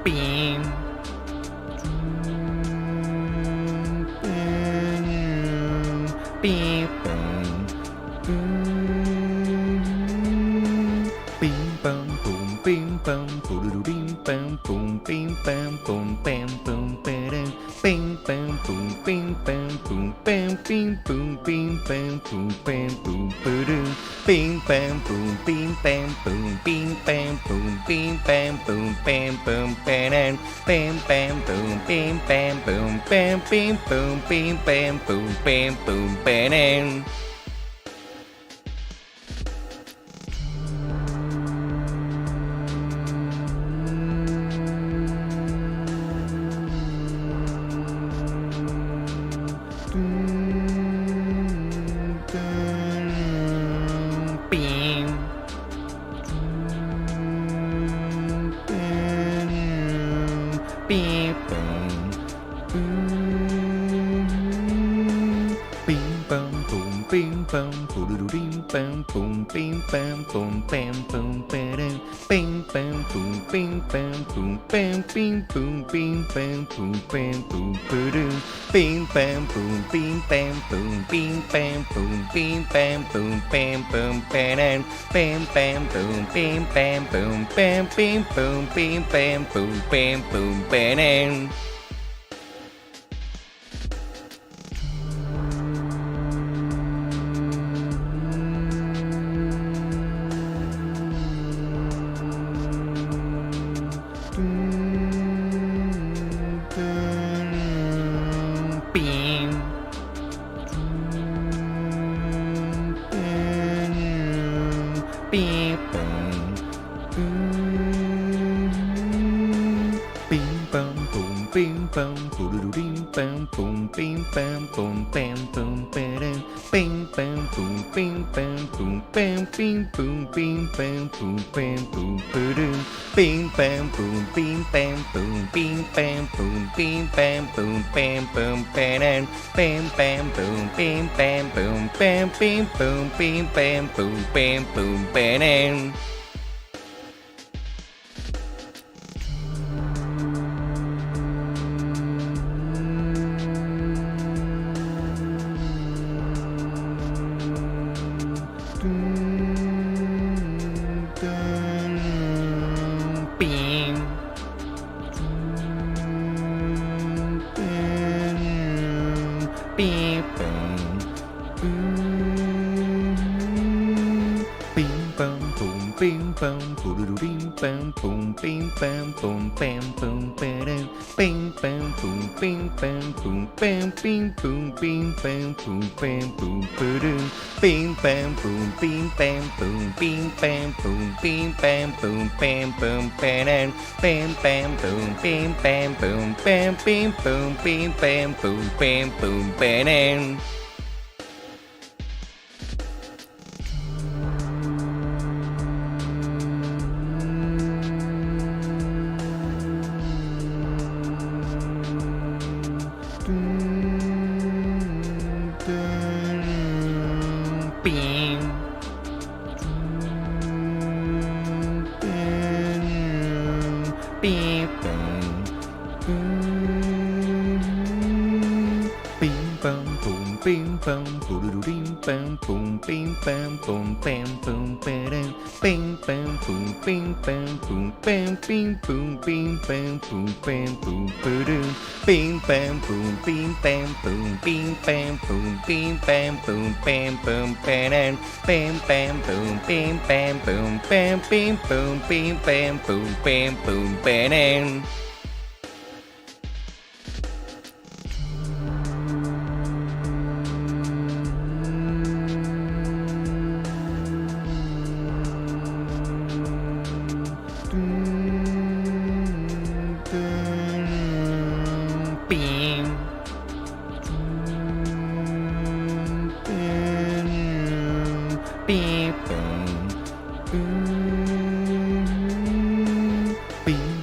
beam. Beep boom. Bing bum boom bing bum boom bing bum boom bing bum boom bam boom bam bing bam boom bing bam boom bam bing boom bing bam boom bam boom boom bing bam boom bing bam boom bing bam boom bing bam boom bam boom bam bam bam boom bing bam boom bam bing boom bing bam boom bam boom bam. Beam. Beep boom. Bing bum boom bing bum boom bing bam boom bing bam boom bam boom bam bing bam boom bing bam boom bam bing boom bing bam boom bam boom boom bing bam boom bing bam boom bing bam boom bing bam boom bam boom bam bam bam boom bing bam boom bam bing boom bing bam boom bam boom bam. Beam. Beep boom. Bing bum boom bing bum boom bing bam boom bing bam boom bam boom bam bing bam boom bing bam boom bam bing boom bing bam boom bam boom boom bing bam boom bing bam boom bing bam boom bing bam boom bam boom bam bam bam boom bing bam boom bam bing boom bing bam boom bam boom bam. Beam. Beep boom. Bing bum boom bing bum boom bing bam boom bing bam boom bam boom bam bing bam boom bing bam boom bam bing boom bing bam boom bam boom boom bing bam boom bing bam boom bing bam boom bing bam boom bam boom bam bam bam boom bing bam boom bam bing boom bing bam boom bam boom bam. Beam. Beep boom. Bing bum boom bing bum boom bam boom bing bam boom bam boom bam bing bam boom bing bam boom bam bing boom bing bam boom bam boom boom bing bam boom bing bam boom bing bam boom bing bam boom bam boom bam bam bam boom bing bam boom bam bing boom bing bam boom bam boom bam. Beam. Beep boom. Bing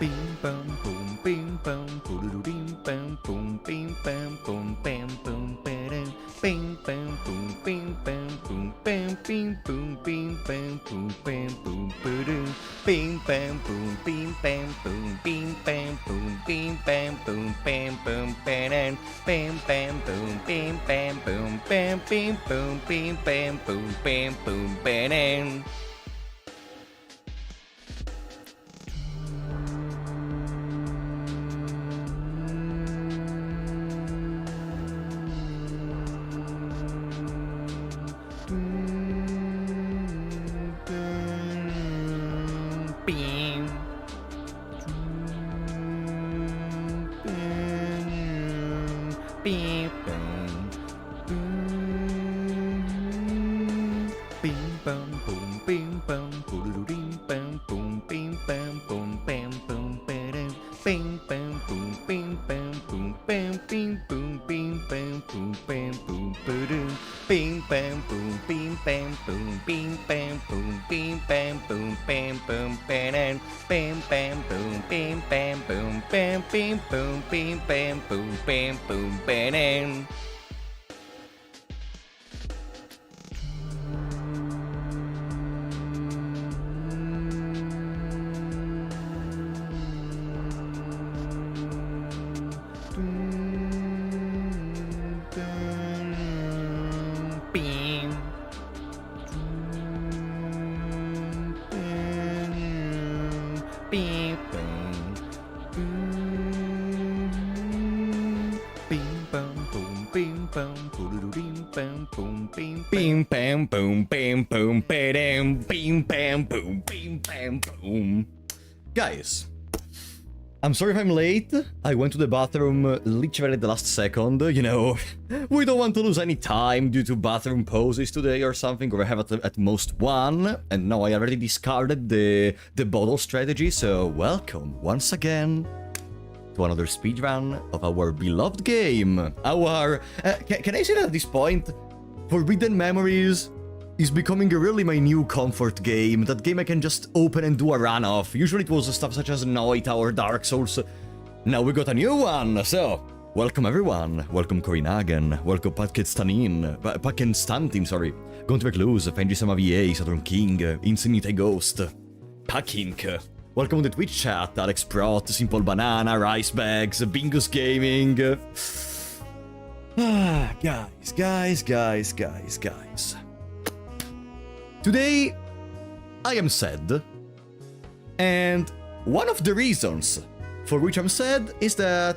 Bing bam boom bing bam boom bing bam boom bing bam boom bam boom bam bing bam boom bing bam boom bam bing boom bing bam boom bam boom boom bing bam boom bing bam boom bing bam boom bing bam boom bam boom bam bam bam boom bing bam boom bam bing boom bing bam boom bam boom bam. Beam. Beam. Bing bam boom bing bam boom bing bam boom bing bam boom bam boom bam bing bam boom bing bam boom bam bing boom bing bam boom bam boom boom bing bam boom bing bam boom bing bam boom bing bam boom bam boom bam bam bam boom bing bam boom bam bing boom bing bam boom bam boom bam. Bing bam boom bam boom bam bing bam boom bing bam boom. Guys, I'm sorry if I'm late. I went to the bathroom literally at the last second. You know, we don't want to lose any time due to bathroom poses today or something, or I have at most one. And now I already discarded the bottle strategy, so welcome once again to another speedrun of our beloved game. Our... can I say that at this point? Forbidden Memories is becoming really my new comfort game. That game I can just open and do a run of. Usually it was stuff such as Noita or Dark Souls. Now we got a new one, so... Welcome everyone. Welcome Korinagen. Welcome Pakenstantin, sorry. Gontre Recluse, Fengisama VA, Saturn King, Insignite Ghost, Pakink. Welcome to the Twitch chat, Alex Prot, Simple Banana, Rice Bags, Bingus Gaming. Guys. Today, I am sad. And one of the reasons for which I'm sad is that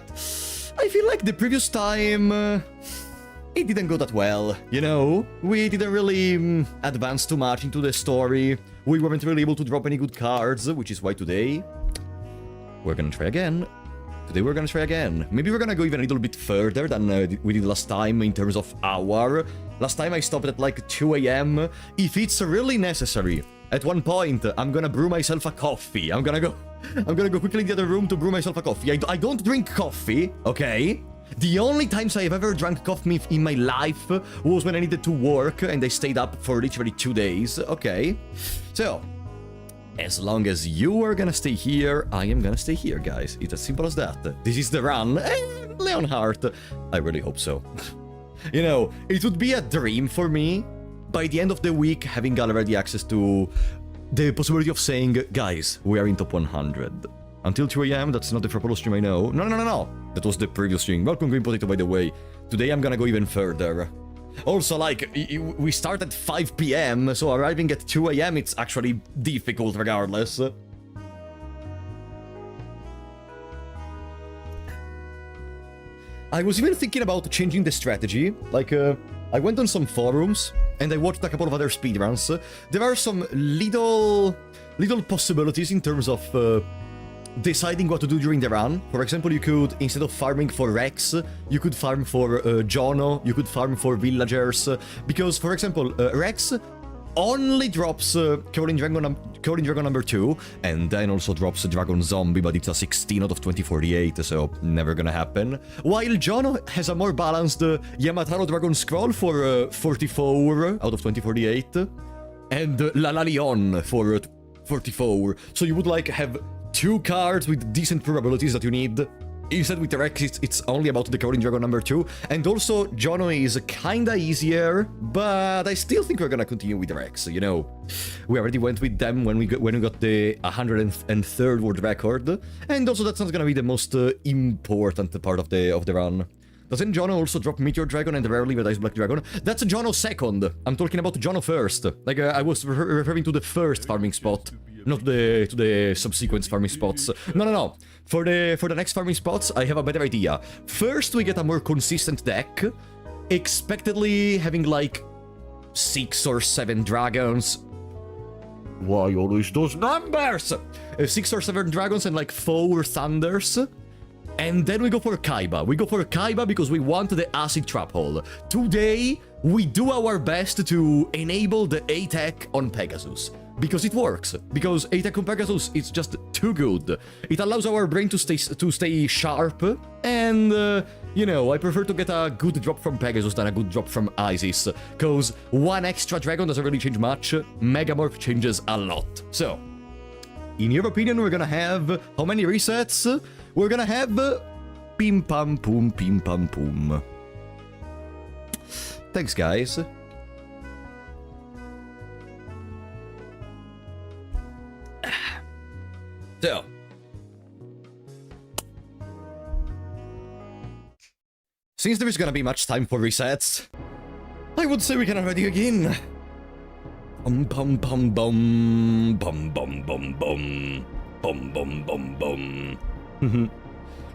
I feel like the previous time, it didn't go that well, you know? We didn't really advance too much into the story. We weren't really able to drop any good cards, which is why today we're gonna try again. Maybe we're gonna go even a little bit further than we did last time in terms of hour. Last time I stopped at like 2 AM. If it's really necessary, at one point I'm gonna brew myself a coffee. I'm gonna go quickly in the other room to brew myself a coffee. I don't drink coffee, okay? The only times I have ever drank coffee in my life was when I needed to work and I stayed up for literally 2 days, okay? So, as long as you are gonna stay here, I am gonna stay here, guys. It's as simple as that. This is the run. Leonhardt. I really hope so. You know, it would be a dream for me, by the end of the week, having already access to the possibility of saying, guys, we are in top 100. Until 2 AM, that's not the Fropolo stream I know. No. That was the previous stream. Welcome, Green Potato, by the way. Today I'm gonna go even further. Also, like, we start at 5 PM, so arriving at 2 AM, it's actually difficult regardless. I was even thinking about changing the strategy. Like, I went on some forums, and I watched a couple of other speedruns. There are some little possibilities in terms of deciding what to do during the run. For example, you could, instead of farming for Rex, you could farm for Jono, you could farm for villagers, because, for example, Rex only drops Curling Dragon number 2, and then also drops Dragon Zombie, but it's a 16 out of 2048, so never gonna happen. While Jono has a more balanced Yamataro Dragon Scroll for 44 out of 2048, and Lala Leon for 44, so you would like have 2 cards with decent probabilities that you need. Instead with Rex, it's only about the Curling Dragon number 2. And also, Jono is kinda easier, but I still think we're gonna continue with Rex, you know. We already went with them when we got the 103rd world record. And also, that's not gonna be the most important part of the run. Doesn't Jono also drop Meteor Dragon and rarely Red Ice Black Dragon? That's Jono second. I'm talking about Jono first. Like, I was referring to the first farming spot. Not to the subsequent farming spots. No. For the next farming spots, I have a better idea. First, we get a more consistent deck, expectedly having like 6 or 7 dragons. Why always those numbers? 6 or 7 dragons and like 4 thunders. And then we go for Kaiba. We go for Kaiba because we want the acid trap hole. Today, we do our best to enable the A-Tech on Pegasus. Because it works. Because A-Tech on Pegasus is just too good. It allows our brain to stay sharp. And, you know, I prefer to get a good drop from Pegasus than a good drop from Isis. Because 1 extra dragon doesn't really change much. Megamorph changes a lot. So, in your opinion, we're gonna have how many resets? We're gonna have pim pam poom, pim pam poom. Thanks, guys. So, since there is gonna be much time for resets, I would say we can already begin. Bum bum bum bum bum bum bum bum bum bum bum bum.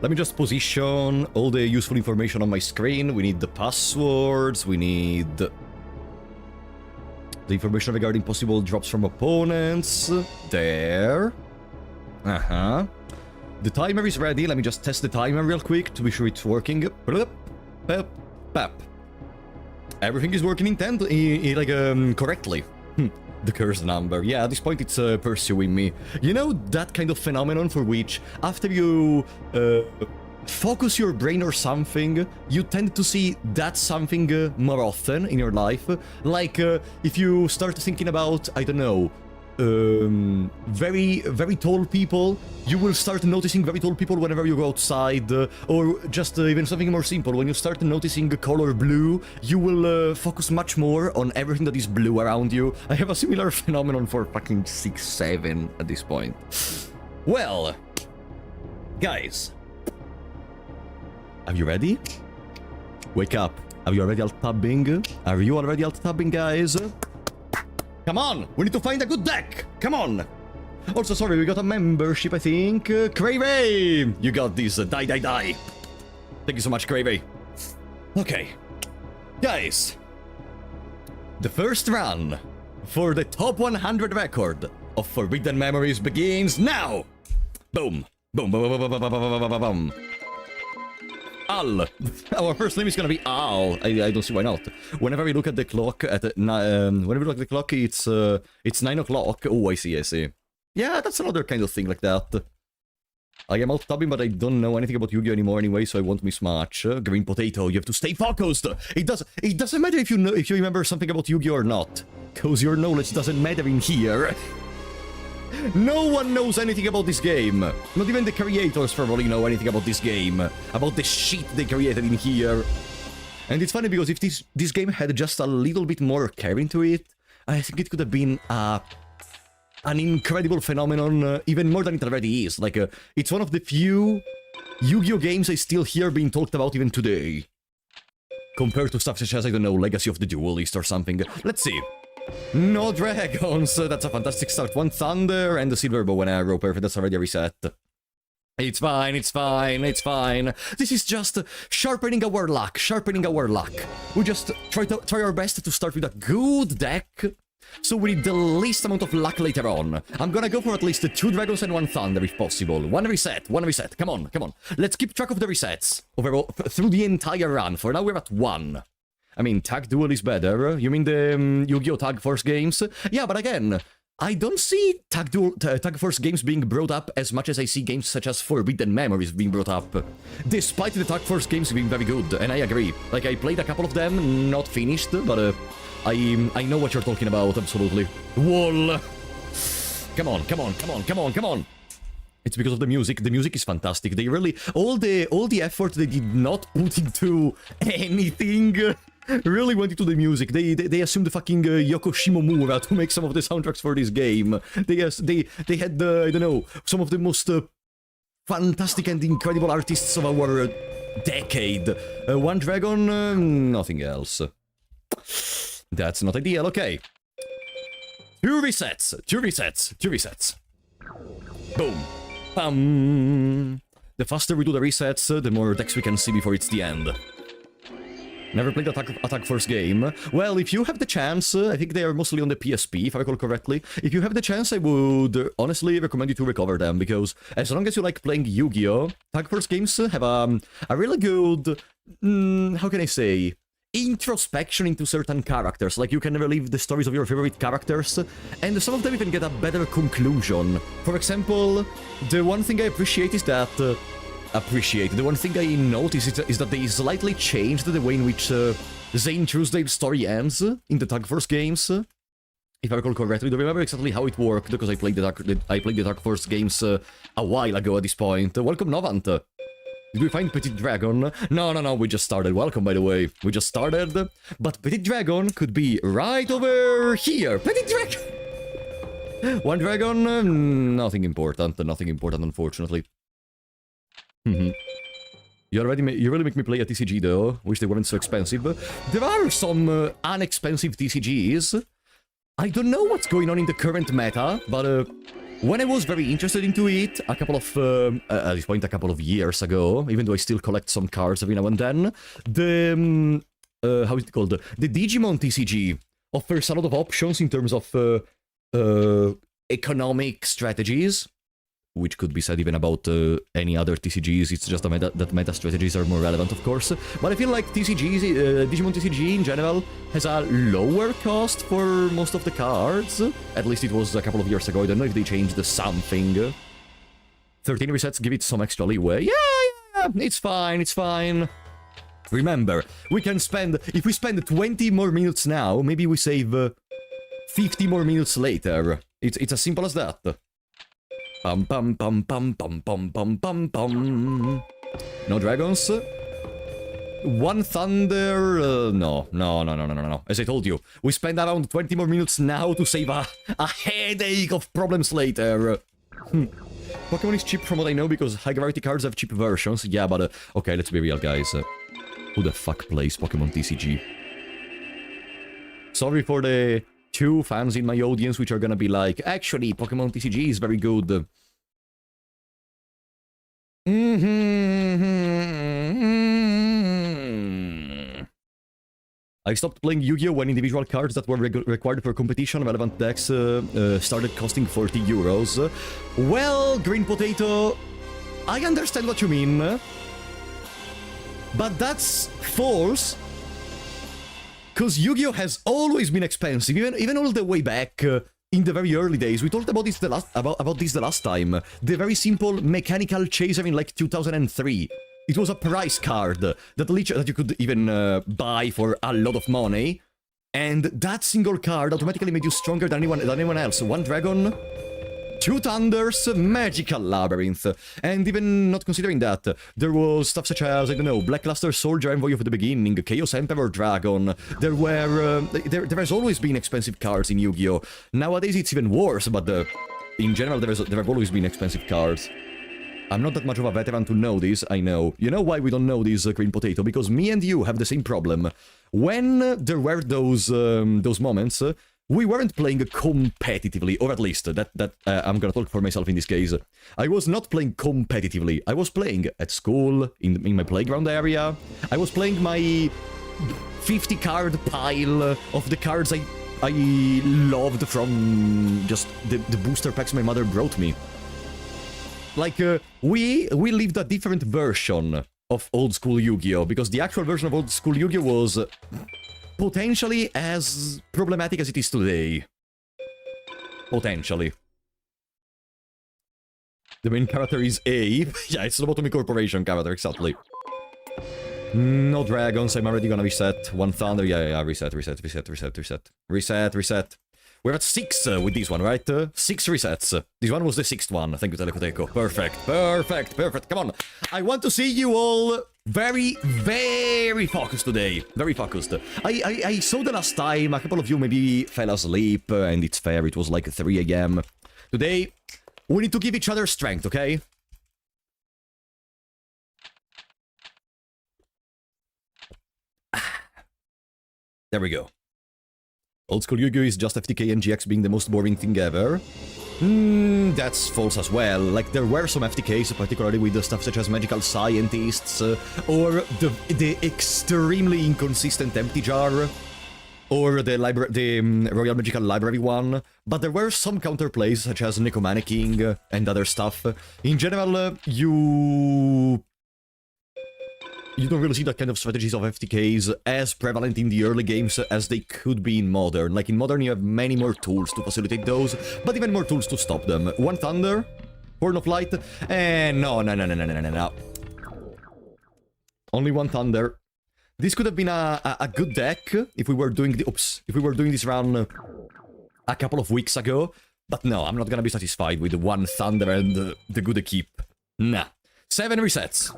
Let me just position all the useful information on my screen. We need the passwords, we need the information regarding possible drops from opponents. There. Uh-huh. The timer is ready. Let me just test the timer real quick to be sure it's working. Everything is working correctly. The curse number. Yeah, at this point it's pursuing me. You know that kind of phenomenon for which, after you focus your brain or something, you tend to see that something more often in your life? Like, if you start thinking about, I don't know, very, very tall people, you will start noticing very tall people whenever you go outside, or just even something more simple, when you start noticing the color blue, you will focus much more on everything that is blue around you. I have a similar phenomenon for fucking 6-7 at this point. Well, guys, are you ready? Wake up. Are you already alt-tabbing? Are you already alt-tabbing, guys? Come on! We need to find a good deck! Come on! Also, sorry, we got a membership, I think. Cravey! You got this. Die. Thank you so much, Cravey. Okay. Guys. The first run for the top 100 record of Forbidden Memories begins now! Boom. Boom. Al. Our first name is gonna be Al. I don't see why not. Whenever we look at the clock, whenever we look at the clock, it's 9 o'clock. Oh, I see. Yeah, that's another kind of thing like that. I am alt-tabbing, but I don't know anything about Yu-Gi-Oh anymore anyway, so I won't miss much. Green potato, you have to stay focused. It doesn't matter if you remember something about Yu-Gi-Oh or not, cause your knowledge doesn't matter in here. No one knows anything about this game. Not even the creators probably know anything about this game. About the shit they created in here. And it's funny because if this game had just a little bit more care into it, I think it could have been an incredible phenomenon, even more than it already is. Like, it's one of the few Yu-Gi-Oh games I still hear being talked about even today. Compared to stuff such as, I don't know, Legacy of the Duelist or something. Let's see. No dragons, that's a fantastic start. One thunder and the silver bow and arrow, perfect, that's already a reset. It's fine. This is just sharpening our luck. We just try our best to start with a good deck, so we need the least amount of luck later on. I'm gonna go for at least 2 dragons and 1 thunder if possible. One reset. Come on. Let's keep track of the resets overall through the entire run. For now we're at 1. I mean, Tag Duel is better. You mean the Yu-Gi-Oh! Tag Force games? Yeah, but again, I don't see Tag Force games being brought up as much as I see games such as Forbidden Memories being brought up. Despite the Tag Force games being very good, and I agree. Like, I played a couple of them, not finished, but I know what you're talking about, absolutely. Wall! Come on. It's because of the music. The music is fantastic. They really... All the effort they did not put into anything... really went into the music. They assumed the fucking Yoko Shimomura to make some of the soundtracks for this game. They had I don't know, some of the most fantastic and incredible artists of our decade. 1 dragon, nothing else. That's not ideal. Okay. 2 resets. Boom. Bam. The faster we do the resets, the more decks we can see before it's the end. Never played Attack Force game. Well, if you have the chance, I think they are mostly on the PSP, if I recall correctly. If you have the chance, I would honestly recommend you to recover them, because as long as you like playing Yu-Gi-Oh!, Attack Force games have a really good, how can I say, introspection into certain characters. Like, you can relive the stories of your favorite characters, and some of them even get a better conclusion. For example, the one thing I appreciate is that... The one thing I noticed is that they slightly changed the way in which Zane Truesdale's story ends in the Tag Force games. If I recall correctly, I don't remember exactly how it worked, because I played the Tag Force games a while ago at this point. Welcome, Novant. Did we find Petit Dragon? No, we just started. Welcome, by the way. We just started. But Petit Dragon could be right over here. Petit Dragon! 1 dragon, nothing important, unfortunately. You really make me play a TCG though. Wish they weren't so expensive. There are some unexpensive TCGs. I don't know what's going on in the current meta, but When I was very interested into it, a couple of, at this point, a couple of years ago, even though I still collect some cards every now and then, the, how is it called? The Digimon TCG offers a lot of options in terms of economic strategies, which could be said even about any other TCGs. It's just that meta strategies are more relevant, of course. But I feel like Digimon TCG in general has a lower cost for most of the cards. At least it was a couple of years ago. I don't know if they changed something. 13 resets give it some extra leeway. Yeah, it's fine, it's fine. Remember, we can spend... If we spend 20 more minutes now, maybe we save 50 more minutes later. It's as simple as that. Pum pum pum pum pum pum pum pum pum. No dragons. One thunder. No. As I told you, we spend around 20 more minutes now to save a headache of problems later. Pokemon is cheap from what I know because high gravity cards have cheap versions. Yeah, but okay, let's be real, guys. Who the fuck plays Pokemon TCG? Sorry for the 2 fans in my audience which are gonna be like, actually, Pokemon TCG is very good. I stopped playing Yu-Gi-Oh! When individual cards that were required for competition relevant decks started costing 40 euros. Well, Green Potato, I understand what you mean. But that's false. Because Yu-Gi-Oh! Has always been expensive, even all the way back in the very early days. We talked about this the last time. The very simple mechanical chaser in like 2003. It was a price card that you could even buy for a lot of money. And that single card automatically made you stronger than anyone else. 1 dragon, 2 thunders, magical labyrinth. And even not considering that, there was stuff such as, I don't know, Blackluster Soldier Envoy of the beginning, Chaos Emperor Dragon. There has always been expensive cards in Yu-Gi-Oh! Nowadays it's even worse, but in general there have always been expensive cards. I'm not that much of a veteran to know this, I know. You know why we don't know this, Green Potato? Because me and you have the same problem. When there were those moments, we weren't playing competitively, or at least I'm gonna talk for myself in this case. I was not playing competitively. I was playing at school, in my playground area. I was playing my 50 card pile of the cards I loved from just the booster packs my mother brought me. Like, we lived a different version of old school Yu-Gi-Oh! Because the actual version of old school Yu-Gi-Oh! Was potentially as problematic as it is today. Potentially. The main character is A. Yeah, it's the Lobotomy Corporation character, exactly. No dragons, I'm already gonna reset. 1 thunder, yeah, reset. Reset. We're at 6 with this one, right? 6 resets. This one was the 6th one. Thank you, Telecoteco. Perfect. Come on. I want to see you all very, very focused today. Very focused. I saw the last time a couple of you maybe fell asleep, and it's fair, it was like 3 AM. Today, we need to give each other strength, okay? There we go. Old school Yu-Gi-Oh! Is just FTK and GX being the most boring thing ever. That's false as well. Like, there were some FTKs, particularly with the stuff such as Magical Scientists, or the extremely inconsistent Empty Jar, or the Royal Magical Library one. But there were some counterplays, such as Necomanicking and other stuff. In general, you don't really see that kind of strategies of FTKs as prevalent in the early games as they could be in Modern. Like, in Modern you have many more tools to facilitate those, but even more tools to stop them. 1 Thunder, Horn of Light, and no. Only 1 Thunder. This could have been a good deck if we were doing this run a couple of weeks ago, but no, I'm not gonna be satisfied with 1 Thunder and the good keep. Nah. 7 resets.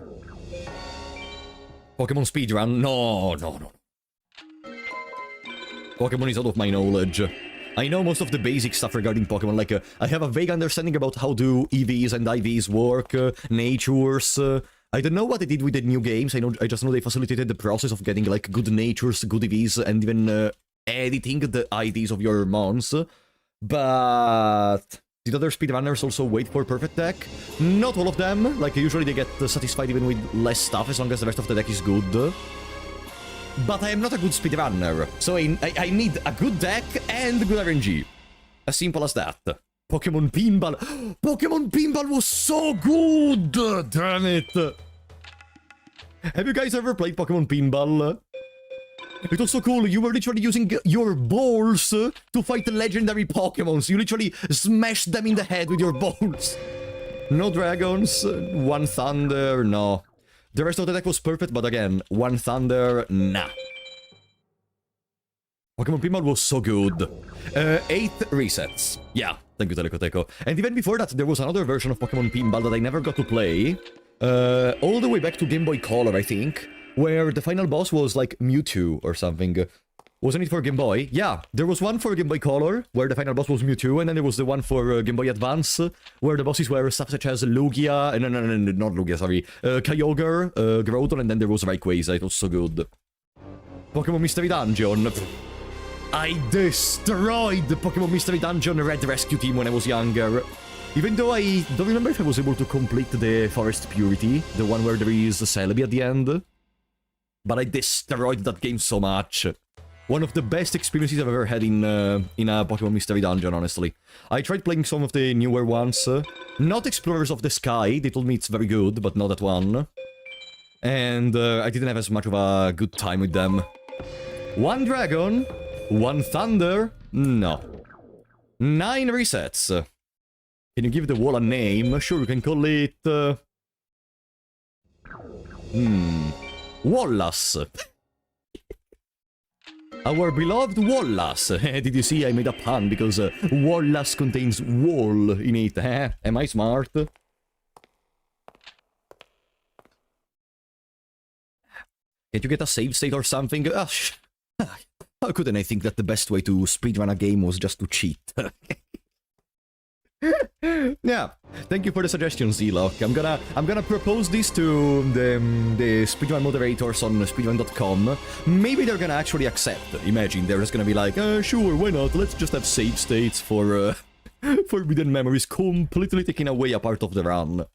Pokemon speedrun? No. Pokemon is out of my knowledge. I know most of the basic stuff regarding Pokemon, like, I have a vague understanding about how do EVs and IVs work, natures. I don't know what they did with the new games, I just know they facilitated the process of getting, like, good natures, good EVs, and even editing the IDs of your mons. But Did other speedrunners also wait for perfect deck? Not all of them. Like, usually they get satisfied even with less stuff as long as the rest of the deck is good. But I am not a good speedrunner, so I need a good deck and good RNG. As simple as that. Pokemon Pinball. Pokemon Pinball was so good! Damn it! Have you guys ever played Pokemon Pinball? It was so cool. You were literally using your balls to fight legendary Pokemons. You literally smashed them in the head with your balls. No dragons, one thunder, no. The rest of the deck was perfect, but again, one thunder, nah. Pokemon Pinball was so good. 8 resets. Yeah, thank you, Telecoteco. And even before that, there was another version of Pokemon Pinball that I never got to play. All the way back to Game Boy Color, I think, where the final boss was like Mewtwo or something. Wasn't it for Game Boy? Yeah, there was one for Game Boy Color, where the final boss was Mewtwo, and then there was the one for Game Boy Advance, where the bosses were stuff such as Lugia, no, not Lugia, sorry, Kyogre, Groudon, and then there was Rayquaza. It was so good. Pokemon Mystery Dungeon. I destroyed the Pokemon Mystery Dungeon Red Rescue Team when I was younger. Even though I don't remember if I was able to complete the Forest Purity, the one where there is a Celebi at the end. But I destroyed that game so much. One of the best experiences I've ever had in a Pokemon Mystery Dungeon, honestly. I tried playing some of the newer ones. Not Explorers of the Sky, they told me it's very good, but not that one. And I didn't have as much of a good time with them. One Dragon, one Thunder, no. 9 resets. Can you give the wall a name? Sure, you can call it... Wallace. Our beloved Wallace. Did you see I made a pun because Wallace contains wall in it, eh? Am I smart? Can't you get a save state or something? How couldn't I think that the best way to speedrun a game was just to cheat? Yeah, thank you for the suggestion, Z-Lock. I'm gonna propose this to the speedrun moderators on speedrun.com. Maybe they're gonna actually accept. Imagine they're just gonna be like, sure, why not? Let's just have save states for forbidden memories completely taking away a part of the run.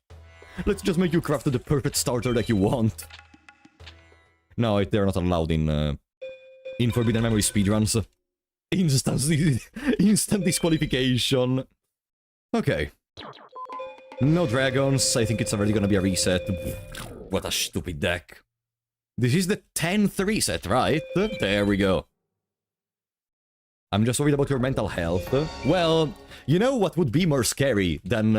Let's just make you craft the perfect starter that you want. No, they're not allowed in forbidden memory speedruns. Instant disqualification. Okay. No dragons, I think it's already gonna be a reset. What a stupid deck. This is the 10th reset, right? There we go. I'm just worried about your mental health. Well, you know what would be more scary than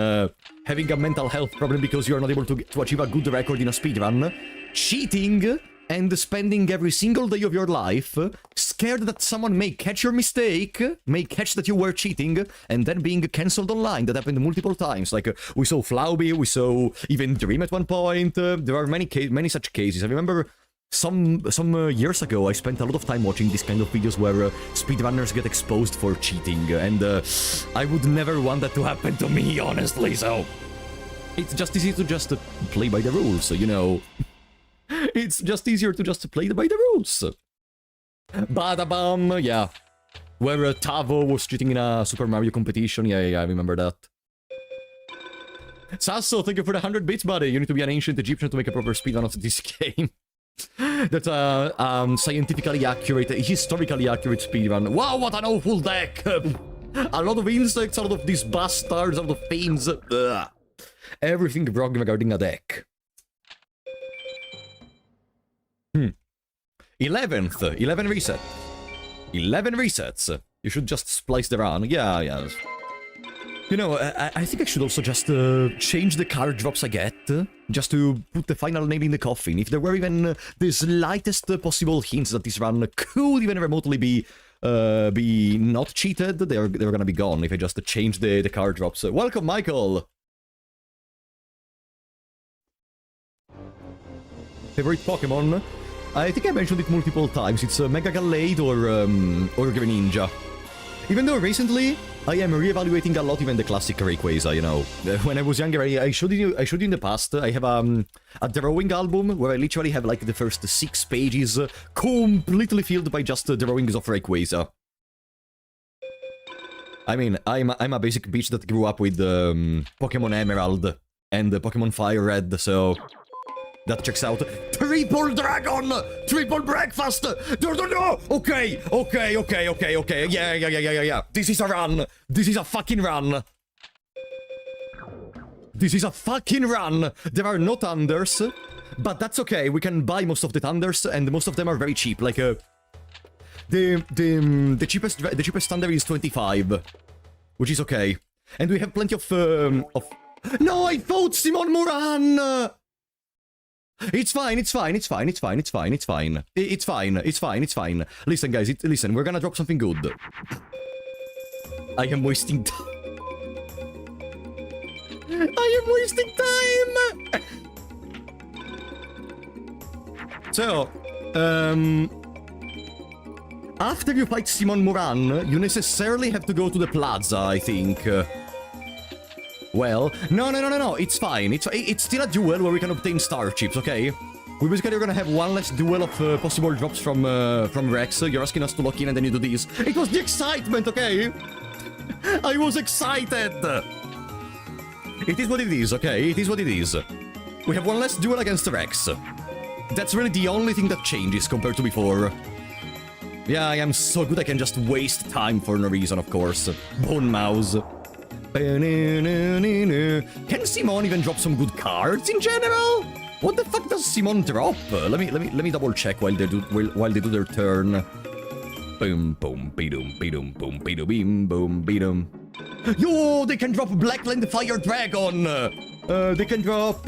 having a mental health problem because you're not able to achieve a good record in a speedrun? Cheating and spending every single day of your life scared that someone may catch your mistake, may catch that you were cheating, and then being cancelled online. That happened multiple times. Like, we saw Flauby, we saw even Dream at one point. There are many such cases. I remember some years ago, I spent a lot of time watching these kind of videos where speedrunners get exposed for cheating, and I would never want that to happen to me, honestly, so... It's just easy to just play by the rules, you know... It's just easier to just play by the rules. Badabam, yeah. Where Tavo was cheating in a Super Mario competition. Yeah, I remember that. Sasso, thank you for the 100 bits, buddy. You need to be an ancient Egyptian to make a proper speedrun of this game. That's a scientifically accurate, historically accurate speedrun. Wow, what an awful deck! A lot of insects, a lot of these bastards, a lot of fiends. Ugh. Everything wrong regarding a deck. 11 reset. 11 resets. You should just splice the run. Yeah. You know, I think I should also just change the card drops I get, just to put the final nail in the coffin. If there were even the slightest possible hints that this run could even remotely be not cheated, they're gonna be gone if I just change the card drops. Welcome, Michael! Favorite Pokemon? I think I mentioned it multiple times. It's Mega Gallade or Greninja. Even though recently I am reevaluating a lot even the classic Rayquaza, you know. When I was younger, I showed you in the past, I have a drawing album where I literally have like the first 6 pages completely filled by just drawings of Rayquaza. I mean, I'm a basic bitch that grew up with Pokemon Emerald and Pokemon Fire Red, so that checks out. Triple Dragon! Triple Breakfast! No! Okay. Yeah. This is a run. This is a fucking run. This is a fucking run. There are no thunders, but that's okay. We can buy most of the thunders, and most of them are very cheap. Like the cheapest thunder is 25, which is okay, and we have plenty of. No, I fought Simon Moran. It's fine. Listen, guys, listen. We're gonna drop something good. I am wasting time. So, after you fight Simon Moran, you necessarily have to go to the plaza, I think. Well, no, it's fine. It's still a duel where we can obtain star chips, okay? We basically are gonna have one less duel of possible drops from Rex. You're asking us to lock in and then you do this. It was the excitement, okay? I was excited! It is what it is, okay? It is what it is. We have one less duel against Rex. That's really the only thing that changes compared to before. Yeah, I am so good I can just waste time for no reason, of course. Bone Mouse. Can Simon even drop some good cards in general? What the fuck does Simon drop? Let me double check while they do their turn. Boom, boom, beedum, beedum, boom, beedum, beam, boom, beedum. Yo, they can drop Blackland Fire Dragon. They can drop.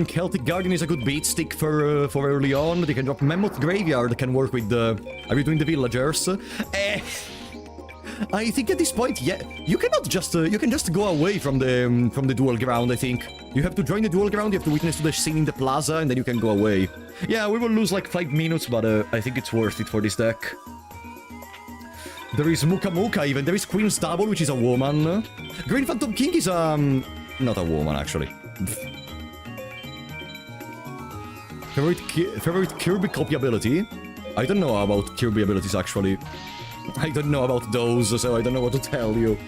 Celtic Guardian is a good beat stick for early on. They can drop Mammoth Graveyard. Can work with the. Are you doing the villagers? I think at this point, yeah, you cannot just you can just go away from the duel ground. I think you have to join the duel ground. You have to witness to the scene in the plaza, and then you can go away. Yeah, we will lose like 5 minutes, but I think it's worth it for this deck. There is Muka Muka even. There is Queen's Double, which is a woman. Green Phantom King is not a woman actually. Favorite Kirby copy ability? I don't know about Kirby abilities actually. I don't know about those, so I don't know what to tell you.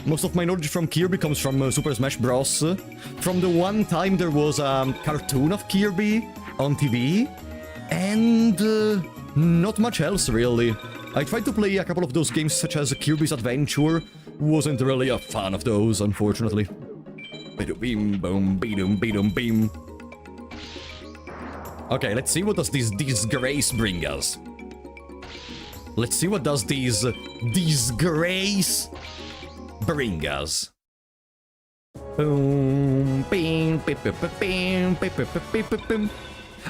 Most of my knowledge from Kirby comes from Super Smash Bros. From the one time there was a cartoon of Kirby on TV, and not much else really. I tried to play a couple of those games such as Kirby's Adventure, wasn't really a fan of those, unfortunately. Beam, boom, beam, beam. Okay, let's see what does this disgrace bring us. Let's see what does this disgrace bring us. Boom, bing, bip, bip, bip, bing, bip, bip, bip, bip, bip, bim.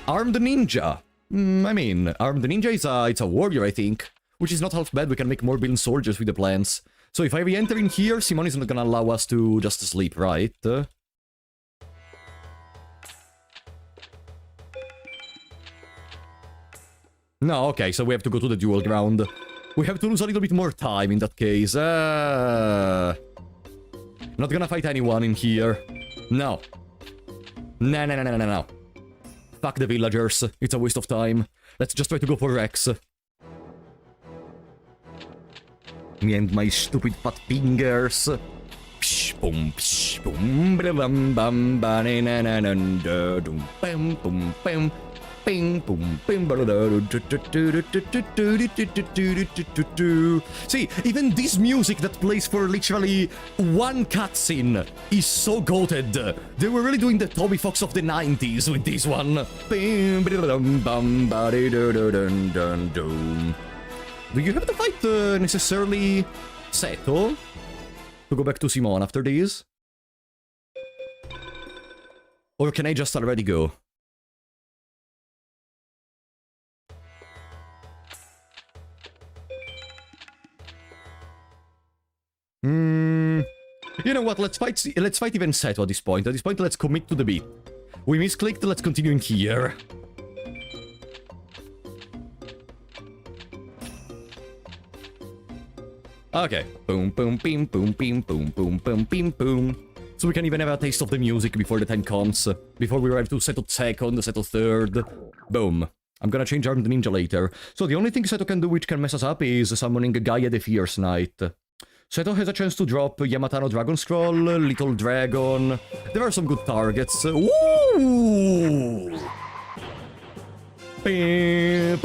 Armed Ninja. I mean, Armed Ninja it's a warrior, I think, which is not half bad. We can make more build soldiers with the plants. So if I re-enter in here, Simon is not gonna allow us to just sleep, right? No, okay, so we have to go to the duel ground. We have to lose a little bit more time in that case. Not gonna fight anyone in here. No. No. Fuck the villagers. It's a waste of time. Let's just try to go for Rex. Me and my stupid fat fingers. Psh, boom, psh, boom, bam, bam, bam, boom, bam. Bing, boom, bing, see, even this music that plays for literally one cutscene is so goated. They were really doing the Toby Fox of the 90s with this one. Do you have to fight necessarily Seto to go back to Simon after this? Or can I just already go? You know what, let's fight even Seto at this point. At this point, let's commit to the beat. We misclicked, let's continue in here. Okay. Boom, boom, beam, boom, beam, boom, boom, boom, beam, boom. So we can even have a taste of the music before the time comes. Before we arrive to Seto second, Seto third. Boom. I'm gonna change Armed Ninja later. So the only thing Seto can do which can mess us up is summoning Gaia the Fierce Knight. Seto has a chance to drop Yamatano Dragon Scroll, Little Dragon. There are some good targets. Woo! Bam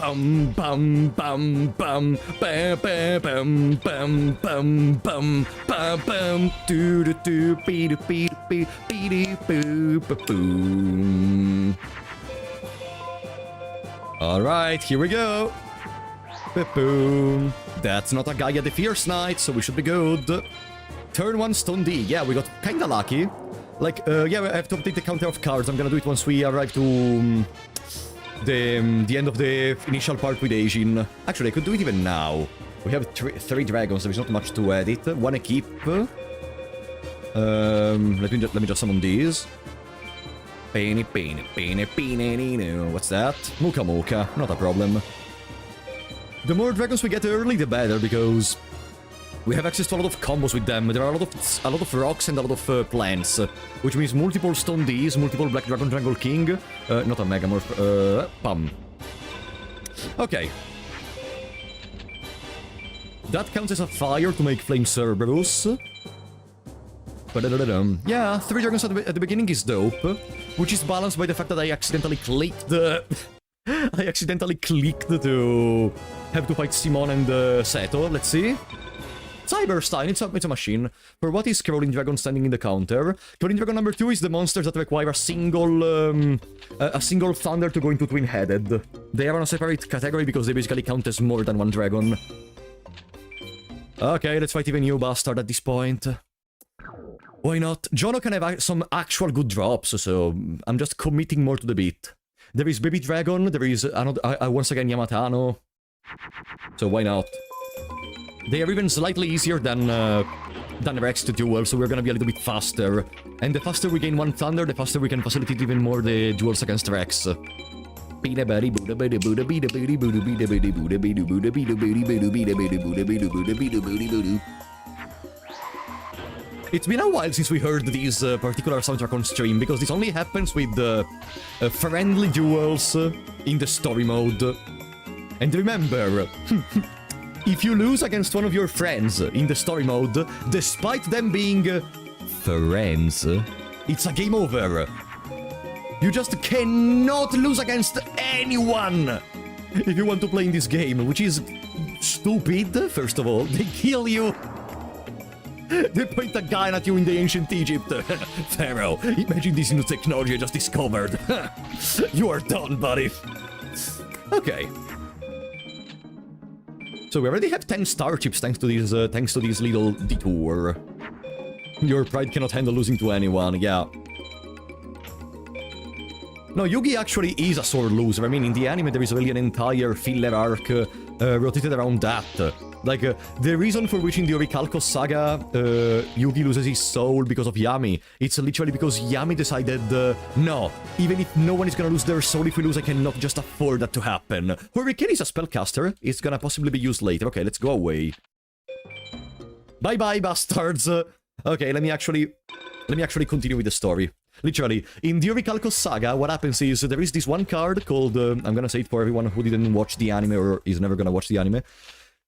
bam bam bam bam bam bam bam bam bam bam do do do be do be be be boo boom. All right, here we go. Boom. That's not a Gaia the Fierce Knight, so we should be good. Turn 1 Stone D. Yeah, we got kinda lucky. Like, yeah, I have to update the counter of cards. I'm gonna do it once we arrive to the end of the initial part with Asian. Actually, I could do it even now. We have three dragons. There is not much to edit. One equip. Let me just summon these. What's that? Muka Muka. Not a problem. The more dragons we get early, the better, because we have access to a lot of combos with them. There are a lot of rocks and a lot of plants, which means multiple Stone Ds, multiple Black Dragon Triangle King, not a Megamorph, Pam. Okay. That counts as a fire to make Flame Cerberus. Yeah, 3 dragons at the beginning is dope, which is balanced by the fact that I accidentally clicked to have to fight Simon and Seto. Let's see. Cyberstein, it's a machine. For what is Crawling Dragon standing in the counter? Crawling Dragon number 2 is the monsters that require a single thunder to go into twin-headed. They are on a separate category because they basically count as more than one dragon. Okay, let's fight even you, bastard, at this point. Why not? Jono can have some actual good drops, so I'm just committing more to the beat. There is Baby Dragon, there is another, once again Yamatano. So why not? They are even slightly easier than Rex to duel, so we're gonna be a little bit faster. And the faster we gain one thunder, the faster we can facilitate even more the duels against Rex. It's been a while since we heard these particular soundtrack on stream, because this only happens with friendly duels in the story mode. And remember, if you lose against one of your friends in the story mode, despite them being friends, it's a game over. You just cannot lose against anyone if you want to play in this game, which is stupid, first of all. They kill you. They point a gun at you in the ancient Egypt. Pharaoh, imagine this new technology I just discovered. You are done, buddy. Okay. So we already have 10 starships thanks to this little detour. Your pride cannot handle losing to anyone, yeah. No, Yugi actually is a sore loser. I mean, in the anime there is really an entire filler arc rotated around that. Like, the reason for which in the Orichalcos saga Yugi loses his soul because of Yami, it's literally because Yami decided, no, even if no one is gonna lose their soul if we lose, I cannot just afford that to happen. Hurricane is a spellcaster, it's gonna possibly be used later. Okay, let's go away. Bye-bye, bastards! Okay, let me actually continue with the story. Literally, in the Orichalcos saga, what happens is there is this one card called, I'm gonna say it for everyone who didn't watch the anime or is never gonna watch the anime.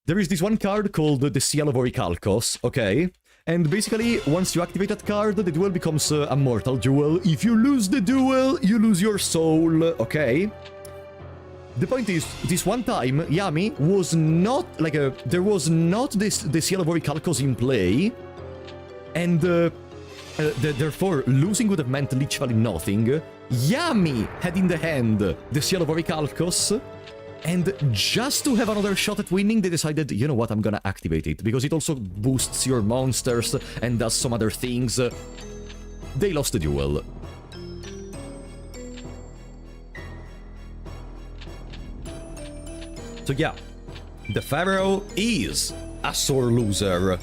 There is this one card called the Seal of Orichalcos, okay? And basically, once you activate that card, the duel becomes a mortal duel. If you lose the duel, you lose your soul, okay? The point is, this one time, Yami was not, like, there was not the Seal of Orichalcos in play, and therefore, losing would have meant literally nothing. Yami had in the hand the Seal of Orichalcos, and just to have another shot at winning, they decided, you know what, I'm gonna activate it, because it also boosts your monsters and does some other things. They lost the duel. So yeah, the Pharaoh is a sore loser.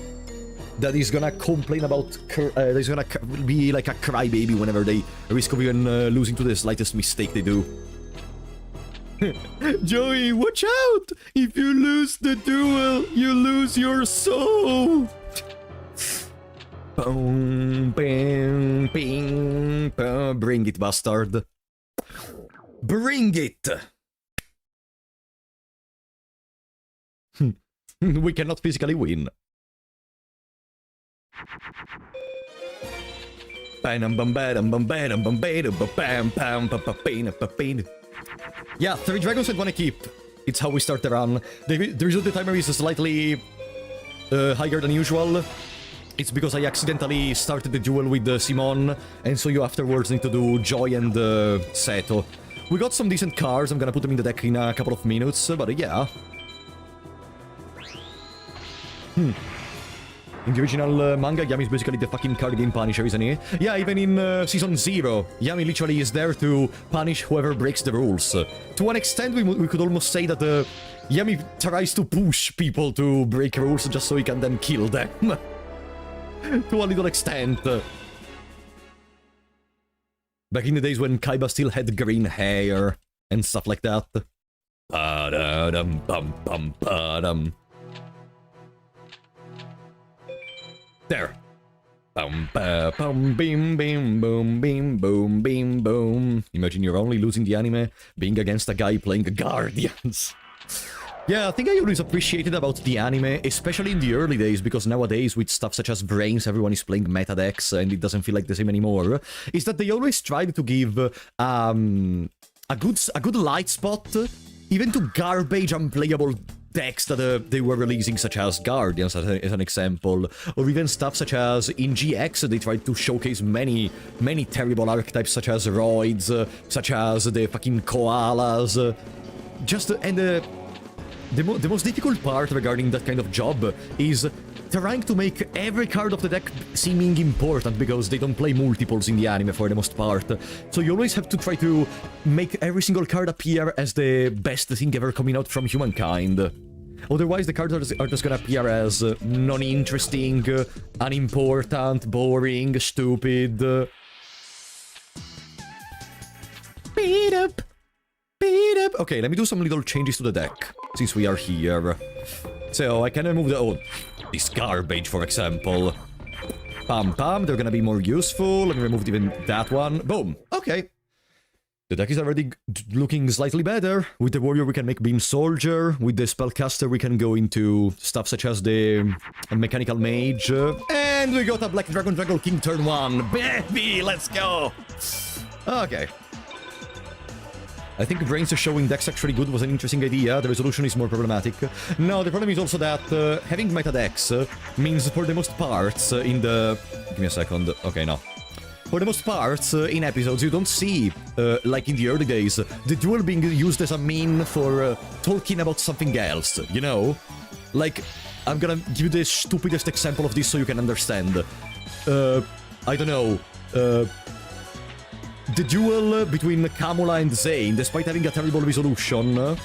That is gonna complain about, that is gonna be like a crybaby whenever they risk of even losing to the slightest mistake they do. Joey, watch out! If you lose the duel, you lose your soul! Boom, bing, bing, boom. Bring it, bastard. Bring it! We cannot physically win. Yeah, 3 dragons and 1 equip. It's how we start the run. The result timer is slightly higher than usual. It's because I accidentally started the duel with Simon, and so you afterwards need to do Joy and Seto. We got some decent cards, I'm gonna put them in the deck in a couple of minutes, but yeah. In the original manga, Yami is basically the fucking card game Punisher, isn't he? Yeah, even in Season 0, Yami literally is there to punish whoever breaks the rules. To an extent, we could almost say that Yami tries to push people to break rules just so he can then kill them. To a little extent. Back in the days when Kaiba still had green hair and stuff like that. Ba-da-dum, bum, bum, ba-dum. There. Bum, ba, bum, bim, bim, boom, bim, boom, bim, boom. Imagine you're only losing the anime being against a guy playing Guardians. Yeah, I think I always appreciated about the anime, especially in the early days, because nowadays with stuff such as Brains, everyone is playing meta decks and it doesn't feel like the same anymore, is that they always tried to give a good light spot, even to garbage unplayable decks that they were releasing, such as Guardians as an example, or even stuff such as in GX, they tried to showcase many terrible archetypes such as Roids, such as the fucking Koalas, the most difficult part regarding that kind of job is trying to make every card of the deck seeming important, because they don't play multiples in the anime for the most part. So you always have to try to make every single card appear as the best thing ever coming out from humankind. Otherwise, the cards are just gonna appear as non-interesting, unimportant, boring, stupid. Beat up! Beat up! Okay, let me do some little changes to the deck, since we are here. So, I can remove this garbage, for example. Pam pam, they're gonna be more useful. Let me remove even that one. Boom! Okay. The deck is already looking slightly better. With the warrior, we can make Beam Soldier. With the spellcaster, we can go into stuff such as the Mechanical Mage. And we got a Black Dragon King turn 1. Baby, let's go! Okay. I think Brains showing decks actually good was an interesting idea. The resolution is more problematic. No, the problem is also that having meta decks means for the most parts in the... Give me a second. Okay, no. For the most parts, in episodes, you don't see, like in the early days, the duel being used as a mean for talking about something else, you know? Like, I'm gonna give you the stupidest example of this so you can understand. I don't know, the duel between Kamula and Zane, despite having a terrible resolution,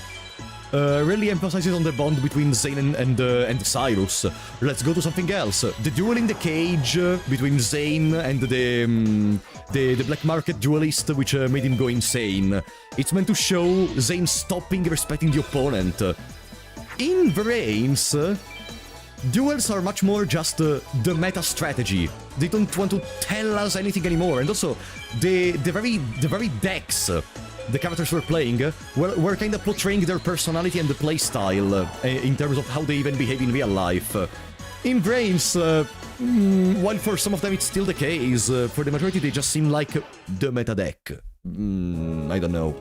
really emphasizes on the bond between Zane and Cyrus. Let's go to something else. The duel in the cage between Zane and the black market duelist, which made him go insane. It's meant to show Zane stopping respecting the opponent. In Brains, duels are much more just the meta strategy. They don't want to tell us anything anymore, and also the very decks the characters we're playing were kind of portraying their personality and the playstyle in terms of how they even behave in real life. In Brains, while for some of them it's still the case, for the majority they just seem like the meta deck. I don't know.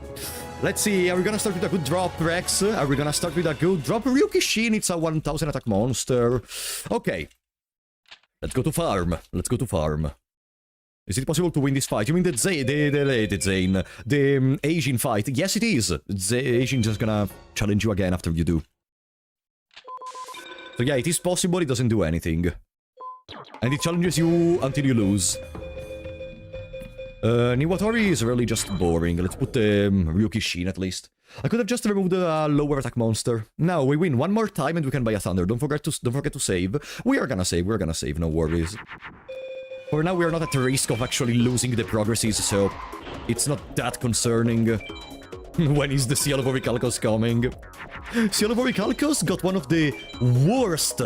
Let's see, are we gonna start with a good drop, Rex? Are we gonna start with a good drop? Ryukishin, it's a 1000 attack monster. Okay. Let's go to farm. Let's go to farm. Is it possible to win this fight? You mean the Zane, the Asian fight? Yes, it is. The Asian just gonna challenge you again after you do. So yeah, it is possible, it doesn't do anything. And it challenges you until you lose. Niwatori is really just boring. Let's put Ryukishin at least. I could have just removed a lower attack monster. Now we win one more time and we can buy a Thunder. Don't forget to save. We are gonna save, no worries. For now we are not at the risk of actually losing the progresses, so it's not that concerning. When is the Seal of Orichalcos coming? Seal of Orichalcos got one of the worst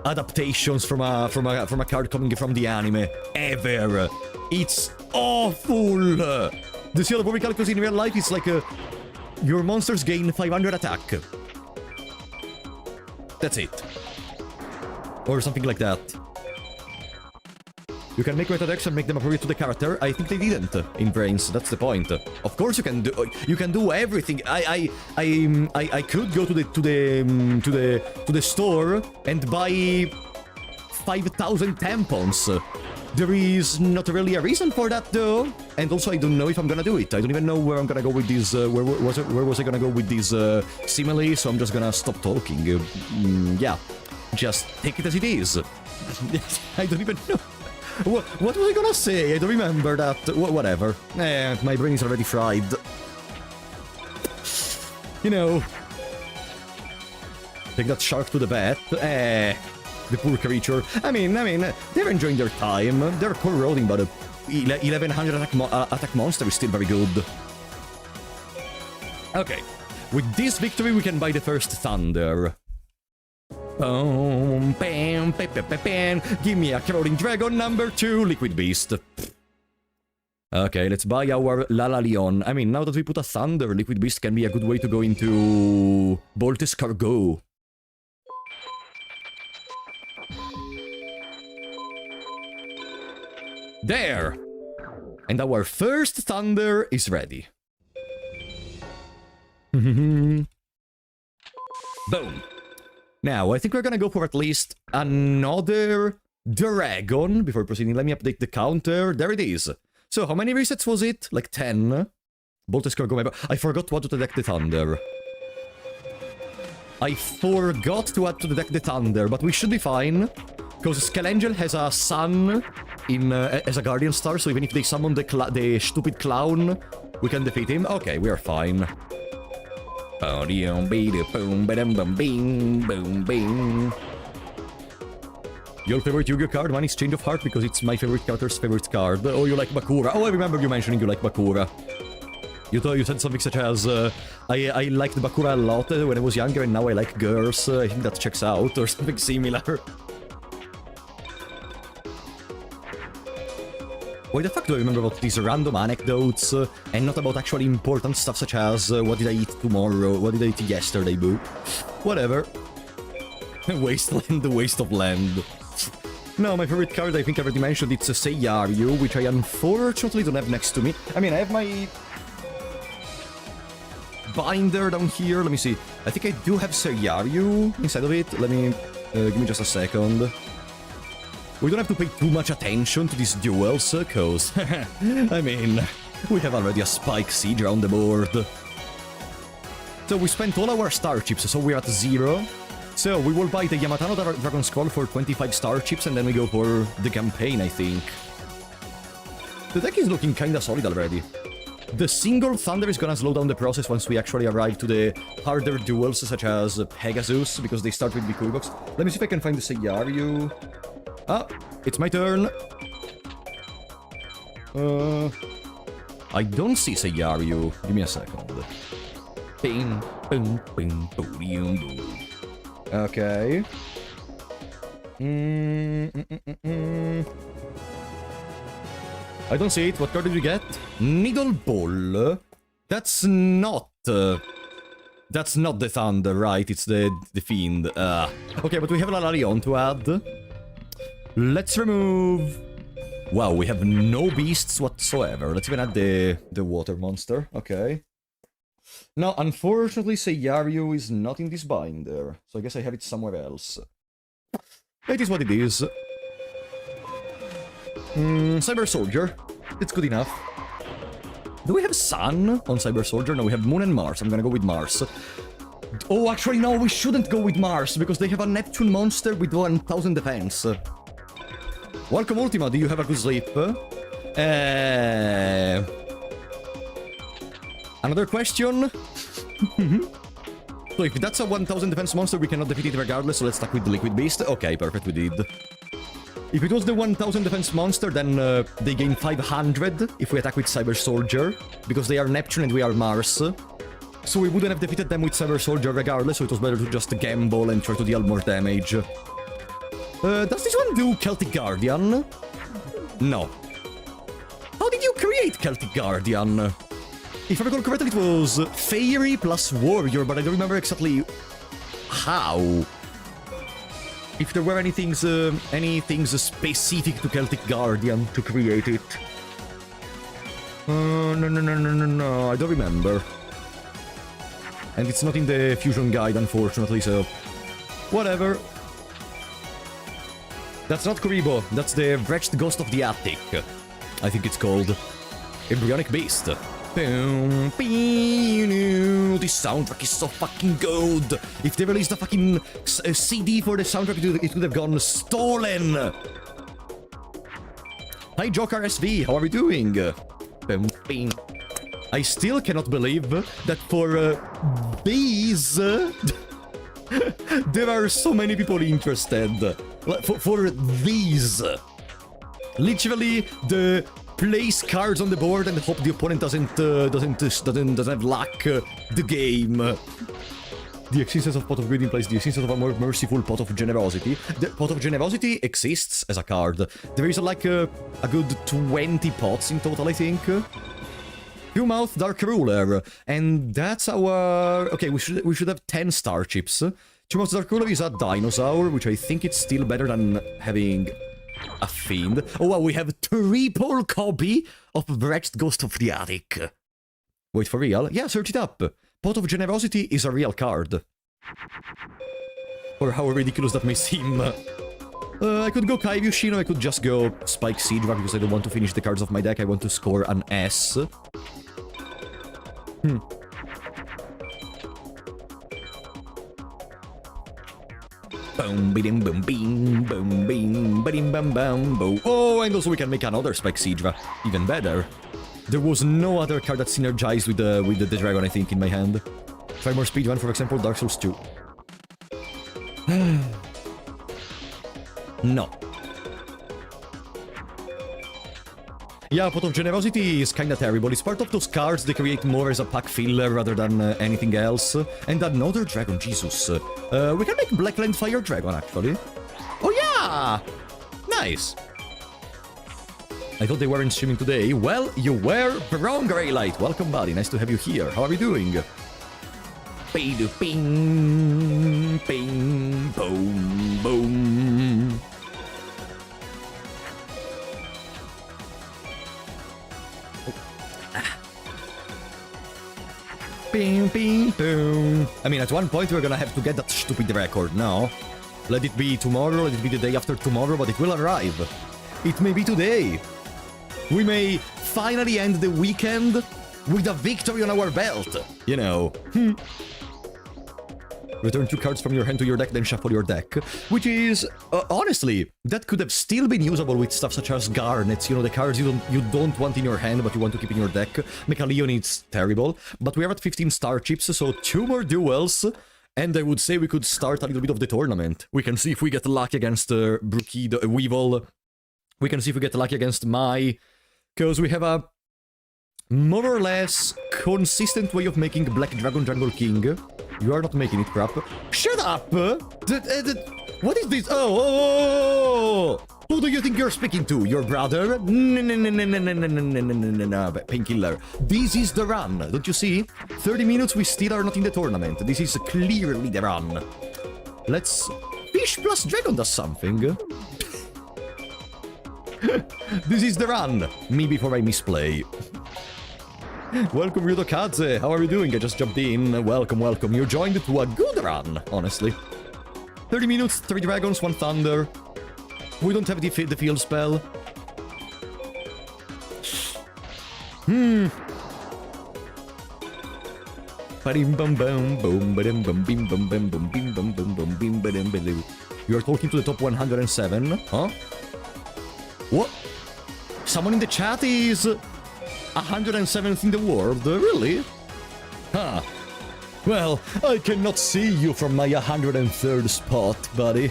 adaptations from a card coming from the anime ever. It's awful! The Seal of Orichalcos in real life is like your monsters gain 500 attack. That's it. Or something like that. You can make meta decks and make them appropriate to the character. I think they didn't in Brains. That's the point. Of course you can do everything. I could go to the store and buy 5,000 tampons. There is not really a reason for that though, and also I don't know if I'm gonna do it. I don't even know where I'm gonna go with this. Where was I gonna go with this simile? So I'm just gonna stop talking. Yeah, just take it as it is. I don't even know. What was I gonna say? I don't remember that. Whatever. My brain is already fried. You know. Take that shark to the bat. The poor creature. I mean, they're enjoying their time. They're corroding, but 1100 attack monster is still very good. Okay. With this victory, we can buy the first Thunder. Boom, bam, bam, bam, bam. Give me a corroding dragon number 2, Liquid Beast. Okay, let's buy our Lala Leon. I mean, now that we put a Thunder, Liquid Beast can be a good way to go into Boltis Cargo. There! And our first Thunder is ready. Boom. Now, I think we're gonna go for at least another dragon before proceeding. Let me update the counter. There it is. So, how many resets was it? Like 10? Boltis Cargo member. I forgot what to deck the Thunder. I forgot to add to the deck the Thunder, but we should be fine. Because Skelangel has a sun in as a Guardian Star, so even if they summon the stupid clown, we can defeat him. Okay, we are fine. Your favorite Yu-Gi-Oh card? Mine is Change of Heart because it's my favorite character's favorite card. Oh, you like Bakura. Oh, I remember you mentioning you like Bakura. You said something such as, I liked Bakura a lot when I was younger and now I like girls. I think that checks out, or something similar. Why the fuck do I remember about these random anecdotes, and not about actually important stuff such as, what did I eat tomorrow, what did I eat yesterday, boo? Whatever. Wasteland, the waste of land. No, my favorite card, I think I already mentioned, it's Seiyaru, which I unfortunately don't have next to me. I mean, I have my binder down here, let me see. I think I do have Seiyaru inside of it. Let me, give me just a second. We don't have to pay too much attention to these duels, cause, I mean, we have already a Spike Siege on the board. So we spent all our star chips, so we're at 0. So we will buy the Yamatano Dragon Scroll for 25 star chips, and then we go for the campaign, I think. The deck is looking kinda solid already. The single Thunder is gonna slow down the process once we actually arrive to the harder duels, such as Pegasus, because they start with Bikui Box. Let me see if I can find the Seiyaru. Ah, it's my turn. I don't see Seiyaru. Give me a second. Bing, boom, boom, boom, boom. Okay. I don't see it. What card did we get? Needle Ball. That's not the Thunder, right? It's the Fiend. Okay, but we have Lalarion to add. Let's remove... Wow, we have no beasts whatsoever. Let's even add the water monster. Okay. No, unfortunately, Seiyaru is not in this binder. So I guess I have it somewhere else. It is what it is. Cyber Soldier. It's good enough. Do we have Sun on Cyber Soldier? No, we have Moon and Mars. I'm gonna go with Mars. Oh, actually, no, we shouldn't go with Mars, because they have a Neptune monster with 1000 defense. Welcome, Ultima. Do you have a good sleep? Another question? So if that's a 1000 defense monster, we cannot defeat it regardless, so let's start with the Liquid Beast. Okay, perfect, we did. If it was the 1000 defense monster, then they gain 500 if we attack with Cyber Soldier, because they are Neptune and we are Mars. So we wouldn't have defeated them with Cyber Soldier regardless, so it was better to just gamble and try to deal more damage. Does this one do Celtic Guardian? No. How did you create Celtic Guardian? If I recall correctly, it was Fairy plus Warrior, but I don't remember exactly how. if there were any things specific to Celtic Guardian to create it. No, I don't remember. And it's not in the Fusion Guide, unfortunately, so... Whatever. That's not Kuribo, that's the Wretched Ghost of the Attic. I think it's called. Embryonic Beast. Boom, this soundtrack is so fucking good. If they released a fucking CD for the soundtrack, it would have gone stolen. Hi, Joker SV, how are we doing? Boom, bing. I still cannot believe that for these there are so many people interested. For these, literally the place cards on the board and hope the opponent doesn't have luck the game. The existence of Pot of Greed implies the existence of a more merciful Pot of Generosity. The Pot of Generosity exists as a card. There is like a good 20 pots in total, I think. Two Mouth Dark Ruler, and that's our... Okay, we should have 10 starships. Two Mouth Dark Ruler is a dinosaur, which I think it's still better than having a fiend. Oh wow, we have triple copy of Wretched Ghost of the Attic. Wait, for real? Yeah, search it up. Pot of Generosity is a real card. Or how ridiculous that may seem. I could go Kaivyushin, or I could just go Spike Siegeva because I don't want to finish the cards of my deck. I want to score an S. Boom, bidim, boom, bing, boom, bing, bidim, bam, bam, boom. Oh, and also we can make another Spike Siegeva. Even better. There was no other card that synergized with the dragon, I think, in my hand. Try more Speedrun, for example, Dark Souls 2. No. Yeah, Pot of Generosity is kinda terrible. It's part of those cards they create more as a pack filler rather than anything else. And another dragon, Jesus. We can make Blackland Fire Dragon, actually. Oh yeah! Nice! I thought they weren't streaming today. Well, you were wrong, Greylight. Welcome, buddy. Nice to have you here. How are you doing? Ping, ping, boom, boom. Bing, bing, boom. I mean, at one point we're gonna have to get that stupid record now. Let it be tomorrow, let it be the day after tomorrow, but it will arrive. It may be today. We may finally end the weekend with a victory on our belt. You know. Return 2 cards from your hand to your deck, then shuffle your deck. Which is, honestly, that could have still been usable with stuff such as Garnets, you know, the cards you don't want in your hand, but you want to keep in your deck. Mechaleon is terrible, but we are at 15 star chips, so 2 more duels, and I would say we could start a little bit of the tournament. We can see if we get lucky against Brookie, the Weevil. We can see if we get lucky against Mai, because we have a more or less consistent way of making Black Dragon Jungle King. You are not making it, crap. Shut up! What is this? Oh! Who do you think you're speaking to? Your brother? No, Painkiller. This is the run, don't you see? 30 minutes, we still are not in the tournament. This is clearly the run. Let's... Fish plus Dragon does something. This is the run. Me before I misplay. Welcome, Ryudokaze. How are you doing? I just jumped in. Welcome, welcome. You joined to a good run, honestly. 30 minutes, 3 dragons, 1 thunder. We don't have the field spell. You are talking to the top 107, huh? What? Someone in the chat is 107th in the world, really? Huh. Well, I cannot see you from my 103rd spot, buddy.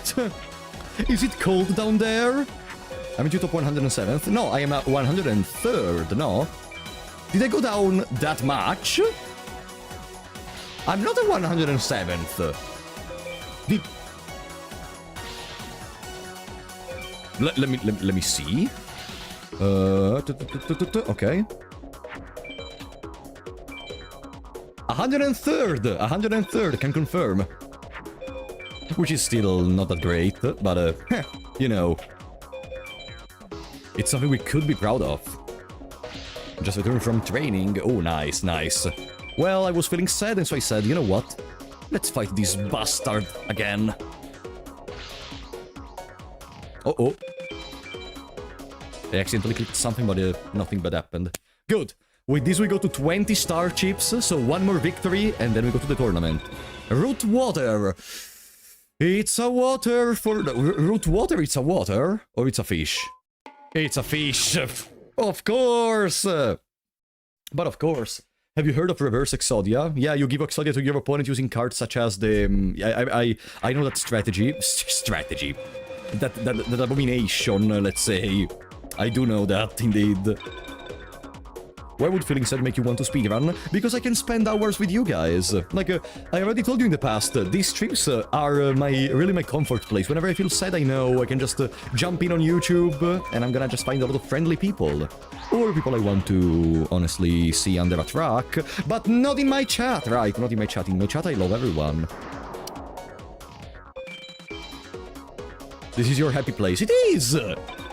Is it cold down there? Aren't you top 107th? No, I am at 103rd, no? Did I go down that much? I'm not at 107th. Did... Let me see. Okay. 103rd, can confirm. which is still not that great, but, you know, it's something we could be proud of. Just returned from training. Oh, nice, nice. Well, I was feeling sad, and so I said, you know what? Let's fight this bastard again. Uh-oh. I accidentally clicked something, but nothing bad happened. Good. With this we go to 20 star chips, so one more victory, and then we go to the tournament. Root water. It's a water for... Root water, it's a water? Or it's a fish? It's a fish. Of course. But of course. Have you heard of reverse Exodia? Yeah, you give Exodia to your opponent using cards such as the... I know that strategy. Strategy. That abomination, let's say. I do know that, indeed. Why would feeling sad make you want to speedrun? Because I can spend hours with you guys. Like, I already told you in the past, these streams are really my comfort place. Whenever I feel sad, I know I can just jump in on YouTube, and I'm gonna just find a lot of friendly people. Or people I want to, honestly, see under a track. But not in my chat, right? Not in my chat. In my chat, I love everyone. This is your happy place. It is!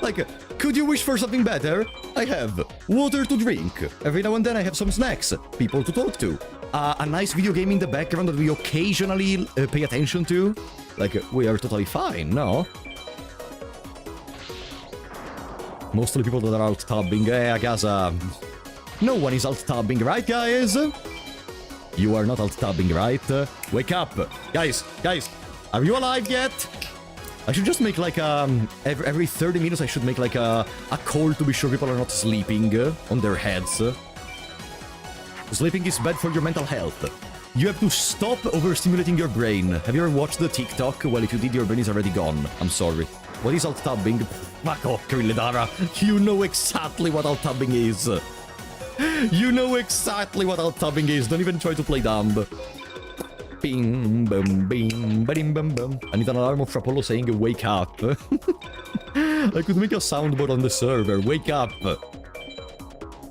Like, could you wish for something better? I have water to drink. Every now and then I have some snacks. People to talk to. A nice video game in the background that we occasionally pay attention to. Like, we are totally fine, no? Mostly people that are alt-tabbing. I guess, no one is alt-tabbing, right, guys? You are not alt-tabbing, right? Wake up. Guys, are you alive yet? I should just make like every 30 minutes I should make like a call to be sure people are not sleeping on their heads. Sleeping is bad for your mental health. You have to stop overstimulating your brain. Have you ever watched the TikTok? Well, if you did, your brain is already gone. I'm sorry. What is alt-tabbing? Fuck off, Kirillidara. You know exactly what alt-tabbing is. You know exactly what alt-tabbing is. Don't even try to play dumb. Bing, bum, bing, ba-dim, bum, bum. I need an alarm of Apollo saying, wake up. I could make a soundboard on the server. Wake up.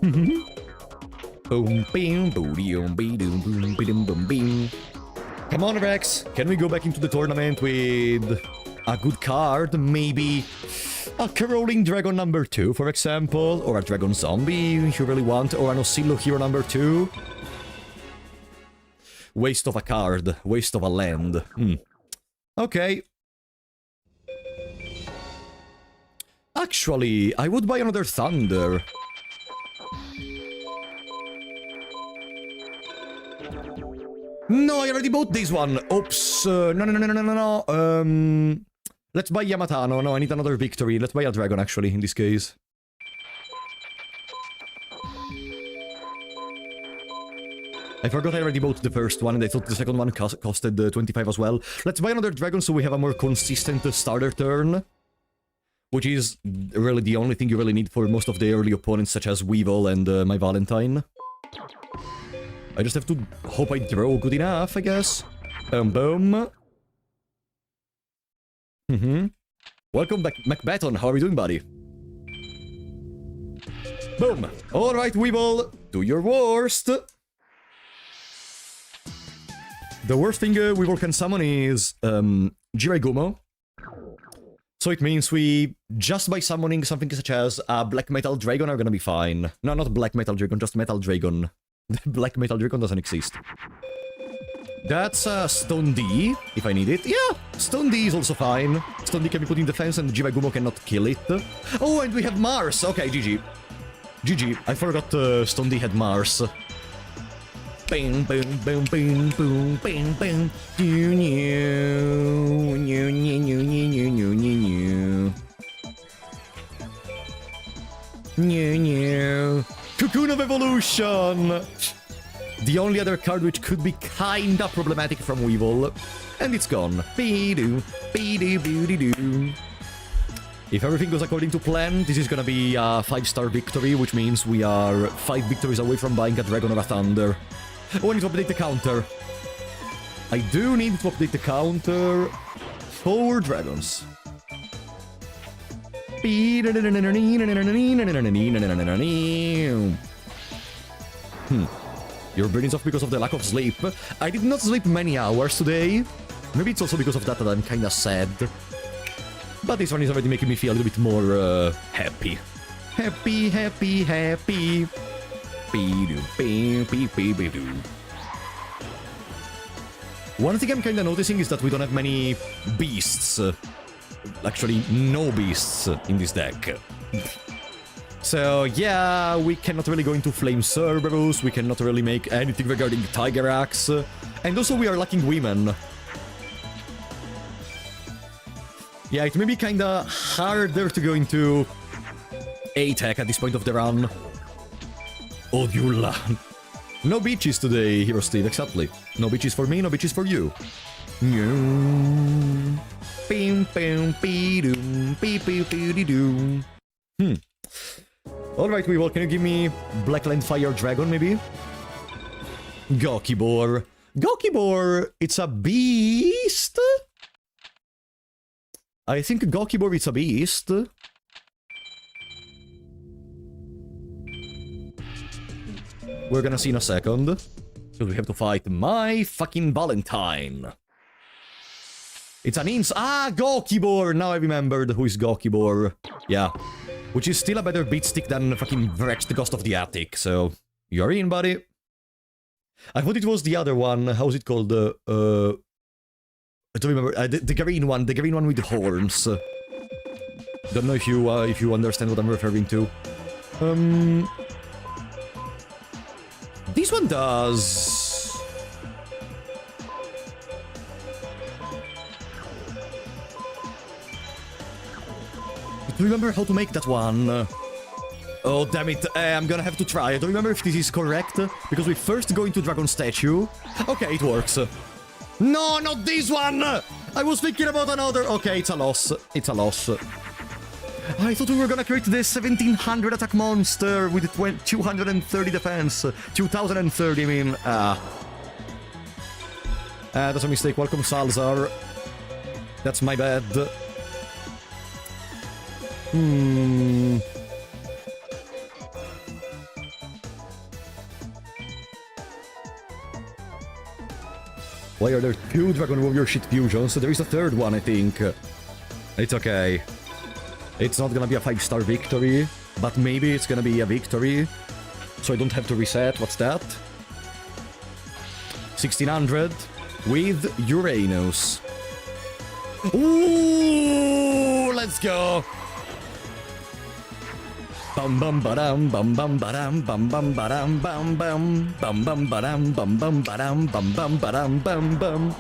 Boom, bing, boom, boom, boom, bing. Come on, Rex. Can we go back into the tournament with a good card? Maybe a Caroling Dragon number 2, for example. Or a Dragon Zombie, if you really want. Or an Oscillo Hero number 2. Waste of a card. Waste of a land. Okay. Actually, I would buy another Thunder. No, I already bought this one. Oops. No. Let's buy Yamatano. No, I need another victory. Let's buy a dragon, actually, in this case. I forgot I already bought the first one, and I thought the second one costed 25 as well. Let's buy another dragon so we have a more consistent starter turn. Which is really the only thing you really need for most of the early opponents, such as Weevil and my Valentine. I just have to hope I draw good enough, I guess. Boom. Welcome back, MacBaton. How are you doing, buddy? Boom. Alright, Weevil. Do your worst. The worst thing Weevil can summon is Jiraigumo. So it means we, just by summoning something such as a Black Metal Dragon, are gonna be fine. No, not Black Metal Dragon, just Metal Dragon. Black Metal Dragon doesn't exist. That's Stone D, if I need it. Yeah, Stone D is also fine. Stone D can be put in defense and Jiraigumo cannot kill it. Oh, and we have Mars! Okay, GG. GG. I forgot Stone D had Mars. Bing, boom, boom, boom, boom, bing, bing. Cocoon of Evolution! The only other card which could be kinda problematic from Weevil. And it's gone. Be-doo, be-doo-boo-dee-doo. If everything goes according to plan, this is gonna be a 5-star victory, which means we are 5 victories away from buying a Dragon or a Thunder. Oh, I need to update the counter. I do need to update the counter. 4 dragons. Your brain is off because of the lack of sleep. I did not sleep many hours today. Maybe it's also because of that I'm kinda sad. But this one is already making me feel a little bit more happy. Happy, happy, happy. One thing I'm kinda noticing is that we don't have many beasts. Actually, no beasts in this deck. So, yeah, we cannot really go into Flame Cerberus, we cannot really make anything regarding Tiger Axe, and also we are lacking women. Yeah, it may be kinda harder to go into A-Tech at this point of the run. Odula. No beaches today, Hero Steve, exactly. No beaches for me, no beaches for you. Alright, Weevil, can you give me Blackland Fire Dragon, maybe? Gokibor. Gokibor, it's a beast? I think Gokibor is a beast. We're gonna see in a second. So we have to fight my fucking Valentine. It's an ins- Ah, Gokibor! Now I remembered who is Gokibor. Yeah. Which is still a better beat stick than fucking Wretch, the Ghost of the Attic, so... You're in, buddy. I thought it was the other one. How's it called? I don't remember. The green one with the horns. Don't know if you understand what I'm referring to. This one does... Do you remember how to make that one? Oh, damn it. I'm gonna have to try. I don't remember if this is correct, because we first go into Dragon Statue. Okay, it works. No, not this one! I was thinking about another... Okay, it's a loss. It's a loss. I thought we were gonna create the 1700 attack monster with the 230 defense. 2030, I mean. That's a mistake. Welcome, Salzar. That's my bad. Why are there two Dragon Warrior shit fusions? There is a third one, I think. It's okay. It's not gonna be a 5-star victory, but maybe it's gonna be a victory. So I don't have to reset. What's that? 1600 with Uranus. Ooh, let's go. Bum bum badam bum bum badam bum bum badam bum bum bum bum badam bum bum badam bum bum badam bum bum.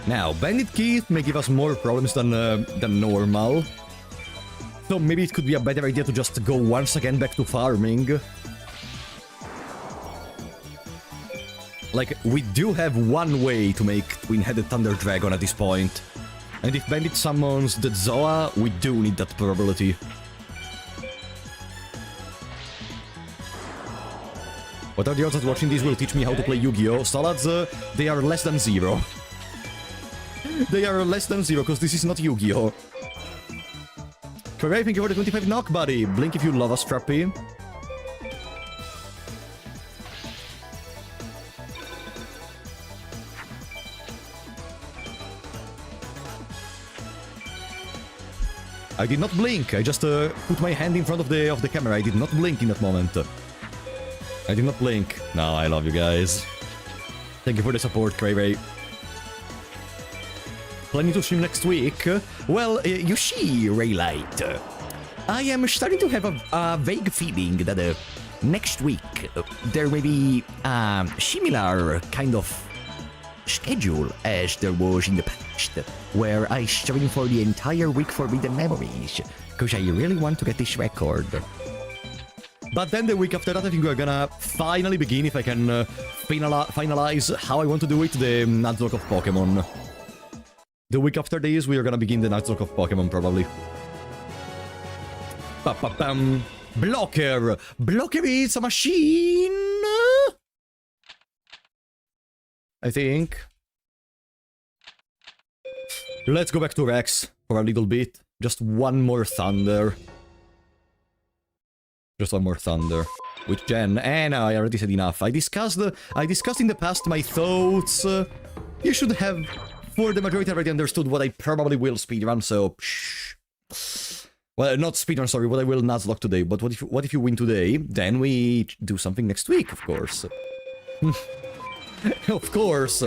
Now, Bandit Keith may give us more problems than normal. So maybe it could be a better idea to just go once again back to farming. Like, we do have one way to make Twin-Headed Thunder Dragon at this point. And if Bandit summons the Zoa, we do need that probability. What are the odds that watching this will teach me how to play Yu-Gi-Oh? Salads, they are less than 0. They are less than 0, because this is not Yu-Gi-Oh! Correct, thank you for the 25 knock, buddy. Blink if you love us, Trappy. I did not blink, I just put my hand in front of the camera. I did not blink in that moment. I did not blink. No, I love you guys. Thank you for the support, Cray-Ray. Planning to stream next week? Well, you see, Raylight, I am starting to have a vague feeling that next week there may be a similar kind of schedule as there was in the past, where I stream for the entire week Forbidden Memories, because I really want to get this record. But then the week after that, I think we're gonna finally begin, if I can finalize how I want to do it, the Nuzlocke of Pokemon. The week after this, we are gonna begin the Nuzlocke of Pokemon, probably. Ba-ba-bam. Blocker! Blocker is a machine! I think. Let's go back to Rex for a little bit. Just one more Thunder. Just one more thunder. With Jen. No, I already said enough. I discussed in the past my thoughts. You should have, for the majority, already understood what I probably will speedrun, so shh. Well, not speedrun, sorry, what I will Nuzlocke today, but what if you win today? Then we do something next week, of course. Of course.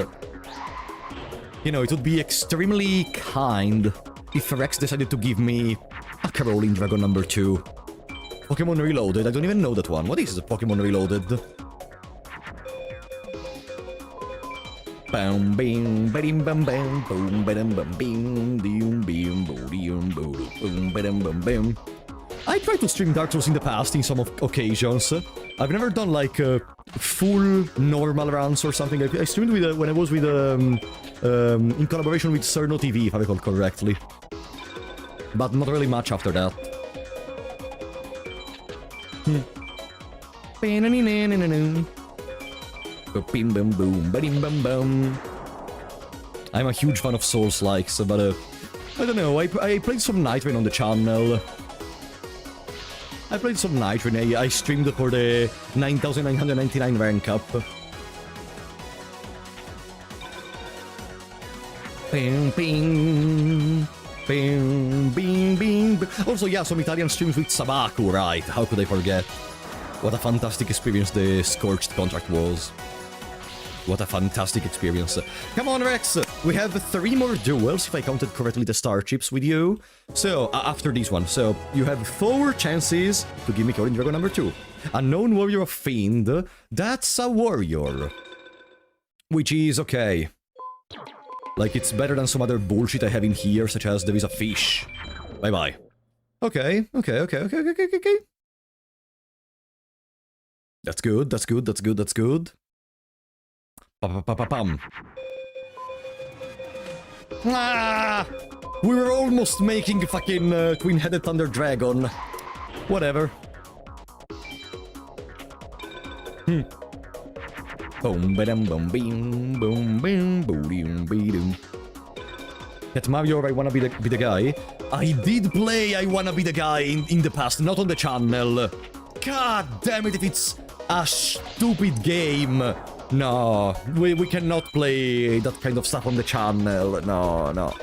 You know, it would be extremely kind if Rex decided to give me a Caroling Dragon number 2. Pokemon Reloaded, I don't even know that one. What is Pokemon Reloaded? Bam bing bam bam bam boom bam bam bing boom boom boom boom bam bam bam. I tried to stream Dark Souls in the past in some occasions. I've never done like full normal runs or something. I streamed with when I was with in collaboration with Cerno TV, if I recall correctly. But not really much after that. Bim bam boom, bim bam bam. I'm a huge fan of Souls-likes, but I don't know. I played some Night Rain on the channel. I played some Night Rain. I streamed for the 9,999 rank up. Bing bing. Bing, bing, bing. Also, yeah, some Italian streams with Sabaku, right? How could I forget? What a fantastic experience the Scorched contract was. What a fantastic experience. Come on, Rex! We have 3 more duels, if I counted correctly the starships with you. So, after this one. So, you have 4 chances to give me Caroling Dragon number 2. Unknown Warrior of Fiend. That's a warrior. Which is okay. Like, it's better than some other bullshit I have in here, such as there is a fish. Bye-bye. Okay. That's good, that's good, that's good, that's good. Pa-pa-pa-pa-pam. Ah! We were almost making fucking Twin-Headed Thunder Dragon. Whatever. Boom, ba-dum, boom, bing, boom, bing, boom, be-doom. At Mario, I wanna be the guy. I did play I wanna be the guy in the past, not on the channel. God damn it, if it's a stupid game. No, we cannot play that kind of stuff on the channel. No.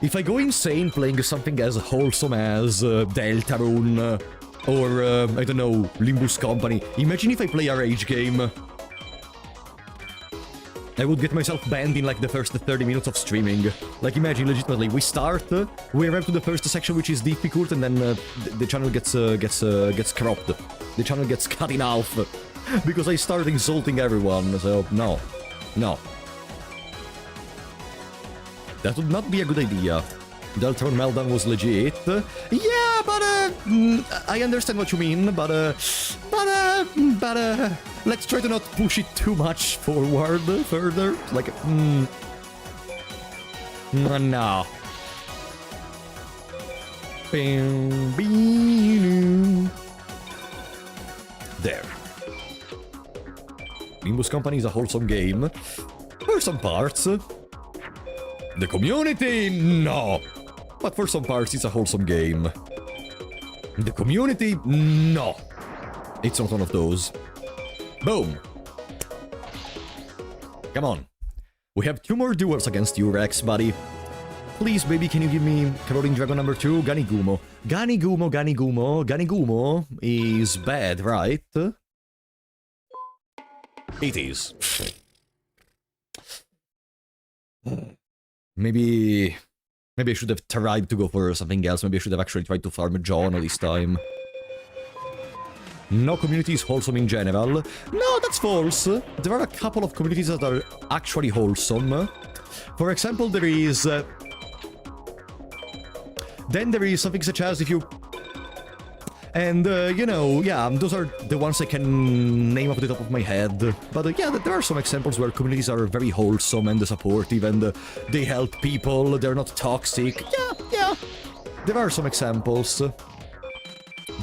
If I go insane playing something as wholesome as Deltarune or, I don't know, Limbus Company, imagine if I play a rage game. I would get myself banned in like the first 30 minutes of streaming. Like imagine, legitimately, we start, we arrive to the first section which is difficult, and then the channel gets cropped. The channel gets cut in half. Because I started insulting everyone, so no. That would not be a good idea. Deltron Meltdown was legit. Yeah, but I understand what you mean, but let's try to not push it too much forward, further. Like, no. There. Limbus Company is a wholesome game. For some parts. The community, no. But for some parts, it's a wholesome game. The community, no. It's not one of those. Boom. Come on. We have 2 more duels against you, Rex, buddy. Please, baby, can you give me Caroling Dragon number 2? Ganigumo. Ganigumo is bad, right? It is. Maybe I should have tried to go for something else. Maybe I should have actually tried to farm John this time. No community is wholesome in general. No, that's false. There are a couple of communities that are actually wholesome. For example, there is... then there is something such as if you... And, you know, yeah, those are the ones I can name off the top of my head. But, yeah, there are some examples where communities are very wholesome and supportive, and they help people, they're not toxic. Yeah. There are some examples.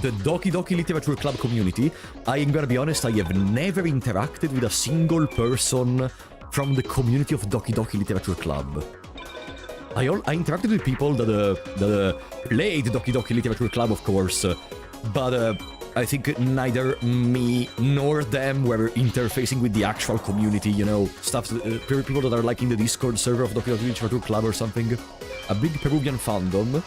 The Doki Doki Literature Club community, I'm gonna be honest, I have never interacted with a single person from the community of Doki Doki Literature Club. I interacted with people that played Doki Doki Literature Club, of course, but I think neither me nor them were interfacing with the actual community, you know, stuff, people that are like in the Discord server of Doki Doki Literature Club or something. A big Peruvian fandom.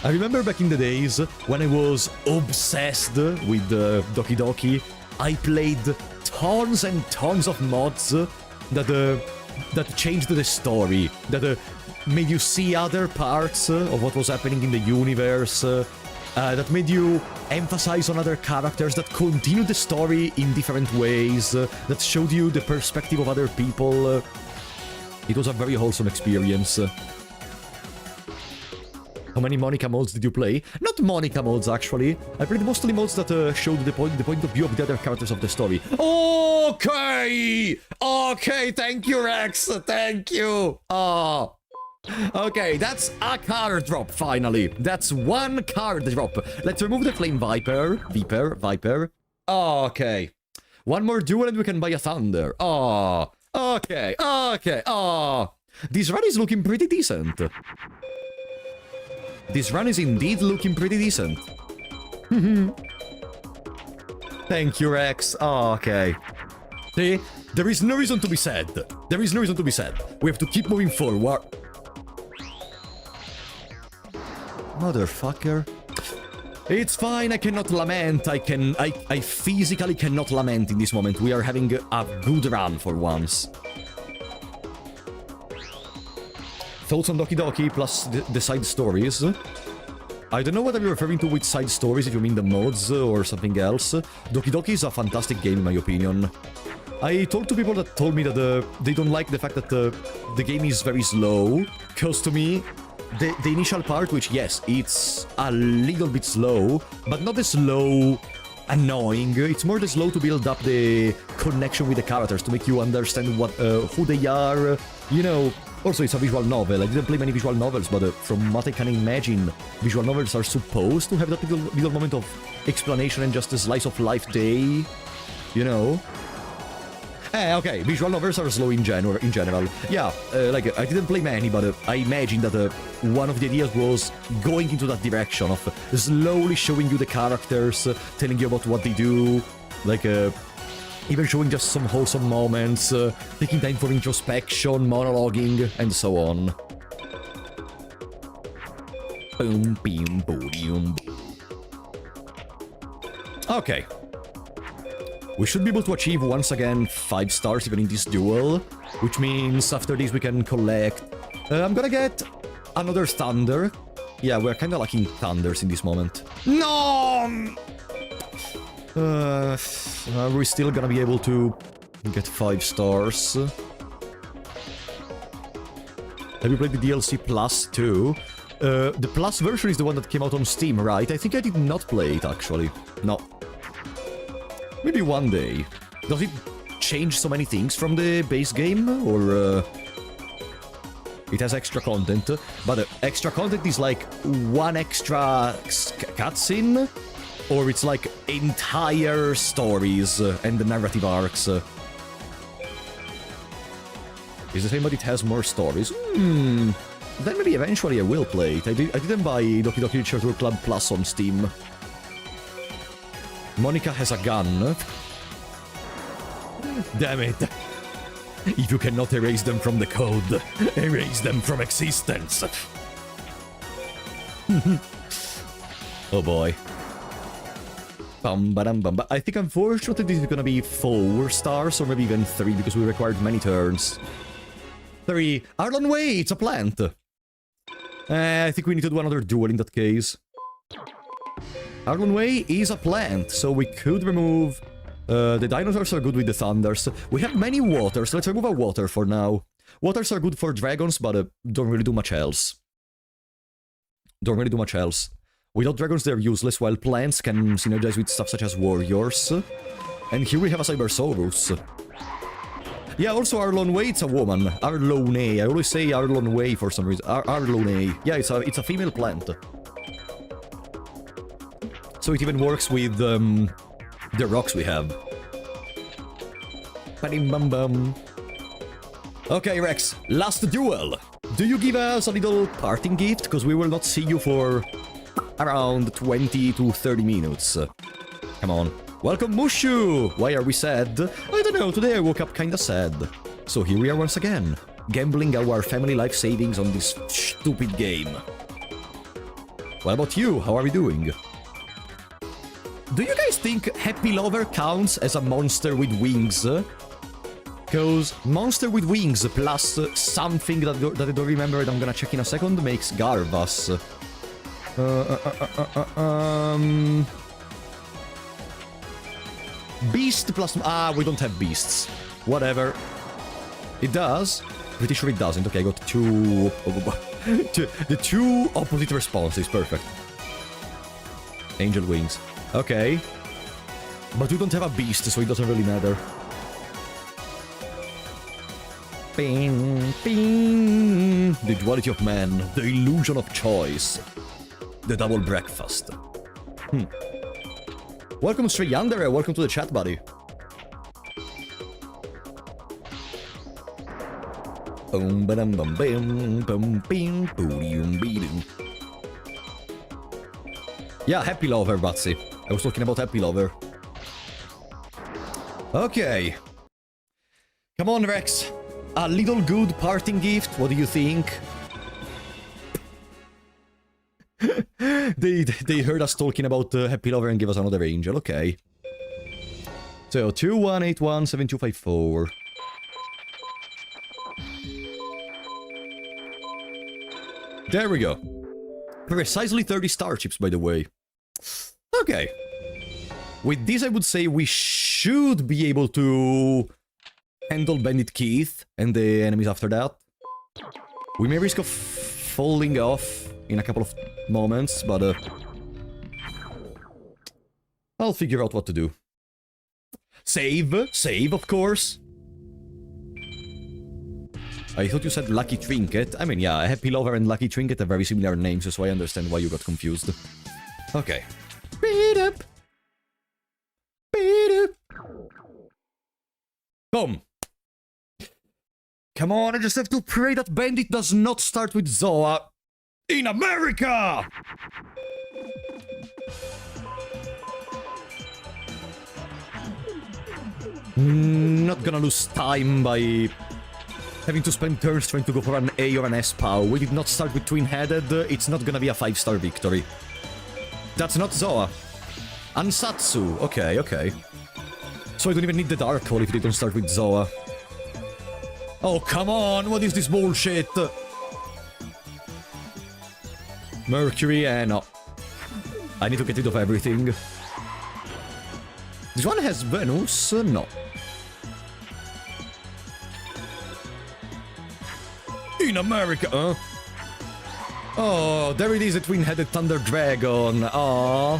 I remember back in the days when I was obsessed with Doki Doki, I played tons and tons of mods that changed the story, that made you see other parts of what was happening in the universe, that made you emphasize on other characters, that continued the story in different ways, that showed you the perspective of other people. It was a very wholesome experience. How many Monica modes did you play? Not Monica modes, actually. I played mostly modes that showed the point of view of the other characters of the story. Okay! Okay, thank you, Rex! Thank you! Oh. Okay, that's a card drop, finally. That's one card drop. Let's remove the Flame Viper. Viper. Okay. One more duel and we can buy a Thunder. Oh. Okay. Oh. This run is looking pretty decent. This run is indeed looking pretty decent. Thank you, Rex. Oh, okay. See? There is no reason to be sad. There is no reason to be sad. We have to keep moving forward. Motherfucker. It's fine, I cannot lament. I physically cannot lament in this moment. We are having a good run for once. Thoughts on Doki Doki plus the side stories? I don't know what you're referring to with side stories, if you mean the mods or something else. Doki Doki is a fantastic game in my opinion. I talked to people that told me that they don't like the fact that the game is very slow, because to me, the initial part, which yes, it's a little bit slow, but not the slow annoying, it's more the slow to build up the connection with the characters, to make you understand what who they are, you know. Also, it's a visual novel. I didn't play many visual novels, but from what I can imagine, visual novels are supposed to have that little moment of explanation and just a slice of life day, you know? Okay, visual novels are slow in general. Yeah, like, I didn't play many, but I imagine that one of the ideas was going into that direction of slowly showing you the characters, telling you about what they do, like, even showing just some wholesome moments, taking time for introspection, monologuing, and so on. Boom, boom, boom. Okay. We should be able to achieve, once again, 5 stars even in this duel, which means after this we can collect... I'm gonna get another Thunder. Yeah, we're kinda lacking Thunders in this moment. No! Are we still gonna be able to get 5 stars? Have you played the DLC Plus too? The Plus version is the one that came out on Steam, right? I think I did not play it, actually. No. Maybe one day. Does it change so many things from the base game? Or... It has extra content, but extra content is like one extra cutscene? Or it's like entire stories and the narrative arcs. It's the same, but it has more stories. Then maybe eventually I will play it. I didn't buy Doki Doki Literature Club Plus on Steam. Monica has a gun. Damn it. If you cannot erase them from the code, erase them from existence. Oh boy. I think unfortunately this is gonna be 4 stars, or maybe even 3, because we required many turns. 3. Arlon Way, it's a plant. I think we need to do another duel in that case. Arlon Way is a plant, so we could remove... the dinosaurs are good with the thunders. We have many waters, let's remove a water for now. Waters are good for dragons, but don't really do much else. Without dragons, they're useless, while plants can synergize with stuff such as warriors. And here we have a Cybersaurus. Yeah, also Arlon Way, it's a woman. Arlone. I always say Arlon Way for some reason. Arlone. Yeah, it's a female plant. So it even works with the rocks we have. Bum. Okay, Rex, last duel. Do you give us a little parting gift? Because we will not see you for... around 20 to 30 minutes. Come on. Welcome, Mushu! Why are we sad? I don't know, today I woke up kinda sad. So here we are once again, gambling our family life savings on this stupid game. What about you? How are we doing? Do you guys think Happy Lover counts as a monster with wings? Because monster with wings plus something that I don't remember and I'm gonna check in a second makes Garvas. Beast plus... Ah, we don't have beasts. Whatever. It does? Pretty sure it doesn't. Okay, I got two... the two opposite responses. Perfect. Angel wings. Okay. But we don't have a beast, so it doesn't really matter. Bing, bing. The duality of man. The illusion of choice. The double breakfast. Welcome, Stray Yandere. Welcome to the chat, buddy. Boom, ba-dum, bum, bim, bum, bim, boom, be-doo. Yeah, Happy Lover, Batsy. I was talking about Happy Lover. Okay. Come on, Rex. A little good parting gift. What do you think? They heard us talking about Happy Lover and give us another angel. Okay. So 21817254. There we go. Precisely 30 starships, by the way. Okay. With this, I would say we should be able to handle Bandit Keith and the enemies after that. We may risk of falling off in a couple of moments, but I'll figure out what to do. Save! Save, of course! I thought you said Lucky Trinket. I mean, yeah, Happy Lover and Lucky Trinket have very similar names, so I understand why you got confused. Okay. Beat up! Beat up! Boom! Come on, I just have to pray that Bandit does not start with Zoa. In America! Not gonna lose time by having to spend turns trying to go for an A or an S POW. We did not start with twin-headed, it's not gonna be a 5-star victory. That's not Zoa. Ansatsu, okay, okay. So I don't even need the Dark Hole if they don't start with Zoa. Oh, come on, what is this bullshit? Mercury, no. I need to get rid of everything. This one has Venus? No. In America, huh? Oh, there it is, a twin-headed Thunder Dragon. Aww.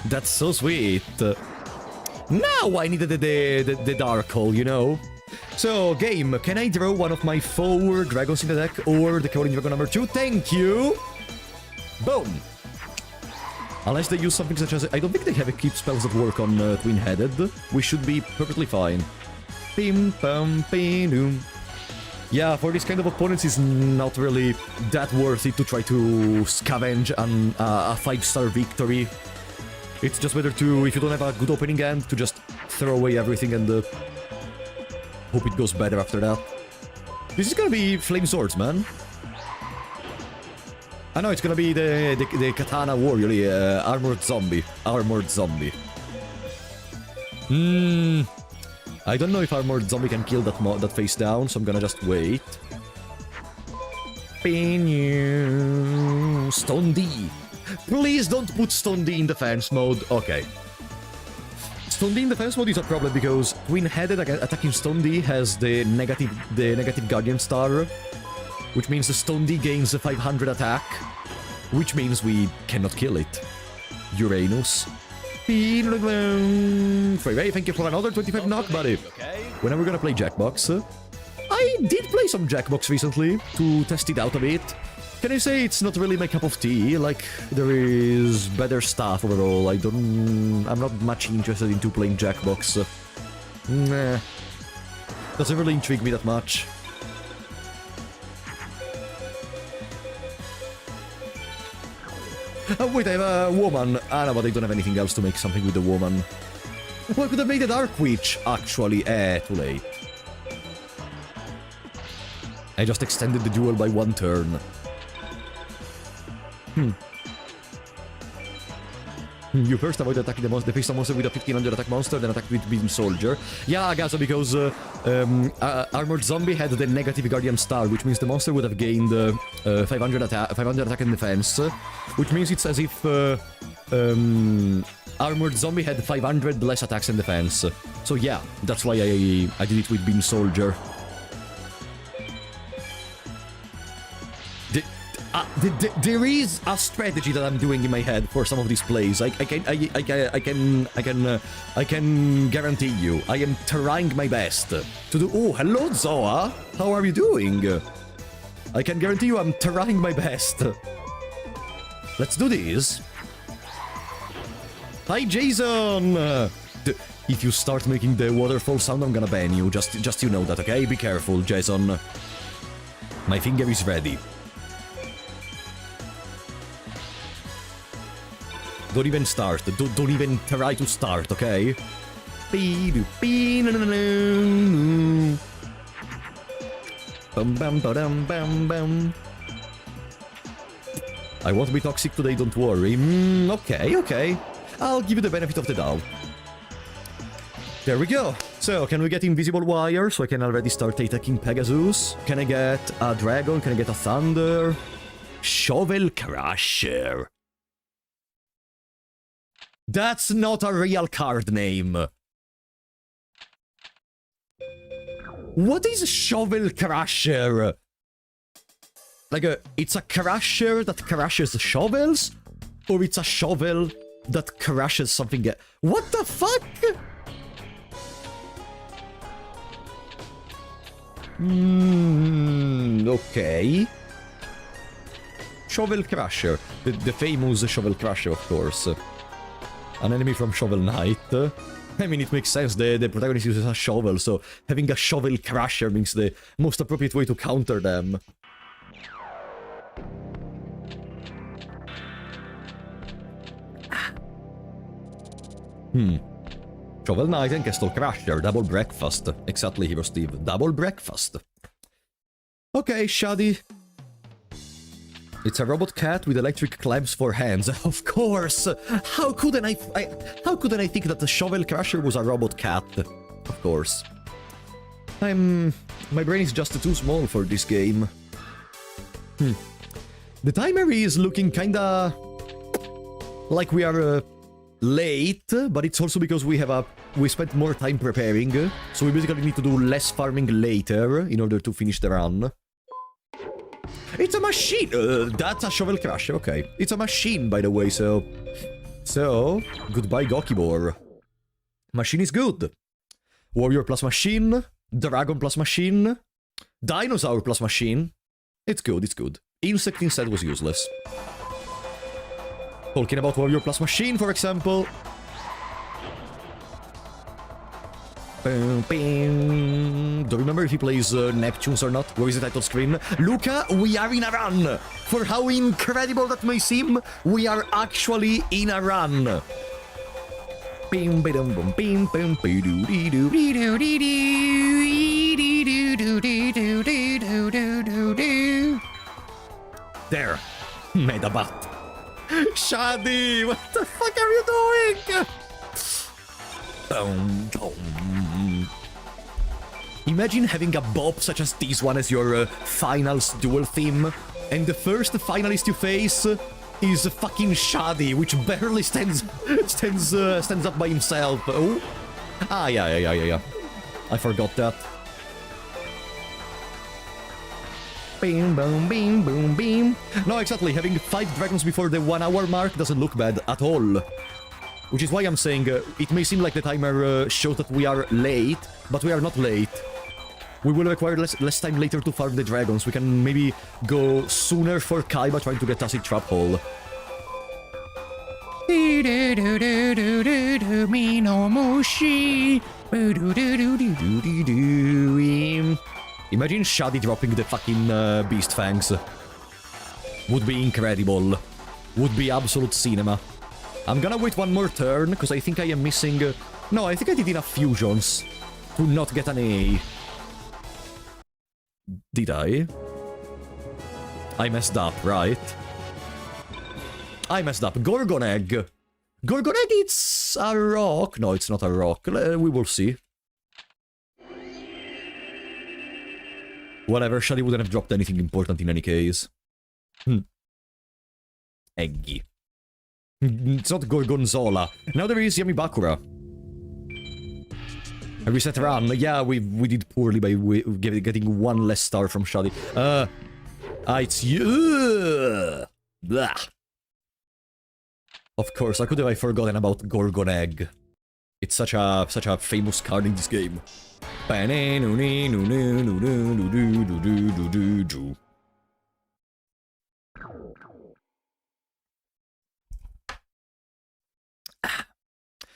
That's so sweet. Now I needed the Dark Hole, you know? So, game, can I draw one of my 4 dragons in the deck or the Kaolin Dragon number 2? Thank you! Boom! Unless they use something such as... I don't think they have equipped spells that work on twin-headed. We should be perfectly fine. Pim pam pim. Yeah, for this kind of opponents, it's not really that worth it to try to scavenge a 5-star victory. It's just better to, if you don't have a good opening hand, to just throw away everything and hope it goes better after that. This is gonna be Flame Swords, man. I know it's gonna be the Katana Warrior, the Armored Zombie. Armored Zombie. I don't know if Armored Zombie can kill that face down, so I'm gonna just wait. Stone D. Please don't put Stone D in defense mode. Okay. Stone D in defense mode is a problem because twin-headed attacking Stone D has the negative Guardian Star, which means the Stone D gains a 500 attack, which means we cannot kill it. Uranus. Freeway, thank you for another 25 knock, buddy. When are we gonna play Jackbox? I did play some Jackbox recently to test it out a bit. Can I say it's not really my cup of tea? Like, there is better stuff overall. I'm not much interested into playing Jackbox. Nah. Doesn't really intrigue me that much. Wait, I have a woman. Ah, no, but I don't have anything else to make something with the woman. Well, I could have made a Dark Witch, actually. Too late. I just extended the duel by 1 turn. You first avoid attacking the face monster with a 1500 attack monster, then attack with Beam Soldier. Yeah, Gaza, because Armored Zombie had the negative Guardian Star, which means the monster would have gained 500 attack and defense, which means it's as if Armored Zombie had 500 less attacks and defense. So yeah, that's why I did it with Beam Soldier. There is a strategy that I'm doing in my head for some of these plays. I can guarantee you. I am trying my best to do. Oh, hello, Zoa. How are you doing? I can guarantee you I'm trying my best. Let's do this. Hi, Jason. If you start making the waterfall sound, I'm gonna ban you. Just you know that, okay? Be careful, Jason. My finger is ready. Don't even start. Don't even try to start, okay? I won't be toxic today, don't worry. Okay. I'll give you the benefit of the doubt. There we go. So, can we get invisible wire so I can already start attacking Pegasus? Can I get a dragon? Can I get a thunder? Shovel Crusher. That's not a real card name. What is Shovel Crusher? Like it's a crusher that crushes shovels? Or it's a shovel that crushes something else? What the fuck? Okay. Shovel Crusher. The famous Shovel Crusher, of course. An enemy from Shovel Knight. I mean, it makes sense. The protagonist uses a shovel, so having a Shovel Crusher means the most appropriate way to counter them. Shovel Knight and Castle Crusher. Double breakfast. Exactly, Hero Steve. Double breakfast. Okay, Shadi. It's a robot cat with electric clamps for hands. Of course! How couldn't I think that the Shovel Crusher was a robot cat? Of course. My brain is just too small for this game. The timer is looking kinda like we are late, but it's also because we spent more time preparing, so we basically need to do less farming later in order to finish the run. It's a machine! That's a Shovel Crusher, okay. It's a machine, by the way, so... goodbye Gokibor. Machine is good. Warrior plus machine. Dragon plus machine. Dinosaur plus machine. It's good, it's good. Insect instead was useless. Talking about Warrior plus machine, for example... Don't remember if he plays Neptunes or not. Where is the title screen? Luca, we are in a run! For how incredible that may seem, we are actually in a run! There. Medabat. Shadi, what the fuck are you doing? Imagine having a bob such as this one as your finals duel theme, and the first finalist you face is fucking Shadi, which barely stands up by himself. Oh, yeah. I forgot that. Bing, boom, bing, boom, bing. No, exactly. Having 5 dragons before the 1 hour mark doesn't look bad at all. Which is why I'm saying it may seem like the timer shows that we are late, but we are not late. We will require less time later to farm the dragons. We can maybe go sooner for Kaiba trying to get Acid Trap Hole. Imagine Shadi dropping the fucking Beast Fangs. Would be incredible. would be absolute cinema. I'm gonna wait one more turn, because I think I am missing... no, I think I did enough fusions to not get an A. Did I? I messed up, right? I messed up. Gorgon Egg. Gorgon Egg, it's a rock. No, it's not a rock. We will see. Whatever, Shadi wouldn't have dropped anything important in any case. Eggy. It's not Gorgonzola. Now there is Yami Bakura. A reset run. Yeah, we did poorly by getting one less star from Shadi. It's you. Blah. Of course, I could have forgotten about Gorgon Egg. It's such a famous card in this game.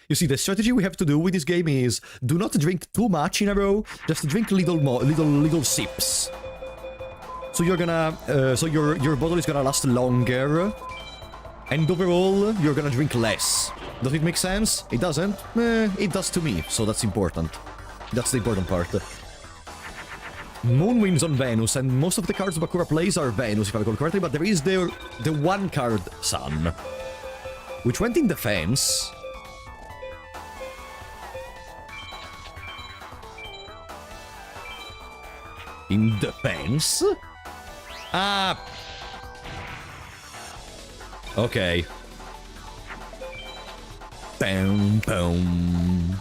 You see, the strategy we have to do with this game is do not drink too much in a row, just drink little sips. So you're gonna, so your bottle is gonna last longer, and overall you're gonna drink less. Does it make sense? It doesn't? It does to me, so that's important. That's the important part. Moonwind's on Venus, and most of the cards Bakura plays are Venus, if I recall correctly, but there is the one card Sun, which went in defense. In defense? Ah! Okay. Boom, boom.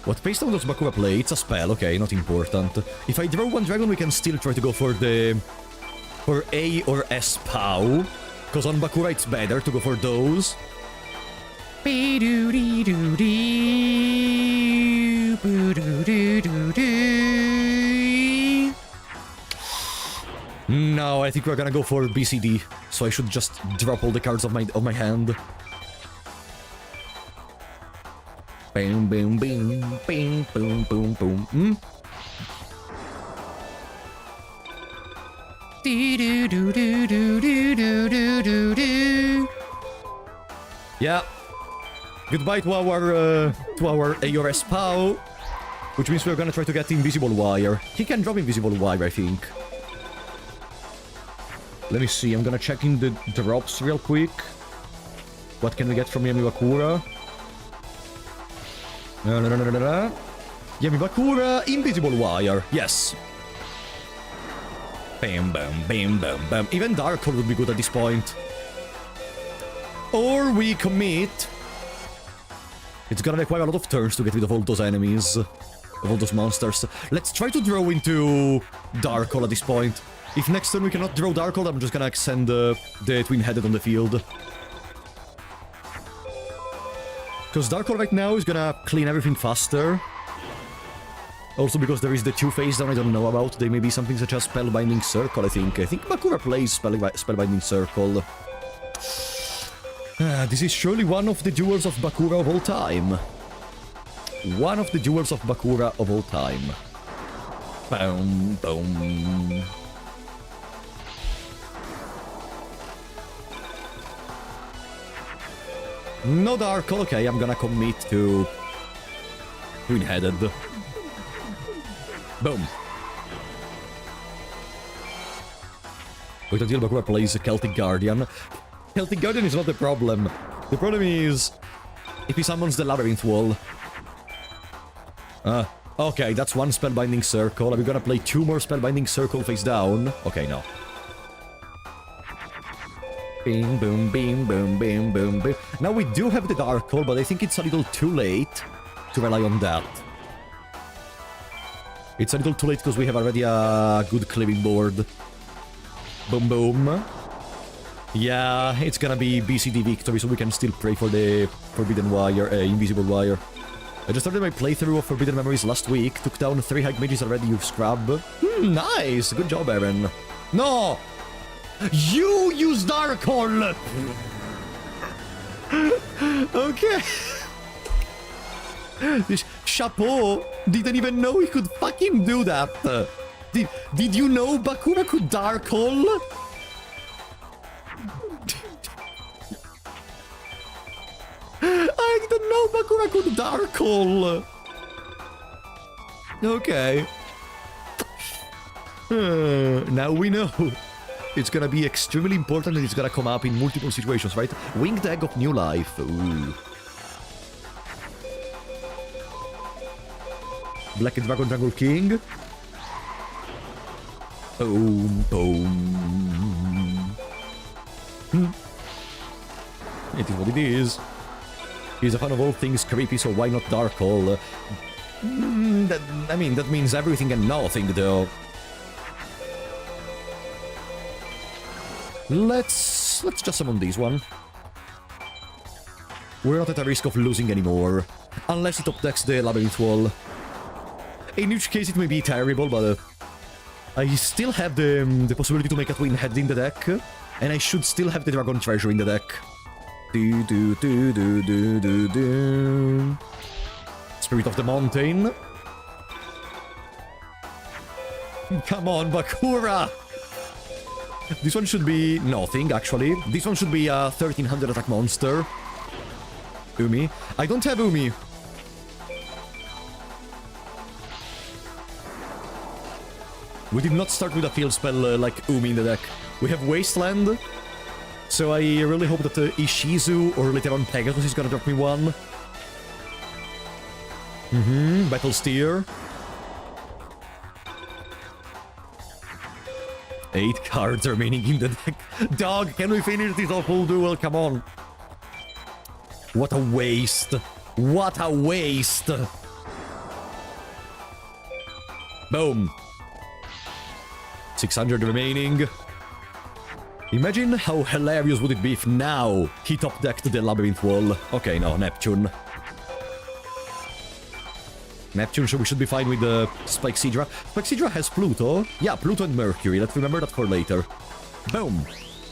What Paystone does Bakura play? It's a spell, okay, not important. If I draw one dragon, we can still try to go for the... for A or S POW. Because on Bakura it's better to go for those. No, I think we're gonna go for BCD, so I should just drop all the cards of my hand. Boom, boom, boom, boom, boom, boom, boom. Yeah. Goodbye to our ARS POW, which means we're gonna try to get Invisible Wire. He can drop Invisible Wire, I think. Let me see, I'm gonna check in the drops real quick. What can we get from Yami Bakura? Yami Bakura, Invisible Wire, yes. Bam, bam, bam, bam, bam. Even Dark Hole would be good at this point. Or we commit. It's gonna require a lot of turns to get rid of all those enemies. Of all those monsters. Let's try to draw into Dark Hole at this point. If next turn we cannot draw Dark Hole, I'm just gonna send the Twin-Headed on the field. Because Dark Hole right now is gonna clean everything faster. Also because there is the two face down I don't know about. There may be something such as Spellbinding Circle, I think. I think Bakura plays Spellbinding Circle. This is surely one of the duels of Bakura of all time. One of the duels of Bakura of all time. Boom, boom. No Dark Hole, okay, I'm gonna commit to Twin-Headed. Boom. Wait until Bakura plays Celtic Guardian. Celtic Guardian is not the problem. The problem is if he summons the Labyrinth Wall. Okay, that's one Spellbinding Circle. Are we gonna play two more Spellbinding Circle face down? Okay, no. Bing, boom, bing, boom, bing, boom, boom. Now we do have the Dark Hole, but I think it's a little too late to rely on that. It's a little too late because we have already a good clearing board. Boom, boom. Yeah, it's gonna be BCD victory, so we can still pray for the Forbidden Wire, Invisible Wire. I just started my playthrough of Forbidden Memories last week. Took down 3 High Mages already, you've scrubbed. Nice! Good job, Aaron. No! You use Dark Hole! Okay. This Chapeau didn't even know he could fucking do that. Did you know Bakura could Dark Hole? Dude, Dark Hole! Okay. Now we know. It's gonna be extremely important and it's gonna come up in multiple situations, right? Winged Egg of New Life. Ooh. Black Dragon Jungle King. Boom, boom. It is what it is. He's a fan of all things creepy, so why not Dark Hole? That means everything and nothing, though. Let's just summon this one. We're not at a risk of losing anymore. Unless it updecks the Labyrinth Wall. In which case it may be terrible, but I still have the possibility to make a Twin Head in the deck. And I should still have the Dragon Treasure in the deck. Spirit of the Mountain. Come on, Bakura! This one should be nothing, actually. This one should be a 1300 attack monster. Umi. I don't have Umi. We did not start with a field spell like Umi in the deck. We have Wasteland. So I really hope that Ishizu or later on Pegasus is gonna drop me one. Battle Steer. 8 cards remaining in the deck. Dog, can we finish this awful duel? Come on. What a waste. What a waste. Boom. 600 remaining. Imagine how hilarious would it be if now he top-decked the Labyrinth Wall. Okay, no, Neptune. Neptune, so we should be fine with the Spikecedra. Spikecedra has Pluto. Yeah, Pluto and Mercury. Let's remember that for later. Boom.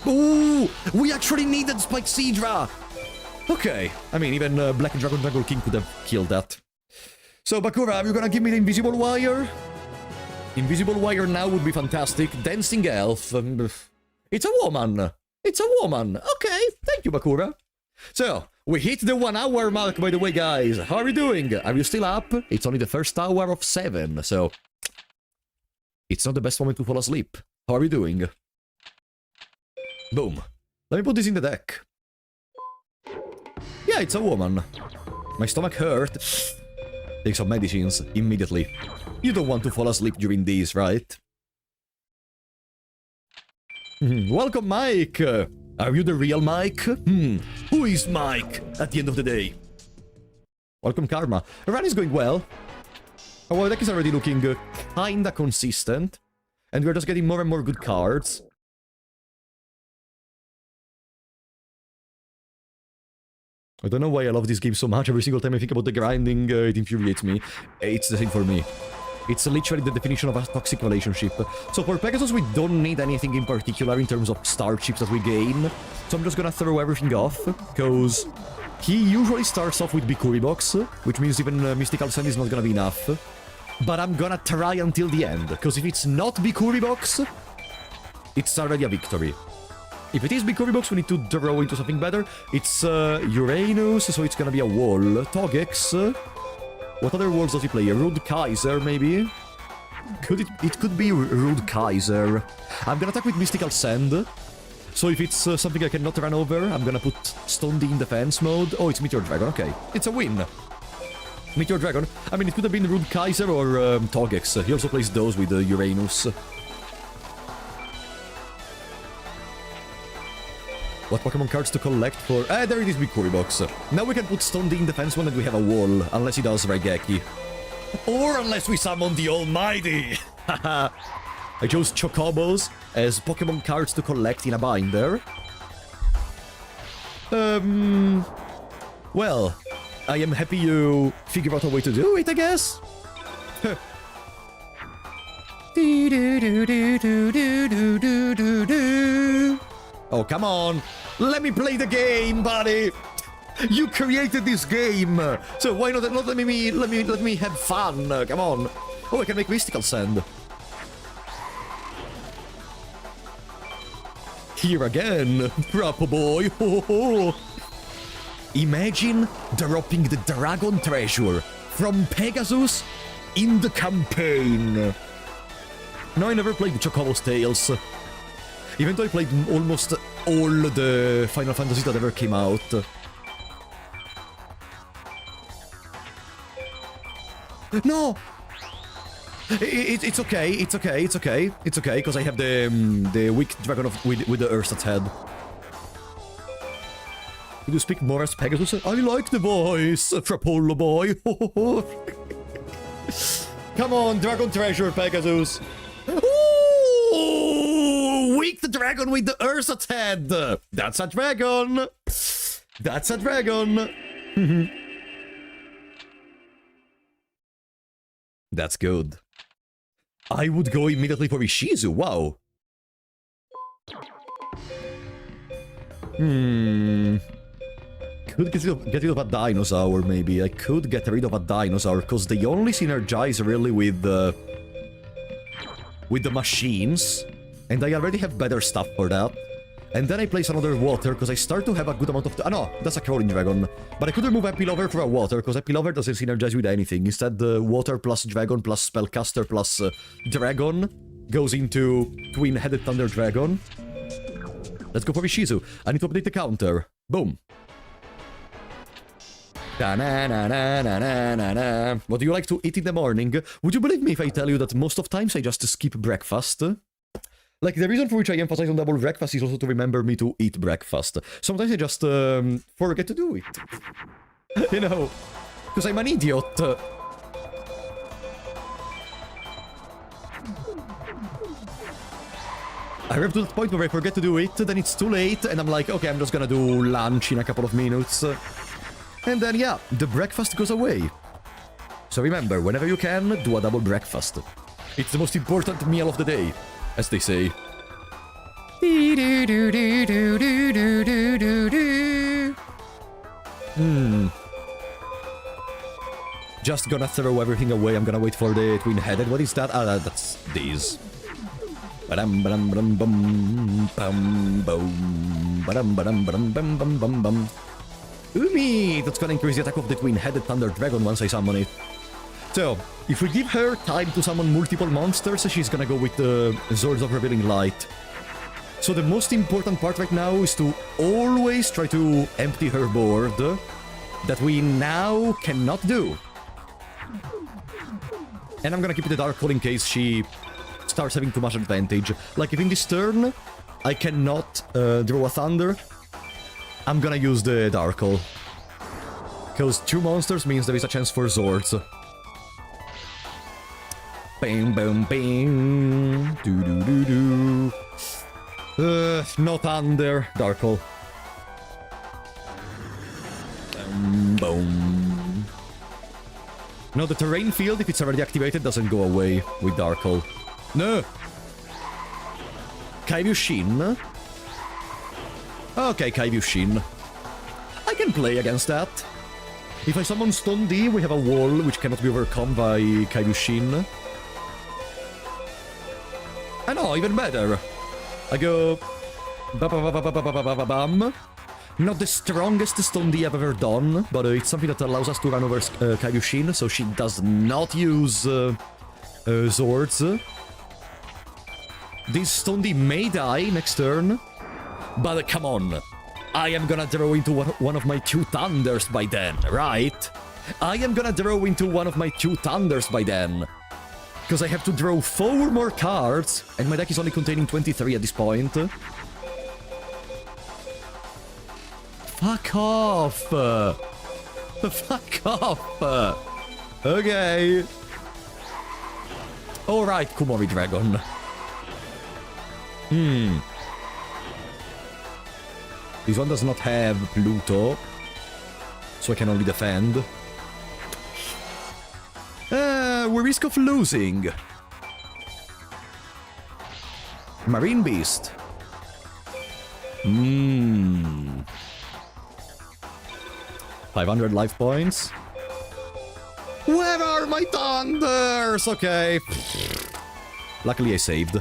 Ooh! We actually needed Spikecedra! Okay. I mean, even Black Dragon Jungle King could have killed that. So, Bakura, are you gonna give me the Invisible Wire? Invisible Wire now would be fantastic. Dancing Elf. It's a woman. It's a woman. Okay. Thank you, Bakura. So, we hit the 1 hour mark, by the way, guys. How are you doing? Are you still up? It's only the first hour of 7, so... It's not the best moment to fall asleep. How are you doing? Boom. Let me put this in the deck. Yeah, it's a woman. My stomach hurt. Take some medicines immediately. You don't want to fall asleep during these, right? Welcome, Mike! Are you the real Mike? Who is Mike at the end of the day? Welcome, Karma. Run is going well. Our deck is already looking kinda consistent. And we're just getting more and more good cards. I don't know why I love this game so much. Every single time I think about the grinding, it infuriates me. It's the same for me. It's literally the definition of a toxic relationship. So for Pegasus, we don't need anything in particular in terms of star chips that we gain. So I'm just gonna throw everything off, because he usually starts off with Bikuri Box, which means even Mystical Sand is not gonna be enough. But I'm gonna try until the end, because if it's not Bikuri Box, it's already a victory. If it is Bikuri Box, we need to draw into something better. It's Uranus, so it's gonna be a wall. Togex. What other walls does he play? Rude Kaiser, maybe? It could be Rude Kaiser. I'm gonna attack with Mystical Sand. So if it's something I cannot run over, I'm gonna put Stone D in defense mode. Oh, it's Meteor Dragon, okay. It's a win. Meteor Dragon. I mean, it could have been Rude Kaiser or Togex. He also plays those with Uranus. What Pokemon cards to collect for... there it is, Bikuri Box. Now we can put Stone D in defense mode and we have a wall. Unless he does Raigeki. Or unless we summon the Almighty! Haha. I chose Chocobos as Pokemon cards to collect in a binder. Well, I am happy you figure out a way to do it, I guess. Oh, come on. Let me play the game, buddy. You created this game. So why not let me have fun? Come on. Oh, I can make Mystical Sand. Here again. Rappo boy. Ho, ho, ho. Imagine dropping the dragon treasure from Pegasus in the campaign. No, I never played Chocobo's Tales. Even though I played almost all the Final Fantasies that ever came out. No! It's okay, it's okay, it's okay, it's okay, because I have the weak dragon with the Ursa's head. Could you speak more as Pegasus? I like the voice, Frapollo boy. Come on, dragon treasure, Pegasus. Ooh, weak dragon with the Ursa's head. That's a dragon. That's a dragon. That's good. I would go immediately for Ishizu, wow. Could get rid of a dinosaur, maybe. I could get rid of a dinosaur, because they only synergize really with the machines, and I already have better stuff for that. And then I place another water, because I start to have a good amount of... Ah, no, that's a crawling dragon. But I could remove Happy Lover for a water, because Happy Lover doesn't synergize with anything. Instead, the water plus dragon plus spellcaster plus dragon goes into twin-headed thunder dragon. Let's go for Ishizu. I need to update the counter. Boom. Da-na-na-na-na-na-na-na. What do you like to eat in the morning? Would you believe me if I tell you that most of times I just skip breakfast? Like, the reason for which I emphasize on double breakfast is also to remember me to eat breakfast. Sometimes I just forget to do it. You know, because I'm an idiot. I arrive to that point where I forget to do it, then it's too late, and I'm like, okay, I'm just gonna do lunch in a couple of minutes. And then, yeah, the breakfast goes away. So remember, whenever you can, do a double breakfast. It's the most important meal of the day, as they say. Just gonna throw everything away. I'm gonna wait for the twin-headed. What is that? Ah, that's these. Badam badam badam bum bum bum badam badam badam bum bum bum bum. Umi! That's gonna increase the attack of the twin-headed thunder dragon once I summon it. So, if we give her time to summon multiple monsters, she's gonna go with the Swords of Revealing Light. So the most important part right now is to always try to empty her board, that we now cannot do. And I'm gonna keep the Dark Hole in case she starts having too much advantage. Like, if in this turn I cannot draw a Thunder, I'm gonna use the Dark Hole. Because 2 monsters means there is a chance for Swords. Bang, bang, bang. Do. No Thunder. Dark Hole. Boom. No, the terrain field, if it's already activated, doesn't go away with Dark Hole. No! Kaiju Shin? Okay, Kaiju Shin. I can play against that. If I summon Stone D, we have a wall which cannot be overcome by Kaiju Shin. I know, even better. I go... Bam. Not the strongest Stone D I've ever done, but it's something that allows us to run over Kaiju Shin, so she does not use swords. This Stone D may die next turn, but come on. I am gonna draw into one of my 2 Thunders by then, right? I am gonna draw into one of my 2 Thunders by then. Because I have to draw 4 more cards, and my deck is only containing 23 at this point. Fuck off! Fuck off! Okay. Alright, Kumori Dragon. This one does not have Pluto, so I can only defend. We risk of losing. Marine Beast. 500 life points. Where are my Thunders? Okay. Luckily I saved.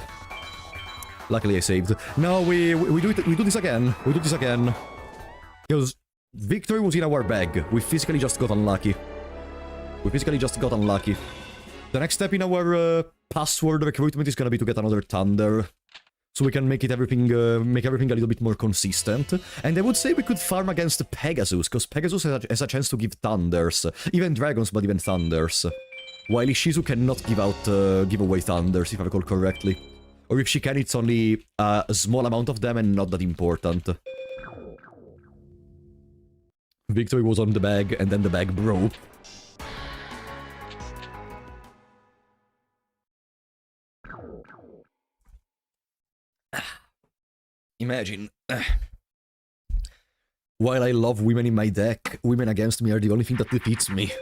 No, we do this again. We do this again. Because Victory was in our bag. We physically just got unlucky. The next step in our password recruitment is gonna be to get another Thunder. So we can make everything a little bit more consistent. And I would say we could farm against Pegasus, because Pegasus has a chance to give Thunders. Even Dragons, but even Thunders. While Ishizu cannot give away Thunders, if I recall correctly. Or if she can, it's only a small amount of them and not that important. Victory was on the bag, and then the bag broke. Imagine. While I love women in my deck, women against me are the only thing that defeats me.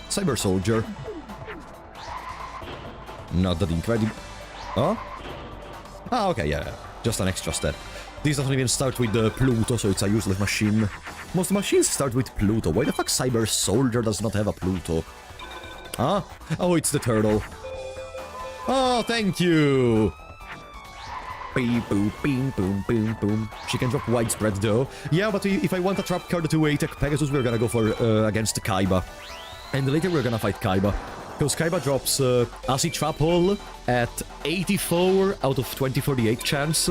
Cyber Soldier. Not that incredible. Oh? Ah, okay, yeah. Just an extra step. This doesn't even start with Pluto, so it's a useless machine. Most machines start with Pluto. Why the fuck Cyber Soldier does not have a Pluto? Huh? Oh, it's the turtle. Oh, thank you! Beep, boop, bing, boom, boom, boom. She can drop widespread, though. Yeah, but if I want a trap card to attack Pegasus, we're gonna go for against Kaiba. And later we're gonna fight Kaiba. Because Kaiba drops Acid Trap Hole at 84 out of 2048 chance,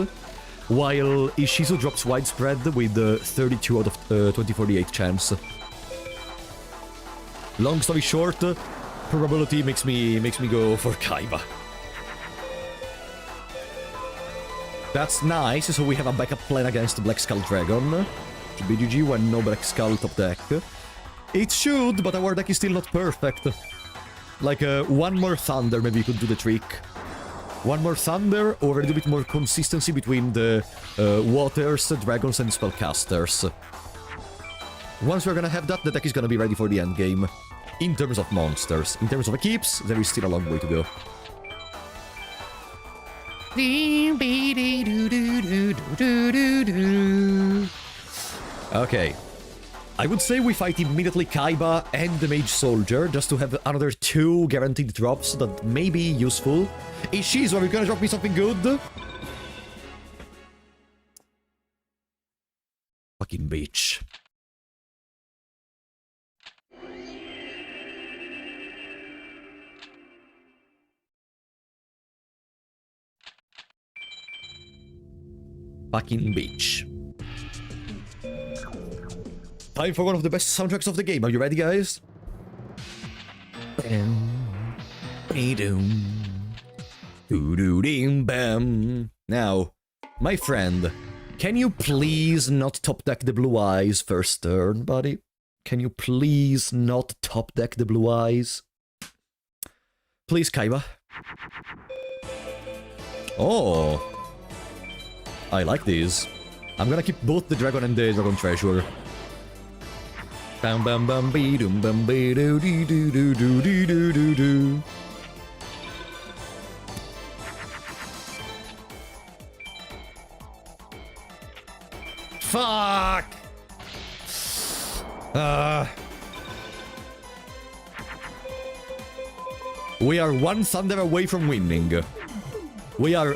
while Ishizu drops widespread with 32 out of 2048 chance. Long story short, probability makes me go for Kaiba. That's nice, so we have a backup plan against Black Skull Dragon. Should be GG when no Black Skull top deck. It should, but our deck is still not perfect. Like, one more Thunder maybe could do the trick. One more Thunder, or a little bit more consistency between the Waters, Dragons, and Spellcasters. Once we're gonna have that, the deck is gonna be ready for the endgame. In terms of monsters. In terms of equips, there is still a long way to go. Okay. I would say we fight immediately Kaiba and the Mage Soldier, just to have another 2 guaranteed drops that may be useful. Ishizu, are you gonna drop me something good? Fucking bitch. Fucking bitch. Time for one of the best soundtracks of the game. Are you ready, guys? Now, my friend, can you please not top deck the Blue Eyes first turn, buddy? Can you please not top deck the Blue Eyes? Please, Kaiba. Oh. I like these. I'm gonna keep both the Dragon and the Dragon Treasure. Bam bam bam bee doom bam bee doo dee doo doo doo dee doo doo doo. Fuck! We are one Thunder away from winning. We are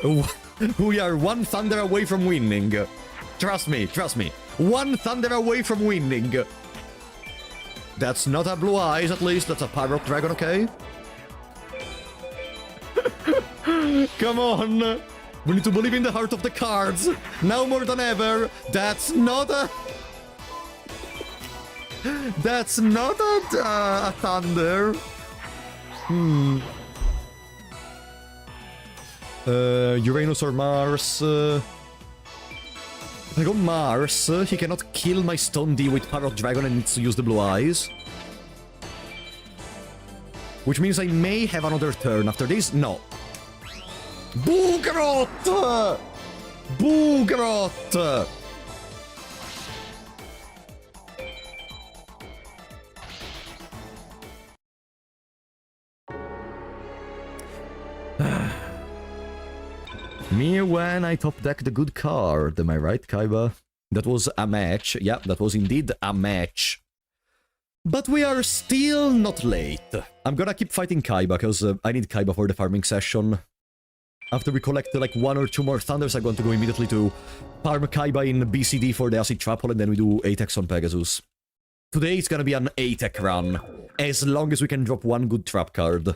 one Thunder away from winning. Trust me. One Thunder away from winning. That's not a Blue Eyes, at least. That's a Pirate Dragon, okay? Come on. We need to believe in the heart of the cards. Now more than ever. That's not a Thunder. Uranus or Mars. If I go Mars, he cannot kill my Stone D with Parrot Dragon and needs to use the Blue Eyes. Which means I may have another turn after this. No. Boogrot! Boogrot! Me when I top deck the good card, am I right, Kaiba? That was a match. Yeah, that was indeed a match. But we are still not late. I'm gonna keep fighting Kaiba, because I need Kaiba for the farming session. After we collect like 1 or 2 more Thunders, I'm going to go immediately to farm Kaiba in BCD for the Acid Trap Hole, and then we do Atex on Pegasus. Today it's gonna be an Atec run, as long as we can drop 1 good trap card.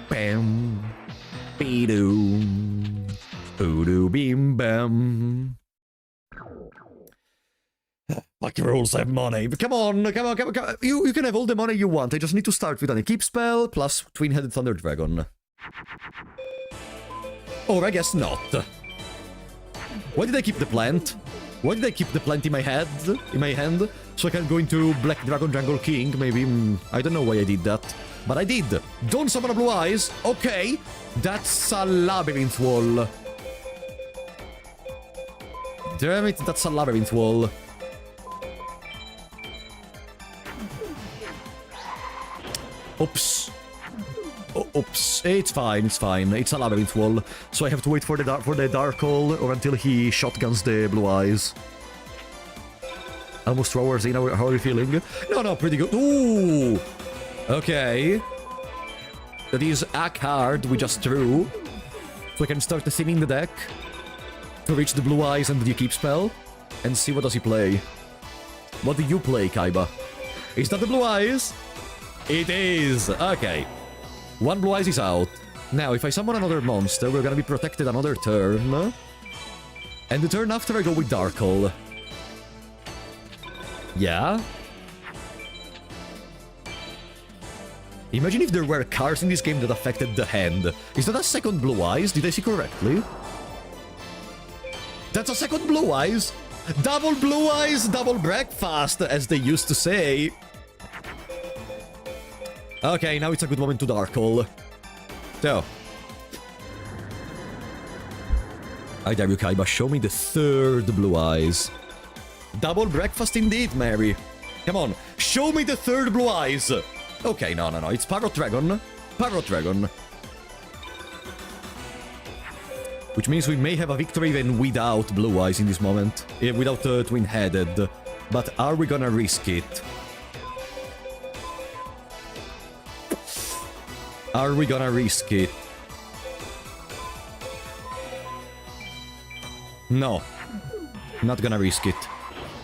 Bam. Be-doo. Boo-doo beam bam. Like rules have money. But come on. You can have all the money you want. I just need to start with an Keep Spell plus Twin-Headed Thunder Dragon. Or I guess not. Why did I keep the plant? Why did I keep the plant in my head? In my hand? So I can go into Black Dragon Jungle King, maybe? I don't know why I did that. But I did. Don't summon a Blue Eyes. Okay. That's a Labyrinth Wall. Damn it, that's a Labyrinth Wall. Oops. Oh, oops. It's fine, it's fine. It's a Labyrinth Wall. So I have to wait for the Dark Hole or until he shotguns the Blue Eyes. Almost 2 hours in, how are you feeling? No, pretty good. Ooh! Okay. That is a card we just drew. So I can start thinning the deck to reach the Blue Eyes and the Keep Spell. And see what does he play. What do you play, Kaiba? Is that the Blue Eyes? It is! Okay. 1 Blue Eyes is out. Now, if I summon another monster, we're gonna be protected another turn. And the turn after I go with Dark Hole. Yeah? Imagine if there were cards in this game that affected the hand. Is that a second Blue Eyes? Did I see correctly? That's a second Blue Eyes! Double Blue Eyes, double breakfast, as they used to say. Okay, now it's a good moment to Dark Hole. So. I dare you, Kaiba, show me the 3rd Blue Eyes. Double breakfast indeed, Mary. Come on, show me the 3rd Blue Eyes. Okay, no, it's Parrot Dragon. Parrot Dragon. Which means we may have a victory even without Blue Eyes in this moment. Without Twin-Headed. But are we gonna risk it? Are we gonna risk it? No. Not gonna risk it.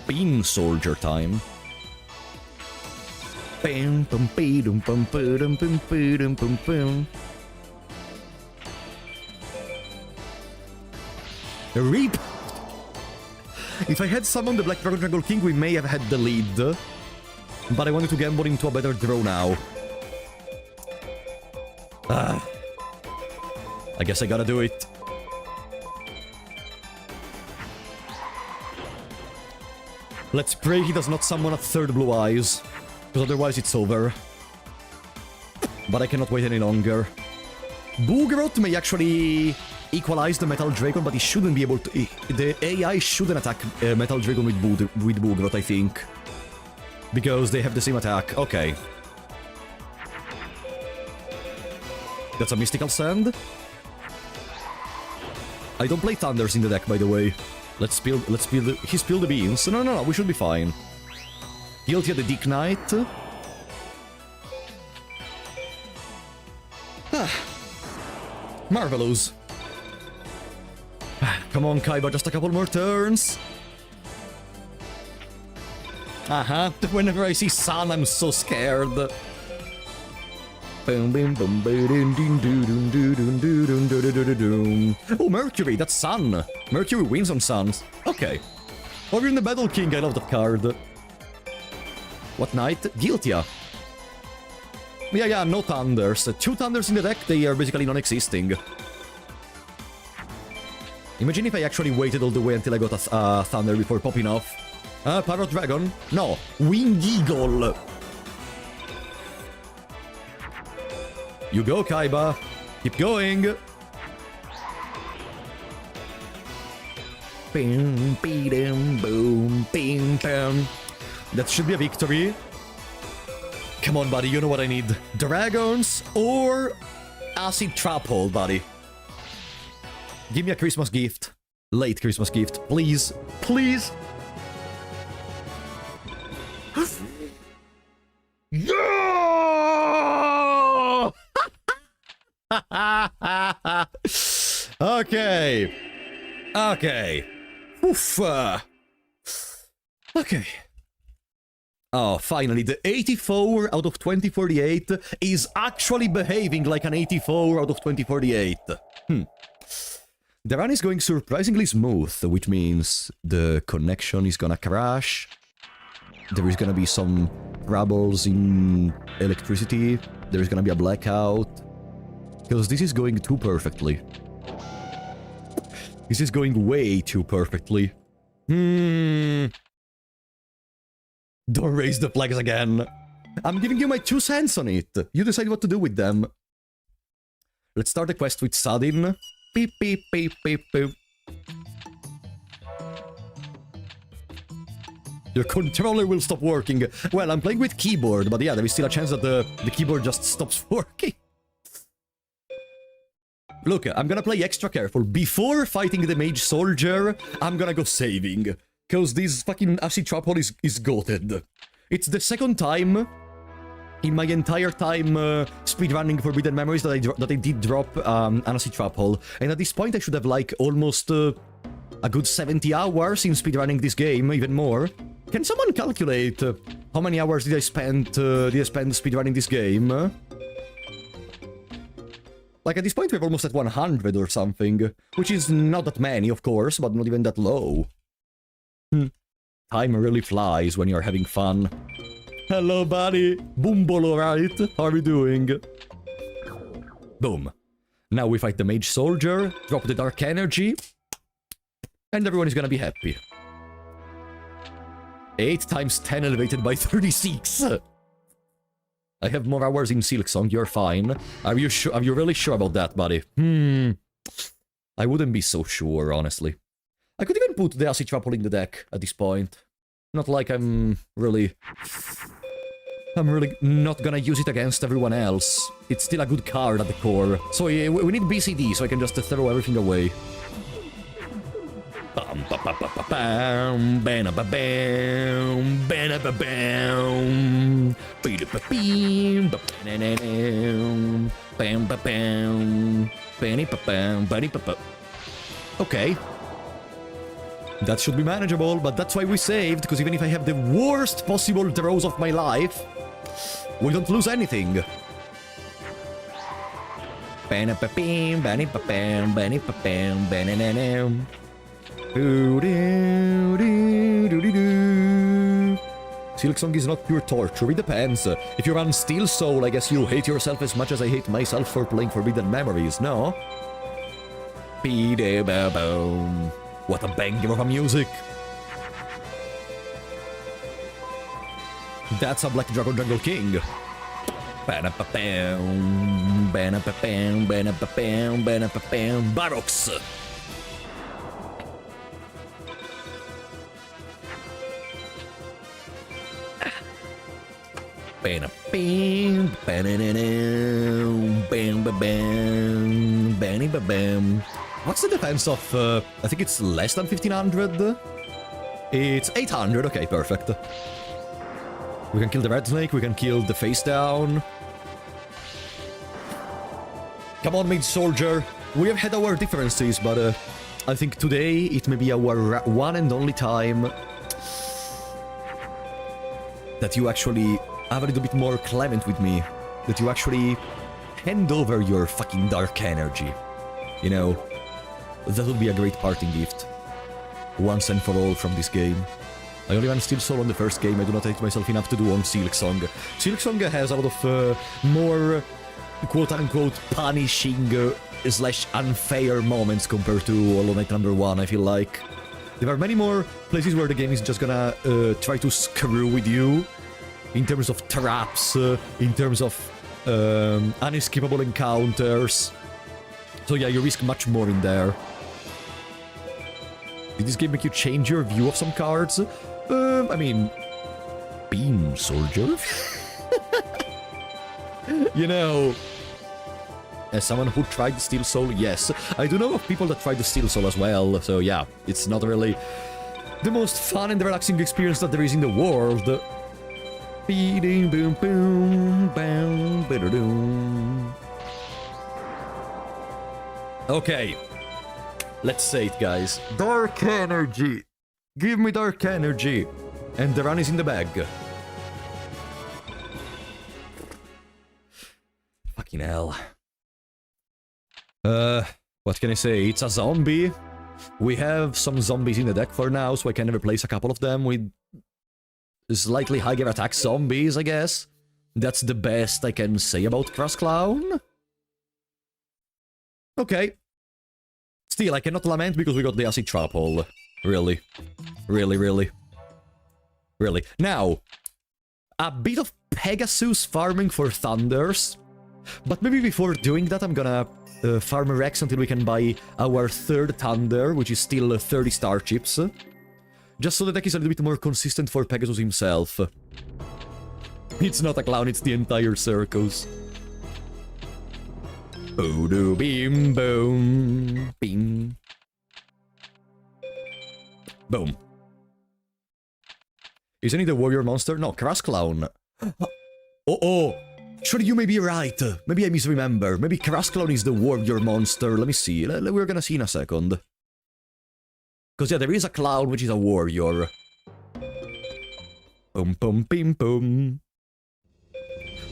Bean Soldier time. Bam, bum, bum, bum, bum, bum, bum, bum, bum. Reap! If I had summoned the Black Dragon Jungle King, we may have had the lead. But I wanted to gamble into a better draw now. I guess I gotta do it. Let's pray he does not summon a 3rd Blue Eyes. Because otherwise it's over. But I cannot wait any longer. Boogroth may actually equalize the Metal Dragon, but he shouldn't be able to... The AI shouldn't attack Metal Dragon with Boogroth, I think. Because they have the same attack. Okay. That's a Mystical Sand. I don't play Thunders in the deck, by the way. Let's spill he spilled the beans. No, we should be fine. Guilty of the Dick Knight. Marvelous. Come on, Kaiba, just a couple more turns. Whenever I see Sun, I'm so scared. Oh, Mercury, that's Sun. Mercury wins on Suns. Okay. Or in the Battle King, I love that card. What Knight? Guiltia. Yeah, no Thunders. 2 Thunders in the deck, they are basically non-existing. Imagine if I actually waited all the way until I got a Thunder before popping off. Parrot Dragon? No, Winged Eagle. You go, Kaiba. Keep going. Bing, beam, boom, bing, bam. That should be a victory. Come on, buddy, you know what I need. Dragons or Acid Trap Hole, buddy. Give me a Christmas gift. Late Christmas gift, please. Please. Yeah! Okay. Okay. Oof. Okay. Oh, finally, the 84 out of 2048 is actually behaving like an 84 out of 2048. The run is going surprisingly smooth, which means the connection is gonna crash. There is gonna be some troubles in electricity. There is gonna be a blackout. Because this is going too perfectly. This is going way too perfectly. Don't raise the flags again. I'm giving you my 2 cents on it. You decide what to do with them. Let's start the quest with Sadin. Beep, beep, beep, beep, boop. Your controller will stop working. Well, I'm playing with keyboard, but yeah, there is still a chance that the keyboard just stops working. Look, I'm gonna play extra careful. Before fighting the mage soldier, I'm gonna go saving. Cause this fucking acid trap hole is goated. It's the second time in my entire time speedrunning Forbidden Memories that I did drop an acid trap hole. And at this point I should have like almost a good 70 hours in speedrunning this game, even more. Can someone calculate how many hours did I spend speedrunning this game? Like, at this point, we're almost at 100 or something. Which is not that many, of course, but not even that low. Time really flies when you're having fun. Hello, buddy. Boombol, alright? How are you doing? Boom. Now we fight the mage soldier, drop the dark energy, and everyone is gonna be happy. 8 times 10 elevated by 36. I have more hours in Silksong, you're fine. Are you sure? Are you really sure about that, buddy? I wouldn't be so sure, honestly. I could even put the acid trap hole in the deck at this point. Not like I'm really not gonna use it against everyone else. It's still a good card at the core. So yeah, we need BCD so I can just throw everything away. Bam ba ba ba ba bam, bam ba bam, bam ba bam, bam ba bam, bam ba bam, bam ba bam, bam ba bam. Okay. That should be manageable, but that's why we saved, because even if I have the worst possible draws of my life, we don't lose anything. Bam ba bam, bam ba bam, bam ba bam, bam. Silksong is not pure torture, it depends. If you run Steel Soul, I guess you hate yourself as much as I hate myself for playing Forbidden Memories, no? What a banger of a music! That's a Black Dragon Jungle King. Barox! What's the defense of, I think it's less than 1500? It's 800, okay, perfect. We can kill the Red Snake, we can kill the Face Down. Come on, Mage Soldier. We have had our differences, but I think today it may be our one and only time that you actually are a little bit more clement with me. That you actually hand over your fucking dark energy. You know, that would be a great parting gift. Once and for all from this game. I only ran Steel Soul on the first game, I do not hate myself enough to do on Silksong. Silksong has a lot of more quote-unquote punishing slash unfair moments compared to Hollow Knight #1, I feel like. There are many more places where the game is just gonna try to screw with you. In terms of traps, in terms of unescapable encounters. So yeah, you risk much more in there. Did this game make you change your view of some cards? I mean... Beam Soldier? You know... As someone who tried Steel Soul, yes. I do know of people that tried the Steel Soul as well, so yeah. It's not really the most fun and relaxing experience that there is in the world. Beating boom boom boom ba-da-doom. Okay. Let's say it, guys. Dark energy! Give me dark energy! And the run is in the bag. Fucking hell. What can I say? It's a zombie. We have some zombies in the deck for now, so I can replace a couple of them with slightly higher attack zombies, I guess. That's the best I can say about Cross Clown. Okay. Still, I cannot lament because we got the acid trap hole. Really. Really, really. Really. Now, a bit of Pegasus farming for Thunders. But maybe before doing that, I'm gonna farm Rex until we can buy our third Thunder, which is still 30 starships. Just so the deck is a little bit more consistent for Pegasus himself. It's not a clown, it's the entire circus. Boo-doo beam boom. Bing. Boom. Isn't he the warrior monster? No, Crass Clown. Oh. Surely you may be right. Maybe I misremember. Maybe Crass Clown is the warrior monster. Let me see. We're gonna see in a second. Because yeah, there is a clown which is a warrior. Boom, boom, bim, boom.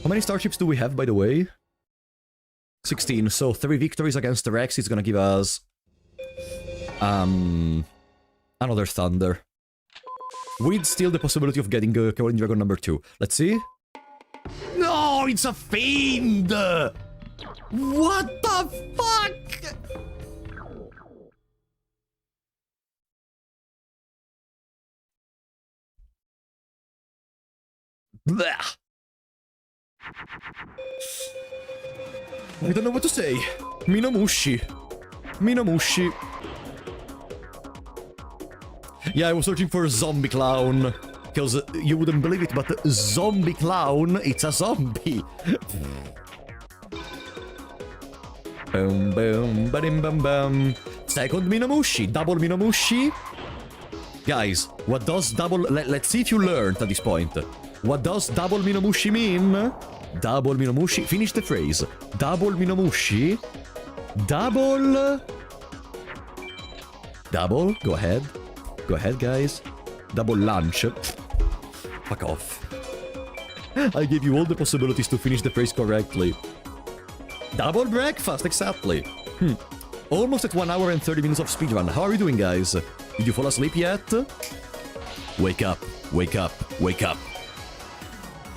How many starships do we have, by the way? 16. So 3 victories against the Rex is gonna give us... another Thunder. With still the possibility of getting Cowardly Dragon number 2. Let's see. No, it's a fiend! What the fuck? Blech. I don't know what to say. Minomushi. Minomushi. Yeah, I was searching for a zombie clown. Because you wouldn't believe it, but zombie clown, it's a zombie. Boom, boom, ba-dim, bum, bum. Second Minomushi, double Minomushi. Guys, what does double... Let's see if you learned at this point. What does double Minomushi mean? Double Minomushi... Finish the phrase. Double Minomushi. Double... Double? Go ahead. Go ahead, guys. Double lunch. Fuck off. I gave you all the possibilities to finish the phrase correctly. Double breakfast, exactly. Almost at 1 hour and 30 minutes of speedrun. How are you doing, guys? Did you fall asleep yet? Wake up, wake up, wake up.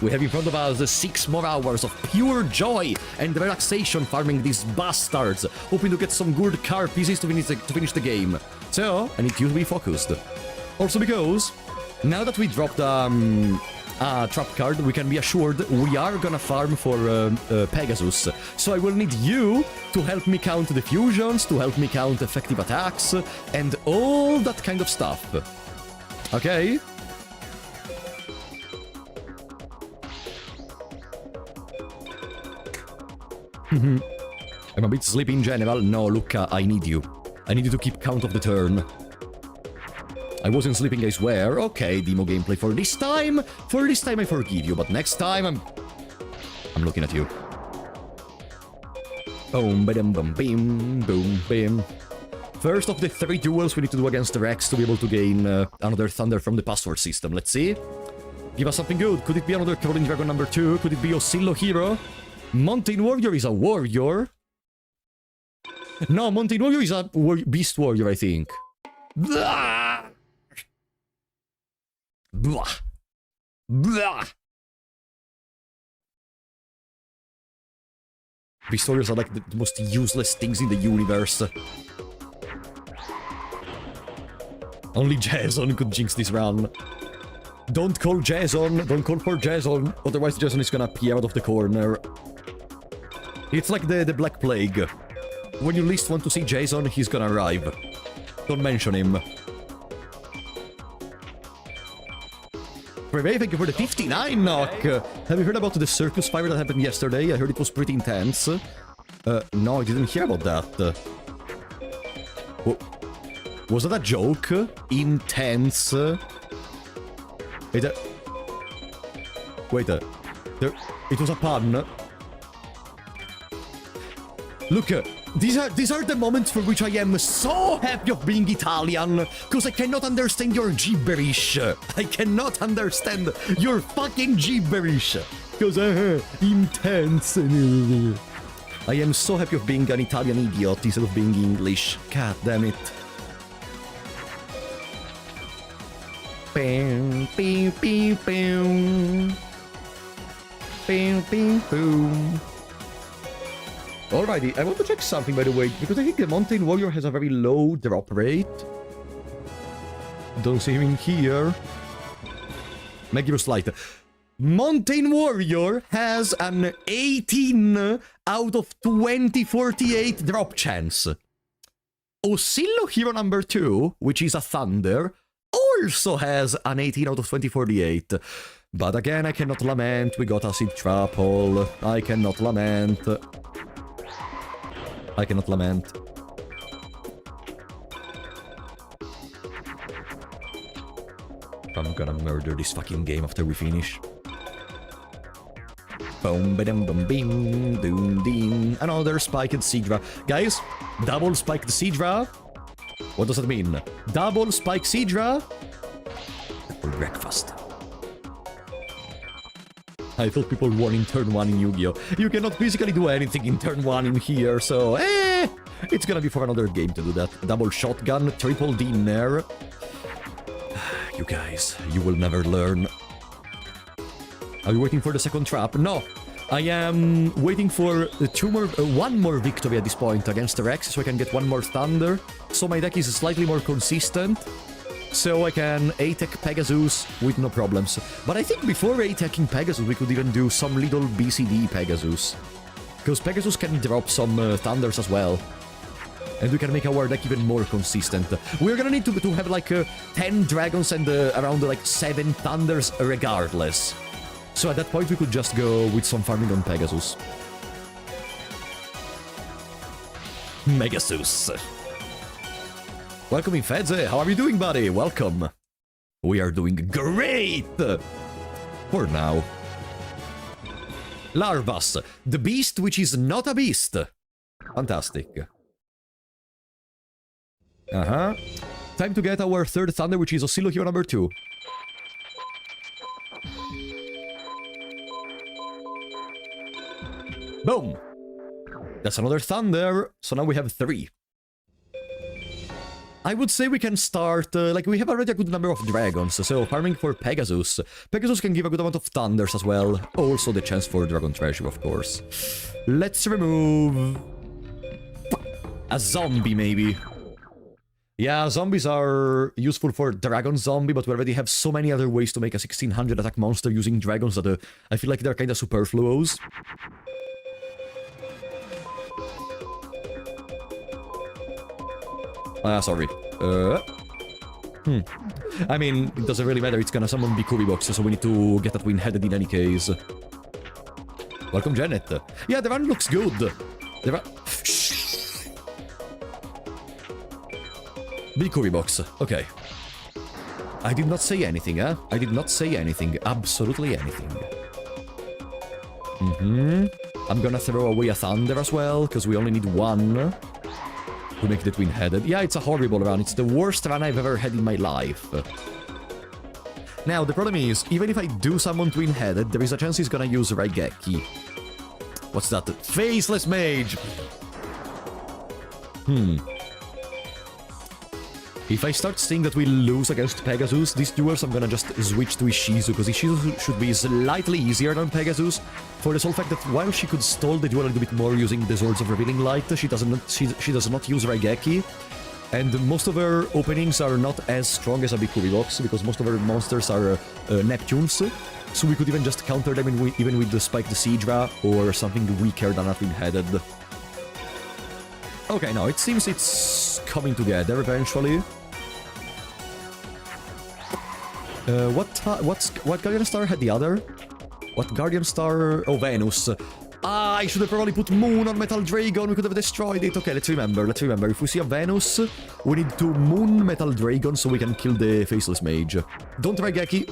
We have in front of us 6 more hours of pure joy and relaxation farming these bastards, hoping to get some good card pieces to finish the game. So, I need you to be focused. Also because, now that we dropped a trap card, we can be assured we are gonna farm for Pegasus. So I will need you to help me count the fusions, to help me count effective attacks, and all that kind of stuff. Okay? I'm a bit sleepy in general. No, Luca, I need you. I need you to keep count of the turn. I wasn't sleeping, I swear. Okay, demo gameplay for this time. For this time I forgive you, but next time I'm looking at you. Boom, ba-dum, bum, bim, boom, bim. First of the 3 duels we need to do against the Rex to be able to gain another Thunder from the password system. Let's see. Give us something good. Could it be another Cowardly Dragon number 2? Could it be Oscillo Hero? Mountain Warrior is a warrior. No, Mountain Warrior is a Beast Warrior, I think. Blah! Blah! Blah! Beast Warriors are like the most useless things in the universe. Only Jason could jinx this run. Don't call Jason, don't call for Jason, otherwise Jason is gonna appear out of the corner. It's like the Black Plague. When you least want to see Jason, he's gonna arrive. Don't mention him. Prevey, thank you for the 59 knock! Have you heard about the circus fire that happened yesterday? I heard it was pretty intense. No, I didn't hear about that. Was that a joke? Intense? Wait, it was a pun. Look, These are the moments for which I am so happy of being Italian, because I cannot understand your gibberish. I cannot understand your fucking gibberish. Because intense. I am so happy of being an Italian idiot instead of being English. God damn it. Bam, bam, bam, bam. Bam, bam, boom. Alrighty, I want to check something, by the way, because I think the Mountain Warrior has a very low drop rate. Don't see him in here. Make you a slight. Mountain Warrior has an 18 out of 2048 drop chance. Oscillo Hero number 2, which is a Thunder, also has an 18 out of 2048. But again, I cannot lament. We got Acid Trap Hole. I cannot lament. I cannot lament. I'm gonna murder this fucking game after we finish. Boom, ba-dum, bum, bing, doom, ding. Another spiked Seadra. Guys, double spiked Seadra. What does that mean? Double spike Seadra for breakfast. I thought people won in turn 1 in Yu-Gi-Oh! You cannot physically do anything in turn 1 in here, so it's gonna be for another game to do that. Double shotgun, triple dinner. You guys, you will never learn. Are you waiting for the second trap? No! I am waiting for one more victory at this point against Rex, so I can get one more Thunder. So my deck is slightly more consistent. So I can A-Tech Pegasus with no problems. But I think before A-Teching Pegasus, we could even do some little BCD Pegasus. Because Pegasus can drop some Thunders as well. And we can make our deck even more consistent. We're gonna need to have like 10 Dragons and around like 7 Thunders regardless. So at that point we could just go with some farming on Pegasus. Megasus. Welcome in, Fedze. How are you doing, buddy? Welcome. We are doing great! For now. Larvas, the beast which is not a beast. Fantastic. Time to get our third Thunder, which is Oscillo Hero number 2. Boom! That's another Thunder, so now we have 3. I would say we can start, like, we have already a good number of Dragons, so farming for Pegasus. Pegasus can give a good amount of Thunders as well. Also the chance for Dragon Treasure, of course. Let's remove... a zombie, maybe. Yeah, zombies are useful for Dragon Zombie, but we already have so many other ways to make a 1600 attack monster using dragons that I feel like they're kinda superfluous. Sorry. I mean, it doesn't really matter, it's gonna summon Bikuri Box, so we need to get that win-headed in any case. Welcome, Janet. Yeah, the run looks good. The run... Shh. Bikuri Box, okay. I did not say anything, huh? I did not say anything, absolutely anything. I'm gonna throw away a Thunder as well, because we only need 1. To make the twin-headed. Yeah, it's a horrible run. It's the worst run I've ever had in my life. Now, the problem is, even if I do summon twin-headed, there is a chance he's gonna use Raigeki. What's that? Faceless Mage! If I start seeing that we lose against Pegasus, these duels I'm gonna just switch to Ishizu, because Ishizu should be slightly easier than Pegasus, for the sole fact that while she could stall the duel a little bit more using the Swords of Revealing Light, she does not use Raigeki, and most of her openings are not as strong as a Bikuri Box, because most of her monsters are Neptunes, so we could even just counter them even with the Spike the Seadra, or something weaker than a Twin-Headed. Okay, now it seems it's coming together eventually. What Guardian Star had the other? What Guardian Star? Oh, Venus. Ah, I should have probably put Moon on Metal Dragon. We could have destroyed it. Okay, let's remember. If we see a Venus, we need to Moon Metal Dragon so we can kill the Faceless Mage. Don't Raigeki.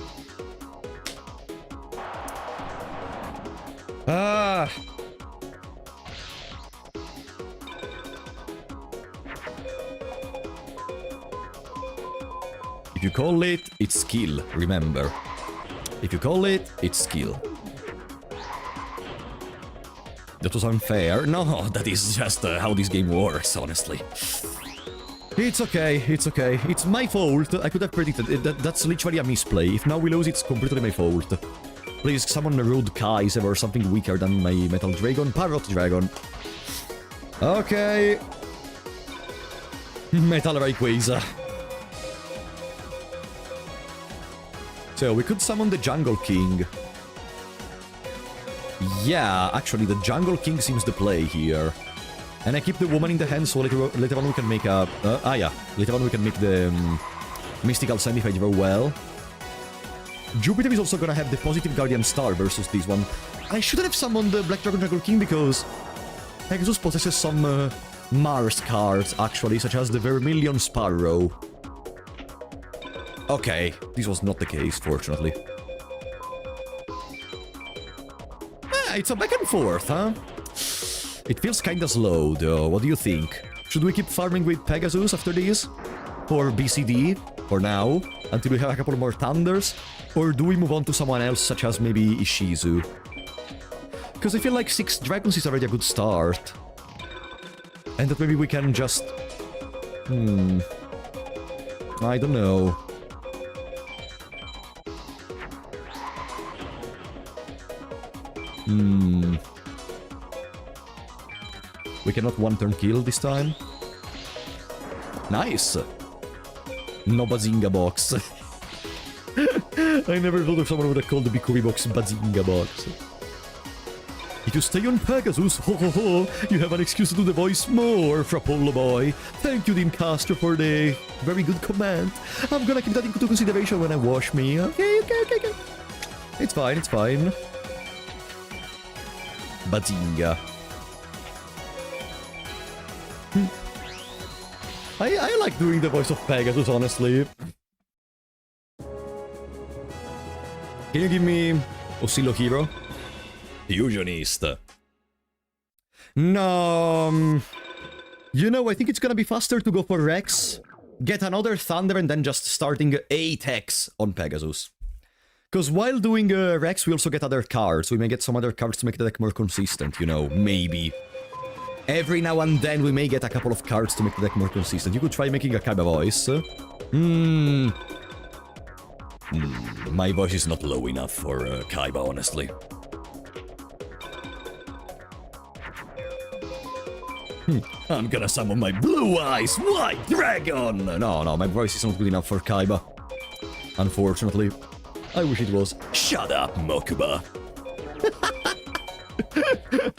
If you call it, it's skill, remember. If you call it, it's skill. That was unfair. No, that is just how this game works, honestly. It's okay, it's okay. It's my fault. I could have predicted it. That's literally a misplay. If now we lose, it's completely my fault. Please, summon a rude Kaiser or something weaker than my Metal Dragon. Parrot Dragon. Okay. Metal Rayquaza. So, we could summon the Jungle King. Yeah, actually, the Jungle King seems to play here. And I keep the woman in the hand, so later on we can make a... later on we can make the Mystical Sand if I draw well. Jupiter is also gonna have the positive Guardian Star versus this one. I shouldn't have summoned the Black Dragon Jungle King because Pegasus possesses some Mars cards, actually, such as the Vermilion Sparrow. Okay, this was not the case, fortunately. It's a back and forth, huh? It feels kinda slow, though. What do you think? Should we keep farming with Pegasus after this? For BCD? For now? Until we have a couple more Thunders? Or do we move on to someone else, such as maybe Ishizu? Because I feel like 6 Dragons is already a good start. And that maybe we can just... I don't know. We cannot one-turn kill this time. Nice! No Bazinga box. I never thought of someone would have called the Bikuri box Bazinga box. If you stay on Pegasus, ho ho ho, you have an excuse to do the voice more, Frapollo boy. Thank you, Castro, for the very good comment. I'm gonna keep that into consideration when I wash me. Okay. It's fine, it's fine. Bazinga. I like doing the voice of Pegasus, honestly. Can you give me Oscillo Hero? Fusionist. No. You know, I think it's gonna be faster to go for Rex, get another Thunder, and then just starting 8 Hex on Pegasus. Because while doing Rex, we also get other cards. We may get some other cards to make the deck more consistent, you know, maybe. Every now and then we may get a couple of cards to make the deck more consistent. You could try making a Kaiba voice. My voice is not low enough for Kaiba, honestly. I'm gonna summon my Blue Eyes White Dragon! No, my voice is not good enough for Kaiba. Unfortunately. I wish it was. Shut up, Mokuba.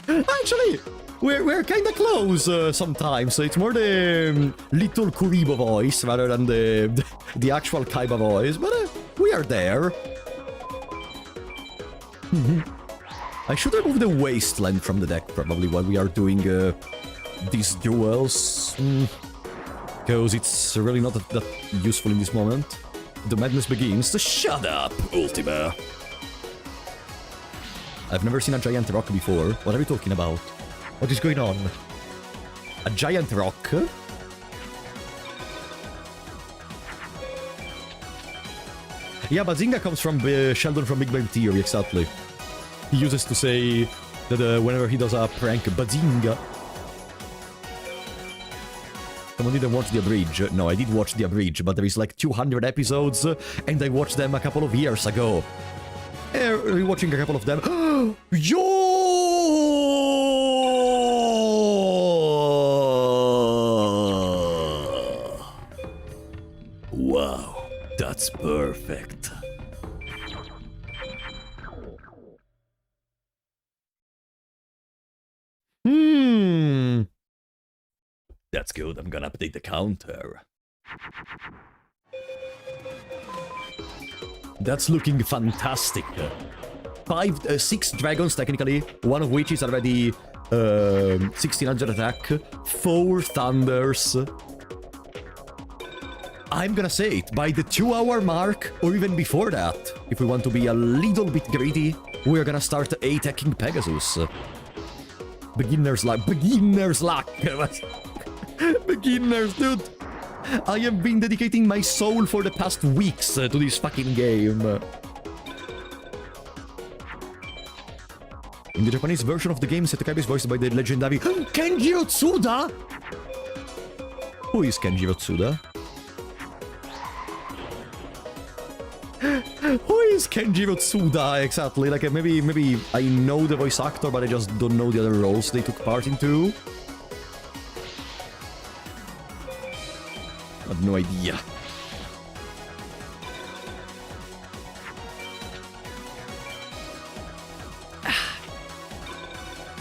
Actually, we're kinda close sometimes. So it's more the little Kuribo voice rather than the actual Kaiba voice. But we are there. I should remove the Wasteland from the deck probably while we are doing these duels. Because it's really not that useful in this moment. The madness begins. Shut up, Ultima. I've never seen a giant rock before. What are you talking about? What is going on? A giant rock? Yeah, Bazinga comes from Sheldon from Big Bang Theory, exactly. He uses to say that whenever he does a prank, Bazinga. Someone didn't watch the abridge. No, I did watch the abridge, but there is like 200 episodes, and I watched them a couple of years ago. Rewatching a couple of them. Yo! Wow, that's perfect. That's good, I'm gonna update the counter. That's looking fantastic. 6 dragons technically, one of which is already 1600 attack, 4 thunders. I'm gonna say it, by the 2-hour mark, or even before that, if we want to be a little bit greedy, we're gonna start attacking Pegasus. Beginner's luck. Beginner's luck! Beginners, dude! I have been dedicating my soul for the past weeks to this fucking game. In the Japanese version of the game, Setokaiba is voiced by the legendary Kenjiro Tsuda! Who is Kenjiro Tsuda? Who is Kenjiro Tsuda exactly? Like, maybe I know the voice actor, but I just don't know the other roles they took part into. I have no idea.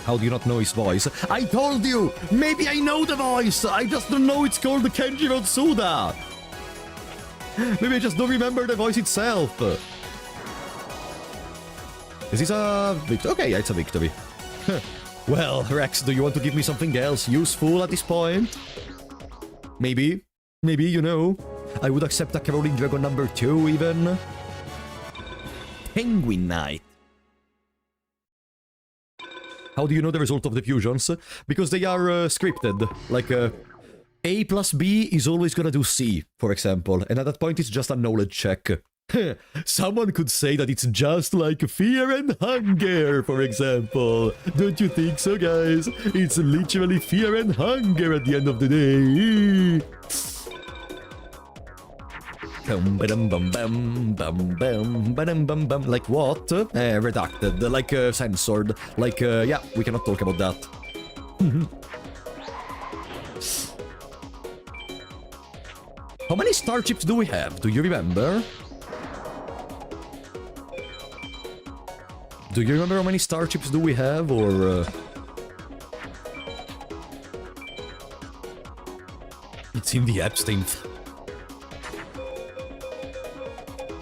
How do you not know his voice? I told you! Maybe I know the voice! I just don't know it's called Kenjiro Tsuda! Maybe I just don't remember the voice itself. Is this a victory? Okay, yeah, it's a victory. Well, Rex, do you want to give me something else useful at this point? Maybe. Maybe, you know. I would accept a Caroline Dragon number 2, even. Penguin Knight. How do you know the result of the fusions? Because they are scripted. Like, A plus B is always gonna do C, for example. And at that point, it's just a knowledge check. Someone could say that it's just like Fear and Hunger, for example. Don't you think so, guys? It's literally Fear and Hunger at the end of the day. Like what? Redacted. Like censored. Like, yeah, we cannot talk about that. How many star chips do we have? Do you remember? Do you remember how many star chips do we have, or... It's in the Epstein.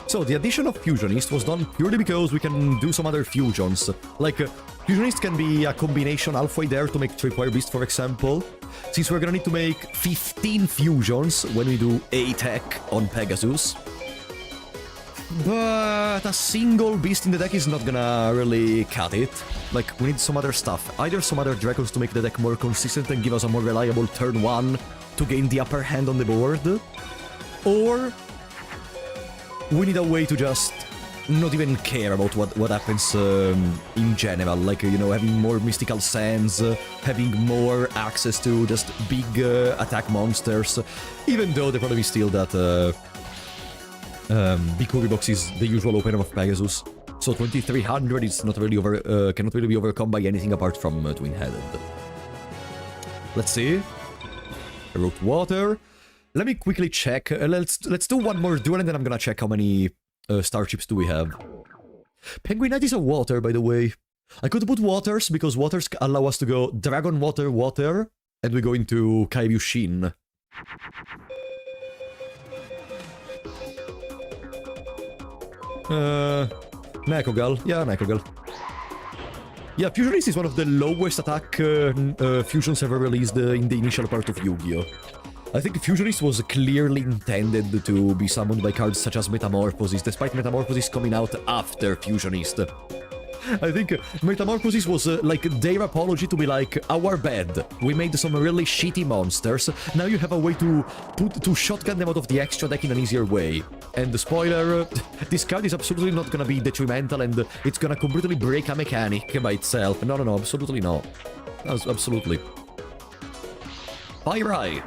So, the addition of Fusionist was done purely because we can do some other fusions. Like, Fusionist can be a combination halfway there to make Tripwire Beast, for example. Since we're gonna need to make 15 fusions when we do A-Tech on Pegasus. But a single beast in the deck is not gonna really cut it. Like, we need some other stuff. Either some other dragons to make the deck more consistent and give us a more reliable turn 1 to gain the upper hand on the board. Or... we need a way to just not even care about what happens in general. Like, you know, having more mystical sands, having more access to just big attack monsters. Even though the problem is still that Bikuri Box is the usual opener of Pegasus. So 2300 is not really cannot really be overcome by anything apart from Twin-Headed. Let's see. I wrote water. Let me quickly check. Let's do one more duel and then I'm gonna check how many starships do we have. Penguin Knight is a water, by the way. I could put waters because waters allow us to go Dragon Water, Water, and we go into Kairyu Shin. Nekogal. Yeah, Nekogal. Yeah, Fusionist is one of the lowest attack fusions ever released in the initial part of Yu-Gi-Oh! I think Fusionist was clearly intended to be summoned by cards such as Metamorphosis, despite Metamorphosis coming out after Fusionist. I think Metamorphosis was like their apology to be like, our bad. We made some really shitty monsters, now you have a way to shotgun them out of the extra deck in an easier way. And the spoiler, this card is absolutely not gonna be detrimental and it's gonna completely break a mechanic by itself. No, absolutely not. Absolutely. Fire Eye.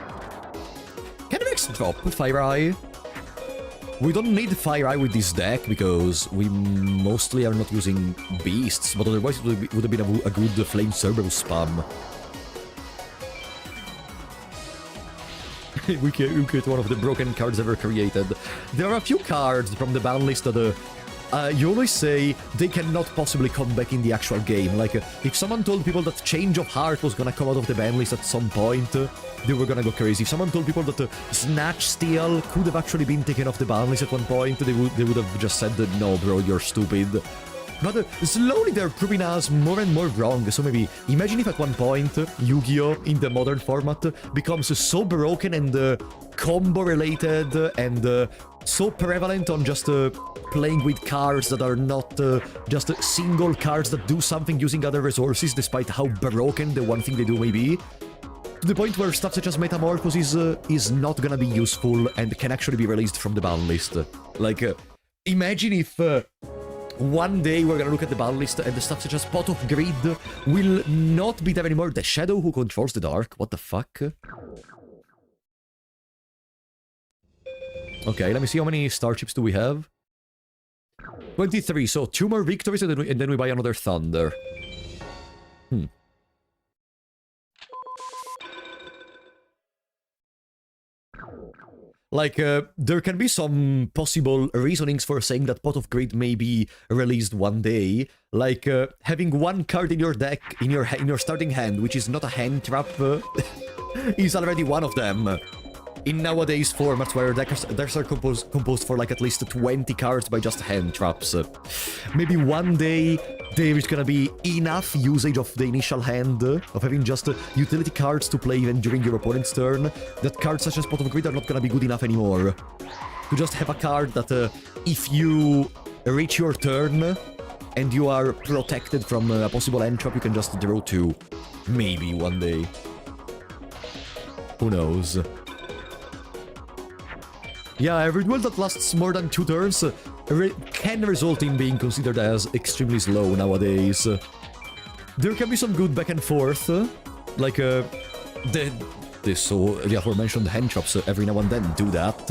Can Rex drop Fire Eye? We don't need Fire Eye with this deck because we mostly are not using beasts, but otherwise it would have been a good Flame Cerberus spam. we create one of the broken cards ever created. There are a few cards from the ban list that you always say they cannot possibly come back in the actual game. Like, if someone told people that Change of Heart was gonna come out of the ban list at some point, they were gonna go crazy. If someone told people that Snatch Steal could have actually been taken off the ban list at one point, they would have just said, no bro, you're stupid. But slowly they're proving us more and more wrong. So maybe imagine if at one point Yu-Gi-Oh! In the modern format becomes so broken and combo related and so prevalent on just playing with cards that are not just single cards that do something using other resources, despite how broken the one thing they do may be. to the point where stuff such as Metamorphosis is not gonna be useful and can actually be released from the ban list. Like, imagine if one day we're gonna look at the ban list and the stuff such as Pot of Greed will not be there anymore. The Shadow who controls the dark? What the fuck? Okay, let me see how many starships do we have. 23, so 2 more victories and then we buy another Thunder. Like, there can be some possible reasonings for saying that Pot of Greed may be released one day. Like, having one card in your deck, in your starting hand, which is not a hand trap, is already one of them. In nowadays formats where decks are composed for like at least 20 cards by just hand traps. Maybe one day there is gonna be enough usage of the initial hand, of having just utility cards to play even during your opponent's turn, that cards such as Pot of Greed are not gonna be good enough anymore. To just have a card that if you reach your turn and you are protected from a possible end trap, you can just draw 2. Maybe one day. Who knows? Yeah, every duel that lasts more than 2 turns can result in being considered as extremely slow nowadays. There can be some good back and forth, like the aforementioned hand traps every now and then do that.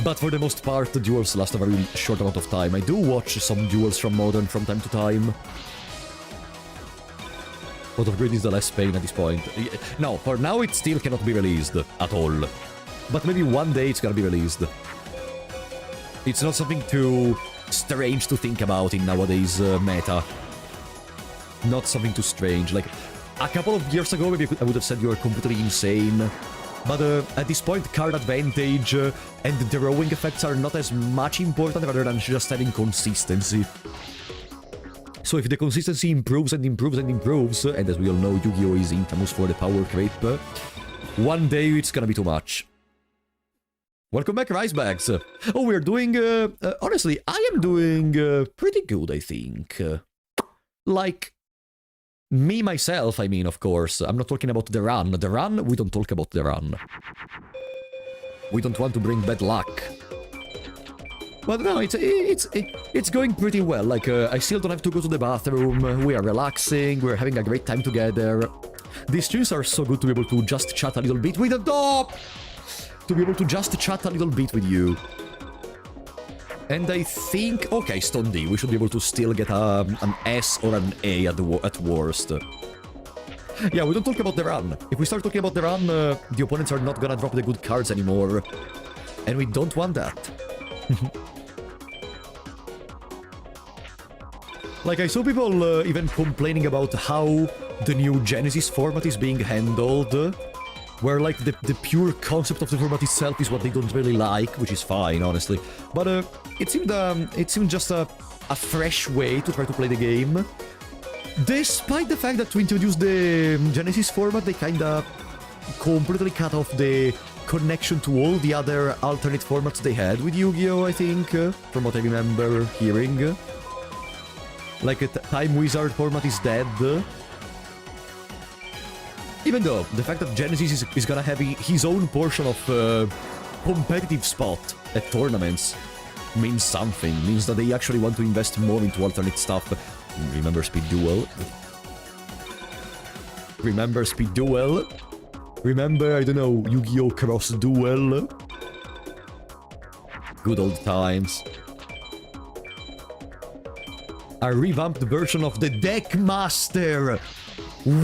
But for the most part, the duels last a very short amount of time. I do watch some duels from Modern from time to time. Pot of Greed is the less pain at this point. No, for now it still cannot be released at all. But maybe one day it's gonna be released. It's not something too strange to think about in nowadays meta. Not something too strange. Like, a couple of years ago, maybe I would have said you were completely insane. But at this point, card advantage and the drawing effects are not as much important rather than just having consistency. So if the consistency improves and improves and improves, and as we all know, Yu-Gi-Oh! Is infamous for the power creep, one day it's gonna be too much. Welcome back, Ricebags. Oh, we're doing... honestly, I am doing pretty good, I think. Like, me, myself, I mean, of course. I'm not talking about the run. The run, we don't talk about the run. We don't want to bring bad luck. But no, it's going pretty well. Like, I still don't have to go to the bathroom. We are relaxing. We're having a great time together. These streams are so good to be able to just chat a little bit with the dog! To be able to just chat a little bit with you. And I think... Okay, Stone D, we should be able to still get an S or an A at worst. Yeah, we don't talk about the run. If we start talking about the run, the opponents are not gonna drop the good cards anymore. And we don't want that. Like, I saw people even complaining about how the new Genesis format is being handled. Where, like, the pure concept of the format itself is what they don't really like, which is fine, honestly. But it seemed just a fresh way to try to play the game. Despite the fact that to introduce the Genesis format, they kinda completely cut off the connection to all the other alternate formats they had with Yu-Gi-Oh!, I think, from what I remember hearing. Like, a Time Wizard format is dead. Even though, the fact that Genesis is gonna have his own portion of competitive spot at tournaments means something. Means that they actually want to invest more into alternate stuff. Remember Speed Duel? Remember Speed Duel? Remember, I don't know, Yu-Gi-Oh! Cross Duel? Good old times. A revamped version of the Deck Master!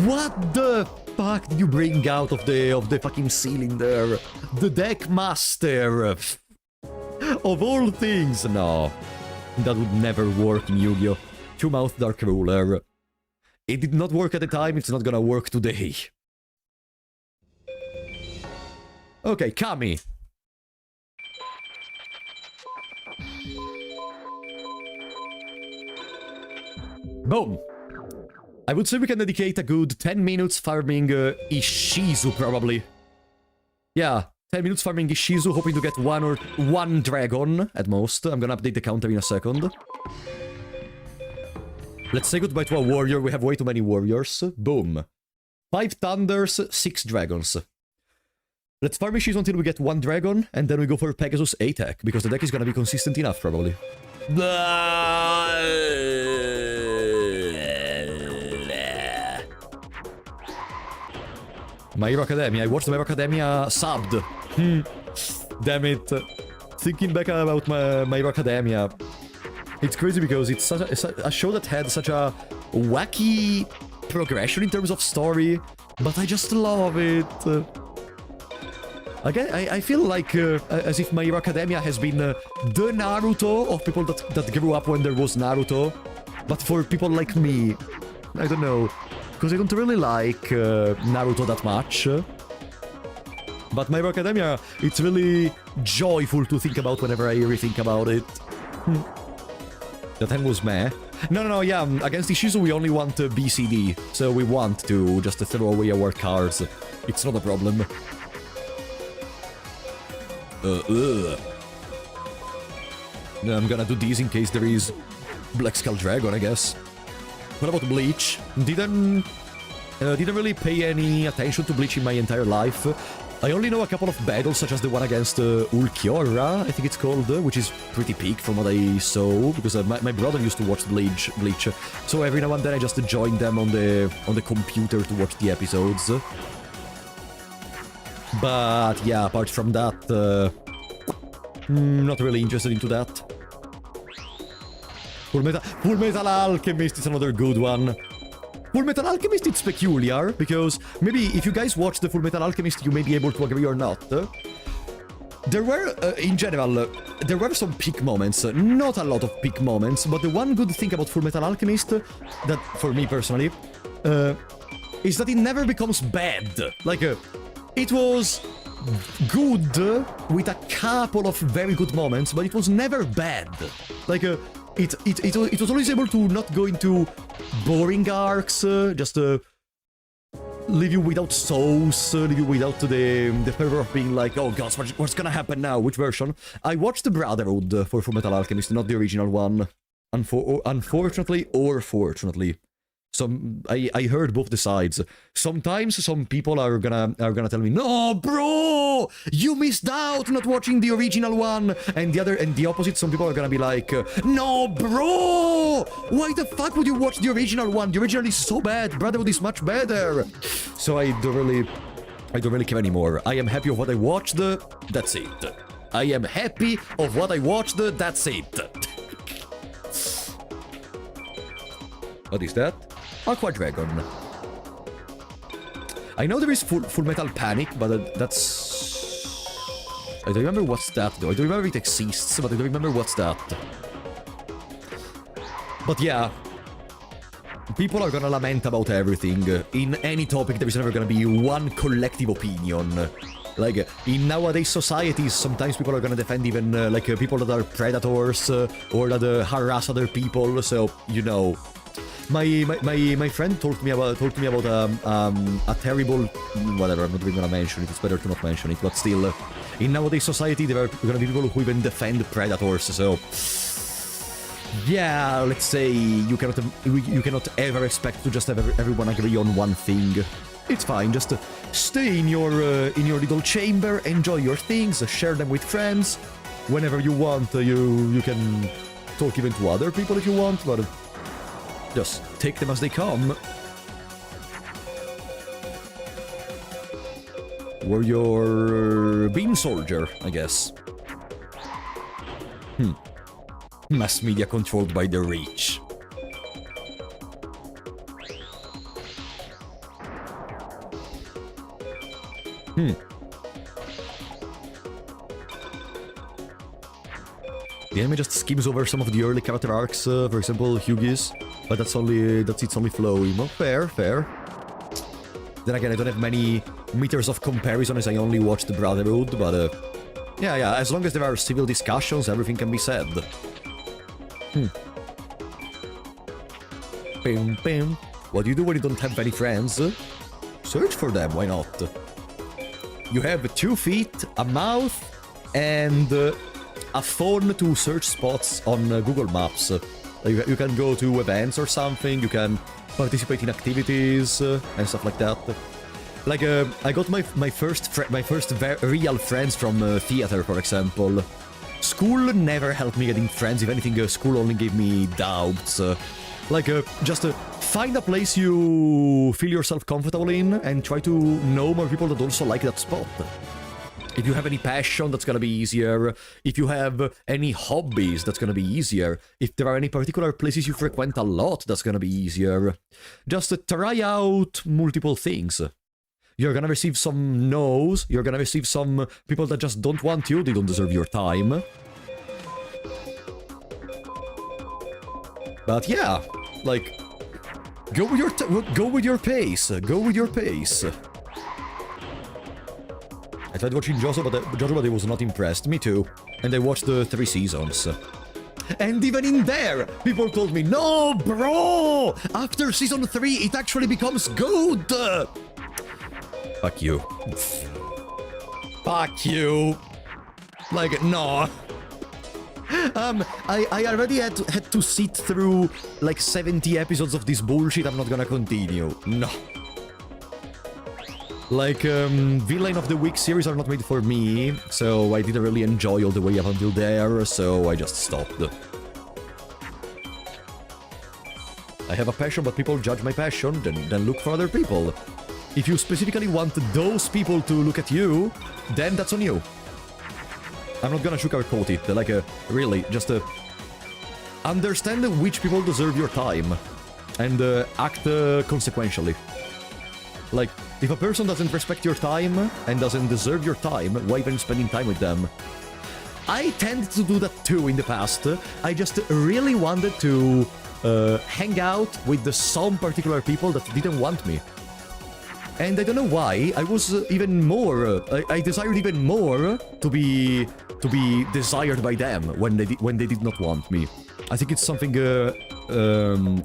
What the fuck did you bring out of the fucking ceiling there? The Deck Master! Of all things, no. That would never work in Yu-Gi-Oh! Two-Mouth Dark Ruler. It did not work at the time, it's not gonna work today. Okay, Kami. Boom. I would say we can dedicate a good 10 minutes farming Ishizu, probably. Yeah, 10 minutes farming Ishizu, hoping to get one dragon at most. I'm gonna update the counter in a second. Let's say goodbye to a warrior. We have way too many warriors. Boom. 5 thunders, 6 dragons. Let's farmishes until we get 1 dragon, and then we go for Pegasus attack, because the deck is gonna be consistent enough, probably. My Hero Academia. I watched My Hero Academia subbed. Damn it. Thinking back about My Hero Academia, it's crazy because it's such a show that had such a wacky progression in terms of story, but I just love it. Again, I feel like as if My Hero Academia has been the Naruto of people that grew up when there was Naruto, but for people like me, I don't know, because I don't really like Naruto that much. But My Hero Academia, it's really joyful to think about whenever I rethink about it. That time was meh. No, yeah, against Ishizu we only want BCD, so we want to just throw away our cards. It's not a problem. I'm gonna do these in case there is Black Skull Dragon, I guess. What about Bleach? Didn't really pay any attention to Bleach in my entire life. I only know a couple of battles, such as the one against Ulquiorra, I think it's called, which is pretty peak from what I saw, because my brother used to watch Bleach, so every now and then I just joined them on the computer to watch the episodes. But yeah, apart from that, not really interested into that. Full Metal Alchemist is another good one. Full Metal Alchemist, it's peculiar, because maybe if you guys watch the Full Metal Alchemist, you may be able to agree or not. There were, in general, there were some peak moments. Not a lot of peak moments, but the one good thing about Full Metal Alchemist, that, for me personally, is that it never becomes bad. Like, it was good with a couple of very good moments, but it was never bad. Like, it was always able to not go into boring arcs, just leave you without souls, leave you without the fervor of being like, oh gosh, what's gonna happen now? Which version? I watched the Brotherhood for Fullmetal Alchemist, not the original one. Unfortunately or fortunately. I heard both the sides. Sometimes some people are gonna tell me, no, bro, you missed out not watching the original one, and the opposite. Some people are gonna be like, no, bro, why the fuck would you watch the original one? The original is so bad. Brotherhood is much better. So I don't really care anymore. I am happy of what I watched. That's it. I am happy of what I watched. That's it. What is that? Aqua Dragon. I know there is Full Metal Panic, but that's... I don't remember what's that, though. I don't remember if it exists, but I don't remember what's that. But yeah, people are gonna lament about everything. In any topic, there is never gonna be one collective opinion. Like, in nowadays societies, sometimes people are gonna defend even, like, people that are predators, or that harass other people, so, you know... My friend told me about a terrible, whatever, I'm not even gonna mention it, it's better to not mention it, but still, in nowadays society there are gonna be people who even defend predators, so yeah, let's say you cannot ever expect to just have everyone agree on one thing. It's fine, just stay in your little chamber, enjoy your things, share them with friends. Whenever you want, you can talk even to other people if you want, but just take them as they come. Warrior Beam Soldier, I guess. Mass media controlled by the Reach. The anime just skims over some of the early character arcs, for example, Hyugi's, but that's its only flow. Fair. Then again, I don't have many meters of comparison as I only watched the Brotherhood, but yeah, as long as there are civil discussions, everything can be said. What do you do when you don't have any friends? Search for them, why not? You have 2 feet, a mouth, and a phone to search spots on Google Maps. Like, you can go to events or something, you can participate in activities and stuff like that. Like, I got my first real friends from theater, for example. School never helped me getting friends. If anything, school only gave me doubts. Just find a place you feel yourself comfortable in and try to know more people that also like that spot. If you have any passion, that's gonna be easier. If you have any hobbies, that's gonna be easier. If there are any particular places you frequent a lot, that's gonna be easier. Just try out multiple things. You're gonna receive some no's, you're gonna receive some people that just don't want you, they don't deserve your time. But yeah, like, go with your pace, go with your pace. I tried watching Jojo, but I was not impressed. Me too. And I watched the 3 seasons. And even in there, people told me, no, bro! After season 3, it actually becomes good! Fuck you. Fuck you. Like, no. I already had to sit through, like, 70 episodes of this bullshit. I'm not gonna continue. No. Like, Villain of the Week series are not made for me, so I didn't really enjoy all the way up until there, so I just stopped. I have a passion, but people judge my passion, then look for other people. If you specifically want those people to look at you, then that's on you. I'm not gonna sugarcoat it, like, really, just understand which people deserve your time, and act consequentially. Like, if a person doesn't respect your time and doesn't deserve your time, why even spending time with them? I tend to do that too in the past. I just really wanted to hang out with some particular people that didn't want me. And I don't know why, I was even more, I desired even more to be desired by them when they did not want me. I think it's something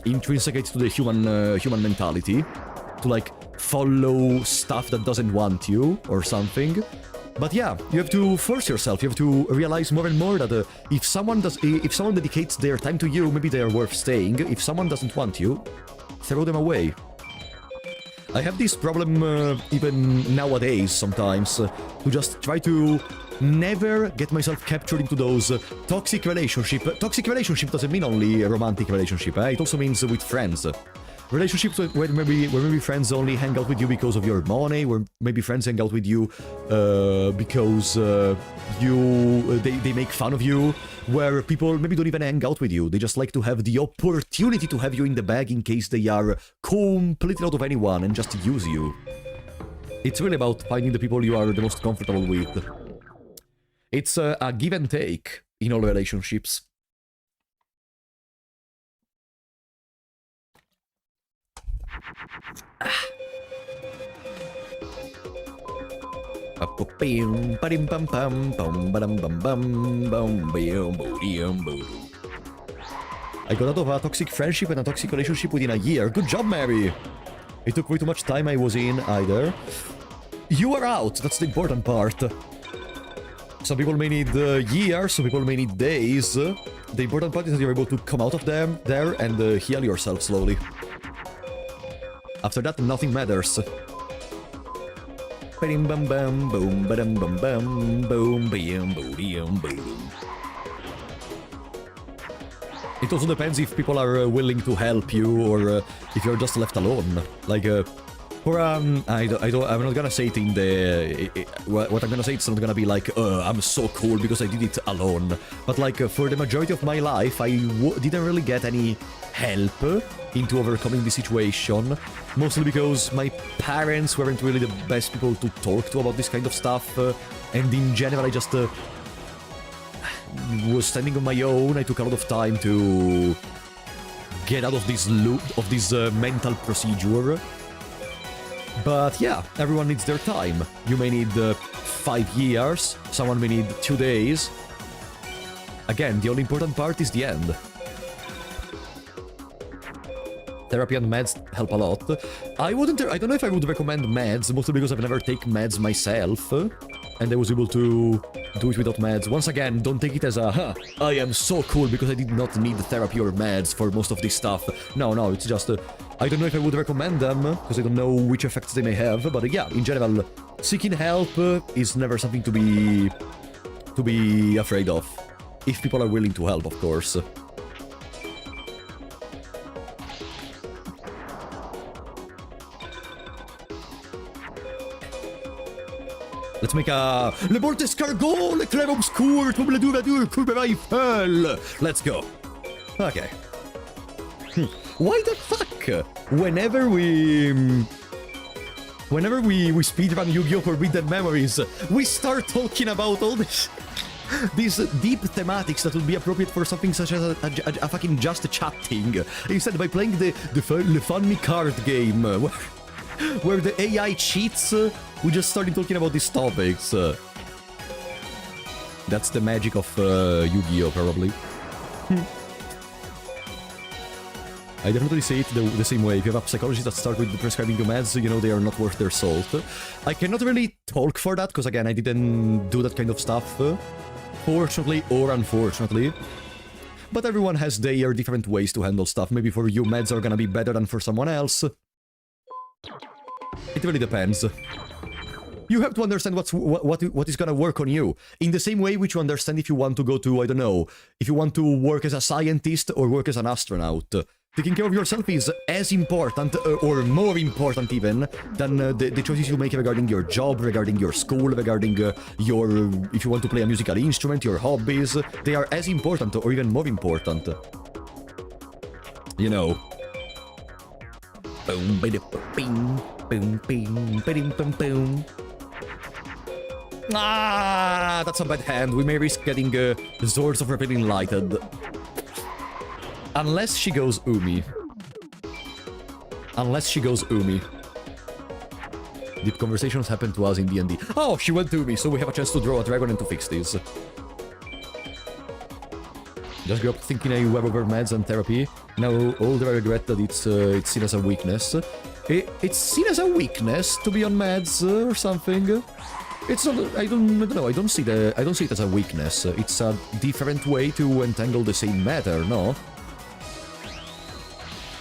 intrinsic to the human mentality, to like follow stuff that doesn't want you or something. But yeah, you have to force yourself. You have to realize more and more that if someone dedicates their time to you, maybe they are worth staying. If someone doesn't want you, throw them away. I have this problem even nowadays sometimes, to just try to never get myself captured into those toxic relationships. Toxic relationship doesn't mean only a romantic relationship, it also means with friends. Relationships where maybe friends only hang out with you because of your money, where maybe friends hang out with you because they make fun of you, where people maybe don't even hang out with you, they just like to have the opportunity to have you in the bag in case they are completely out of anyone and just use you. It's really about finding the people you are the most comfortable with. It's a give and take in all relationships. I got out of a toxic friendship and a toxic relationship within a year. Good job, Mary! It took way too much time I was in, either. You are out, that's the important part. Some people may need years, some people may need days. The important part is that you're able to come out of them there and heal yourself slowly. After that, nothing matters. It also depends if people are willing to help you or if you're just left alone. Like, I'm not gonna say it in the... what I'm gonna say, it's not gonna be like, I'm so cool because I did it alone. But like, for the majority of my life, I didn't really get any help into overcoming the situation. Mostly because my parents weren't really the best people to talk to about this kind of stuff. And in general, I just was standing on my own. I took a lot of time to get out of this loop, of this mental procedure. But yeah, everyone needs their time. You may need 5 years, someone may need 2 days. Again, the only important part is the end. Therapy and meds help a lot. I don't know if I would recommend meds, mostly because I've never taken meds myself. And I was able to Do it without meds. Once again, don't take it as a, huh, I am so cool because I did not need therapy or meds for most of this stuff. No, it's just, I don't know if I would recommend them, because I don't know which effects they may have, but yeah, in general, seeking help is never something to be afraid of. If people are willing to help, of course. Let's make a... Le porte escargot, le clair obscur, comme le douvadur, courberai pearl. Let's go. Okay. Why the fuck? Whenever we speedrun Yu-Gi-Oh! Forbidden Memories, we start talking about all this... these deep thematics that would be appropriate for something such as a fucking just chatting. Instead, by playing the funny card game, where the AI cheats, we just started talking about these topics. That's the magic of Yu-Gi-Oh! Probably. I definitely say it the same way. If you have a psychologist that start with prescribing you meds, you know they are not worth their salt. I cannot really talk for that, because again, I didn't do that kind of stuff. Fortunately or unfortunately. But everyone has their different ways to handle stuff. Maybe for you, meds are gonna be better than for someone else. It really depends. You have to understand what is gonna work on you. In the same way which you understand if you want to go to, I don't know, if you want to work as a scientist or work as an astronaut. Taking care of yourself is as important, or more important even, than the choices you make regarding your job, regarding your school, regarding your... if you want to play a musical instrument, your hobbies. They are as important, or even more important. You know. Boom, boom, boom, boom, boom, boom, boom. Ah, that's a bad hand. We may risk getting Swords of Rebellion lighted. Unless she goes Umi. Unless she goes Umi. Deep conversations happen to us in D&D. Oh, she went Umi, so we have a chance to draw a dragon and to fix this. Just grew up thinking I web over meds and therapy. Now all the regret that it's seen as a weakness. It's seen as a weakness to be on meds or something. It's not. I don't know. I don't see it as a weakness. It's a different way to entangle the same matter. No.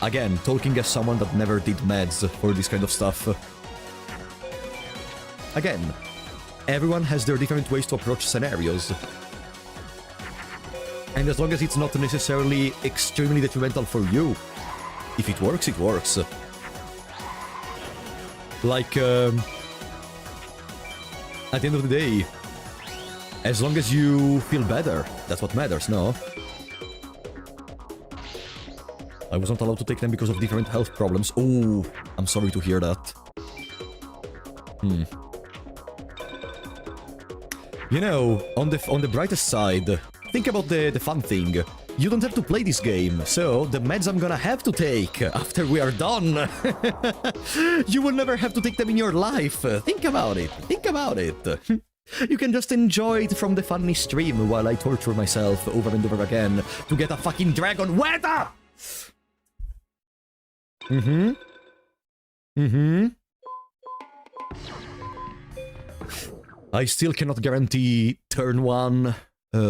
Again, talking as someone that never did meds for this kind of stuff. Again, everyone has their different ways to approach scenarios. And as long as it's not necessarily extremely detrimental for you, if it works, it works. Like, at the end of the day, as long as you feel better, that's what matters, no? I was not allowed to take them because of different health problems. Oh, I'm sorry to hear that. You know, on the brightest side, think about the fun thing. You don't have to play this game, so the meds I'm gonna have to take after we are done. You will never have to take them in your life. Think about it. Think about it. You can just enjoy it from the funny stream while I torture myself over and over again to get a fucking dragon weather! I still cannot guarantee turn 1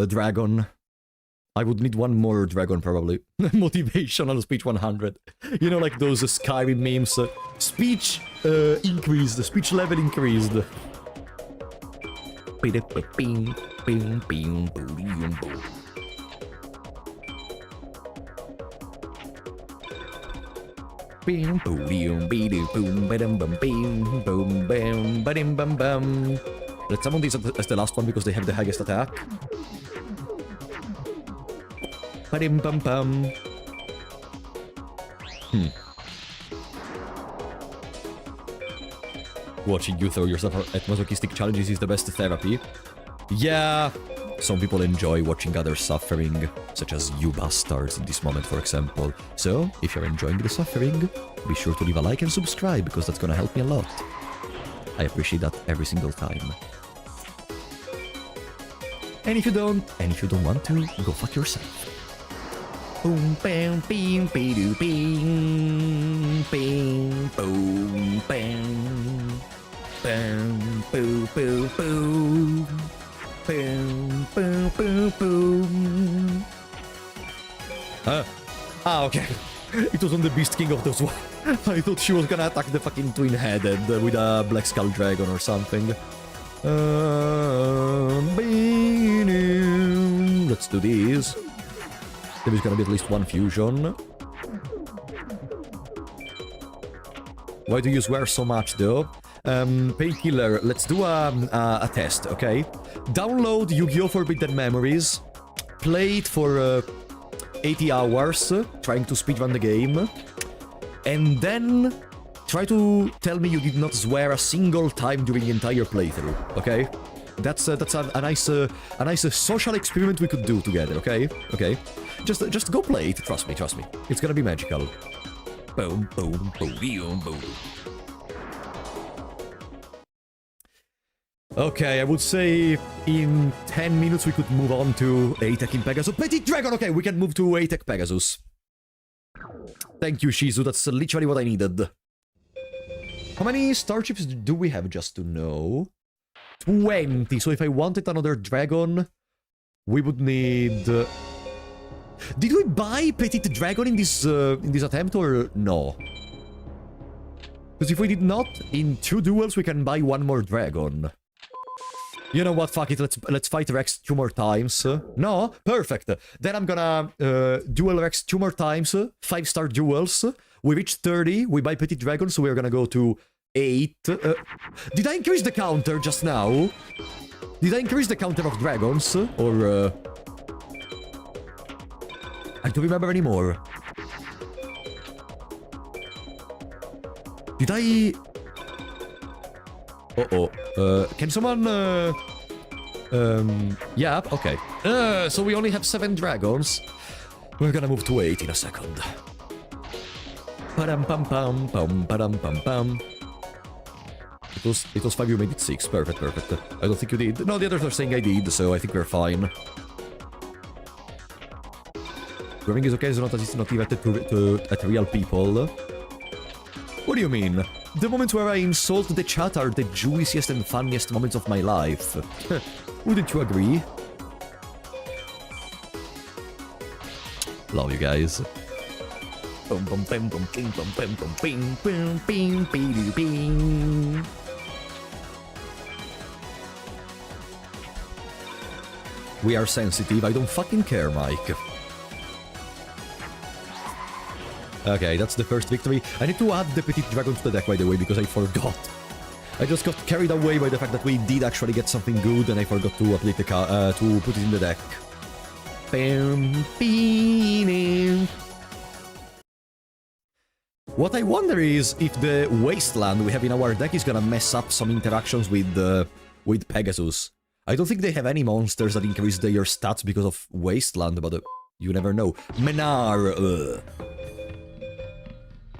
dragon. I would need one more dragon, probably. Motivational speech 100. You know, like those Skyrim memes. Speech increased. Speech level increased. Let's summon these as the last one because they have the highest attack. Ba-dim-bum-bum. Watching you throw yourself at masochistic challenges is the best therapy. Yeah, some people enjoy watching others suffering, such as you bastards in this moment, for example. So, if you're enjoying the suffering, be sure to leave a like and subscribe, because that's gonna help me a lot. I appreciate that every single time. And if you don't want to, go fuck yourself. Boom, bam, bing, be-doo, bing, bing, boom, bam, bam, boo, boo, boo. Boom, boom, boom, boom. Okay. It was on the Beast King of those one. I thought she was gonna attack the fucking twin-headed with a Black Skull Dragon or something. Let's do this. There is gonna be at least one fusion. Why do you swear so much, though? Painkiller, let's do a test, okay? Download Yu-Gi-Oh! Forbidden Memories. Play it for 80 hours, trying to speedrun the game. And then try to tell me you did not swear a single time during the entire playthrough, okay? That's a nice social experiment we could do together, okay? Okay. Just go play it, trust me. It's gonna be magical. Boom, boom, boom, boom, boom. Okay, I would say in 10 minutes we could move on to A-Tech in Pegasus. Petit Dragon! Okay, we can move to A-Tech Pegasus. Thank you, Shizu, that's literally what I needed. How many starships do we have, just to know? 20, so if I wanted another dragon, we would need... Did we buy Petit Dragon in this attempt, or no? Because if we did not, in 2 duels we can buy 1 more dragon. You know what, fuck it, let's fight Rex 2 more times. No? Perfect. Then I'm gonna duel Rex 2 more times, 5-star duels. We reach 30, we buy Petit Dragon, so we're gonna go to 8. Did I increase the counter just now? Did I increase the counter of dragons? Or... I don't remember anymore. Did I... Uh-oh. Can someone... Yeah, okay. So we only have 7 dragons. We're gonna move to 8 in a second. Padam-pam-pam-pam, padam-pam-pam. It was 5, you made it 6. Perfect. I don't think you did. No, the others are saying I did, so I think we're fine. Grabbing is okay as long as it's not even at real people. What do you mean? The moments where I insult the chat are the juiciest and funniest moments of my life. Wouldn't you agree? Love you guys. We are sensitive, I don't fucking care, Mike. Okay, that's the first victory. I need to add the Petit Dragon to the deck, by the way, because I forgot. I just got carried away by the fact that we did actually get something good, and I forgot to update the to put it in the deck. What I wonder is if the Wasteland we have in our deck is gonna mess up some interactions with Pegasus. I don't think they have any monsters that increase their stats because of Wasteland, but you never know. Menar.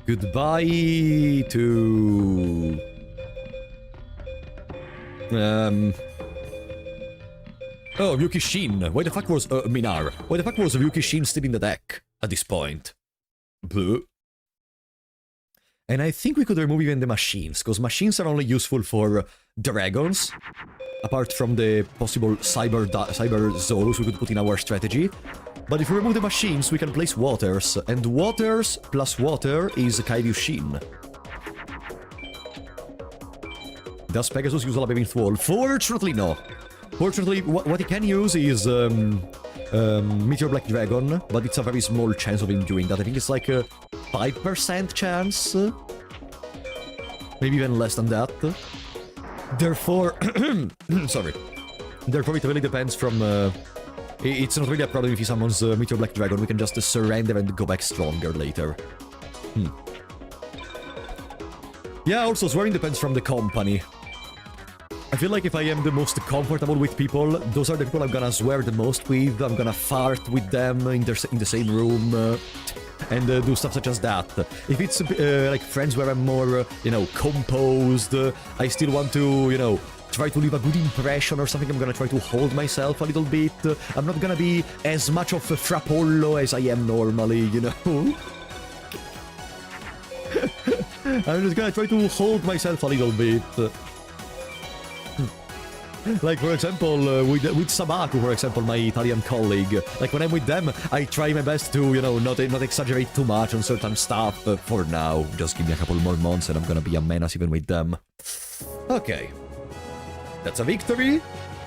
Goodbye to... Oh, Ryuki Shin. Why the fuck was... Minar. Why the fuck was Ryuki Shin still in the deck at this point? Blue. And I think we could remove even the machines, because machines are only useful for dragons, apart from the possible cyber Zolus we could put in our strategy. But if we remove the machines, we can place waters, and waters plus water is Kairyu Shin. Does Pegasus use a Labyrinth Wall? Fortunately, no. Fortunately, what he can use is Meteor Black Dragon, but it's a very small chance of him doing that. I think it's like a 5% chance. Maybe even less than that. Therefore... sorry. Therefore, it really depends from... it's not really a problem if he summons Meteor Black Dragon. We can just surrender and go back stronger later. Yeah, also, swearing depends from the company. I feel like if I am the most comfortable with people, those are the people I'm gonna swear the most with. I'm gonna fart with them in the same room and do stuff such as that. If it's like friends where I'm more, you know, composed, I still want to, you know, try to leave a good impression or something, I'm gonna try to hold myself a little bit. I'm not gonna be as much of a frappollo as I am normally, you know? I'm just gonna try to hold myself a little bit. Like, for example, with Sabaku, for example, my Italian colleague. Like, when I'm with them, I try my best to, you know, not exaggerate too much on certain stuff. For now, just give me a couple more months and I'm gonna be a menace even with them. Okay. That's a victory.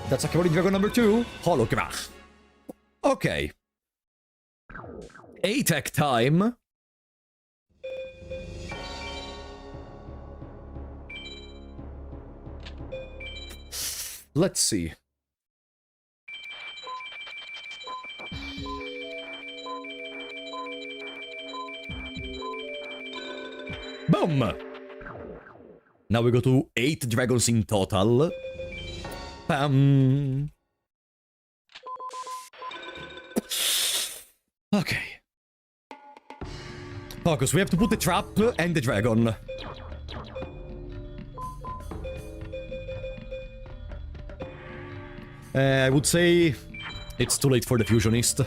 That's a Kaori Dragon number 2. Holograph. Okay. A-Tech time. Let's see. Boom! Now we go to 8 dragons in total. Bam! Okay. Focus, we have to put the trap and the dragon. I would say it's too late for the fusionist.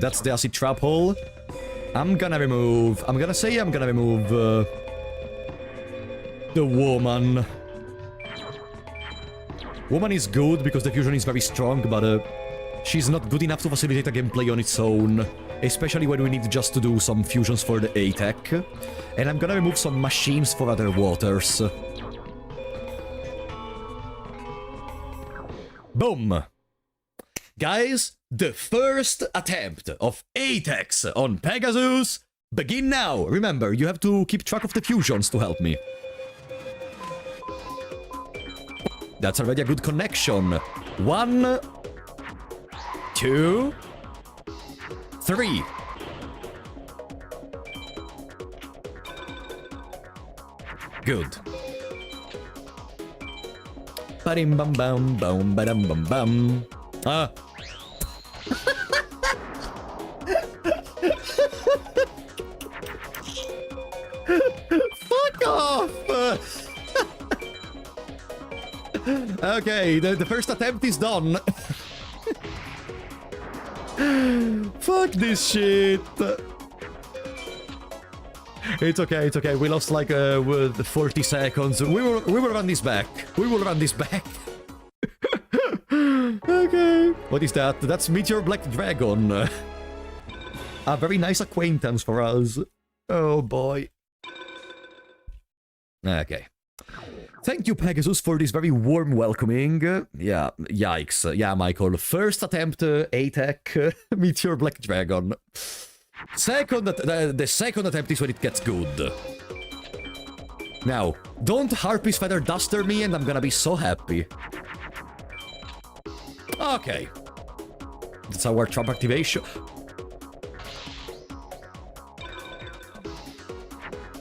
That's the acid trap hole. I'm gonna remove the woman. Woman is good because the fusion is very strong, but she's not good enough to facilitate a gameplay on its own. Especially when we need just to do some fusions for the A-Tech. And I'm gonna remove some machines for other waters. Boom! Guys, the first attempt of A-Techs on Pegasus begin now. Remember, you have to keep track of the fusions to help me. That's already a good connection. 1, 2, 3. Good. Ba-dim bum bum bum ba-dum bum bum. Ah. Fuck off! Okay, the first attempt is done. Fuck this shit. It's okay, it's okay. We lost like 40 seconds. We will run this back. We will run this back. Okay. What is that? That's Meteor Black Dragon. A very nice acquaintance for us. Oh boy. Okay. Thank you, Pegasus, for this very warm welcoming. Yeah, yikes. Yeah, Michael. First attempt, A-Tech, Meteor Black Dragon. Second, the second attempt is when it gets good. Now, don't Harpy's Feather Duster me and I'm gonna be so happy. Okay. That's our trap activation.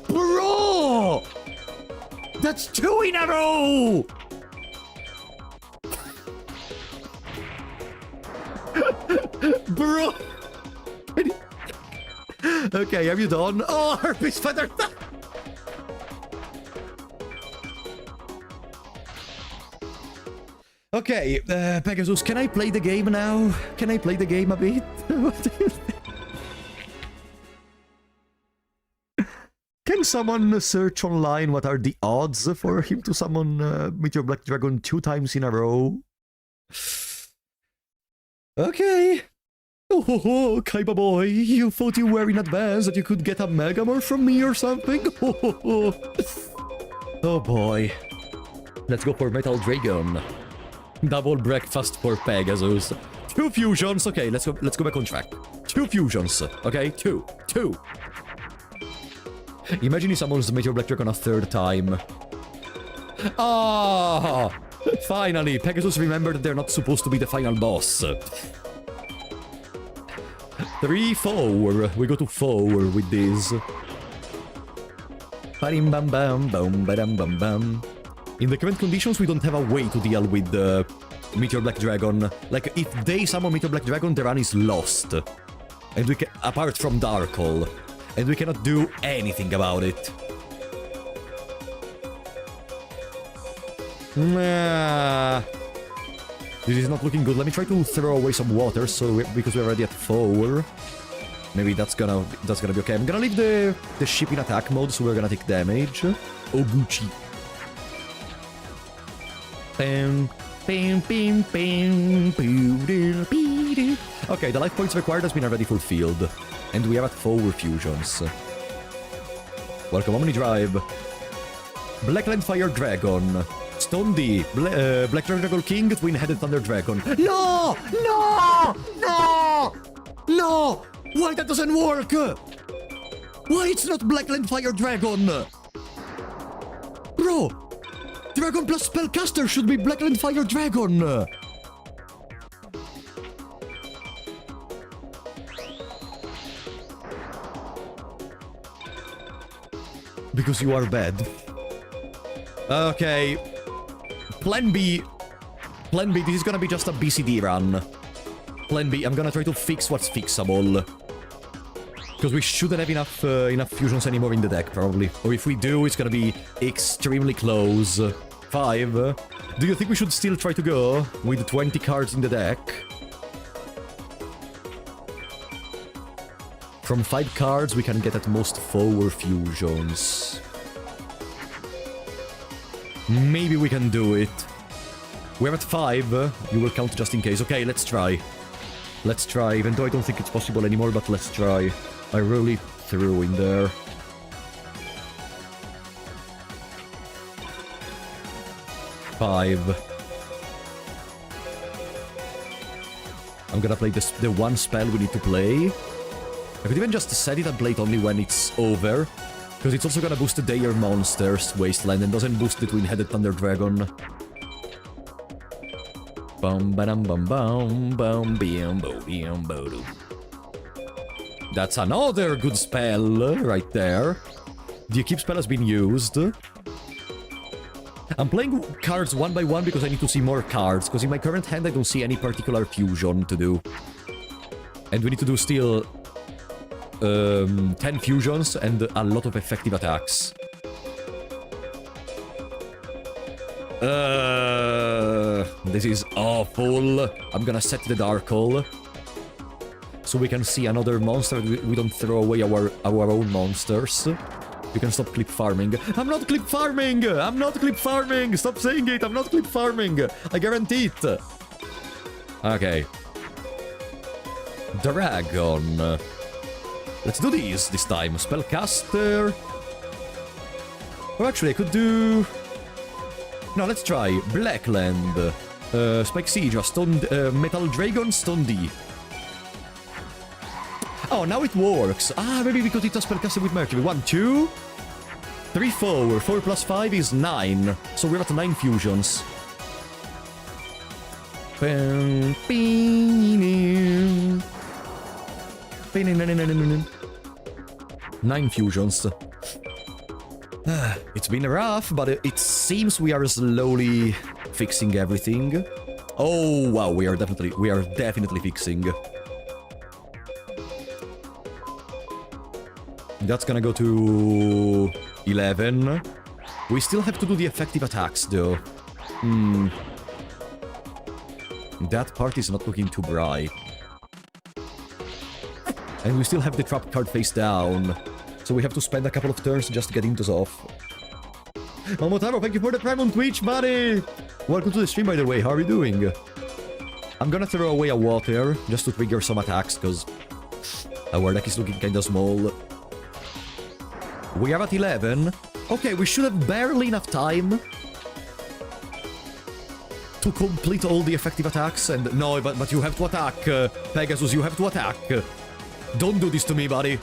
Bro! That's 2 in a row! Bro! Okay, are you done? Oh, Harpy's Feather! Okay, Pegasus, can I play the game now? Can I play the game a bit? What do you think? Can someone search online what are the odds for him to summon Meteor Black Dragon 2 times in a row? Okay. Oh, Kaiba boy, you thought you were in advance that you could get a Megamorph from me or something? Oh boy. Let's go for Metal Dragon. Double breakfast for Pegasus. 2 fusions. Okay, let's go back on track. 2 fusions. Okay, 2. Imagine he summons Meteor Black Dragon a 3rd time. Ah! Finally, Pegasus remembered they're not supposed to be the final boss. 3, 4. We go to 4 with this. Ba-dim bam bam bam ba-dam bam bam. In the current conditions, we don't have a way to deal with the Meteor Black Dragon. Like, if they summon Meteor Black Dragon, the run is lost. And we can, apart from Darkle. And we cannot do anything about it. Nah. This is not looking good. Let me try to throw away some water, because we're already at 4. Maybe that's gonna be okay. I'm gonna leave the ship in attack mode, so we're gonna take damage. Oguchi. Bam, bam, bam, bam, boo-doo, bee-doo. Okay, the life points required has been already fulfilled. And we are at 4 fusions. Welcome, Omni Drive. Blackland Fire Dragon. Stone D. Black Dragon King, Twin-Headed Thunder Dragon. No! No! No! No! Why that doesn't work? Why it's not Blackland Fire Dragon? Bro! Dragon plus Spellcaster should be Blackland Fire Dragon! Because you are bad. Okay. Plan B. Plan B, this is gonna be just a BCD run. Plan B, I'm gonna try to fix what's fixable. Because we shouldn't have enough fusions anymore in the deck, probably. Or if we do, it's gonna be extremely close. 5. Do you think we should still try to go with 20 cards in the deck? From 5 cards, we can get at most 4 fusions. Maybe we can do it. We're at 5. You will count just in case. Okay, let's try. Let's try, even though I don't think it's possible anymore, but let's try. I really threw in there. Five. I'm gonna play this, the one spell we need to play. I could even just set it and play it only when it's over. Because it's also gonna boost the Dayer Monsters Wasteland and doesn't boost the Twin-Headed Thunder Dragon. Bum ba dum bum bum bum bam bo bam bo doo. That's another good spell right there. The Equip spell has been used. I'm playing cards one by one because I need to see more cards. Because in my current hand I don't see any particular fusion to do. And we need to do still 10 fusions and a lot of effective attacks. This is awful. I'm gonna set the Dark Hole. So we can see another monster. We don't throw away our own monsters. We can stop clip farming. I'm not clip farming! I'm not clip farming! Stop saying it! I'm not clip farming! I guarantee it! Okay. Dragon. Let's do these this time. Spellcaster. Or actually, I could do... No, let's try. Blackland. Spike Siege, Stone... Metal Dragon, Stone D. Oh, now it works. Ah, maybe because it's a spellcaster with Mercury. 1, 2, 3, 4. 4 plus 5 is 9. So we're at 9 fusions. 9 fusions. It's been rough, but it seems we are slowly fixing everything. Oh wow, we are definitely fixing. That's gonna go to 11. We still have to do the effective attacks though. That part is not looking too bright. And we still have the trap card face down. So we have to spend a couple of turns just getting those off. Momotaro, thank you for the Prime on Twitch, buddy! Welcome to the stream, by the way. How are you doing? I'm gonna throw away a water just to trigger some attacks, because our deck is looking kinda small. We are at 11. Okay, we should have barely enough time to complete all the effective attacks. And no, but you have to attack, Pegasus, you have to attack. Don't do this to me, buddy.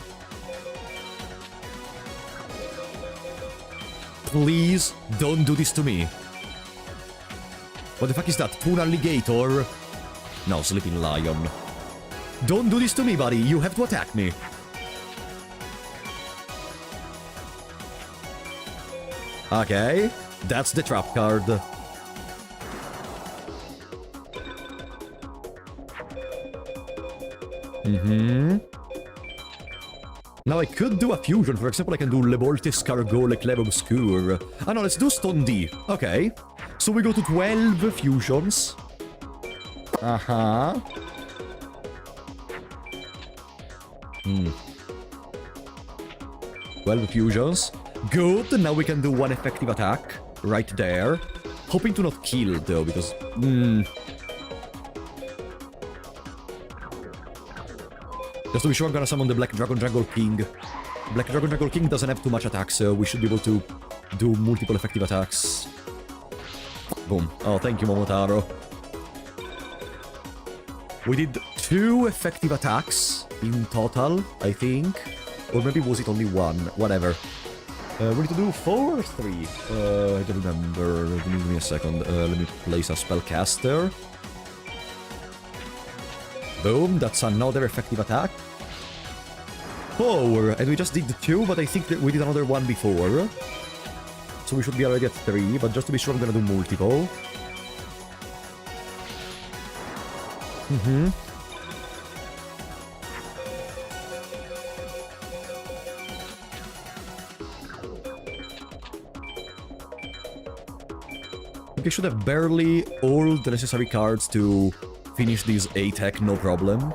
Please, don't do this to me. What the fuck is that? Toon Alligator? No, Sleeping Lion. Don't do this to me, buddy. You have to attack me. Okay, that's the trap card. Now I could do a fusion. For example, I can do Le Boltis Cargo, Le Clef Obscure. Ah no, let's do Stone D. Okay. So we go to 12 fusions. 12 fusions. Good, now we can do one effective attack. Right there. Hoping to not kill, though, because... Just to be sure, I'm gonna summon the Black Dragon Jungle King. Black Dragon Jungle King doesn't have too much attack, so we should be able to do multiple effective attacks. Boom. Oh, thank you, Momotaro. We did 2 effective attacks in total, I think. Or maybe was it only 1? Whatever. We need to do 4 or 3? I don't remember. Give me a second. Let me place a spellcaster. Boom, that's another effective attack. 4, and we just did 2, but I think that we did another 1 before. So we should be already at 3, but just to be sure I'm gonna do multiple. I should have barely all the necessary cards to finish this A-Tech, no problem.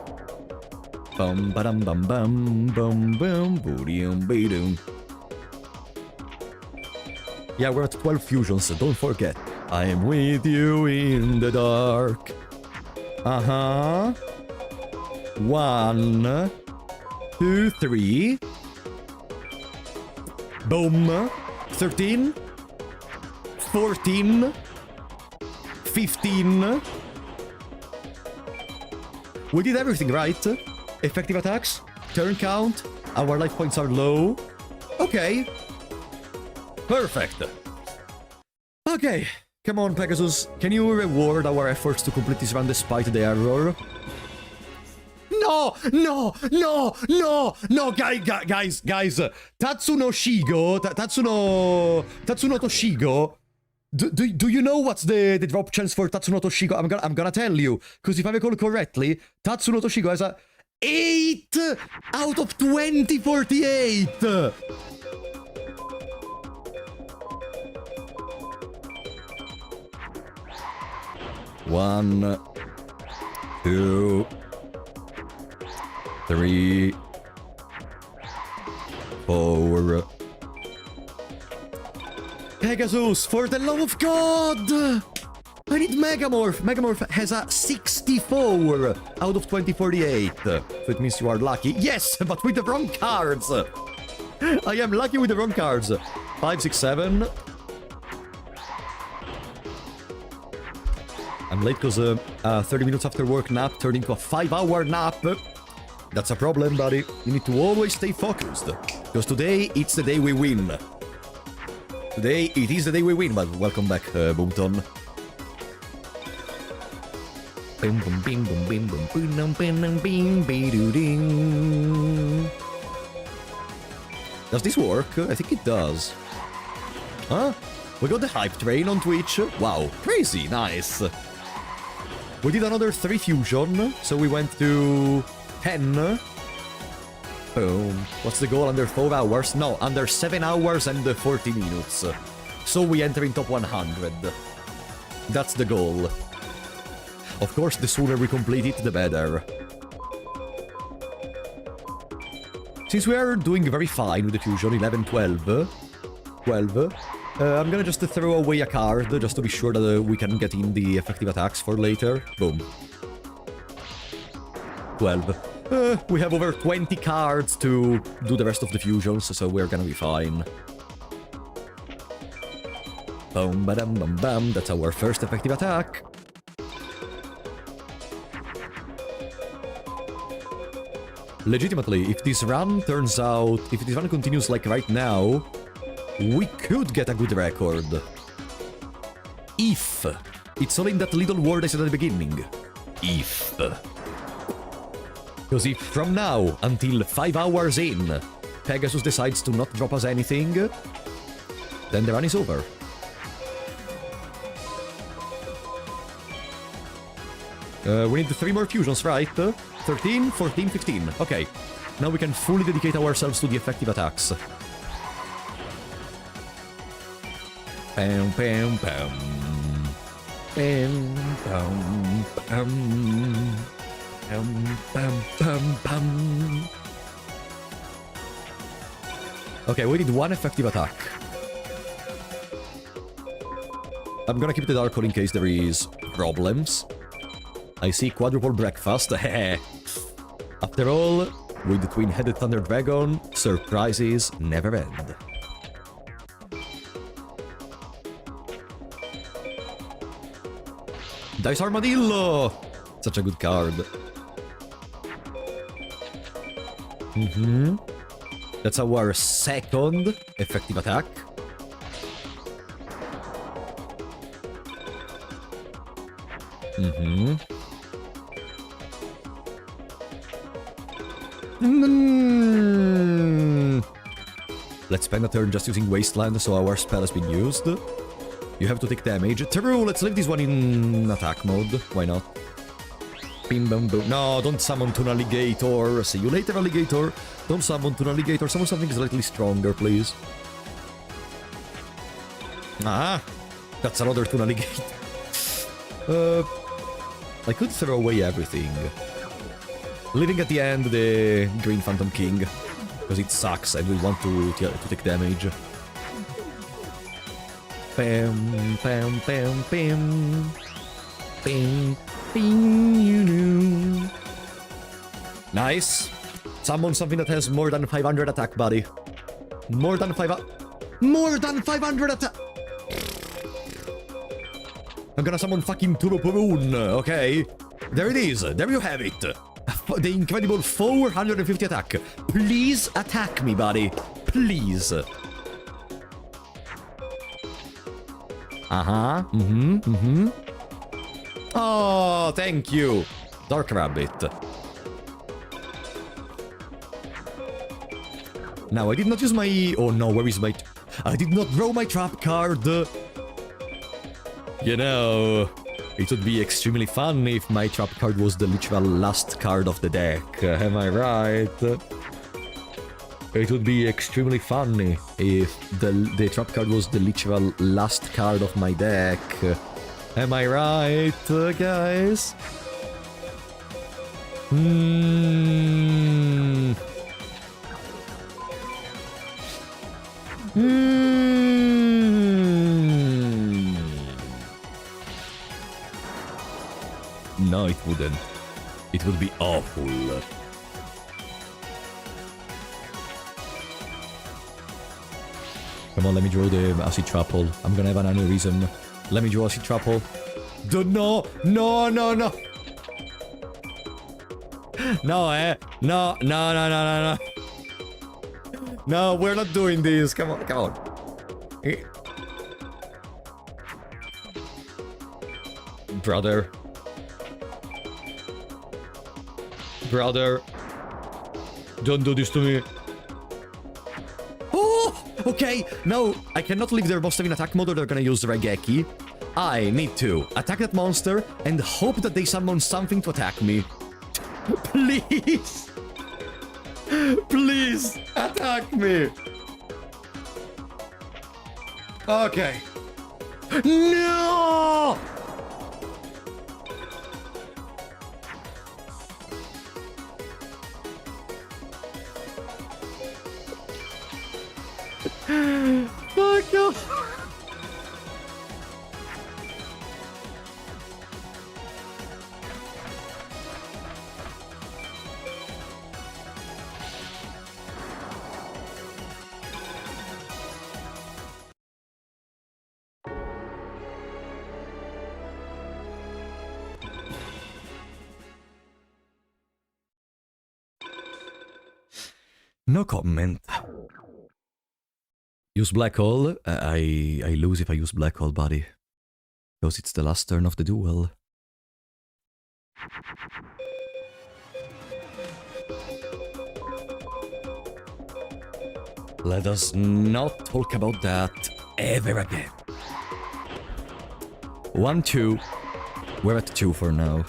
Bum ba-dum bum bum bum bum boom ba-dum. Yeah, we're at 12 fusions, so don't forget. I am with you in the dark. Uh-huh. 1, 2, 3. Boom. 13. 14. 15. We did everything right. Effective attacks, turn count, our life points are low. Okay. Perfect. Okay. Come on, Pegasus. Can you reward our efforts to complete this run despite the error? No! No! No! No! No! Guys! Tatsuno Shigo... Tatsuno Toshigo... Do you know what's the drop chance for Tatsuno Toshigo? I'm gonna tell you. Because if I recall correctly, Tatsuno Toshigo has a 8 out of 2048! One, 2, 3, 4. Pegasus, for the love of God! I need Megamorph! Megamorph has a 64 out of 2048. So it means you are lucky. Yes, but with the wrong cards! I am lucky with the wrong cards. 5, 6, 7. I'm late because 30 minutes after work nap turned into a 5-hour nap. That's a problem, buddy. You need to always stay focused. Because today, it's the day we win. Today, it is the day we win, but welcome back, Boomton. Bim bum bim bum bim bum boom bim bim bim ding. Does this work? I think it does. Huh? We got the hype train on Twitch. Wow, crazy, nice. We did another 3 fusion, so we went to 10. Boom. What's the goal? Under 4 hours? No, under 7 hours and 40 minutes. So we enter in top 100. That's the goal. Of course, the sooner we complete it, the better. Since we are doing very fine with the fusion, 11, 12... 12... I'm gonna just throw away a card, just to be sure that we can get in the effective attacks for later. Boom. 12. We have over 20 cards to do the rest of the fusions, so we're gonna be fine. Boom, ba-dum, bum, bum. That's our first effective attack. Legitimately, if this run turns out... If this run continues like right now, we could get a good record. If. It's all in that little word I said at the beginning. If. Because if from now until 5 hours in, Pegasus decides to not drop us anything, then the run is over. We need 3 more fusions, right? 13, 14, 15. Okay. Now we can fully dedicate ourselves to the effective attacks. Pam, pam, pam. Pam, pam, pam. Pam, pam, pam, pam. Okay, we need 1 effective attack. I'm gonna keep the dark hole in case there is problems. I see quadruple breakfast. After all, with the twin-headed thunder dragon, surprises never end. Dice Armadillo! Such a good card. That's our second effective attack. Let's spend a turn just using Wasteland, so our spell has been used. You have to take damage. True, let's leave this one in attack mode. Why not? Bim bum boom. No, don't summon to an alligator. See you later, alligator. Don't summon to an alligator. Summon something slightly stronger, please. Ah, that's another to an alligator. I could throw away everything. Leaving at the end the Green Phantom King. Because it sucks and we want to take damage. Bam, bam, bam, bam. Bam, bam, you know. Nice. Summon something that has more than 500 attack, buddy. More than 500 attack! I'm gonna summon fucking Turupuroon, okay? There it is. There you have it. The incredible 450 attack. Please attack me, buddy. Please. Oh, thank you. Dark Rabbit. Now, I did not use my... Oh no, where is my... I did not draw my trap card. You know... It would be extremely fun if my trap card was the literal last card of the deck. Am I right? It would be extremely funny if the trap card was the literal last card of my deck. Am I right, guys? No, it wouldn't. It would be awful. Come on, let me draw the acid trap hole. I'm gonna have an aneurysm. Let me draw acid trap hole. No! No, no, no! No, No, no, no, no, no, no. No, we're not doing this. Come on, come on. Brother. Brother. Don't do this to me. Oh! Okay, no, I cannot leave their monster in attack mode or they're gonna use Regeki. I need to attack that monster and hope that they summon something to attack me. Please! Please, attack me! Okay. No! Fuck off! No comment. Use Black Hole. I lose if I use Black Hole, buddy. Because it's the last turn of the duel. Let us not talk about that ever again. 1, 2. We're at 2 for now.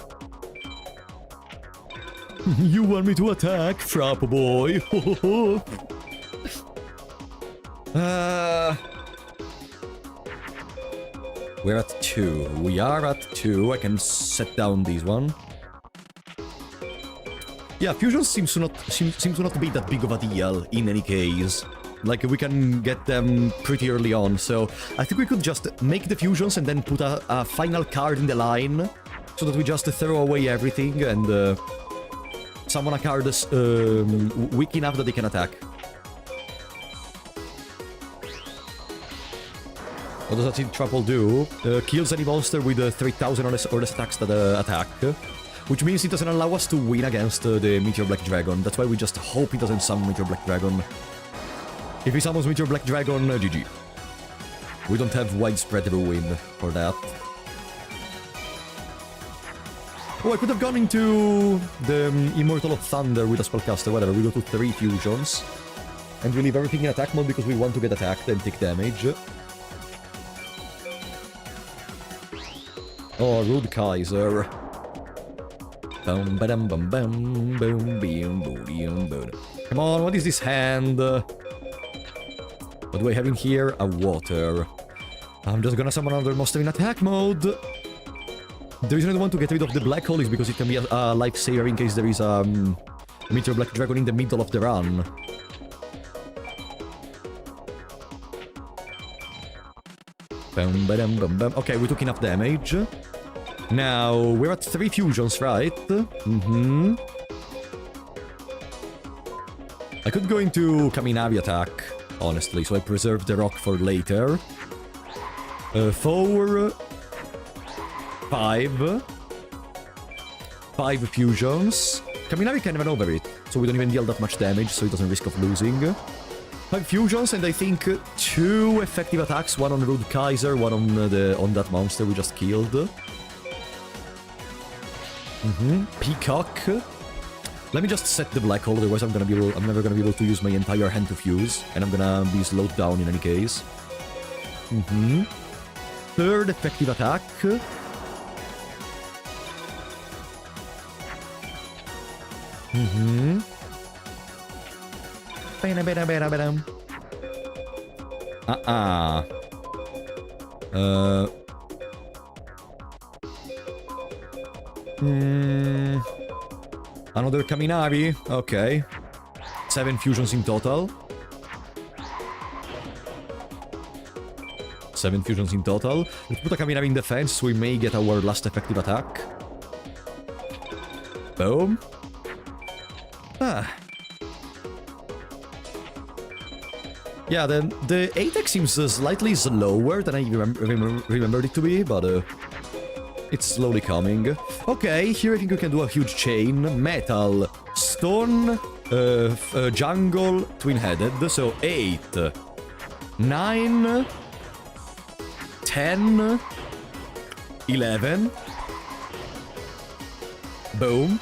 You want me to attack, Frap boy? We're at 2. We are at 2. I can set down these one. Yeah, fusion seems to not be that big of a deal in any case. Like, we can get them pretty early on, so I think we could just make the fusions and then put a final card in the line, so that we just throw away everything and summon a card weak enough that they can attack. What does that Seed Trample do? Kills any monster with 3,000 or less attacks that attack. Which means it doesn't allow us to win against the Meteor Black Dragon. That's why we just hope he doesn't summon Meteor Black Dragon. If he summons Meteor Black Dragon, GG. We don't have widespread ruin for that. Oh, I could have gone into the Immortal of Thunder with a Spellcaster, whatever. We go to 3 fusions. And we leave everything in attack mode because we want to get attacked and take damage. Oh, Rude Kaiser. Bum badum bum bum boom boom boom boom. Come on, what is this hand? What do I have in here? A water. I'm just gonna summon another monster in attack mode. The reason I want to get rid of the black hole is because it can be a lifesaver in case there is a Meteor Black Dragon in the middle of the run. Bum badum bum bum. Okay, we took enough damage. Now, we're at 3 fusions, right? Mm-hmm. I could go into Kaminari attack, honestly, so I preserve the rock for later. 4... 5... 5 fusions. Kaminari can even over it, so we don't even deal that much damage, so he doesn't risk of losing. 5 fusions, and I think 2 effective attacks, one on Rude Kaiser, one on that monster we just killed. Peacock. Let me just set the black hole, otherwise I'm never gonna be able to use my entire hand to fuse, and I'm gonna be slowed down in any case. 3rd effective attack. Another Kaminari? Okay. 7 fusions in total. 7 fusions in total. Let's put a Kaminari in defense, so we may get our last effective attack. Boom. Yeah, then the 8x seems slightly slower than I remembered it to be, but it's slowly coming. Okay, here I think we can do a huge chain. Metal, stone, jungle, twin-headed. So 8, 9, 10, 11. Boom.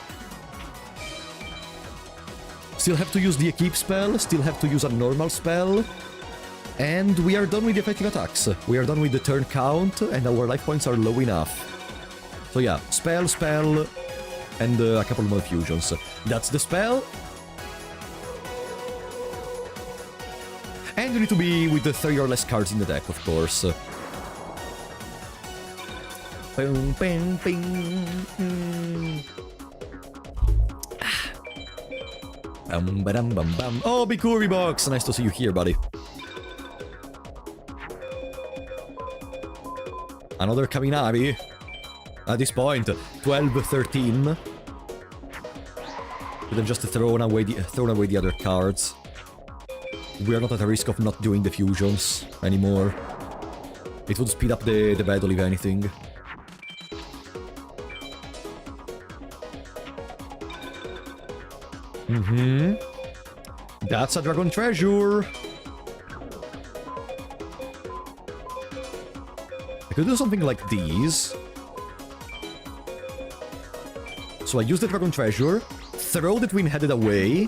Still have to use the equip spell, still have to use a normal spell. And we are done with the effective attacks. We are done with the turn count, and our life points are low enough. So yeah, spell, and a couple more fusions. That's the spell. And you need to be with the 3 or less cards in the deck, of course. Boom, bing, bing. Bum, ba-dum, bum, bum. Oh, Bikuri Box! Nice to see you here, buddy. Another Kaminari. At this point, 12, 13. We have just thrown away the other cards. We are not at a risk of not doing the fusions anymore. It would speed up the battle, if anything. That's a Dragon Treasure! I could do something like these. So I use the Dragon Treasure, throw the Twin-Headed away,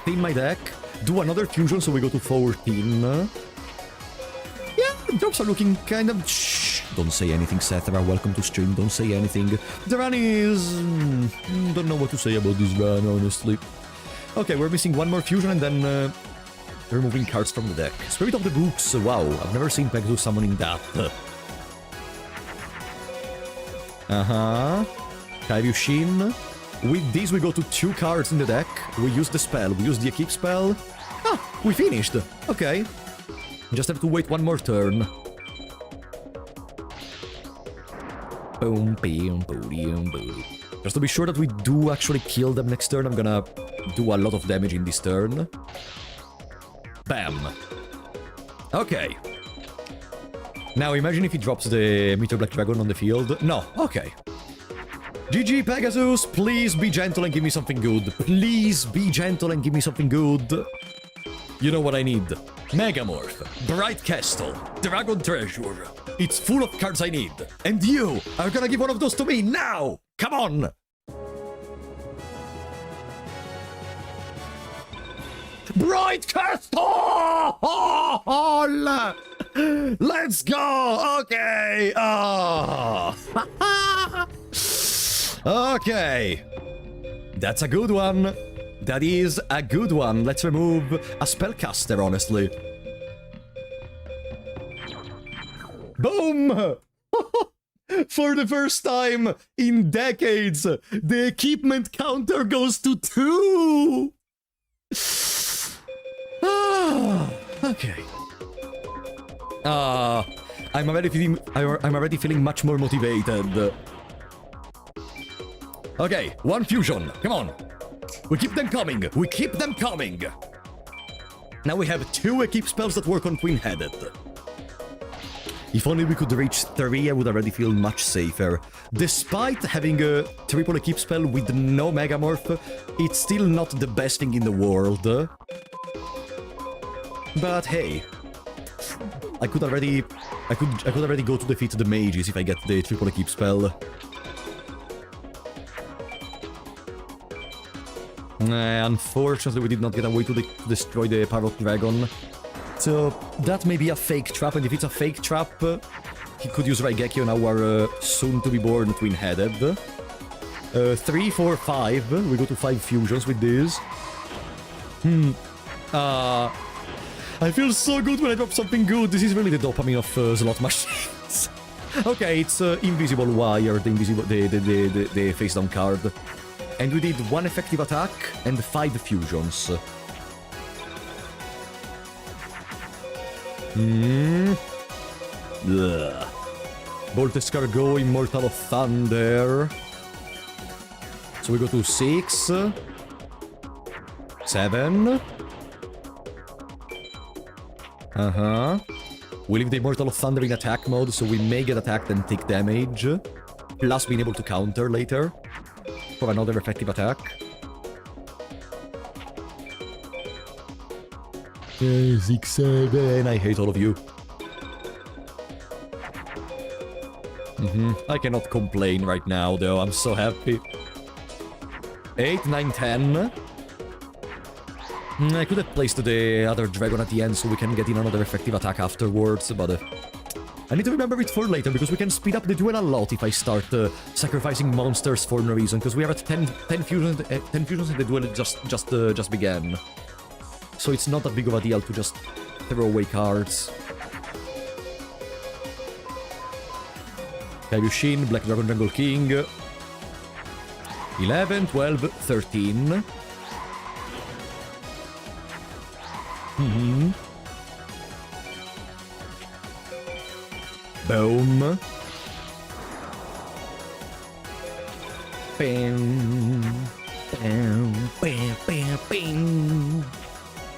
clean my deck, do another fusion so we go to 14. Yeah, the drops are looking kind of... Shh! Don't say anything, Sethra. Welcome to stream. Don't say anything. The run is... don't know what to say about this run, honestly. Okay, we're missing one more fusion and then... removing cards from the deck. Spirit of the Books. Wow, I've never seen Pegasus summoning that. Kairyu-Shin. With these we go to 2 cards in the deck. We use the spell. We use the equip spell. Ah, we finished. Okay. Just have to wait one more turn. Boom, boom, boom, boom. Just to be sure that we do actually kill them next turn, I'm gonna do a lot of damage in this turn. Bam. Okay. Now imagine if he drops the Meteor Black Dragon on the field. No, okay. GG Pegasus, please be gentle and give me something good. Please be gentle and give me something good. You know what I need. Megamorph, Bright Castle, Dragon Treasure. It's full of cards I need. And you are gonna give one of those to me now! Come on! Bright Castle! Let's go! Okay! Oh. Okay. That's a good one. That is a good one. Let's remove a spellcaster, honestly. Boom! For the first time in decades, the equipment counter goes to 2! Okay. I'm already feeling much more motivated. Okay, one fusion. Come on. We keep them coming. We keep them coming. Now we have 2 equip spells that work on Twin-Headed. If only we could reach 3, I would already feel much safer. Despite having a triple equip spell with no Megamorph, it's still not the best thing in the world. But hey, I could already go to defeat the mages if I get the triple equip spell. Unfortunately, we did not get a way to destroy the Parrot Dragon. So that may be a fake trap, and if it's a fake trap, he could use Raigeki on our soon-to-be-born Twin-Headed. 3, 4, 5. We go to 5 fusions with this. I feel so good when I drop something good. This is really the dopamine of slot machines. Okay, it's Invisible Wire, the face-down card. And we did 1 effective attack and 5 fusions. Bolt Escargot, Immortal of Thunder. So we go to 6. 7. We leave the Immortal of Thunder in attack mode, so we may get attacked and take damage. Plus being able to counter later for another effective attack. 6, 7. I hate all of you. I cannot complain right now, though. I'm so happy. 8, 9, 10. I could have placed the other dragon at the end so we can get in another effective attack afterwards, but I need to remember it for later, because we can speed up the duel a lot if I start sacrificing monsters for no reason, because we are at 10 fusions and the duel just began. So it's not that big of a deal to just throw away cards. Kairyushin, Black Dragon Jungle King. 11, 12, 13. Boom. Bam. Bam. Bam. Bam. Bam.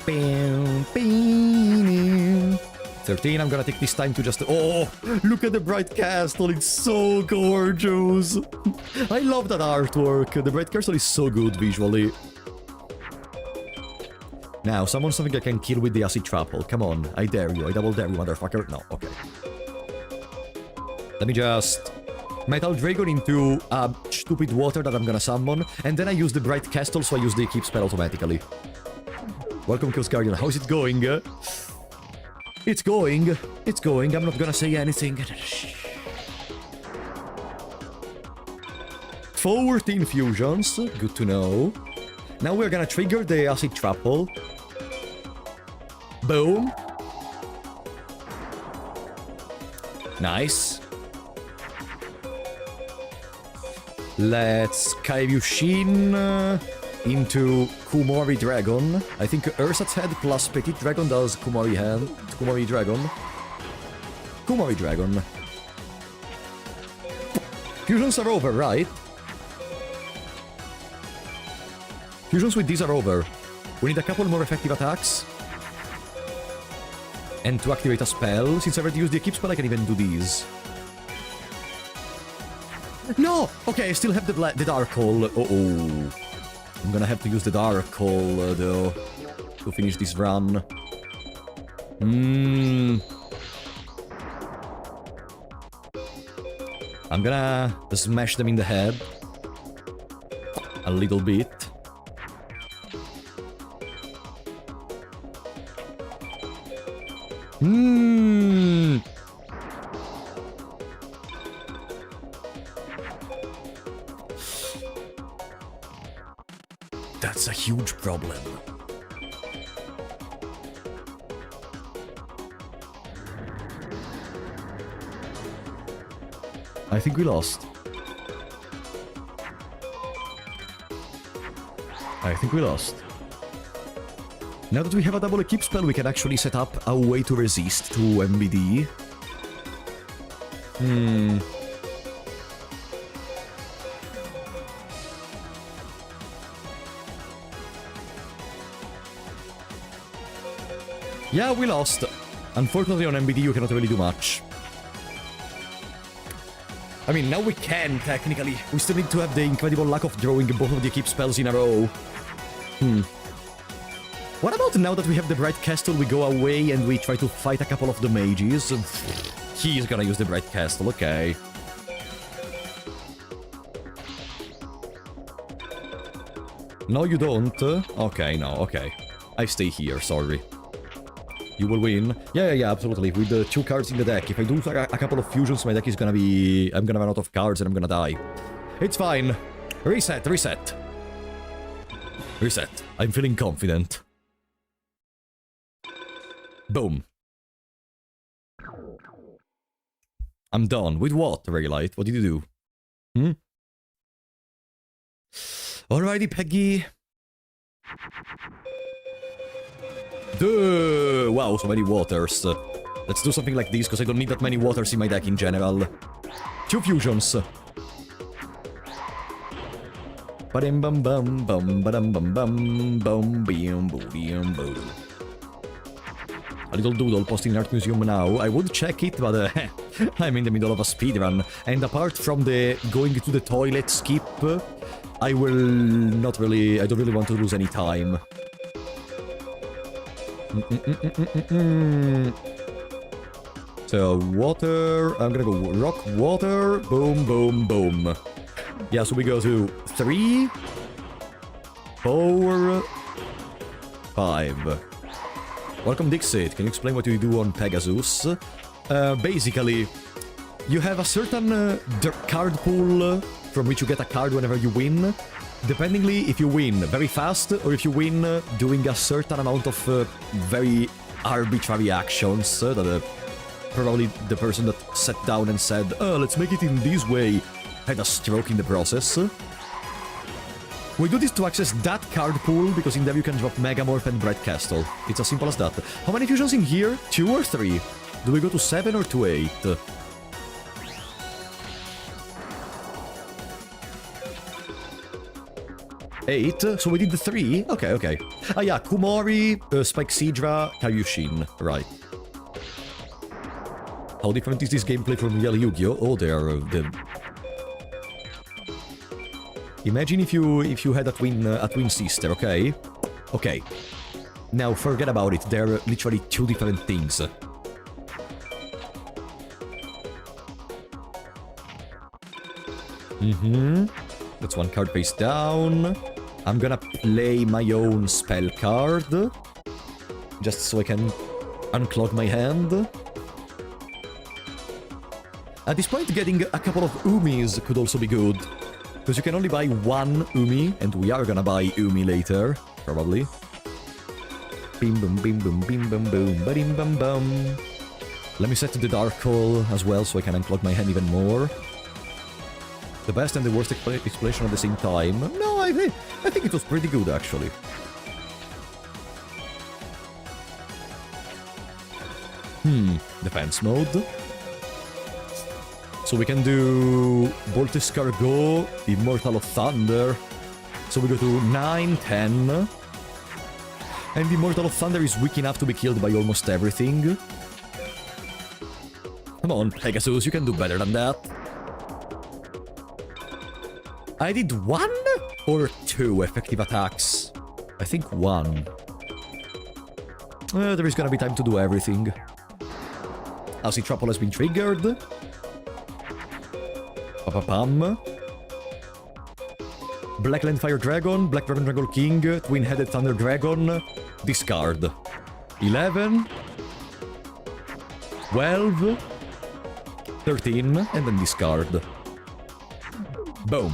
Bam. Bam. 13, I'm gonna take this time to just... Oh, look at the Bright Castle, it's so gorgeous. I love that artwork. The Bright Castle is so good visually. Now, summon something I can kill with the Acid Trapple. Come on, I dare you. I double dare you, motherfucker. No, okay. Let me just... Metal Dragon into stupid water that I'm gonna summon. And then I use the Bright Castle, so I use the Keep spell automatically. Welcome, Chaos Guardian. How's it going? It's going. It's going. I'm not gonna say anything. 14 fusions. Good to know. Now we're gonna trigger the Acid Trapple. Boom. Nice. Let's Kairyushin. into Kumori Dragon. I think Ursat's head plus Petit Dragon does Kumori hand. Kumori Dragon. Kumori Dragon. Fusions are over, right? Fusions with these are over. We need a couple more effective attacks. And to activate a spell, since I already used the equip spell, I can even do these. No! Okay, I still have the Dark Hole. Uh-oh. I'm gonna have to use the Dark Hole, though, to finish this run. I'm gonna smash them in the head. A little bit. That's a huge problem. I think we lost. I think we lost. Now that we have a double equip spell, we can actually set up a way to resist to MBD. Yeah, we lost. Unfortunately, on MBD, you cannot really do much. I mean, now we can, technically. We still need to have the incredible luck of drawing both of the equip spells in a row. What about now that we have the Bright Castle, we go away and we try to fight a couple of the mages? He's gonna use the Bright Castle, okay. No, you don't? Okay, no, okay. I stay here, sorry. You will win. Yeah, absolutely. With the 2 cards in the deck. If I do a couple of fusions, my deck is gonna be... I'm gonna run out of cards and I'm gonna die. It's fine. Reset, reset. Reset. I'm feeling confident. Boom. I'm done. With what, Raylight? What did you do? Alrighty, Peggy. Duh! Wow, so many waters. Let's do something like this, because I don't need that many waters in my deck in general. 2 fusions. Ba-dim bum bum bum ba-dum bum bum bum bim boom boom. A little doodle posting in Art Museum now. I would check it, but I'm in the middle of a speedrun. And apart from the going to the toilet skip, I will not really... I don't really want to lose any time. So, water... I'm gonna go rock, water, boom, boom, boom. Yeah, so we go to 3, 4, 5. Welcome, Dixit. Can you explain what you do on Pegasus? Basically, you have a certain card pool from which you get a card whenever you win. Dependingly if you win very fast or if you win doing a certain amount of very arbitrary actions that probably the person that sat down and said, let's make it in this way, had a stroke in the process. We do this to access that card pool, because in there you can drop Megamorph and Bright Castle. It's as simple as that. How many fusions in here? 2 or 3? Do we go to 7 or to 8? 8? So we did the 3? Okay, okay. Ah yeah, Kumori, Spikesydra, Karyushin. Right. How different is this gameplay from real Yu-Gi-Oh? Oh, they are... Imagine if you had a twin sister, okay? Okay. Now forget about it, they're literally 2 different things. That's 1 card face down. I'm gonna play my own spell card. Just so I can unclog my hand. At this point, getting a couple of Umis could also be good. Because you can only buy 1 Umi, and we are gonna buy Umi later, probably. Bim bum bim bum bim bum boom ba-dim bum bum. Let me set the Dark Hole as well so I can unclog my hand even more. The best and the worst explanation at the same time. No, I think it was pretty good, actually. Defense mode. So we can do Voltes Cargo, Immortal of Thunder. So we go to 9, 10. And the Immortal of Thunder is weak enough to be killed by almost everything. Come on, Pegasus, you can do better than that. I did 1 or 2 effective attacks? I think 1. There is gonna be time to do everything. Aussie Trouble has been triggered. Pam. Blackland Fire Dragon, Black Dragon Dragon King, Twin-Headed Thunder Dragon, discard. 11, 12, 13, and then discard. Boom.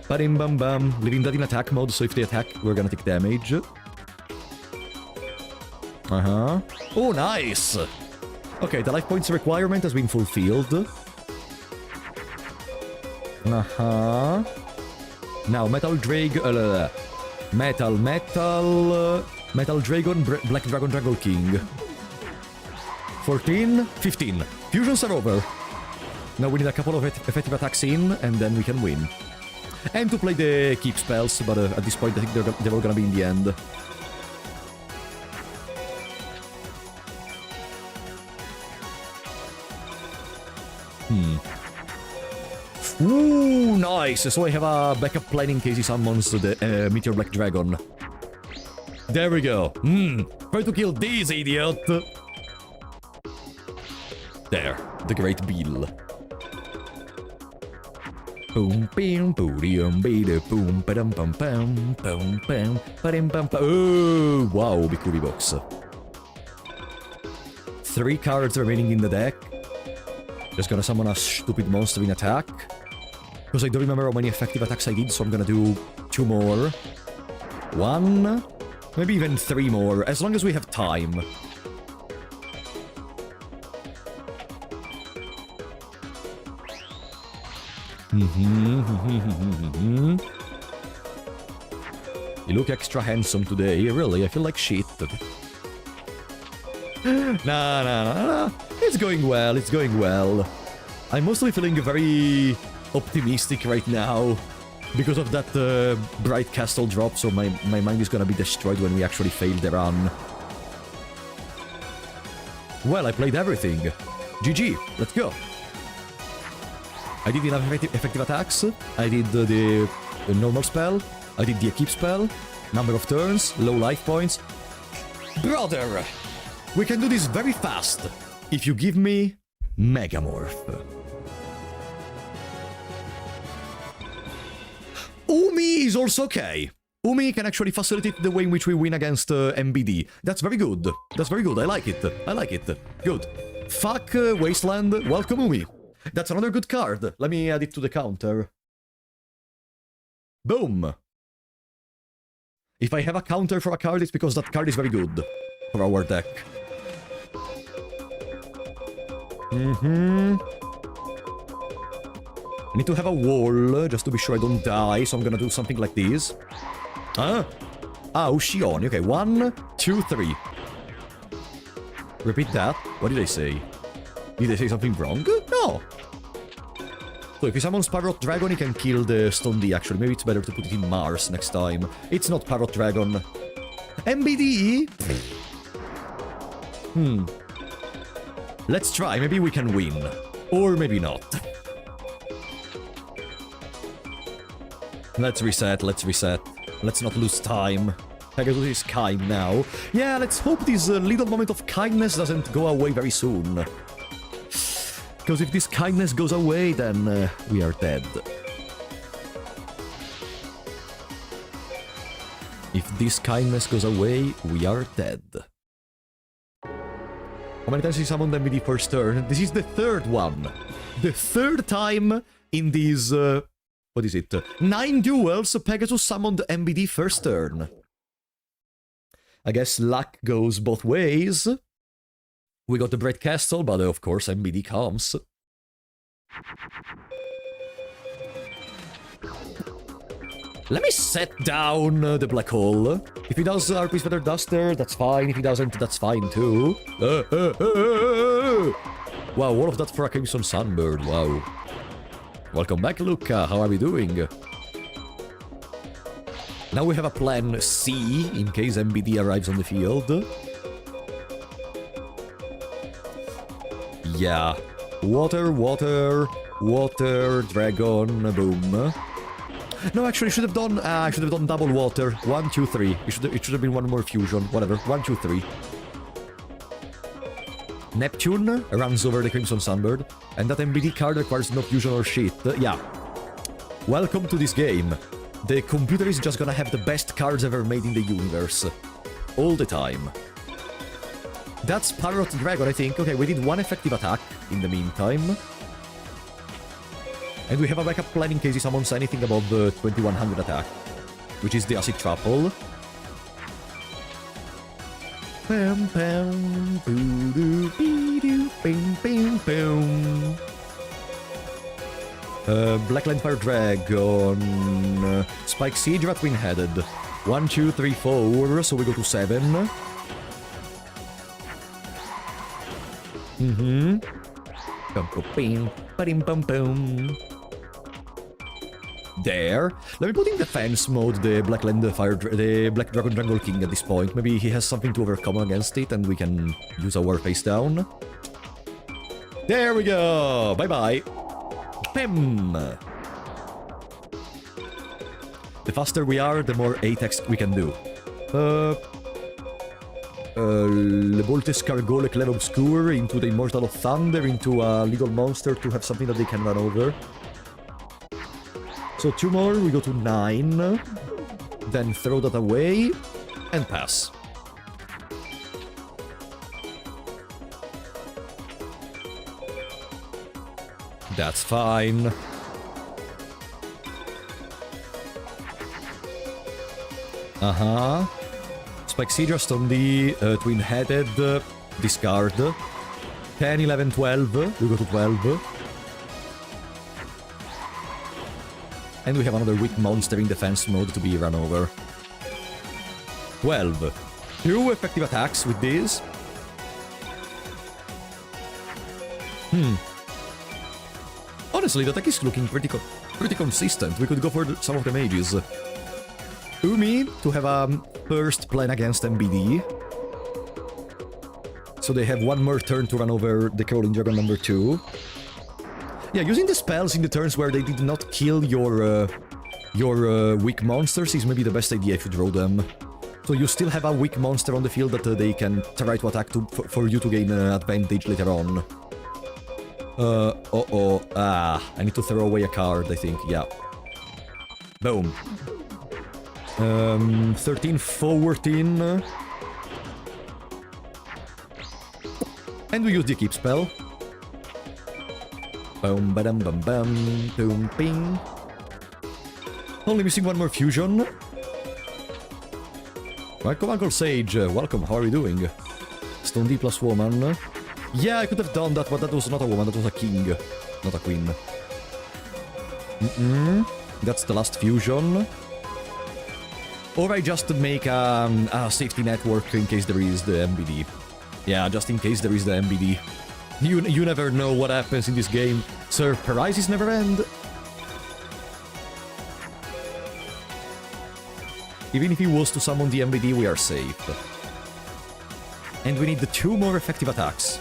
Badim bam bam. Leaving that in attack mode, so if they attack, we're gonna take damage. Oh, nice! Okay, the life points requirement has been fulfilled. Now, Metal Dragon... Metal Dragon, Black Dragon, Dragon King. 14, 15. Fusions are over. Now we need a couple of effective attacks in, and then we can win. And to play the keep spells, but at this point I think they're all gonna be in the end. Ooh, nice! So I have a backup plan in case he summons the Meteor Black Dragon. There we go. Try to kill this idiot! There, the Great Bill. Boom, bam, boom, boom, padam, pam, pam, pam, pam, padam, pam, pam. Oh, wow, Bikuri box. 3 cards remaining in the deck. Just gonna summon a stupid monster in attack. Because I don't remember how many effective attacks I did, so I'm gonna do 2 more. 1, maybe even 3 more, as long as we have time. You look extra handsome today, really, I feel like shit. Nah. It's going well, it's going well. I'm mostly feeling very optimistic right now because of that Bright Castle drop, so my mind is gonna be destroyed when we actually fail the run. Well, I played everything. GG, let's go. I did enough effective attacks, I did the normal spell, I did the equip spell, number of turns, low life points. Brother! We can do this very fast if you give me Megamorph. Umi is also okay. Umi can actually facilitate the way in which we win against MBD. That's very good. That's very good. I like it. I like it. Good. Fuck Wasteland. Welcome, Umi. That's another good card. Let me add it to the counter. Boom. If I have a counter for a card, it's because that card is very good for our deck. I need to have a wall, just to be sure I don't die, so I'm gonna do something like this. Ushioni. Okay, 1, 2, 3. Repeat that. What did I say? Did I say something wrong? No! So if he summons Parrot Dragon, he can kill the Stone D, actually. Maybe it's better to put it in Mars next time. It's not Parrot Dragon. MBD? Let's try, maybe we can win. Or maybe not. Let's reset, let's reset. Let's not lose time. Pegasus is kind now. Yeah, let's hope this little moment of kindness doesn't go away very soon. Because if this kindness goes away, then we are dead. If this kindness goes away, we are dead. How many times he summoned MBD first turn? This is the third one. The third time in these... what is it? 9 duels, Pegasus summoned MBD first turn. I guess luck goes both ways. We got the Bright Castle, but of course MBD comes. Let me set down the black hole. If he does RP's Feather Duster, that's fine. If he doesn't, that's fine too. Wow, all of that for a Crimson Sunbird, wow. Welcome back, Luca, how are we doing? Now we have a plan C, in case MBD arrives on the field. Yeah. Water, water, water, dragon, boom. No, actually, I should have done double water. 1, 2, 3. It should have been one more fusion. Whatever. 1, 2, 3. Neptune runs over the Crimson Sunbird, and that MBD card requires no fusion or shit. Yeah. Welcome to this game. The computer is just gonna have the best cards ever made in the universe. All the time. That's Parrot Dragon, I think. Okay, we did one effective attack in the meantime. And we have a backup plan in case he summons anything above the 2100 attack, which is the Acid Trapple. Pam pam boo doo bee doo bing bing boom. Blackland Fire Dragon. Spike Siege at Twin-Headed. 1, 2, 3, 4, so we go to 7. Mm-hmm. Bum bum bing, ba-dim bum bum. There. Let me put in defense mode the the Black Dragon Jungle King at this point. Maybe he has something to overcome against it and we can use our face down. There we go! Bye-bye! Pim! The faster we are, the more ATEX we can do. Le Bolte Scargole Clef Obscure into the Immortal of Thunder, into a little monster to have something that they can run over. So 2 more, we go to 9. Then throw that away and pass. That's fine. Uh-huh. Spike Seedrust on the Twin-Headed, discard. 10, 11, 12, we go to 12. And we have another weak monster in defense mode to be run over. 12. 2 effective attacks with this. Honestly, the attack is looking pretty consistent. We could go for some of the mages. Umi to have a first plan against MBD. So they have 1 more turn to run over the Crawling Dragon number 2. Yeah, using the spells in the turns where they did not kill your weak monsters is maybe the best idea if you draw them. So you still have a weak monster on the field that they can try to attack for you to gain an advantage later on. I need to throw away a card, I think, yeah. Boom. 13, 14. And we use the Keep spell. Boom, badam, bam, bam, boom, ping. Only missing 1 more fusion. Welcome, Uncle Sage. Welcome, how are you doing? Stone D plus woman. Yeah, I could have done that, but that was not a woman, that was a king. Not a queen. That's the last fusion. Or I just make a safety network in case there is the MBD. Yeah, just in case there is the MBD. You never know what happens in this game. Surprises never end. Even if he was to summon the MBD, we are safe. And we need the 2 more effective attacks.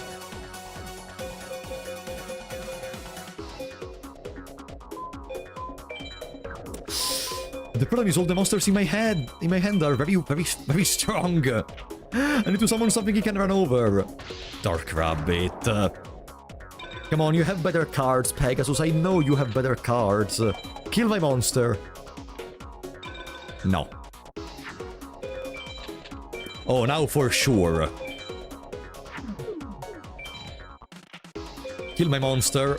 The problem is all the monsters in my hand are very strong. I need to summon something he can run over. Dark Rabbit. Come on, you have better cards, Pegasus. I know you have better cards. Kill my monster. No. Oh, now for sure. Kill my monster.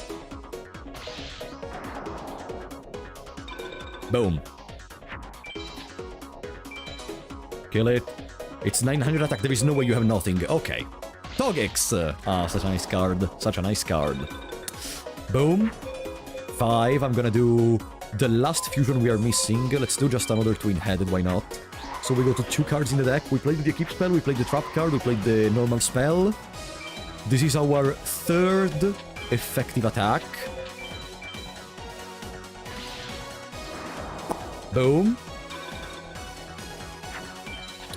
Boom. Kill it. It's 900 attack, there is no way you have nothing. Okay. Togex! Ah, such a nice card. Such a nice card. Boom. 5, I'm gonna do the last fusion we are missing. Let's do just another twin-headed, why not? So we go to 2 cards in the deck. We played the Equip spell, we played the Trap card, we played the normal spell. This is our 3rd effective attack. Boom.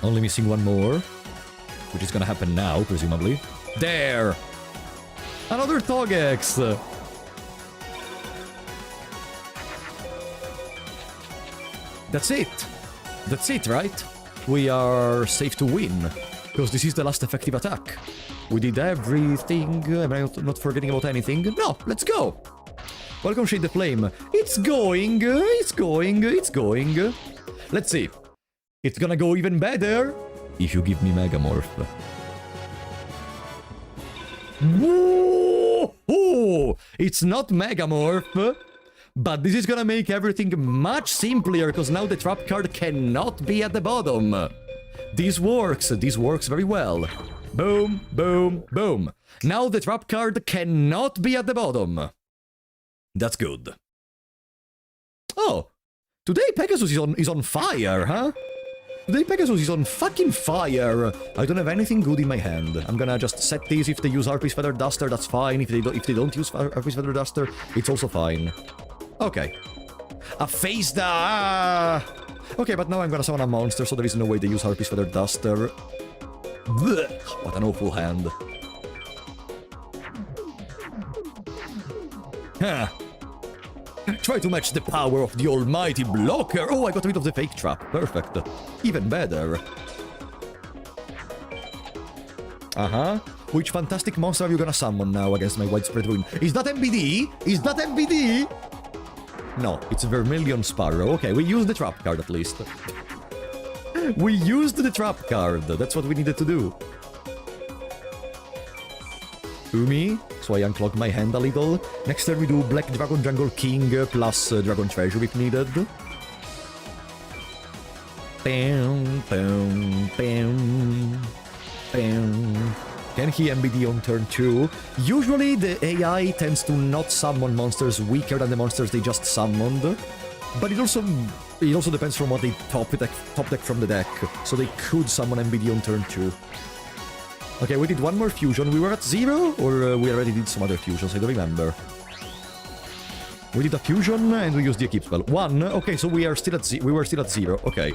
Only missing 1 more, which is gonna happen now, presumably. There! Another Togex! That's it! That's it, right? We are safe to win, because this is the last effective attack. We did everything. Am I not forgetting about anything? No, let's go! Welcome, Shade the Flame. It's going, it's going, it's going. Let's see. It's gonna go even better if you give me Megamorph. Whoa! It's not Megamorph, but this is gonna make everything much simpler, because now the Trap card cannot be at the bottom. This works very well. Boom, boom, boom. Now the Trap card cannot be at the bottom. That's good. Oh, today Pegasus is on fire, huh? Today Pegasus is on fucking fire. I don't have anything good in my hand. I'm gonna just set these. If they use Harpy's Feather Duster, that's fine. If they don't use Harpy's Feather Duster, it's also fine. Okay. A face da. Okay, but now I'm gonna summon a monster, so there is no way they use Harpy's Feather Duster. Blech, what an awful hand. Huh. Try to match the power of the almighty blocker. Oh, I got rid of the fake trap. Perfect. Even better. Uh-huh. Which fantastic monster are you gonna summon now against my widespread ruin? Is that MBD? Is that MBD? No, it's Vermilion Sparrow. Okay, we used the trap card at least. We used the trap card. That's what we needed to do. Umi, so I unclog my hand a little. Next turn we do Black Dragon Jungle King plus Dragon Treasure if needed. Bam, bam, bam, bam. Can he MBD on turn 2? Usually the AI tends to not summon monsters weaker than the monsters they just summoned. But it also depends from what they top deck from the deck. So they could summon MBD on turn 2. Okay, we did 1 more fusion. We were at 0, or we already did some other fusions? I don't remember. We did a fusion and we used the Equip spell. 1. Okay, so we were still at 0. Okay.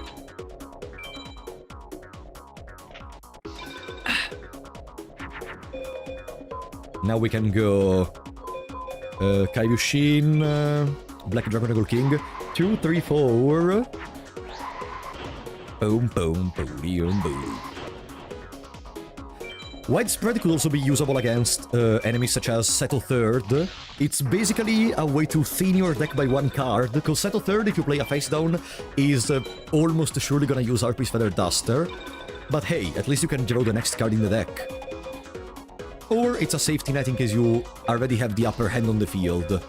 Now we can go Kaiushin, Black Dragon Eagle King. 2, 3, 4. Boom, boom, boom, boom, boom. Widespread could also be usable against enemies such as Settle Third. It's basically a way to thin your deck by 1 card, because Settle Third, if you play a face down, is almost surely gonna use Harpy's Feather Duster. But hey, at least you can draw the next card in the deck. Or it's a safety net in case you already have the upper hand on the field.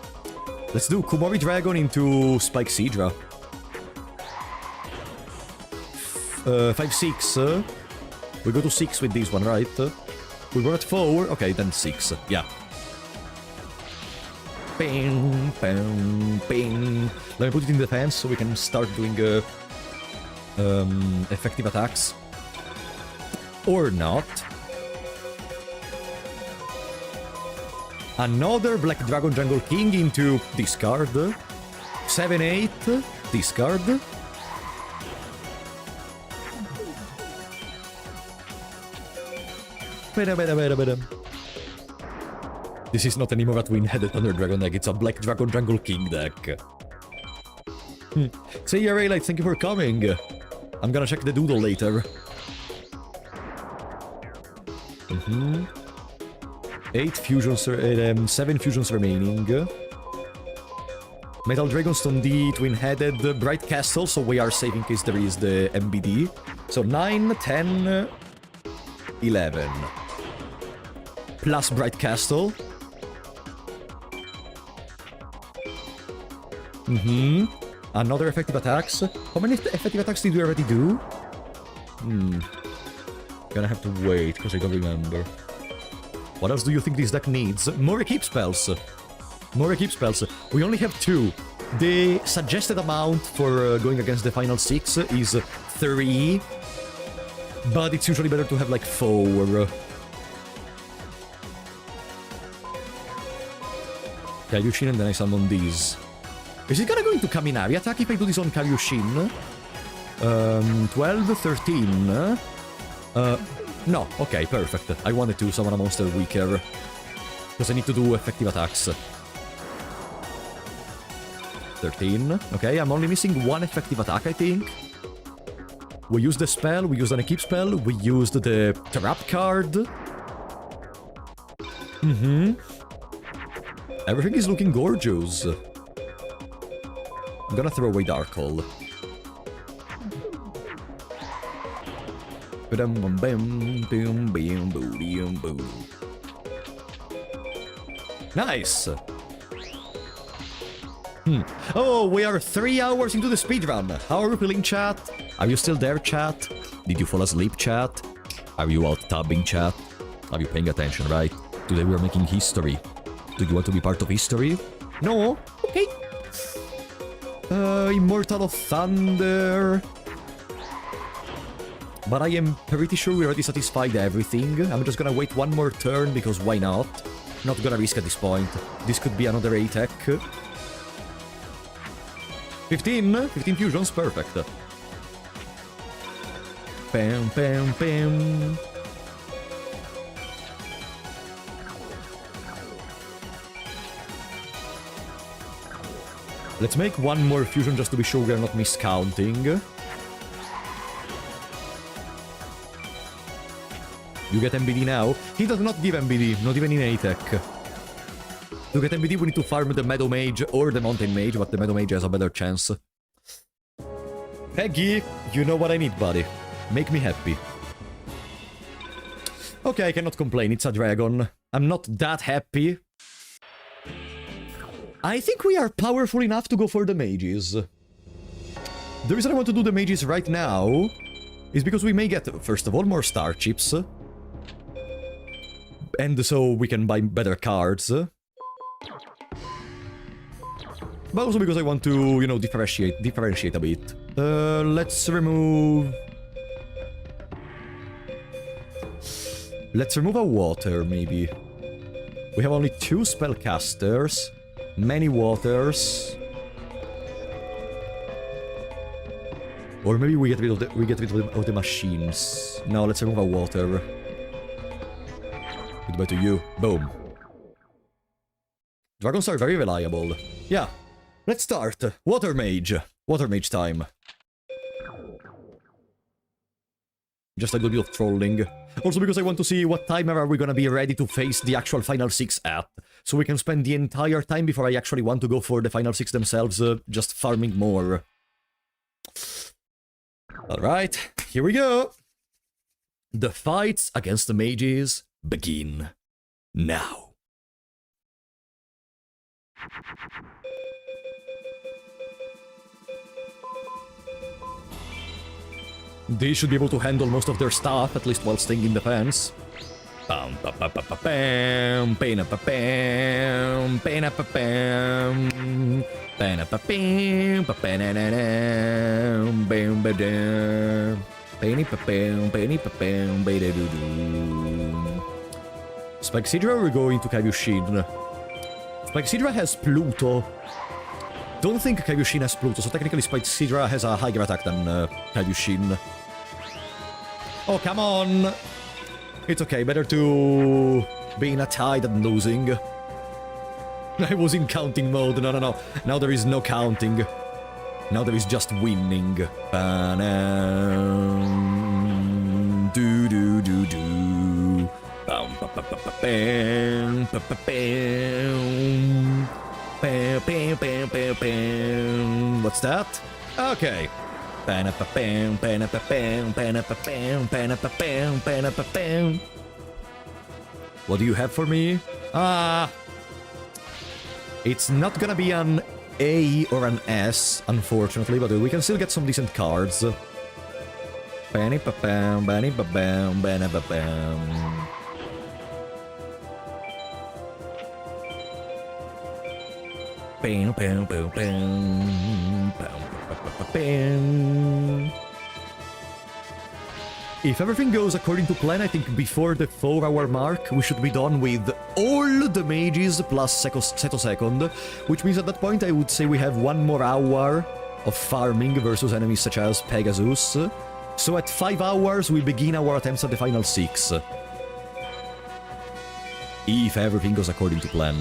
Let's do Kumori Dragon into Spike Seadra. 5-6. We go to 6 with this one, right? We were at 4. Okay, then 6. Yeah. Bing, bing, bing. Let me put it in defense so we can start doing effective attacks. Or not. Another Black Dragon Jungle King into discard. 7-8. Discard. This is not anymore a twin-headed Thunder Dragon deck, it's a Black Dragon Jungle King deck. Say yeah, Raylight, thank you for coming. I'm gonna check the doodle later. 8 fusions, 7 fusions remaining. Metal Dragonstone D, twin-headed, Bright Castle, so we are safe in case there is the MBD. So 9, 10, 11. Plus Bright Castle. Another effective attacks. How many effective attacks did we already do? Gonna have to wait, because I don't remember. What else do you think this deck needs? More Equip spells. More Equip spells. We only have 2. The suggested amount for going against the final 6 is 3, but it's usually better to have like 4. Karyushin, and then I summon these. Is it gonna go into Kaminari attack if I do this on Karyushin? 12, 13... no, okay, perfect. I wanted to summon a monster weaker. Because I need to do effective attacks. 13, okay, I'm only missing 1 effective attack, I think. We used the spell, we used an equip spell, we used the trap card. Everything is looking gorgeous. I'm gonna throw away Dark Hole. Nice! Oh, we are 3 hours into the speedrun. How are you feeling, chat? Are you still there, chat? Did you fall asleep, chat? Are you out tabbing, chat? Are you paying attention, right? Today we are making history. Do you want to be part of history? No? Okay. Immortal of Thunder. But I am pretty sure we already satisfied everything. I'm just gonna wait 1 more turn, because why not? Not gonna risk at this point. This could be another A-Tech. 15? 15 fusions, perfect. Bam, bam, bam. Let's make 1 more fusion just to be sure we are not miscounting. You get MBD now? He does not give MBD, not even in A-Tech. To get MBD we need to farm the Meadow Mage or the Mountain Mage, but the Meadow Mage has a better chance. Peggy, you know what I need, buddy. Make me happy. Okay, I cannot complain, it's a dragon. I'm not that happy. I think we are powerful enough to go for the mages. The reason I want to do the mages right now is because we may get, first of all, more star chips. And so we can buy better cards. But also because I want to, you know, differentiate a bit. Let's remove... Let's remove a water, maybe. We have only 2 spellcasters. Many waters. Or maybe we get rid of the machines. No, let's remove a water. Goodbye to you. Boom. Dragons are very reliable. Yeah. Let's start. Water Mage. Water Mage time. Just a good bit of trolling. Also because I want to see what time are we gonna be ready to face the actual final 6 at. So we can spend the entire time before I actually want to go for the final 6 themselves, just farming more. Alright, here we go. The fights against the mages begin now. They should be able to handle most of their stuff, at least while staying in defense. Bam, ba, ba, ba, ba, bam, bam, ba, bam, bam, ba, bam, bam, ba, bam, ba, bam, bam, ba, bam, bam, ba, bam. Spikesidra, we're going to Karyushin. Spikesidra has Pluto. Don't think Karyushin has Pluto, so technically Spikesidra has a higher attack than Karyushin. Oh, come on! It's okay, better to be in a tie than losing. I was in counting mode, no. Now there is no counting. Now there is just winning. Ba-nam, do-do-do-do. Bam, ba-ba-ba-ba-bam, ba-ba-bam. Bam, bam, bam, bam, bam. What's that? Okay. Bam, bam, bam, bam, bam, bam, bam, bam. What do you have for me? It's not gonna be an A or an S, unfortunately, but we can still get some decent cards. Bam, bam, bam, bam, bam, bam. Bam, bam, bam, bam. Bam, bam, bam. If everything goes according to plan, I think before the 4-hour mark, we should be done with all the mages plus Seto Second, which means at that point I would say we have 1 more hour of farming versus enemies such as Pegasus. So at 5 hours, we begin our attempts at the final 6. If everything goes according to plan.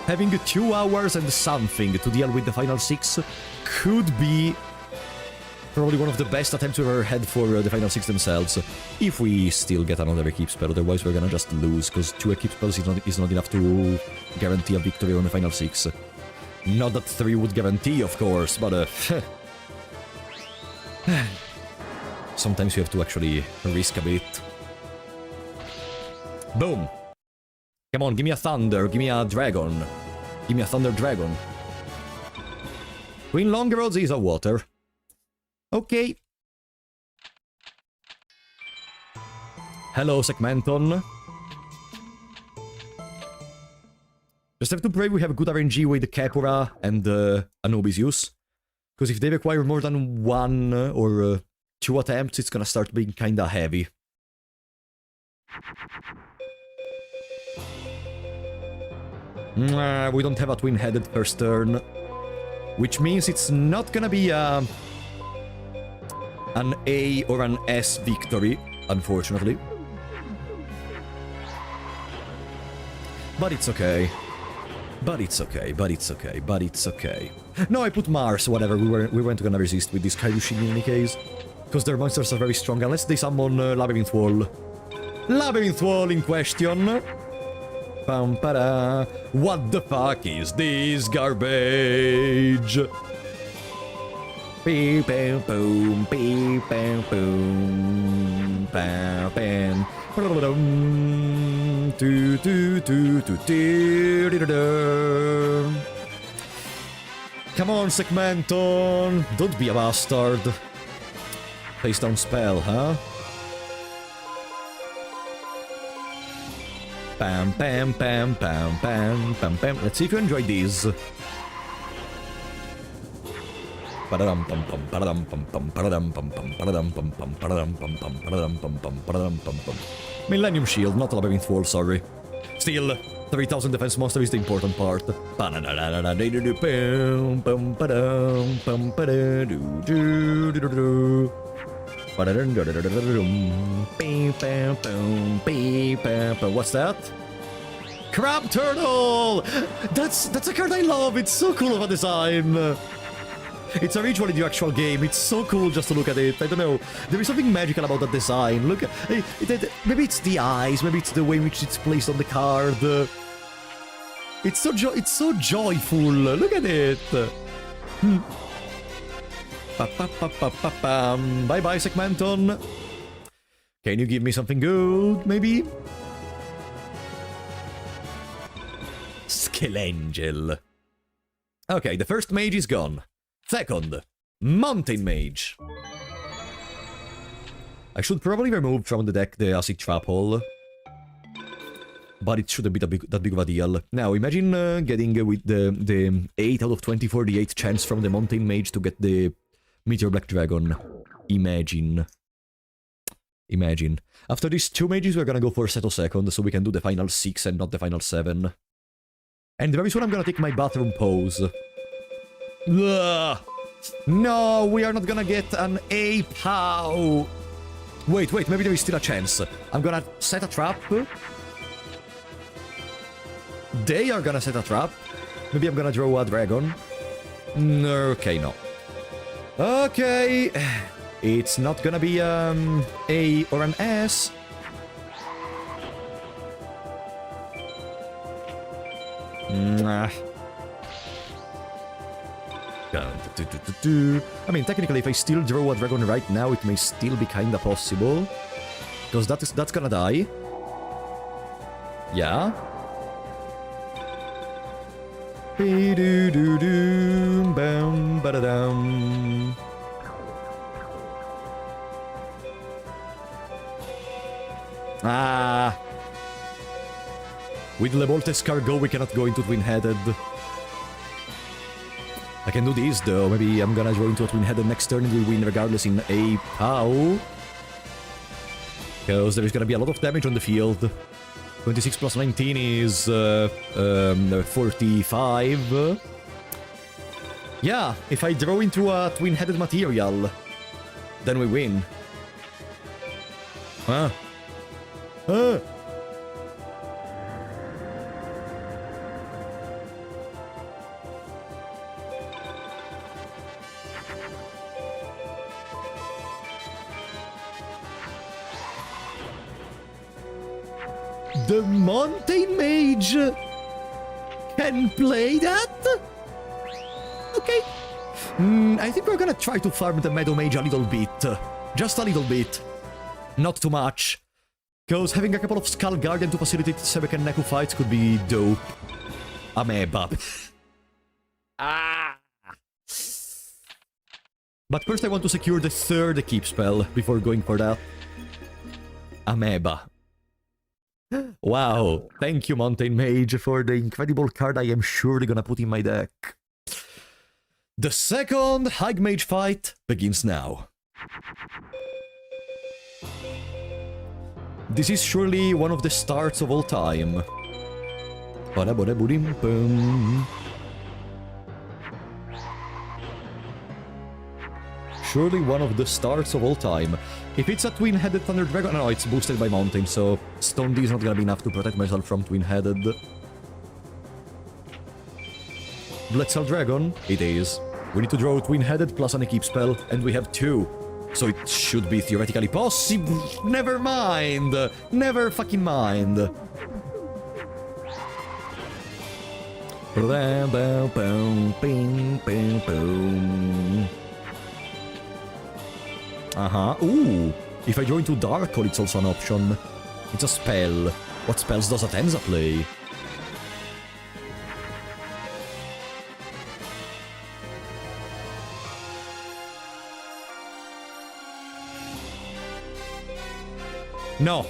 Having 2 hours and something to deal with the final 6 could be probably one of the best attempts we've ever had for the final 6 themselves. If we still get another equip spell, otherwise we're gonna just lose, because 2 equip spells is not enough to guarantee a victory on the final 6. Not that 3 would guarantee, of course, but sometimes you have to actually risk a bit. Boom! Come on, give me a thunder, give me a dragon. Give me a thunder dragon. Queen Longroads is a water. Okay. Hello, Segmenton. Just have to pray we have good RNG with Capora and Anubisius. Because if they require more than 1 or 2 attempts, it's gonna start being kinda heavy. We don't have a twin-headed first turn. Which means it's not gonna be an A or an S victory, unfortunately. But it's okay. But it's okay, but it's okay, but it's okay. No, I put Mars, whatever, we weren't gonna resist with this Kaiushin in any case. Because their monsters are very strong, unless they summon Labyrinth Wall. Labyrinth Wall in question. Pam-para. What the fuck is this garbage? Beep bam boom, beep bam boom, bam bam. Do do do do do do. Come on, Segmenton, don't be a bastard. Face down spell, huh? Bam bam bam bam bam bam bam. Let's see if you enjoy these. Millennium Shield, not Labyrinth Wall, sorry. Still, 3000 defense monster is the important part. What's that? Crab Turtle! That's a card I love, it's so cool of a design. It's a ritual in the actual game. It's so cool just to look at it. I don't know. There is something magical about that design. Look, maybe it's the eyes. Maybe it's the way in which it's placed on the card. It's so joyful. Look at it. Bye bye, Segmenton. Can you give me something good? Maybe. Skellangel. Okay, the first mage is gone. Second, Mountain Mage. I should probably remove from the deck the Acid Trap Hole. But it shouldn't be that big of a deal. Now, imagine getting with the 8 out of 2048 chance from the Mountain Mage to get the Meteor Black Dragon. Imagine. Imagine. After these 2 mages, we're gonna go for Seto Second, so we can do the final 6 and not the final 7. And very soon I'm gonna take my bathroom pose. Ugh. No, we are not gonna get an ape. How? Wait, maybe there is still a chance. I'm gonna set a trap. They are gonna set a trap. Maybe I'm gonna draw a dragon. Okay, no. Okay. It's not gonna be A or an S. Nah. I mean, technically, if I still draw a dragon right now, it may still be kinda possible. Because that's gonna die. Yeah. Bam, ba-da-dum. Ah. With Levoltes Cargo, we cannot go into twin-headed. I can do this, though. Maybe I'm gonna draw into a twin-headed next turn and we win regardless in a POW. Because there is gonna be a lot of damage on the field. 26 plus 19 is 45. Yeah, if I draw into a twin-headed material, then we win. Huh? The Mountain Mage can play that? Okay. I think we're gonna try to farm the Meadow Mage a little bit. Just a little bit. Not too much. Because having a couple of Skull Guardian to facilitate Sebek and Neku fights could be dope. Ameba. Ah! But first I want to secure the third keep spell before going for that. Ameba. Wow, thank you Mountain Mage for the incredible card I am surely gonna put in my deck. The second High Mage fight begins now. This is surely one of the starts of all time. Surely one of the starts of all time. If it's a twin-headed Thunder Dragon... No, it's boosted by Mountain, so Stone D is not gonna be enough to protect myself from twin-headed. Bloodcell Dragon? It is. We need to draw twin-headed plus an Equip spell, and we have 2. So it should be theoretically possible. Never mind. Never fucking mind. Ooh. If I draw into Dark Hole, it's also an option. It's a spell. What spells does Atenza play? No.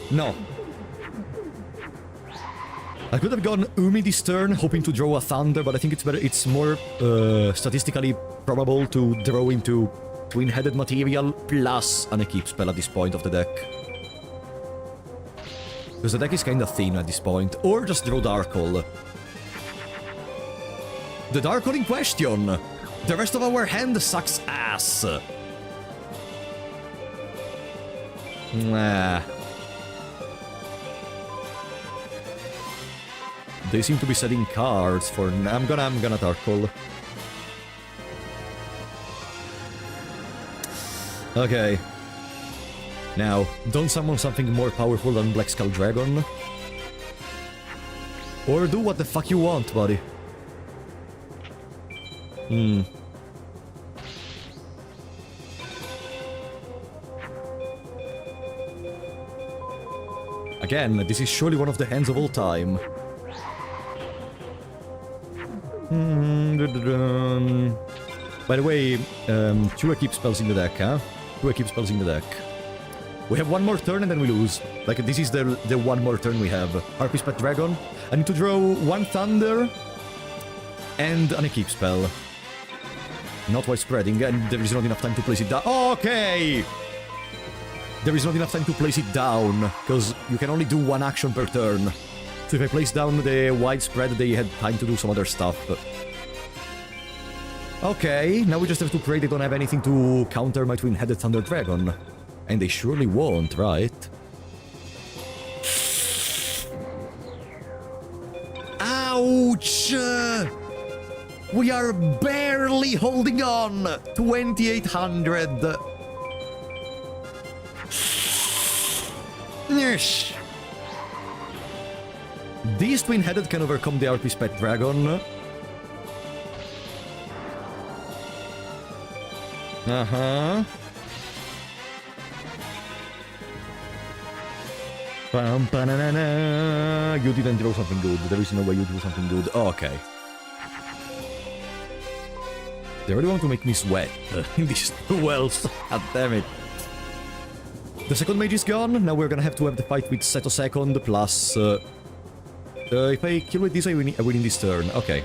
No. I could have gone Umi this turn, hoping to draw a Thunder, but I think it's better. It's more statistically probable to draw into twin-headed material plus an Equip spell at this point of the deck. Because the deck is kinda thin at this point. Or just draw Dark Hole. The Dark Hole in question! The rest of our hand sucks ass! Nah. They seem to be setting cards for... I'm gonna Dark Hole. Okay. Now, don't summon something more powerful than Black Skull Dragon. Or do what the fuck you want, buddy. Again, this is surely one of the hands of all time. By the way, 2 Equip spells in the deck, huh? 2 Equip spells in the deck. We have one more turn and then we lose. Like, this is the one more turn we have. Harpy's Pet Dragon. I need to draw 1 Thunder and an Equip spell. Not while spreading, and there is not enough time to place it down. Okay! There is not enough time to place it down, because you can only do 1 action per turn. So if I place down the widespread, they had time to do some other stuff. Okay, now we just have to pray they don't have anything to counter my twin-headed Thunder Dragon. And they surely won't, right? Ouch! We are barely holding on! 2800! Yes. This twin-headed can overcome the RP Pet Dragon. You didn't draw something good. There is no way you drew something good. Oh, okay. They really want to make me sweat in these duels. God damn it. The second mage is gone. Now we're gonna have to have the fight with Seto second plus If I kill with this, I win in this turn. Okay.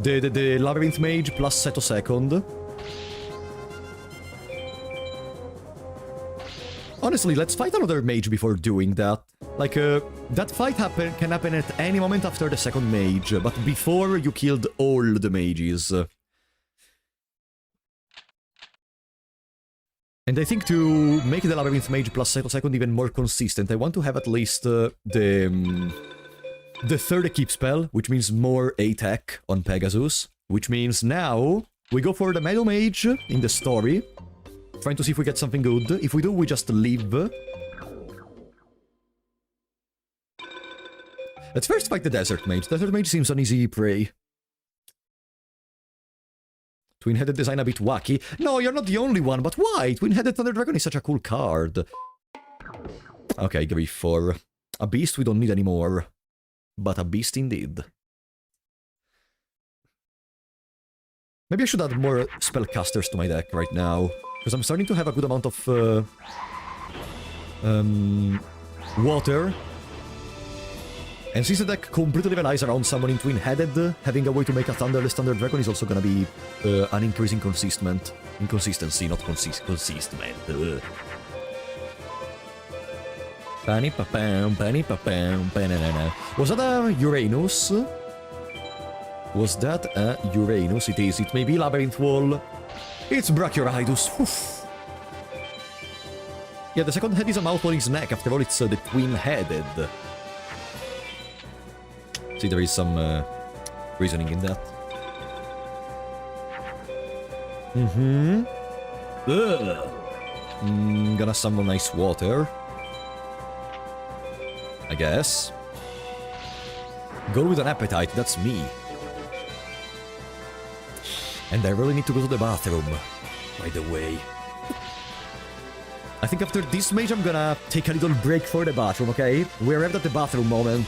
The Labyrinth Mage plus Seto second. Honestly, let's fight another mage before doing that. Like, that fight can happen at any moment after the second mage, but before you killed all the mages. And I think to make the Labyrinth Mage plus Seto second even more consistent, I want to have at least the third equip spell, which means more attack on Pegasus, which means now we go for the Meadow Mage in the story, trying to see if we get something good. If we do, we just leave. Let's first fight the Desert Mage. Desert Mage seems an easy prey. Twin-headed design a bit wacky. No, you're not the only one, but why? Twin-headed Thunder Dragon is such a cool card. Okay, Grief 4. A beast we don't need anymore. But a beast indeed. Maybe I should add more spellcasters to my deck right now, because I'm starting to have a good amount of water. And since the deck completely relies around summoning Twin-headed, having a way to make a Thunderless Thunder Dragon is also gonna be an increasing consistency, not consistent. Was that a Uranus? Was that a Uranus? It is. It may be Labyrinth Wall. It's Brachioridus. Oof. Yeah, the second head is a mouth on his neck. After all, it's the twin-headed. See, there is some reasoning in that. Gonna summon Ice Water. I guess. Go with an appetite, that's me. And I really need to go to the bathroom, by the way. I think after this mage I'm gonna take a little break for the bathroom, okay? We're at the bathroom moment.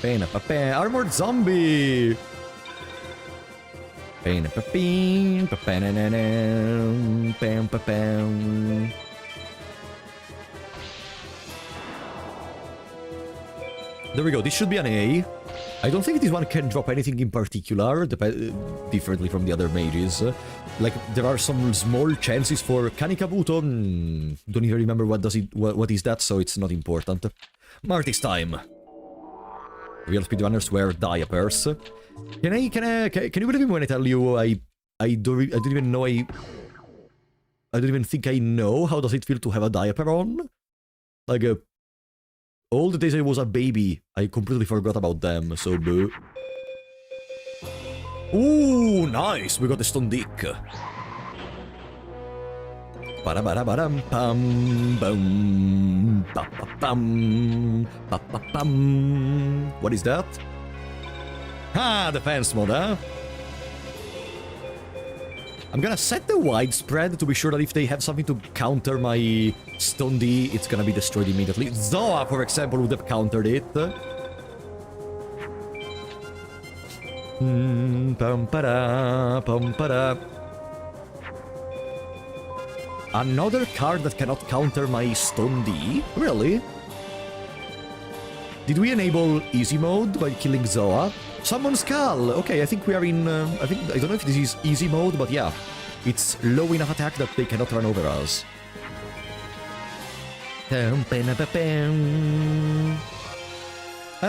Armored Zombie! There we go, this should be an A. I don't think this one can drop anything in particular, differently from the other mages. Like, there are some small chances for Kanikabuto. Don't even remember what is that, so it's not important. Marty's time. Real speedrunners wear diapers. Can you believe me when I tell you I don't even know I don't even think I know how does it feel to have a diaper on? Like, all the days I was a baby, I completely forgot about them, so boo. Ooh, nice! We got the Stone Dick. What is that? Ah, defense mode, huh? I'm gonna set the widespread to be sure that if they have something to counter my Stone D, it's gonna be destroyed immediately. Zoa, for example, would have countered it. Another card that cannot counter my Stone D? Really? Did we enable easy mode by killing Zoa? Summon Skull! Okay, I think we are in... I don't know if this is easy mode, but yeah. It's low enough attack that they cannot run over us.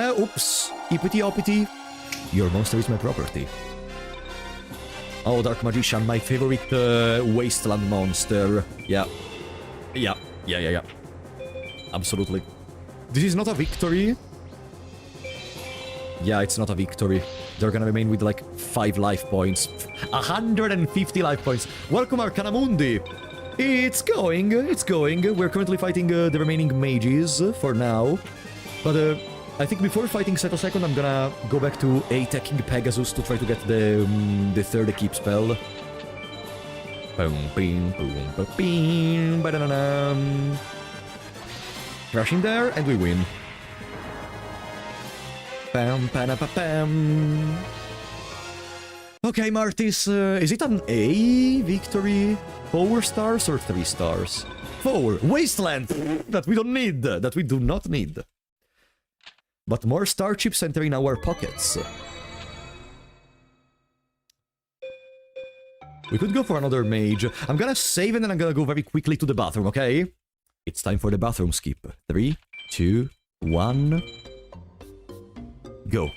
Oops. Ippity-oppity. Your monster is my property. Oh, Dark Magician, my favorite wasteland monster. Yeah. Absolutely. This is not a victory. Yeah, it's not a victory. They're gonna remain with like 5 life points. 150 life points. Welcome, Arcanamundi! It's going. We're currently fighting the remaining mages for now. But I think before fighting Seto Second, I'm gonna go back to attacking Pegasus to try to get the third equip spell. Crashing there, and we win. Okay, Martis, is it an A victory? 4 stars or 3 stars? 4. Wasteland! That we don't need. That we do not need. But more star chips enter in our pockets. We could go for another mage. I'm gonna save and then I'm gonna go very quickly to the bathroom, okay? It's time for the bathroom skip. 3, 2, 1... Go.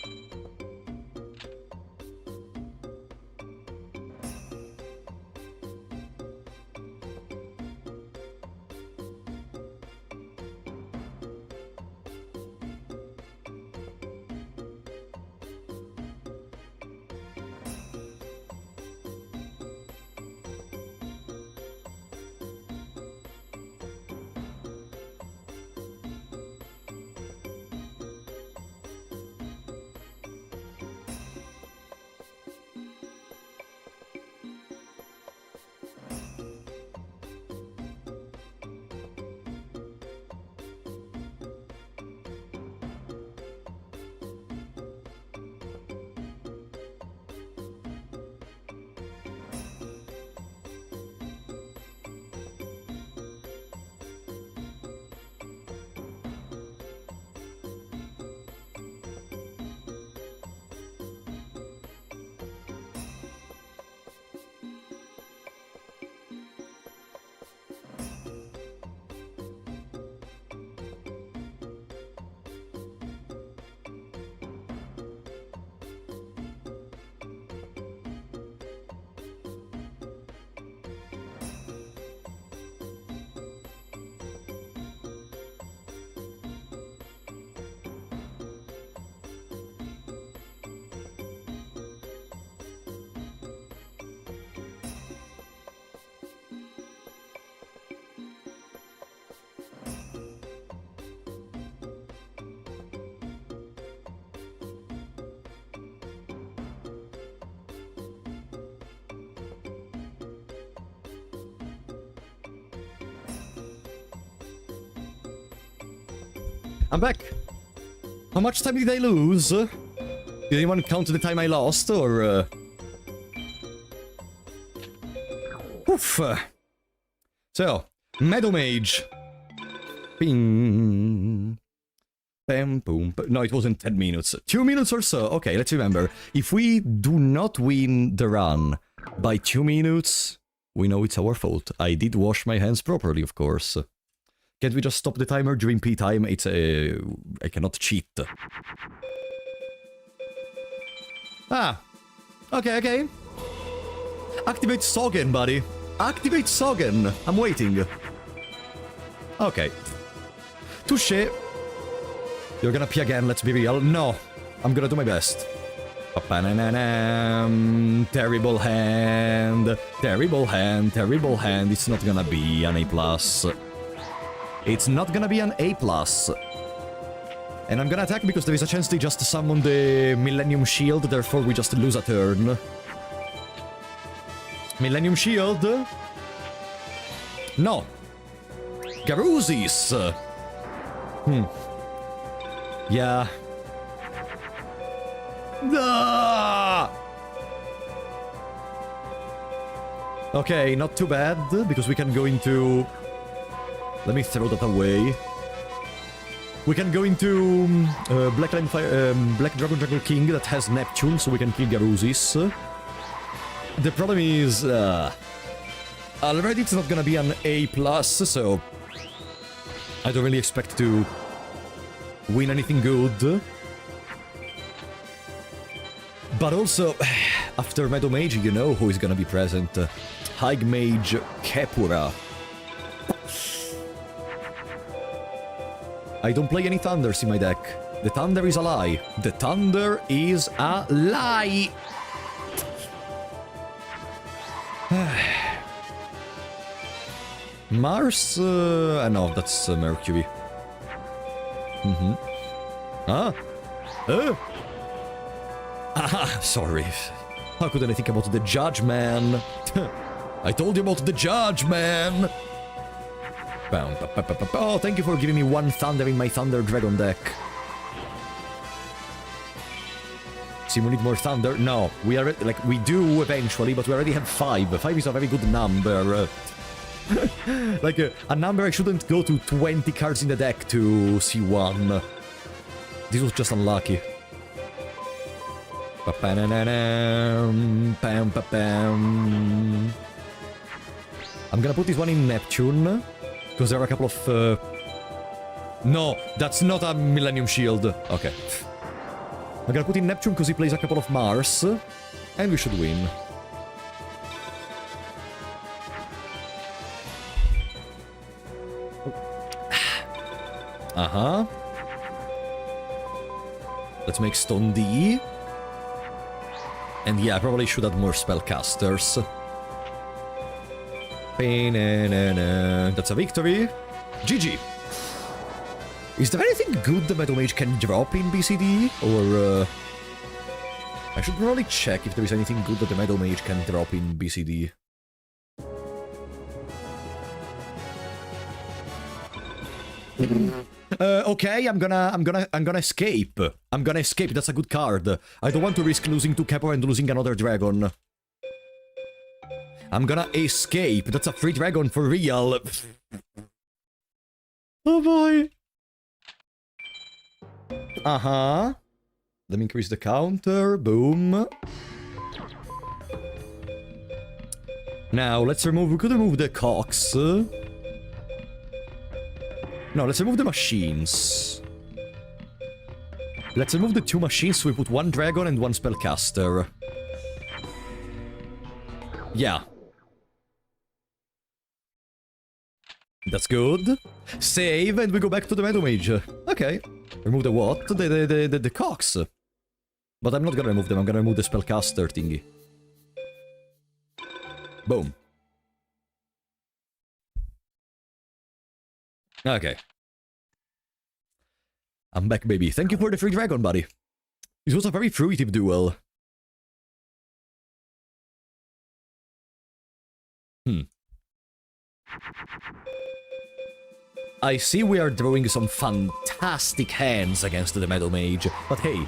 I'm back. How much time did I lose? Did anyone count the time I lost, or... Oof. So, Meadow Mage. Ping. Bam, boom. No, it wasn't 10 minutes. 2 minutes or so. Okay, let's remember. If we do not win the run by 2 minutes, we know it's our fault. I did wash my hands properly, of course. Can't we just stop the timer during P time? It's a... I cannot cheat. Ah. Okay, okay. Activate Sogen, buddy. Activate Sogen. I'm waiting. Okay. Touché. You're gonna pee again, let's be real. No. I'm gonna do my best. Terrible hand. Terrible hand. Terrible hand. It's not gonna be an A+. It's not gonna be an A+. And I'm gonna attack because there is a chance they just summon the Millennium Shield, therefore we just lose a turn. Millennium Shield? No. Garuzis! Yeah. Ah! Okay, not too bad, because we can go into... Let me throw that away. We can go into Black Dragon Jungle King that has Neptune, so we can kill Garuzis. The problem is... already it's not gonna be an A+, so... I don't really expect to win anything good. But also, after Meadow Mage, you know who is gonna be present. High Mage Kepura. I don't play any Thunders in my deck. The Thunder is a lie. The Thunder is a lie! Mars? No, that's Mercury. Ah! Ah, sorry. How couldn't I think about the Judge, man? I told you about the Judge, man! Oh, thank you for giving me one Thunder in my Thunder Dragon deck. See, we need more Thunder? No, we are like we do eventually, but we already have 5. 5 is a very good number. Like, a number I shouldn't go to 20 cards in the deck to see one. This was just unlucky. I'm gonna put this one in Neptune, because there are a couple of... No, that's not a Millennium Shield. Okay. I'm gonna put in Neptune because he plays a couple of Mars, and we should win. Uh-huh. Let's make Stone D. And yeah, I probably should add more spellcasters. That's a victory. GG. Is there anything good the Metal Mage can drop in BCD? Or, I should probably check if there is anything good that the Metal Mage can drop in BCD. Okay, I'm gonna escape. I'm gonna escape, that's a good card. I don't want to risk losing to Kepler and losing another dragon. I'm gonna escape, that's a free dragon for real. Oh boy. Uh-huh. Let me increase the counter, boom. Now, let's remove, we could remove the cocks. No, let's remove the machines. Let's remove the two machines so we put one dragon and one spellcaster. Yeah. That's good. Save and we go back to the Metal Mage. Okay. Remove the what? The cocks. But I'm not gonna remove them, I'm gonna remove the spellcaster thingy. Boom. Okay. I'm back, baby. Thank you for the free dragon, buddy. This was a very fruitive duel. I see we are drawing some fantastic hands against the Metal Mage, but hey,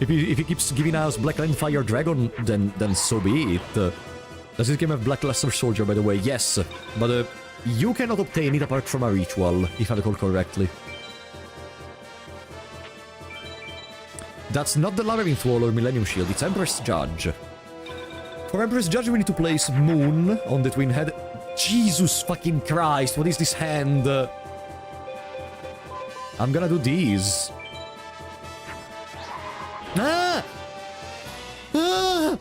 if he keeps giving us Blackland Fire Dragon, then so be it. Does this game have Blackluster Soldier, by the way? Yes, but you cannot obtain it apart from a ritual, if I recall correctly. That's not the Labyrinth Wall or Millennium Shield, it's Empress Judge. For Empress Judge, we need to place Moon on the Twin Head. Jesus fucking Christ, what is this hand? I'm gonna do these. Ah! Ah!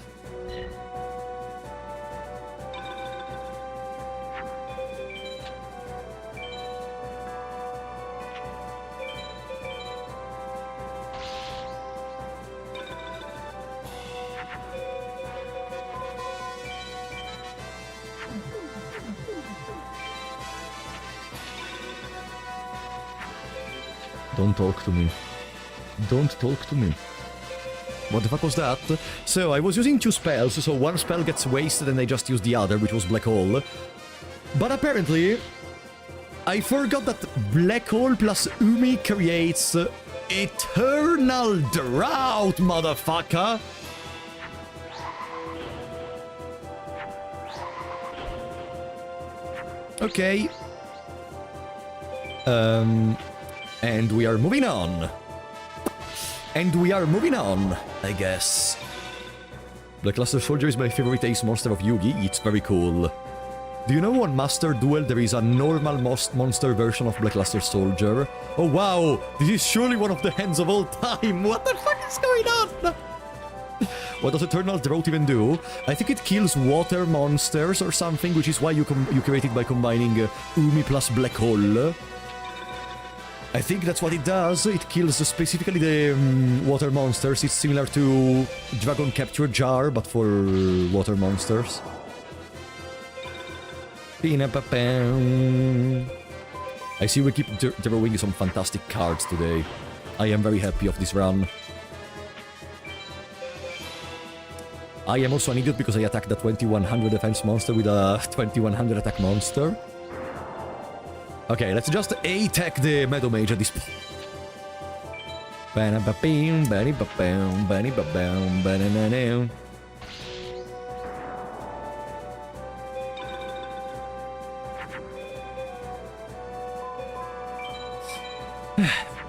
Don't talk to me. Don't talk to me. What the fuck was that? So, I was using two spells, so one spell gets wasted and I just used the other, which was Black Hole. But apparently, I forgot that Black Hole plus Umi creates Eternal Drought, motherfucker! Okay. And we are moving on. And we are moving on, I guess. Blackluster Soldier is my favorite ace monster of Yugi. It's very cool. Do you know on Master Duel there is a normal monster version of Blackluster Soldier? Oh wow, this is surely one of the hands of all time. What the fuck is going on? What does Eternal Drought even do? I think it kills water monsters or something, which is why you create it by combining Umi plus Black Hole. I think that's what it does. It kills specifically the water monsters. It's similar to Dragon Capture Jar, but for water monsters. I see we keep drawing some fantastic cards today. I am very happy of this run. I am also an idiot because I attacked the 2100 defense monster with a 2100 attack monster. Okay, let's just attack the Metal Mage at this point.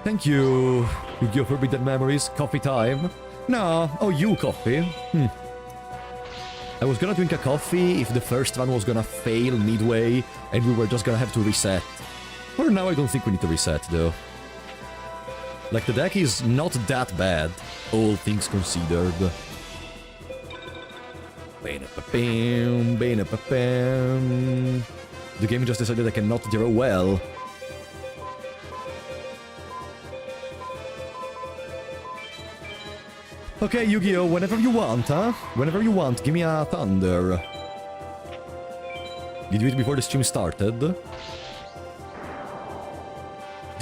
Thank you, Yu-Gi-Oh! Forbidden Memories. Coffee time. No. Oh, you coffee. I was gonna drink a coffee if the first one was gonna fail midway and we were just gonna have to reset. For now, I don't think we need to reset, though. Like, the deck is not that bad, all things considered. The game just decided I cannot draw well. Okay, Yu-Gi-Oh! Whenever you want, huh? Whenever you want, give me a thunder. Did you do it before the stream started? Did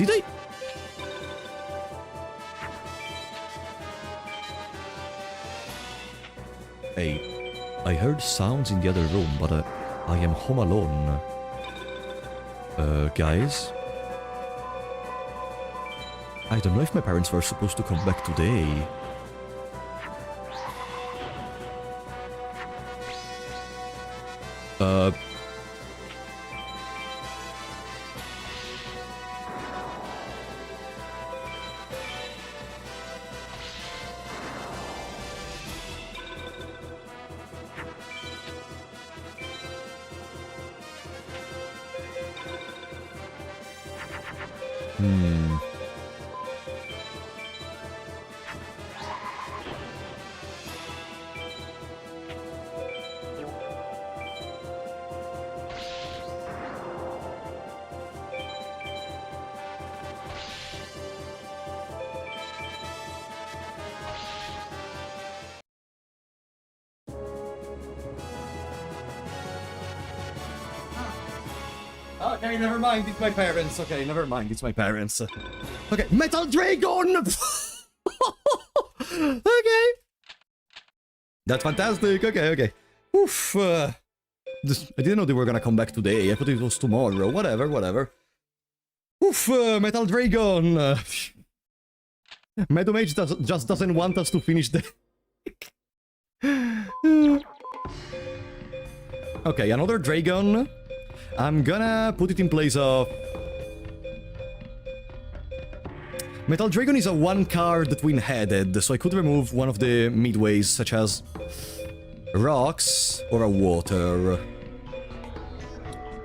I? Hey, I heard sounds in the other room, but I am home alone. Guys? I don't know if my parents were supposed to come back today. Okay, never mind, it's my parents. Okay, never mind, it's my parents. Okay, Metal Dragon! Okay. That's fantastic, okay. Oof, I didn't know they were gonna come back today. I thought it was tomorrow. Whatever. Oof, Metal Dragon! Meadow Mage just doesn't want us to finish the... Okay, another Dragon. I'm gonna put it in place of... Metal Dragon is a one-card twin-headed, so I could remove one of the midways, such as... rocks or a water.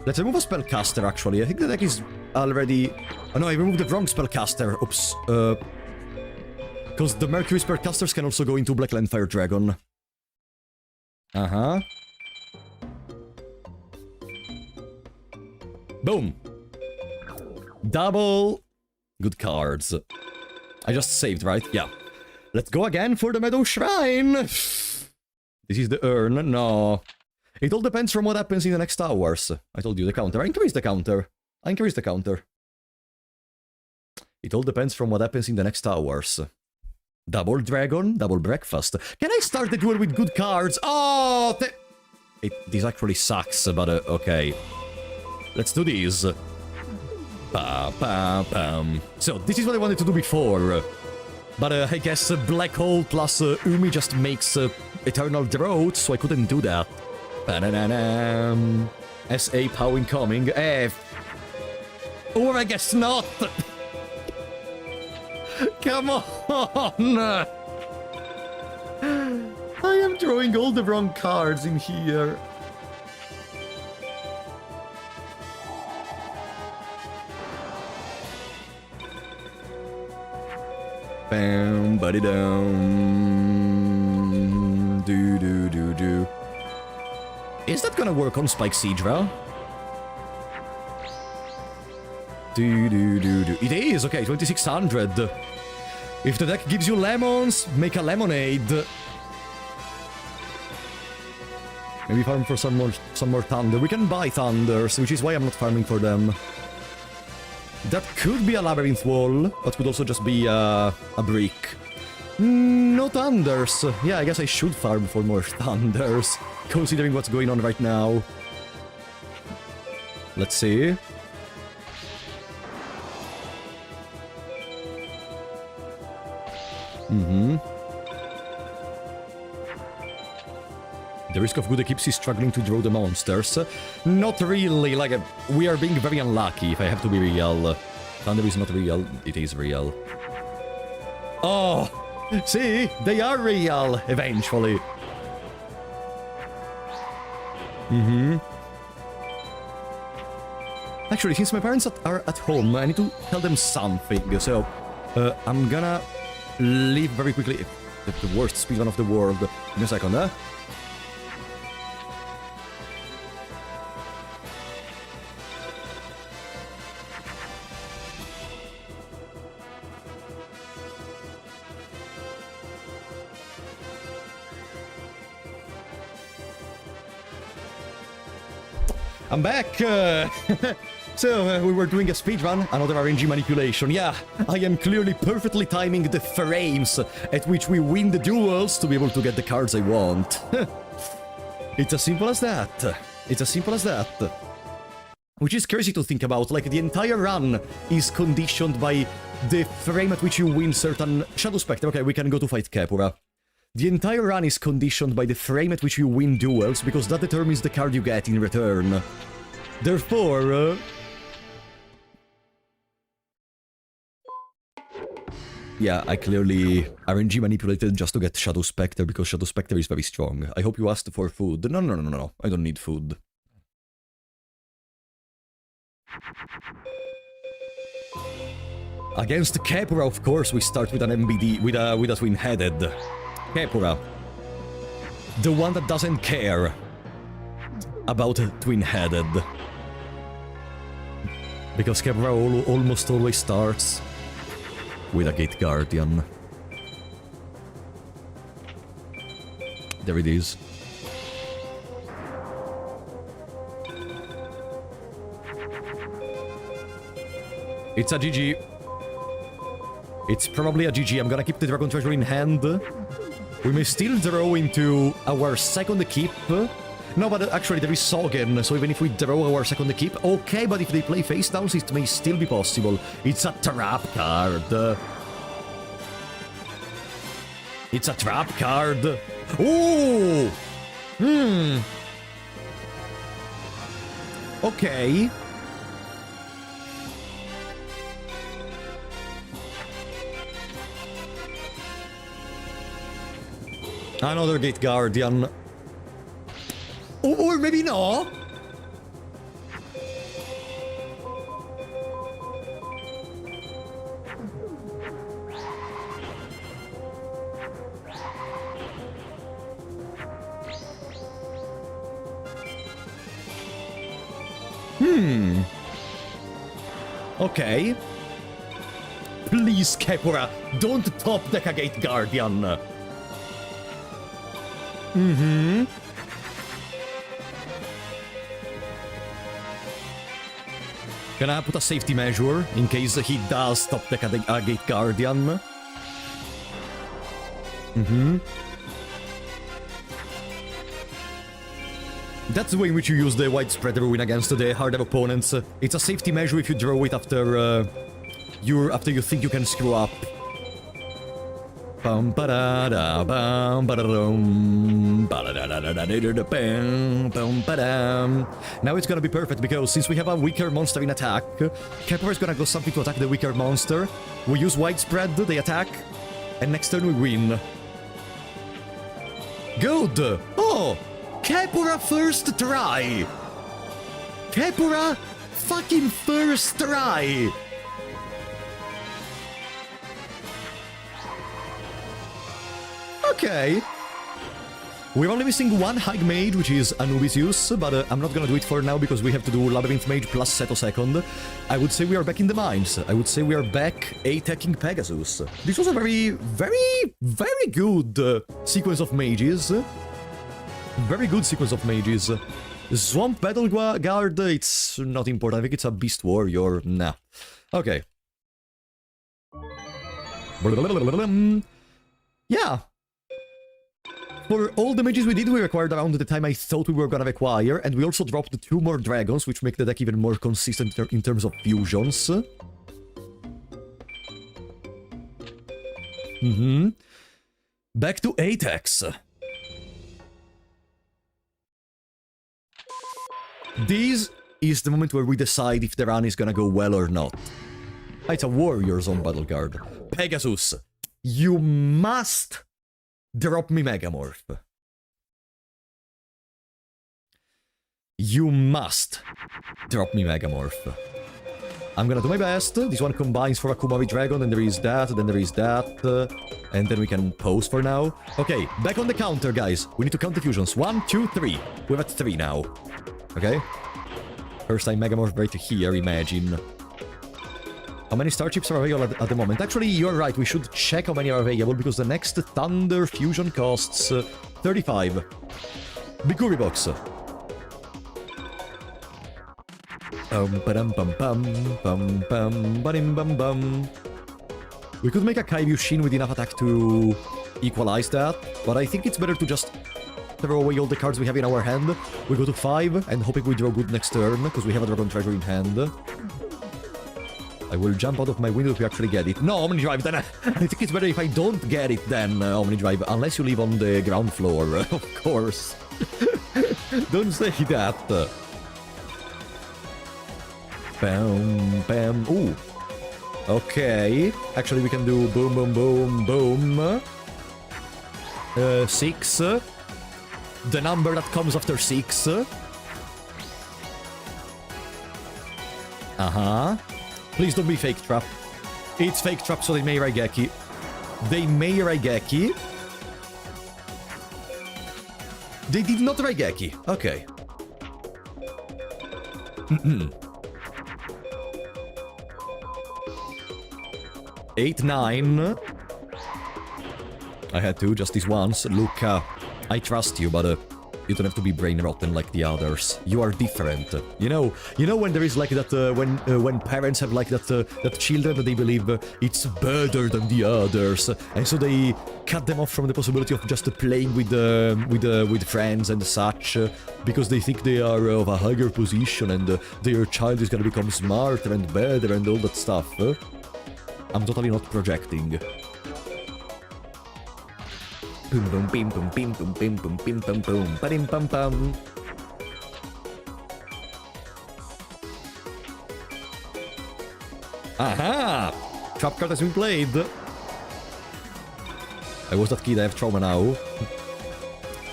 Let's remove a spellcaster, actually. I think the deck is already... Oh no, I removed the wrong spellcaster. Oops. Because the Mercury spellcasters can also go into Blackland Fire Dragon. Uh-huh. Boom. Double. Good cards. I just saved, right? Yeah. Let's go again for the Meadow Shrine. This is the urn. No. It all depends from what happens in the next hours. I told you the counter. I increased the counter. It all depends from what happens in the next hours. Double dragon, double breakfast. Can I start the duel with good cards? Oh! This actually sucks, but okay. Let's do this. So, this is what I wanted to do before. But I guess Black Hole plus Umi just makes Eternal Drought, so I couldn't do that. SA POW incoming. Or I guess not. Come on. I am drawing all the wrong cards in here. Bam, buddy down. Do. Is that gonna work on Spike Seadra? Do. It is, okay, 2600. If the deck gives you lemons, make a lemonade. Maybe farm for some more thunder. We can buy thunders, which is why I'm not farming for them. That could be a labyrinth wall, but could also just be a brick. No thunders. Yeah, I guess I should farm for more thunders, considering what's going on right now. Let's see. The risk of good equips is struggling to draw the monsters. Not really, like, we are being very unlucky, if I have to be real. Thunder is not real. It is real. Oh! See? They are real, eventually. Actually, since my parents are at home, I need to tell them something. So, I'm gonna leave very quickly. The worst speedrun of the world. Give me a second, huh? I'm back! So, we were doing a speedrun, another RNG manipulation. Yeah, I am clearly perfectly timing the frames at which we win the duels to be able to get the cards I want. It's as simple as that. It's as simple as that. Which is crazy to think about, like the entire run is conditioned by the frame at which you win certain... Shadow Spectre, okay, we can go to fight Capura. The entire run is conditioned by the frame at which you win duels, because that determines the card you get in return. Therefore... yeah, I clearly RNG manipulated just to get Shadow Spectre, because Shadow Spectre is very strong. I hope you asked for food. No, I don't need food. Against Capura, of course, we start with an MBD, with a twin-headed. Capura. The one that doesn't care about twin-headed. Because Capura almost always starts with a Gate Guardian. There it is. It's a GG. It's probably a GG. I'm gonna keep the Dragon Treasure in hand. We may still draw into our second keep. No, but actually there is Sogen, so even if we draw our second keep... Okay, but if they play face downs, it may still be possible. It's a trap card. It's a trap card. Ooh! Okay. Another Gate Guardian. Or maybe no? Okay. Please, Capura, don't top deck a Gate Guardian. Can I put a safety measure in case he does top deck a Gate Guardian? That's the way in which you use the widespread ruin against the harder opponents. It's a safety measure if you draw it after you think you can screw up. Now it's gonna be perfect because since we have a weaker monster in attack, Capura is gonna go something to attack the weaker monster. We use widespread, they attack, and next turn we win. Good! Oh! Capura first try! Capura fucking first try! Okay. We're only missing one Hag Mage, which is Anubisius, but I'm not gonna do it for now because we have to do Labyrinth Mage plus Seto second. I would say we are back in the mines. I would say we are back attacking Pegasus. This was a very good sequence of mages. Very good sequence of mages. Swamp Battle Guard, it's not important. I think it's a Beast Warrior. Nah. Okay. Yeah. For all the mages we did, we required around the time I thought we were gonna require, and we also dropped 2 more dragons, which make the deck even more consistent in terms of fusions. Back to Atex. This is the moment where we decide if the run is gonna go well or not. It's a warrior zone battle card. Pegasus, you must drop me Megamorph. You must drop me Megamorph. I'm gonna do my best. This one combines for a Kumari Dragon, and there is that, then there is that, and then we can pause for now. Okay, back on the counter, guys. We need to count the fusions. 1, 2, 3. We're at 3 now. Okay? First time Megamorph right here, imagine. How many star chips are available at the moment? Actually, you're right, we should check how many are available, because the next Thunder Fusion costs 35. Bikuri box. We could make a Kairyu Shin with enough attack to equalize that, but I think it's better to just throw away all the cards we have in our hand. We go to 5, and hoping we draw good next turn, because we have a Dragon Treasure in hand. I will jump out of my window if we actually get it. No, Omni Drive, then I think it's better if I don't get it then, Omni Drive, unless you live on the ground floor, of course. Don't say that. Bam, bam. Ooh. Okay. Actually, we can do boom, boom, boom, boom. 6. The number that comes after 6. Uh-huh. Please don't be Fake Trap. It's Fake Trap, so they may Raigeki. They may Raigeki. They did not Raigeki. Okay. 8, 9. I had to, just this once. Luca, I trust you, but you don't have to be brain rotten like the others. You are different. You know when there is like that, when parents have like that children that they believe it's better than the others, and so they cut them off from the possibility of just playing with friends and such, because they think they are of a higher position and their child is gonna become smarter and better and all that stuff. I'm totally not projecting. Boom boom bim boom bim boom bim boom bim bum boom ba-dim bum bum. Aha! Trap card has been played. I was that kid, I have trauma now.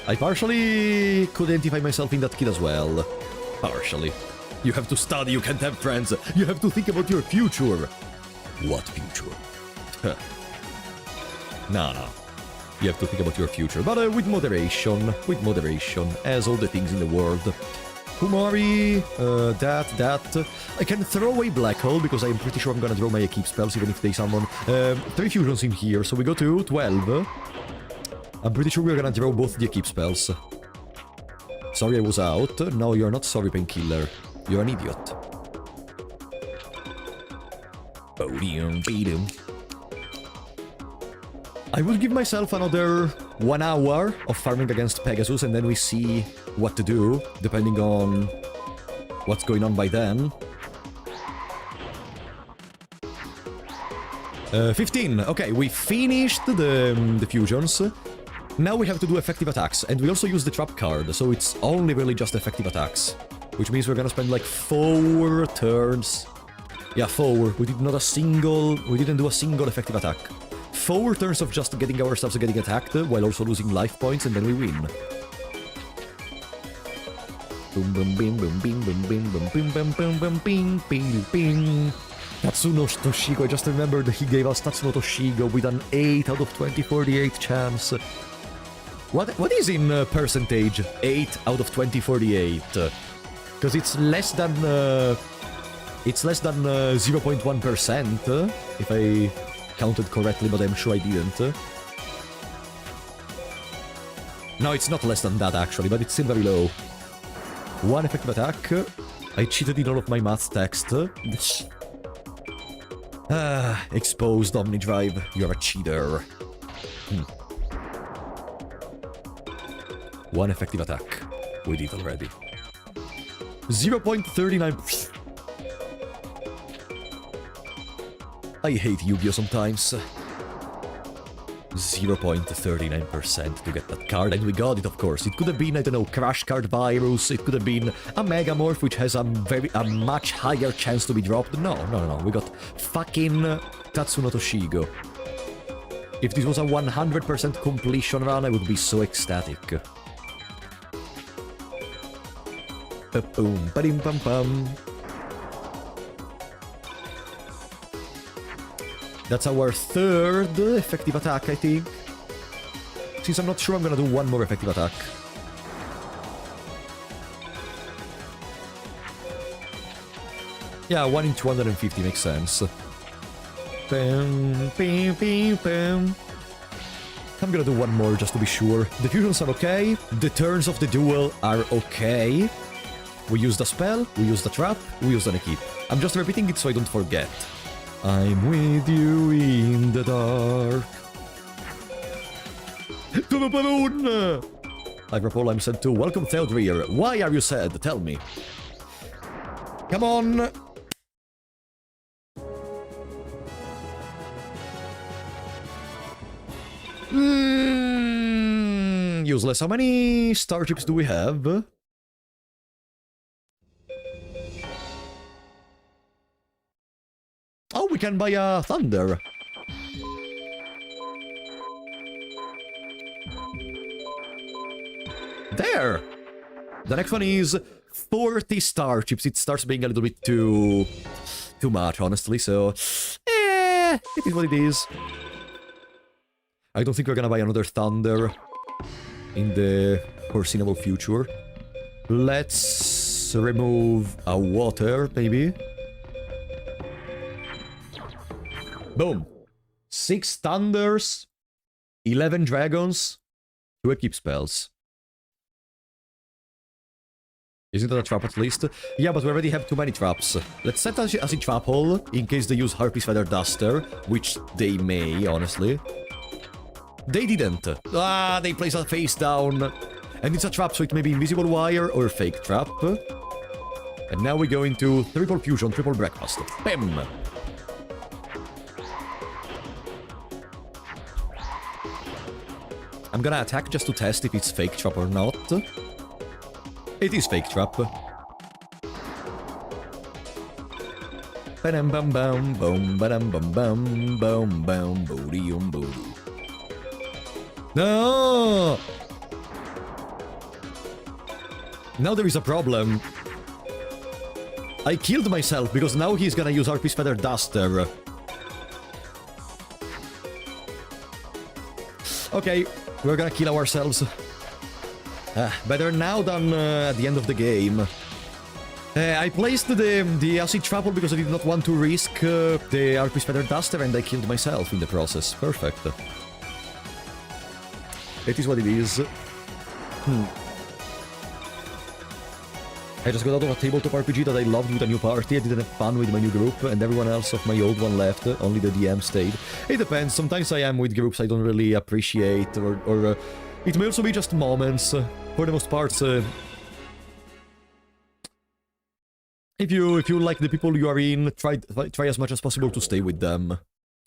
I partially could identify myself in that kid as well. Partially. You have to study, you can't have friends. You have to think about your future. What future? No. You have to think about your future, but with moderation, as all the things in the world. Kumari, that. I can throw away Black Hole, because I'm pretty sure I'm gonna draw my Keep spells, even if they summon 3 fusions in here, so we go to 12. I'm pretty sure we're gonna draw both the Keep spells. Sorry I was out. No, you're not sorry, Painkiller. You're an idiot. I will give myself another 1 hour of farming against Pegasus, and then we see what to do, depending on what's going on by then. 15. Okay, we finished the fusions. Now we have to do effective attacks, and we also use the trap card, so it's only really just effective attacks. Which means we're gonna spend like 4 turns. Yeah, 4. We didn't do a single effective attack. 4 turns of just getting ourselves getting attacked, while also losing life points, and then we win. Boom boom bim boom bim boom bim boom bim bim bim bim bing bing bing. Tatsuno Toshigo, I just remembered he gave us Tatsuno Toshigo with an 8 out of 2048 chance. What is in percentage 8 out of 2048? Because it's less than 0.1%, if I counted correctly, but I'm sure I didn't. No, it's not less than that actually, but it's still very low. 1 effective attack. I cheated in all of my math text. Exposed, Omni Drive. You're a cheater. 1 effective attack. We did already. 0.39. I hate Yu-Gi-Oh! Sometimes. 0.39% to get that card, and we got it, of course. It could have been, I don't know, Crash Card Virus, it could have been a Megamorph, which has a much higher chance to be dropped. No, we got fucking Tatsuno Toshigo. If this was a 100% completion run, I would be so ecstatic. Boom, ba-dim, pam, pam. That's our third effective attack, I think. Since I'm not sure, I'm gonna do one more effective attack. Yeah, 1 in 250 makes sense. Bam, bam, bam, bam. I'm gonna do one more just to be sure. The fusions are okay. The turns of the duel are okay. We used a spell, we used a trap, we used an equip. I'm just repeating it so I don't forget. I'm with you in the dark. To the balloon! Hi, Rapol, I'm sad too. Welcome, Theodrir. Why are you sad? Tell me. Come on! Useless. How many starships do we have? Oh, we can buy a Thunder. There! The next one is 40 starships. It starts being a little bit too much, honestly, so... it is what it is. I don't think we're gonna buy another Thunder in the foreseeable future. Let's remove a water, maybe. Boom. 6 Thunders, 11 Dragons, 2 equip spells. Isn't that a trap at least? Yeah, but we already have too many traps. Let's set as a trap hole, in case they use Harpy's Feather Duster, which they may, honestly. They didn't. Ah, they place a face down. And it's a trap, so it may be invisible wire or fake trap. And now we go into triple fusion, triple breakfast. Bam! I'm gonna attack just to test if it's fake trap or not. It is fake trap. Ba-dum bum bum boom ba-dum bum bum boom boom booty booty. No! Now there is a problem. I killed myself because now he's gonna use Harpy's Feather Duster. Okay, we're gonna kill ourselves. Better now than at the end of the game. I placed the acid trapple because I did not want to risk the Harpy's Feather Duster, and I killed myself in the process. Perfect. It is what it is. I just got out of a tabletop RPG that I loved with a new party. I didn't have fun with my new group, and everyone else of my old one left. Only the DM stayed. It depends. Sometimes I am with groups I don't really appreciate, or it may also be just moments. For the most part, if you like the people you are in, try as much as possible to stay with them.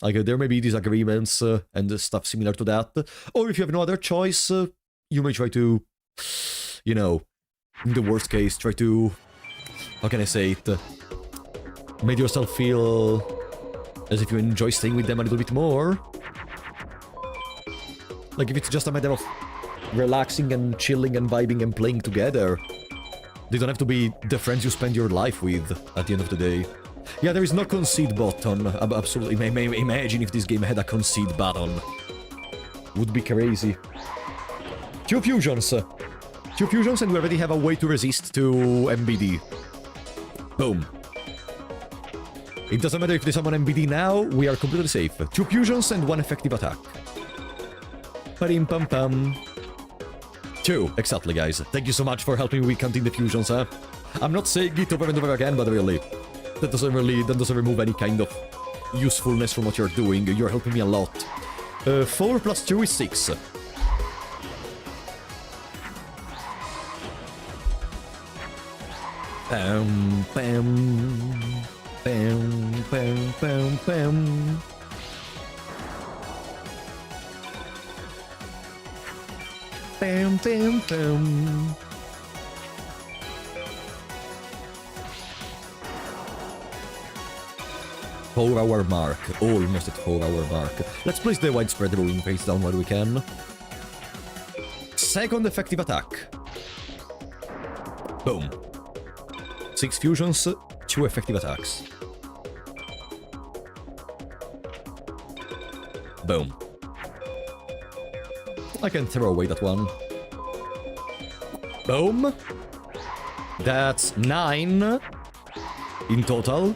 Like, there may be disagreements and stuff similar to that. Or if you have no other choice, you may try to, you know, in the worst case, try to, how can I say it, make yourself feel as if you enjoy staying with them a little bit more. Like, if it's just a matter of relaxing and chilling and vibing and playing together, they don't have to be the friends you spend your life with at the end of the day. Yeah, there is no concede button. Absolutely. Imagine if this game had a concede button. Would be crazy. 2 fusions. 2 fusions, and we already have a way to resist to MBD. Boom. It doesn't matter if they summon MBD now, we are completely safe. 2 fusions and 1 effective attack. Parim pam pam. 2, exactly, guys. Thank you so much for helping me counting the fusions, huh? I'm not saying it over and over again, but really, that doesn't remove any kind of usefulness from what you're doing. You're helping me a lot. 4 plus 2 is 6. Bam, bam, bam, bam, bam, bam. Bam, bam, bam. Four-hour mark. Almost at 4-hour mark. Let's place the widespread ruin face down while we can. Second effective attack. Boom. 6 fusions, 2 effective attacks. Boom. I can throw away that one. Boom. That's 9 in total.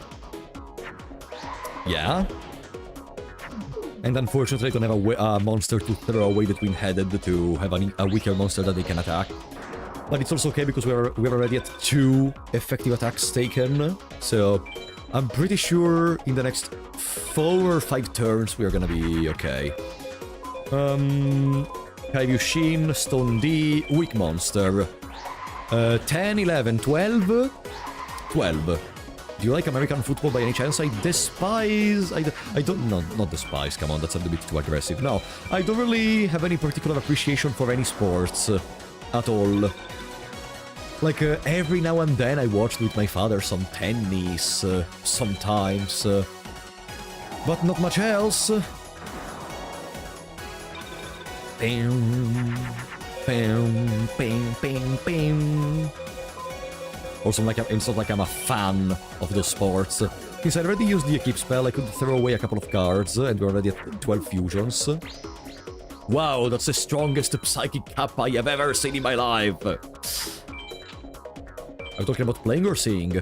Yeah. And unfortunately I don't have a monster to throw away that twin-headed to have a weaker monster that they can attack. But it's also okay because we're already at 2 effective attacks taken. So I'm pretty sure in the next 4 or 5 turns we are gonna be okay. Kaivushin, Stone D, weak monster. 10, 11, 12. 12. Do you like American football by any chance? I despise... I don't... No, not despise, come on, that's a little bit too aggressive. No, I don't really have any particular appreciation for any sports at all. Like, every now and then I watched with my father some tennis, sometimes. But not much else. Bam, bam, bam, bam, bam. Also, it's not like I'm a fan of those sports. Since I already used the equip spell, I could throw away a couple of cards, and we're already at 12 fusions. Wow, that's the strongest psychic kappa I have ever seen in my life! I'm talking about playing or seeing?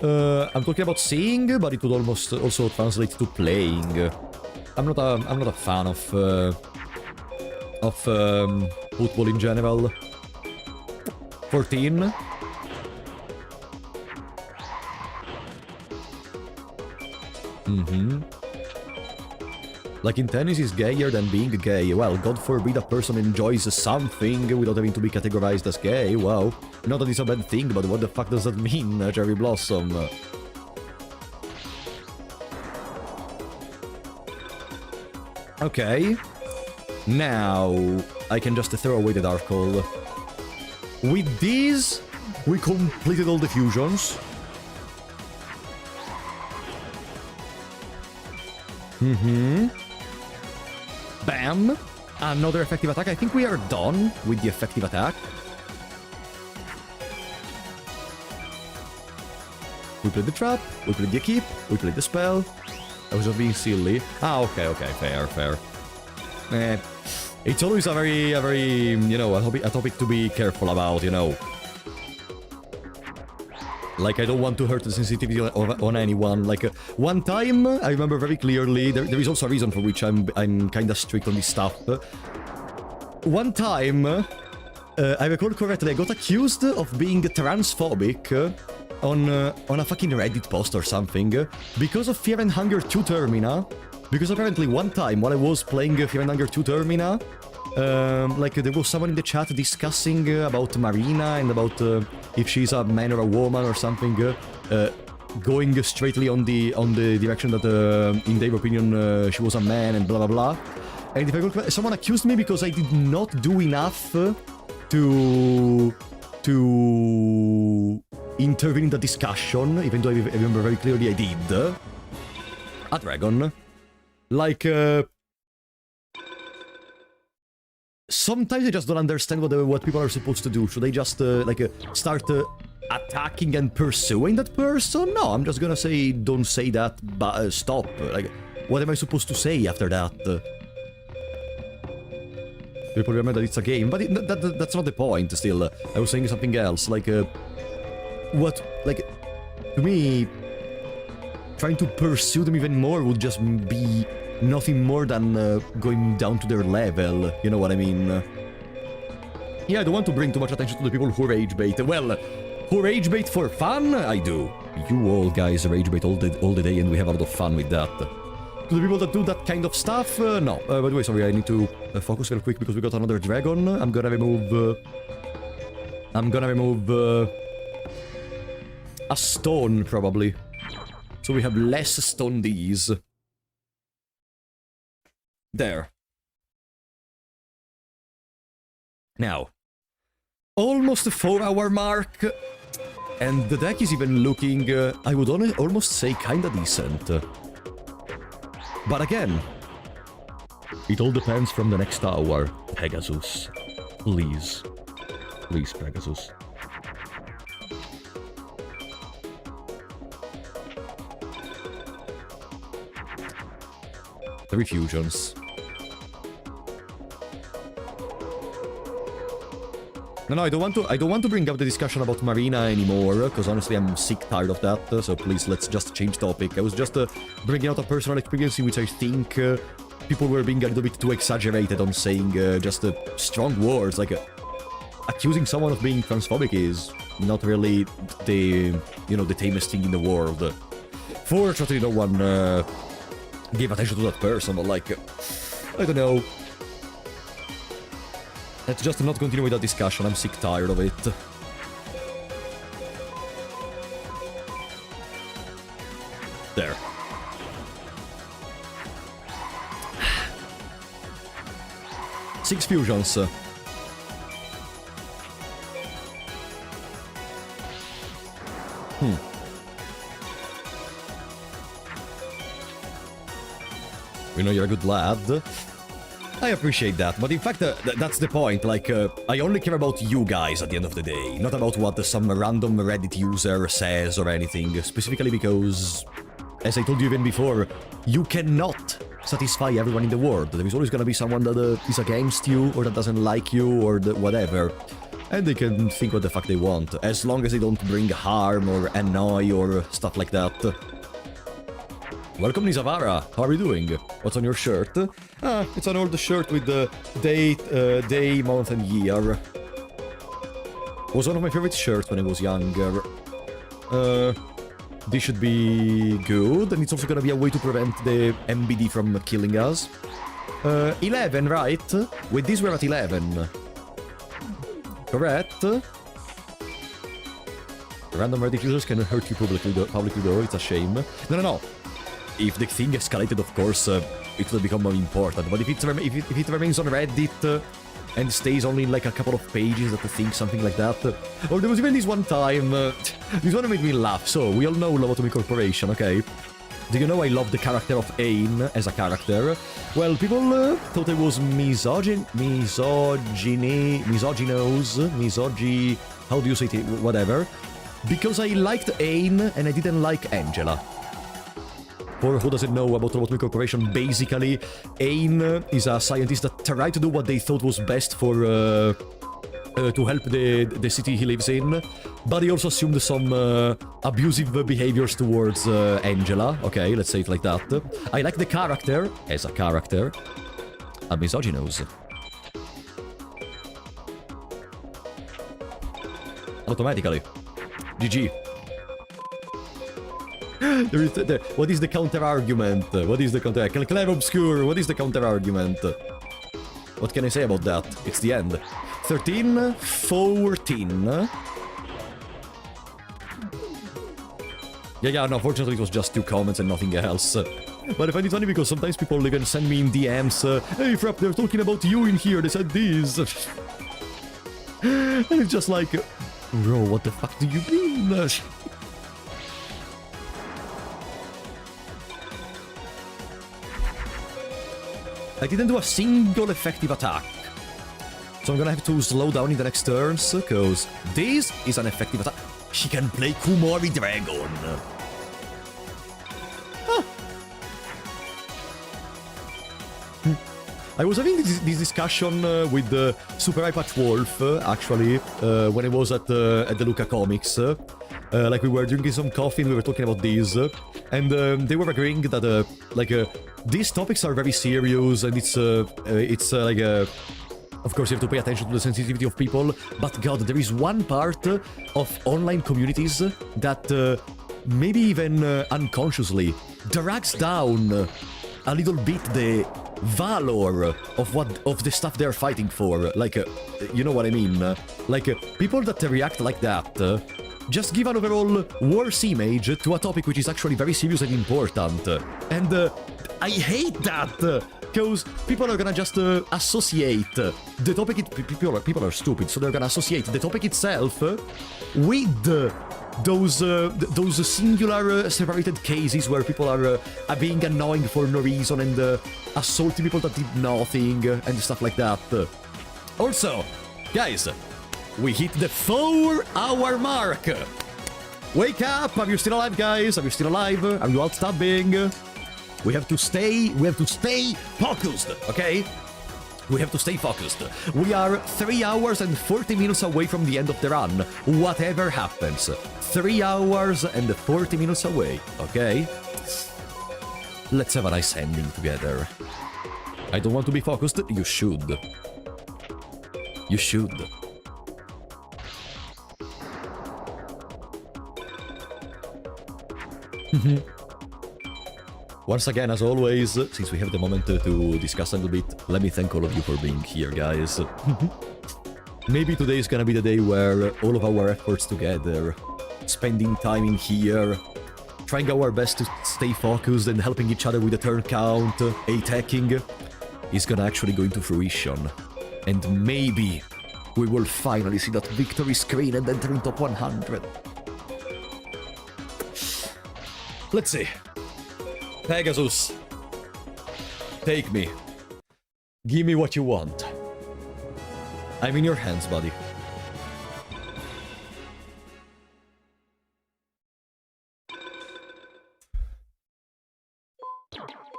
I'm talking about seeing, but it would almost also translate to playing. I'm not a fan of football in general. 14. Like in tennis is gayer than being gay. Well, God forbid a person enjoys something without having to be categorized as gay. Wow. Not that it's a bad thing, but what the fuck does that mean, Cherry Blossom? Okay. Now, I can just throw away the Dark Hole. With these, we completed all the fusions. Bam! Another effective attack. I think we are done with the effective attack. We played the trap, we played the keep, we played the spell. I was just being silly. Ah, okay, fair. It's always a very, you know, a topic to be careful about, you know. Like, I don't want to hurt the sensitivity on anyone. Like, one time, I remember very clearly, there is also a reason for which I'm kinda strict on this stuff. One time, I recall correctly, I got accused of being transphobic on a fucking Reddit post or something, because of Fear and Hunger 2 Termina. Because apparently one time, while I was playing Fear and Hunger 2 Termina, like, there was someone in the chat discussing about Marina and about if she's a man or a woman or something, going straightly on the direction that, in their opinion, she was a man and blah blah blah. And if I recall, someone accused me because I did not do enough to intervene in the discussion, even though I remember very clearly I did. A dragon. Like, sometimes I just don't understand what people are supposed to do. Should they just, like, start attacking and pursuing that person? No, I'm just gonna say, don't say that, but stop. Like, what am I supposed to say after that? People remember that it's a game, but that's not the point, still. I was saying something else, like, what, like, to me, trying to pursue them even more would just be nothing more than going down to their level, you know what I mean? Yeah, I don't want to bring too much attention to the people who rage bait. Well, who rage bait for fun? I do. You all guys rage bait all the day and we have a lot of fun with that. To the people that do that kind of stuff, no. By the way, sorry, I need to focus real quick because we got another dragon. I'm gonna remove a stone, probably. So we have less stone Ds. There. Now, almost the 4-hour mark, and the deck is even looking, I would almost say, kinda decent. But again, it all depends from the next hour. Pegasus. Please. Please, Pegasus. 3 fusions. No, I don't want to bring up the discussion about Marina anymore, because honestly I'm sick tired of that, so please, let's just change topic. I was just bringing out a personal experience in which I think people were being a little bit too exaggerated on saying just strong words, like accusing someone of being transphobic is not really the, you know, the tamest thing in the world. Fortunately, no one gave attention to that person, but like, I don't know. Let's just not continue with that discussion, I'm sick tired of it. There. Six fusions. We know you're a good lad. I appreciate that, but in fact, that's the point, like, I only care about you guys at the end of the day, not about what some random Reddit user says or anything, specifically because, as I told you even before, you cannot satisfy everyone in the world. There is always gonna be someone that is against you, or that doesn't like you, or whatever. And they can think what the fuck they want, as long as they don't bring harm or annoy or stuff like that. Welcome, Nizavara. How are you doing? What's on your shirt? Ah, it's an old shirt with the date, day, month, and year. Was one of my favorite shirts when I was younger. This should be good, and it's also gonna be a way to prevent the MBD from killing us. 11, right? With this we're at 11. Correct? Random Reddit users can hurt you publicly though, it's a shame. No. If the thing escalated, of course, it will become more important. But if it remains on Reddit and stays only in like a couple of pages that think something like that. Or there was even this one time, this one made me laugh. So, we all know Lobotomy Corporation, okay? Do you know I love the character of Ain as a character? Well, people thought it was how do you say it? Whatever. Because I liked Ain and I didn't like Angela. For who doesn't know about Lobotomy Corporation, basically, Ain is a scientist that tried to do what they thought was best for to help the city he lives in, but he also assumed some abusive behaviors towards Angela. Okay, let's say it like that. I like the character as a character. A misogynous. Automatically. GG. What is the counter-argument? What is the counter... Clever Obscure, what is the counter-argument? What can I say about that? It's the end. 13, 14. Yeah, no, fortunately it was just 2 comments and nothing else. But I find it funny because sometimes people even send me in DMs, hey Frap, they're talking about you in here, they said this. And it's just like, bro, what the fuck do you mean? I didn't do a single effective attack. So I'm gonna have to slow down in the next turns, because this is an effective attack. She can play Kumori Dragon. Huh. I was having this discussion with Super Eye-Patch Wolf, actually, when I was at the Luca Comics. Like, we were drinking some coffee and we were talking about these, and they were agreeing that, these topics are very serious, and it's like, of course, you have to pay attention to the sensitivity of people, but God, there is one part of online communities that maybe even unconsciously drags down a little bit the valor of the stuff they're fighting for. Like, you know what I mean? Like, people that react like that just give an overall worse image to a topic which is actually very serious and important. And I hate that! Because people are gonna just associate the topic... People are stupid, so they're gonna associate the topic itself with those singular separated cases where people are being annoying for no reason and assaulting people that did nothing and stuff like that. Also, guys, we hit the 4-hour mark. Wake up! Are you still alive, guys? Are you still alive? Are you out stabbing? We have to stay focused, okay? We have to stay focused. We are 3 hours and 40 minutes away from the end of the run. Whatever happens. 3 hours and 40 minutes away, okay? Let's have a nice ending together. I don't want to be focused. You should. You should. Once again, as always, since we have the moment to discuss a little bit, let me thank all of you for being here, guys. Maybe today is gonna be the day where all of our efforts together, spending time in here, trying our best to stay focused and helping each other with the turn count, attacking, is gonna actually go into fruition. And maybe we will finally see that victory screen and enter in top 100. Let's see. Pegasus, take me. Give me what you want. I'm in your hands, buddy.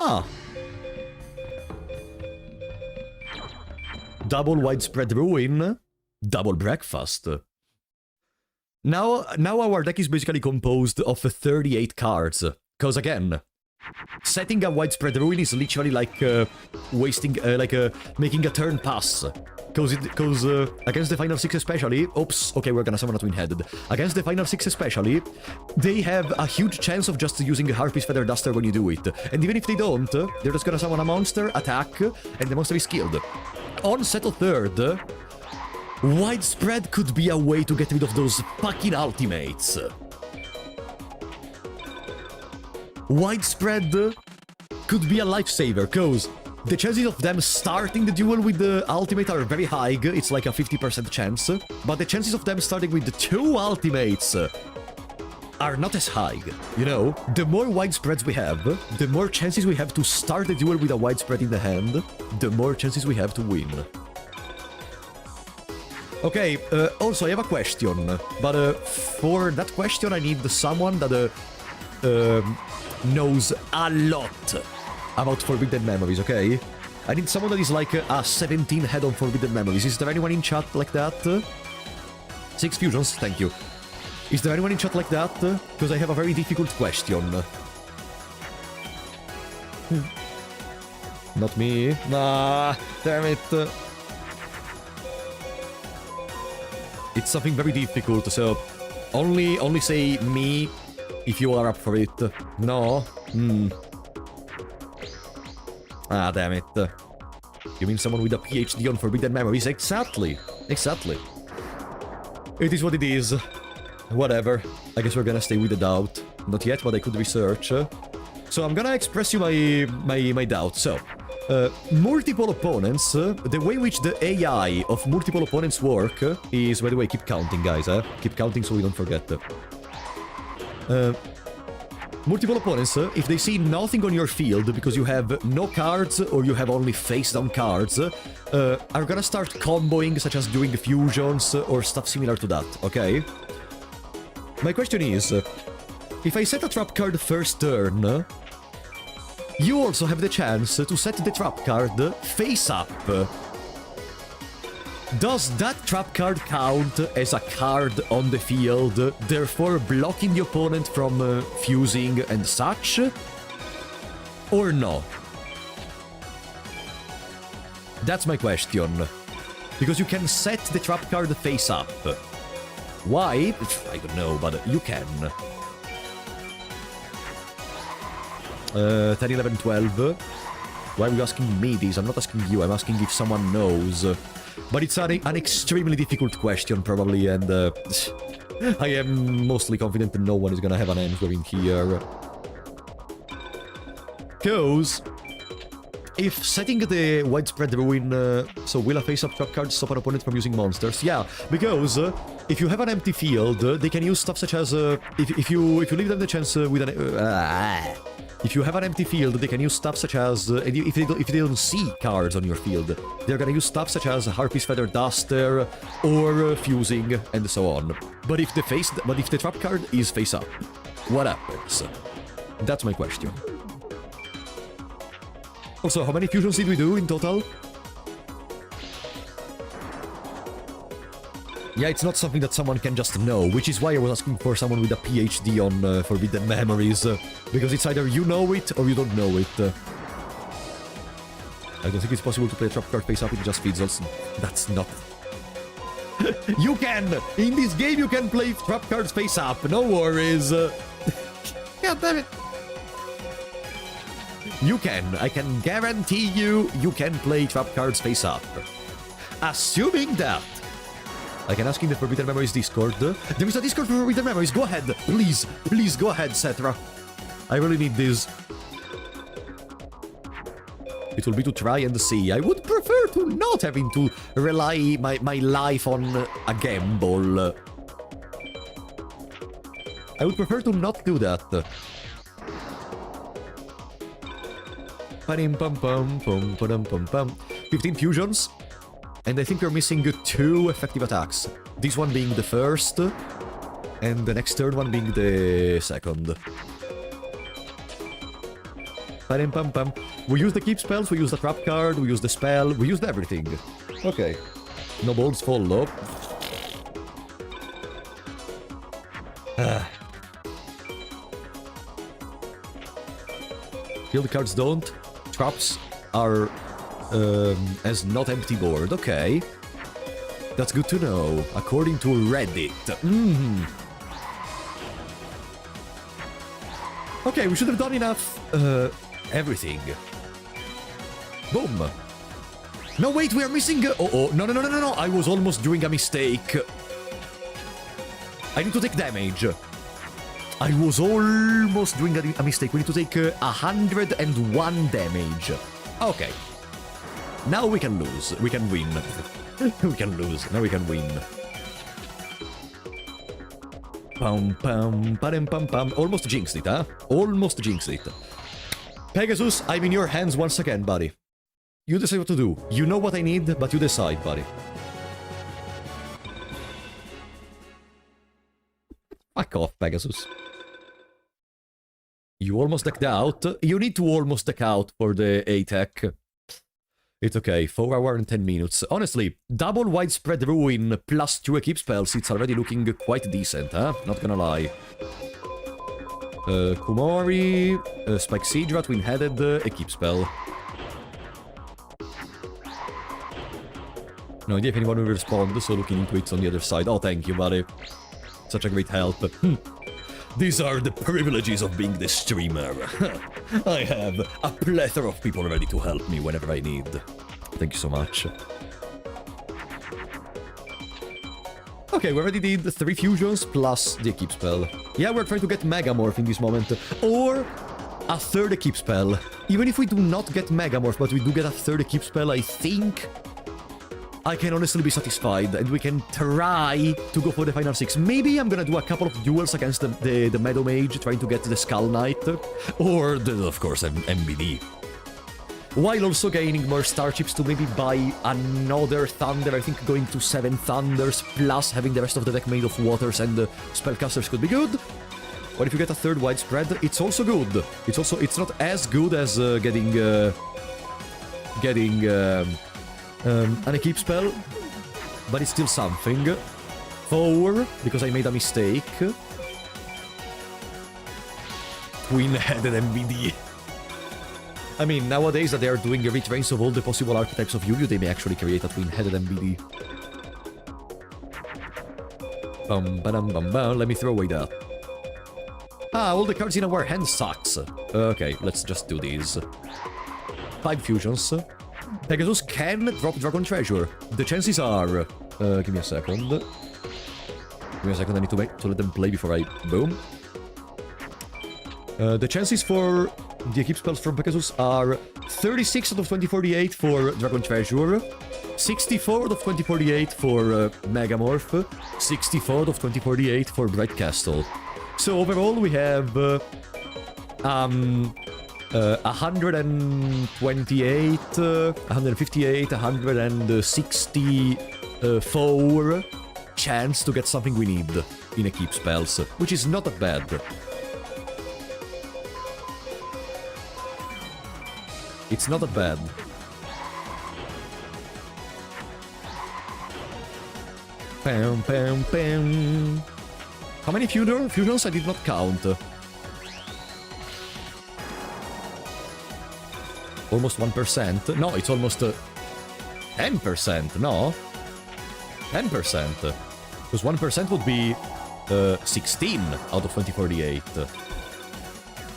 Ah. Double widespread ruin, double breakfast. Now our deck is basically composed of 38 cards. Because again, setting a widespread ruin is literally like wasting, making a turn pass. Because against the final 6 especially, oops, okay, we're gonna summon a twin-headed. Against the final 6 especially, they have a huge chance of just using a Harpy's Feather Duster when you do it. And even if they don't, they're just gonna summon a monster, attack, and the monster is killed. On settle third, widespread could be a way to get rid of those fucking ultimates. Widespread could be a lifesaver, cause the chances of them starting the duel with the ultimate are very high, it's like a 50% chance, but the chances of them starting with the 2 ultimates are not as high, you know? The more widespreads we have, the more chances we have to start the duel with a widespread in the hand, the more chances we have to win. Okay, also I have a question, but for that question I need someone that knows a lot about Forbidden Memories, okay? I need someone that is like a 17 head on Forbidden Memories. Is there anyone in chat like that? 6 fusions, thank you. Is there anyone in chat like that? Because I have a very difficult question. Not me. Nah, damn it. It's something very difficult, so only say me if you are up for it. No? Ah, damn it. You mean someone with a PhD on Forbidden Memories? Exactly. Exactly. It is what it is. Whatever. I guess we're gonna stay with the doubt. Not yet, but I could research. So I'm gonna express you my doubt. So, multiple opponents, the way in which the AI of multiple opponents work is, by the way, keep counting, guys, keep counting so we don't forget. Multiple opponents, if they see nothing on your field because you have no cards or you have only face-down cards, are gonna start comboing, such as doing fusions or stuff similar to that, okay? My question is, if I set a trap card first turn, you also have the chance to set the trap card face up. Does that trap card count as a card on the field, therefore blocking the opponent from fusing and such? Or no? That's my question. Because you can set the trap card face up. Why? I don't know, but you can. 10, 11, 12. Why are you asking me this? I'm not asking you, I'm asking if someone knows. But it's an extremely difficult question, probably, and I am mostly confident that no one is gonna have an answer in here. Because if setting the widespread ruin, so will a face-up trap card stop an opponent from using monsters? Yeah, because if you have an empty field, they can use stuff such as if you leave them the chance with an if you have an empty field, they can use stuff such as and if they don't see cards on your field, they're gonna use stuff such as Harpy's Feather Duster or fusing and so on. But if the trap card is face-up, what happens? That's my question. Also, how many fusions did we do in total? Yeah, it's not something that someone can just know, which is why I was asking for someone with a PhD on Forbidden Memories, because it's either you know it or you don't know it. I don't think it's possible to play a trap card face up in just fizzles. That's not... You can! In this game you can play trap cards face up, no worries! God damn it! You can. I can guarantee you can play trap cards face up. Assuming that... I can ask in the Forbidden Memories Discord. There is a Discord for Forbidden Memories. Go ahead. Please. Please go ahead, Cetra. I really need this. It will be to try and see. I would prefer to not having to rely my life on a gamble. I would prefer to not do that. 15 fusions. And I think we're missing 2 effective attacks. This one being the first, and the next third one being the second. We use the keep spells, we use the trap card, we use the spell, we used everything. Okay. No balls follow. Field cards don't. Traps are... as not empty board. Okay. That's good to know. According to Reddit. Okay, we should have done enough, everything. Boom. No, wait, we are missing... Oh, no. I was almost doing a mistake. I need to take damage. I was almost doing a mistake. We need to take 101 damage. Okay. Now we can lose. We can win. We can lose. Now we can win. Pum pum pam pam pam. Almost jinxed it, huh? Almost jinxed it. Pegasus, I'm in your hands once again, buddy. You decide what to do. You know what I need, but you decide, buddy. Fuck off, Pegasus. You almost decked out. You need to almost deck out for the A-Tech. It's okay, 4 hours and 10 minutes. Honestly, double widespread ruin plus 2 equip spells, it's already looking quite decent, huh? Not gonna lie. Kumori, Spike Sidra, twin-headed, equip spell. No idea if anyone will respond, so looking into it's on the other side. Oh, thank you, buddy. Such a great help. These are the privileges of being the streamer. I have a plethora of people ready to help me whenever I need. Thank you so much. Okay, we already did 3 fusions plus the equip spell. Yeah, we're trying to get Megamorph in this moment. Or a 3rd equip spell. Even if we do not get Megamorph, but we do get a 3rd equip spell, I think... I can honestly be satisfied, and we can try to go for the final 6. Maybe I'm gonna do a couple of duels against the Meadow Mage, trying to get the Skull Knight, or, of course, MBD. While also gaining more star chips to maybe buy another Thunder, I think going to 7 Thunders, plus having the rest of the deck made of Waters and Spellcasters could be good. Or if you get a 3rd widespread, it's also good. It's not as good as getting an equip spell, but it's still something. 4, because I made a mistake. Twin-headed MBD. I mean, nowadays that they are doing a retrains of all the possible archetypes of Yu-Gi-Oh, they may actually create a twin-headed MBD. Bum-ba-dum-bum-bum. Let me throw away that. Ah, all the cards in our hand sucks. Okay, let's just do these. 5 fusions. Pegasus can drop Dragon Treasure. The chances are... give me a second. Give me a second, I need to let them play before I... Boom. The chances for the equip spells from Pegasus are 36 out of 2048 for Dragon Treasure, 64 out of 2048 for Megamorph, 64 out of 2048 for Bright Castle. So overall we have 128, 158, 164 chance to get something we need in equip spells, which is not that bad. It's not that bad. Pam, pam, pam. How many fusions? I did not count. Almost 1%. No, it's almost 10%. No, 10%. Because 1% would be 16 out of 2048.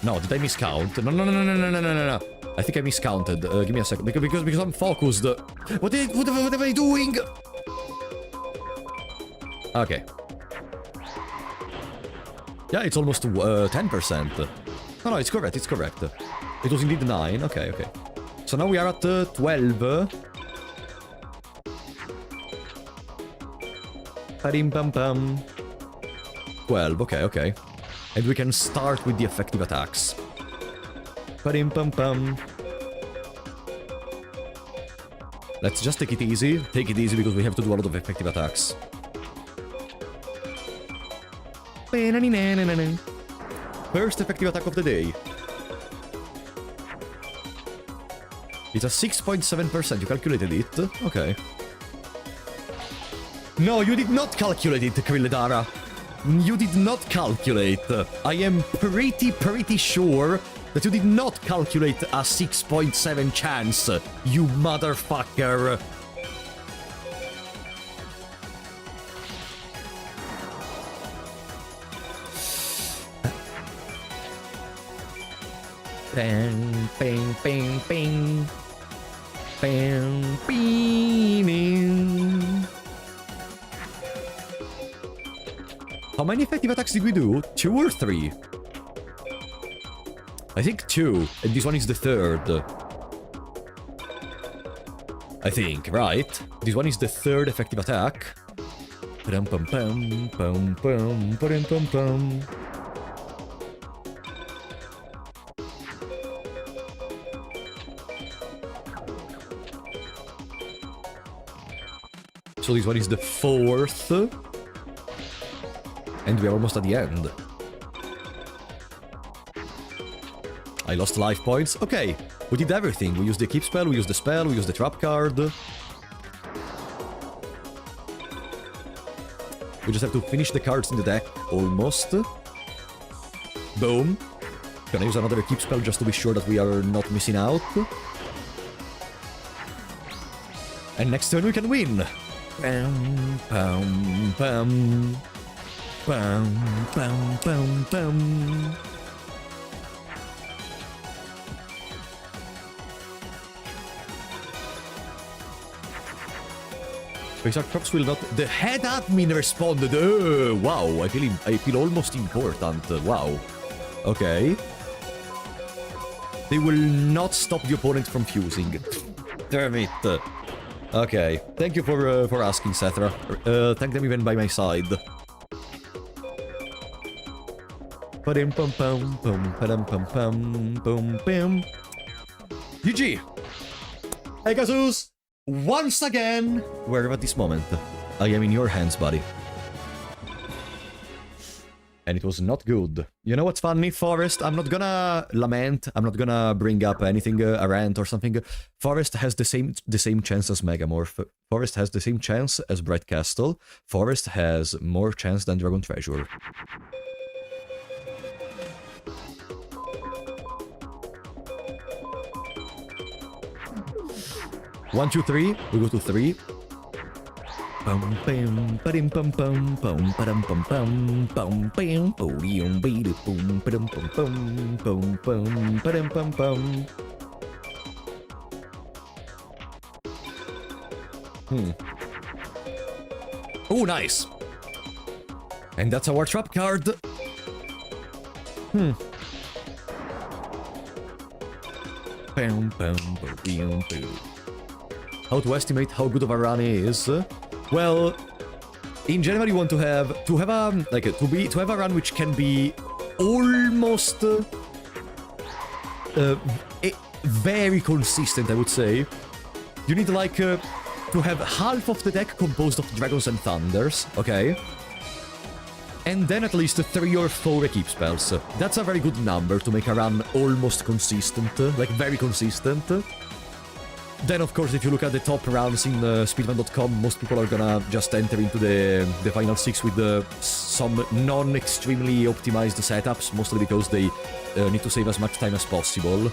No, did I miscount? No, no, no, no, no, no, no, no, no. I think I miscounted. Give me a second. Because I'm focused. What am I doing? Okay. Yeah, it's almost 10%. No, it's correct, it's correct. It was indeed 9. Okay, okay. So now we are at 12. Padim-pam-pam. 12, okay, okay. And we can start with the effective attacks. Padim-pam-pam. Let's just take it easy. Take it easy because we have to do a lot of effective attacks. First effective attack of the day. It's a 6.7%. You calculated it? Okay. No, you did not calculate it, Krillidara. You did not calculate. I am pretty sure that you did not calculate a 6.7 chance, you motherfucker. Bang, bang, bang, bang. Bang, bing. How many effective attacks did we do? 2 or 3? I think 2, and this one is the 3rd. I think, right? This one is the 3rd effective attack. Pum pum pum pum pum pum pum pum. So this one is the 4th. And we are almost at the end. I lost life points. Okay, we did everything. We used the keep spell, we used the spell, we used the trap card. We just have to finish the cards in the deck, almost. Boom. Gonna use another keep spell just to be sure that we are not missing out. And next turn we can win. Bam, bam, bam. Bam, bam, bam, bam. Basic props will not. The head admin responded. Wow, I feel almost important. Wow. Okay. They will not stop the opponent from fusing. Damn it. Okay. Thank you for asking, Sethra. Thank them even by my side. Padim pum pum pum padam pum pum pum pum. GG. Pegasus. Once again, where at this moment, I am in your hands, buddy. And it was not good. You know what's funny, Forest? I'm not gonna lament. I'm not gonna bring up anything, a rant or something. Forest has the same chance as Megamorph. Forest has the same chance as Bright Castle. Forest has more chance than Dragon Treasure. 1, 2, 3. We go to 3. Bum bam padim pum pum pum padam pum pum pum bam podium beady boom padam pum pum pum pum padam pum pum. Oh, nice. And that's our trap card. How to estimate how good of a run is? Well, in general, you want to have a run which can be almost very consistent, I would say. You need like to have half of the deck composed of dragons and thunders, okay? And then at least 3 or 4 equip spells. That's a very good number to make a run almost consistent, like very consistent. Then, of course, if you look at the top rounds in speedrun.com, most people are gonna just enter into the final 6 with some non-extremely optimized setups, mostly because they need to save as much time as possible,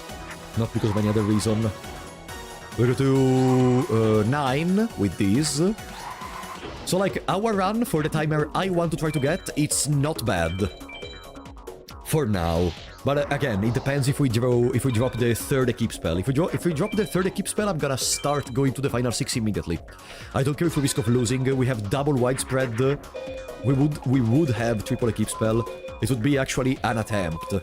not because of any other reason. We go to 9 with these. So, like, our run for the timer I want to try to get, it's not bad. For now. But again, it depends if we drop the third equip spell. If we drop the third equip spell, I'm gonna start going to the final 6 immediately. I don't care if we risk of losing. We have double widespread. We would have triple equip spell. It would be actually an attempt.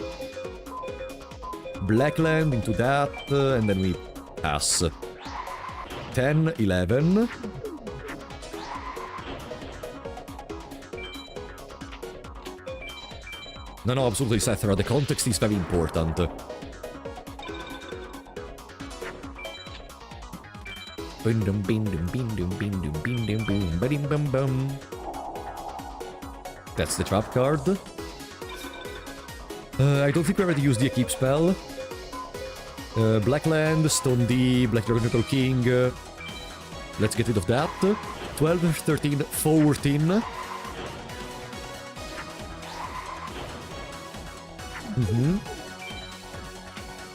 Blackland into that, and then we pass. 10, 11. No, absolutely, Sethra. The context is very important. That's the trap card. I don't think we already used the equip spell. Blackland, Stone D, Black Dragon Control King. Let's get rid of that. 12, 13, 14.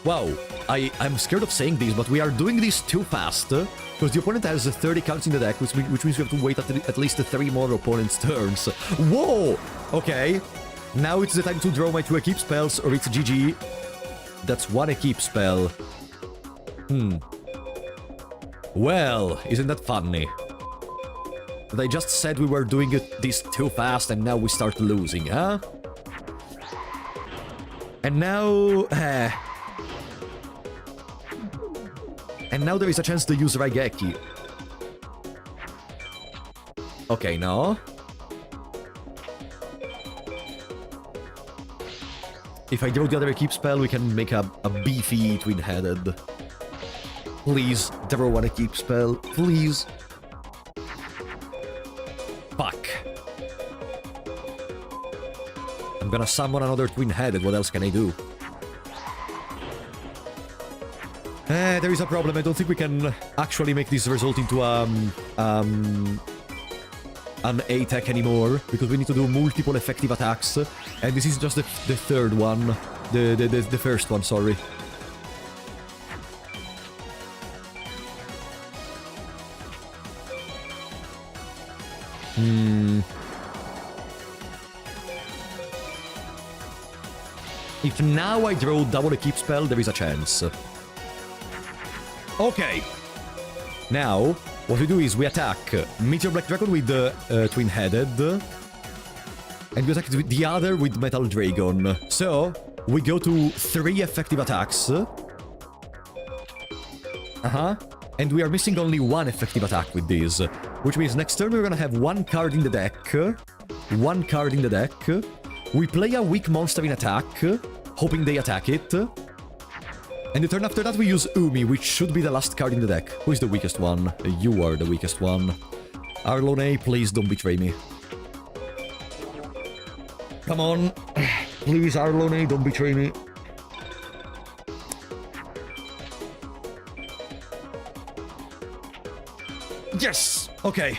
Wow, I'm scared of saying this, but we are doing this too fast, because the opponent has 30 cards in the deck, which means we have to wait at least 3 more opponent's turns. Whoa! Okay, now it's the time to draw my 2 equip spells, or it's GG. That's 1 equip spell. Well, isn't that funny? But I just said we were doing this too fast, and now we start losing, huh? And now... and now there is a chance to use Raigeki. Okay, no. If I draw the other equip spell, we can make a beefy twin-headed. Please, draw 1 equip spell. Please. Fuck. I'm gonna summon another twin-headed, what else can I do? There is a problem, I don't think we can actually make this result into an A-tech anymore, because we need to do multiple effective attacks, and this is just the third one, the first one, sorry. If now I draw double equip spell, there is a chance. Okay. Now, what we do is we attack Meteor Black Dragon with the twin-headed, and we attack the other with Metal Dragon. So, we go to 3 effective attacks. And we are missing only 1 effective attack with this, which means next turn we're gonna have 1 card in the deck. 1 card in the deck. We play a weak monster in attack, hoping they attack it. And the turn after that we use Umi, which should be the last card in the deck. Who is the weakest one? You are the weakest one. Arlone, please don't betray me. Come on. Please, Arlone, don't betray me. Yes! Okay.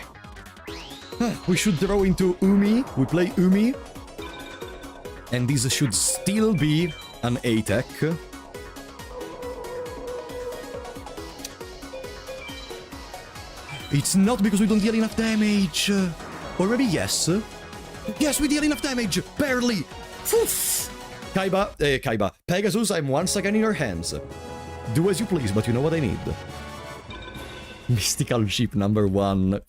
We should draw into Umi. We play Umi. And this should still be an A-tech. It's not because we don't deal enough damage. Or maybe yes. Yes, we deal enough damage. Barely. Poof. Kaiba. Pegasus, I'm once again in your hands. Do as you please, but you know what I need. Mystical ship number 1.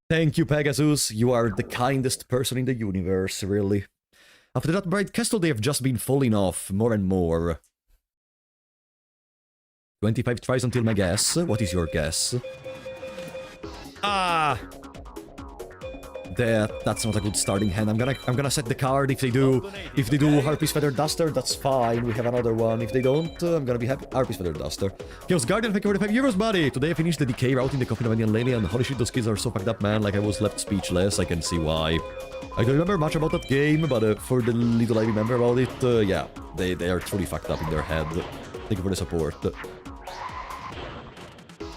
Thank you, Pegasus. You are the kindest person in the universe, really. After that Bright Castle, they have just been falling off more and more. 25 tries until my guess. What is your guess? Ah! That's not a good starting hand. I'm gonna set the card. If they do Harpy's Feather Duster, that's fine. We have another one. If they don't, I'm gonna be happy. Harpy's Feather Duster. Chaos Guardian, thank you for the 5 euros, buddy. Today I finished the decay route in the Coffin of Onion Lady, and holy shit, those kids are so fucked up, man. Like, I was left speechless. I can see why. I don't remember much about that game, but for the little I remember about it, yeah, they are truly fucked up in their head. Thank you for the support.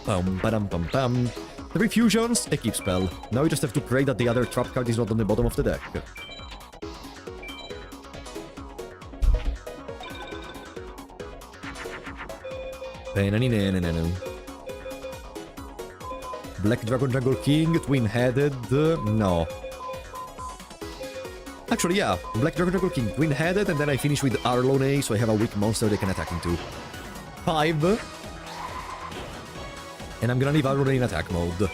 Bum, ba-dum, bum, bum. 3 fusions, a keep spell. Now we just have to pray that the other trap card is not on the bottom of the deck. Black Dragon Jungle King, twin-headed, no. Actually, yeah, Black Dragon Jungle King, twin-headed, and then I finish with Arlone, so I have a weak monster they can attack into. 5. And I'm gonna leave Arlone in attack mode.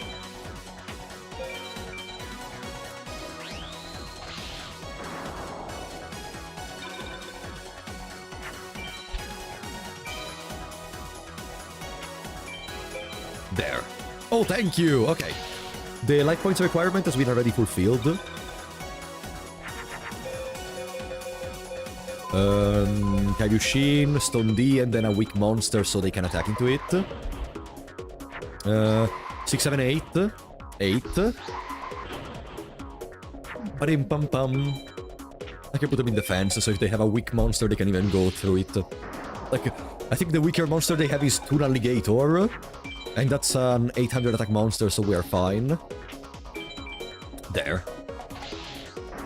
There. Oh, thank you! Okay. The life points requirement has been already fulfilled. Kairyushin, Stone D, and then a weak monster so they can attack into it. 6, 7, 8. 8. Parim pam pam. I can put them in defense, so if they have a weak monster, they can even go through it. Like, I think the weaker monster they have is Tuna Alligator, and that's an 800 attack monster, so we are fine. There.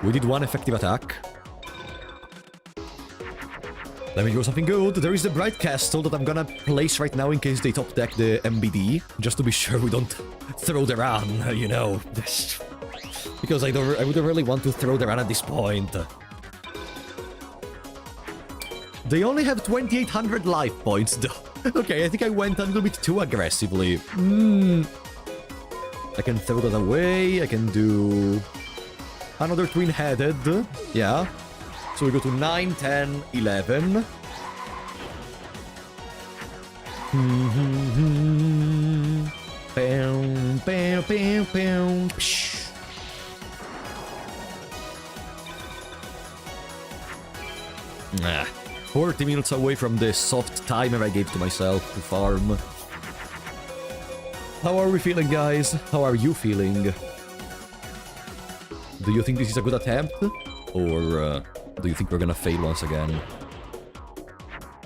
We did 1 effective attack. Let me do something good. There is the Bright Castle that I'm gonna place right now in case they top deck the MBD, just to be sure we don't throw the run, you know. Because I wouldn't really want to throw the run at this point. They only have 2800 life points though. Okay, I think I went a little bit too aggressively. I can throw that away. I can do another twin-headed. Yeah. So we go to 9, 10, 11. Bam, bam, bam, bam. 40 minutes away from the soft timer I gave to myself to farm. How are we feeling, guys? How are you feeling? Do you think this is a good attempt? Or do you think we're gonna fail once again?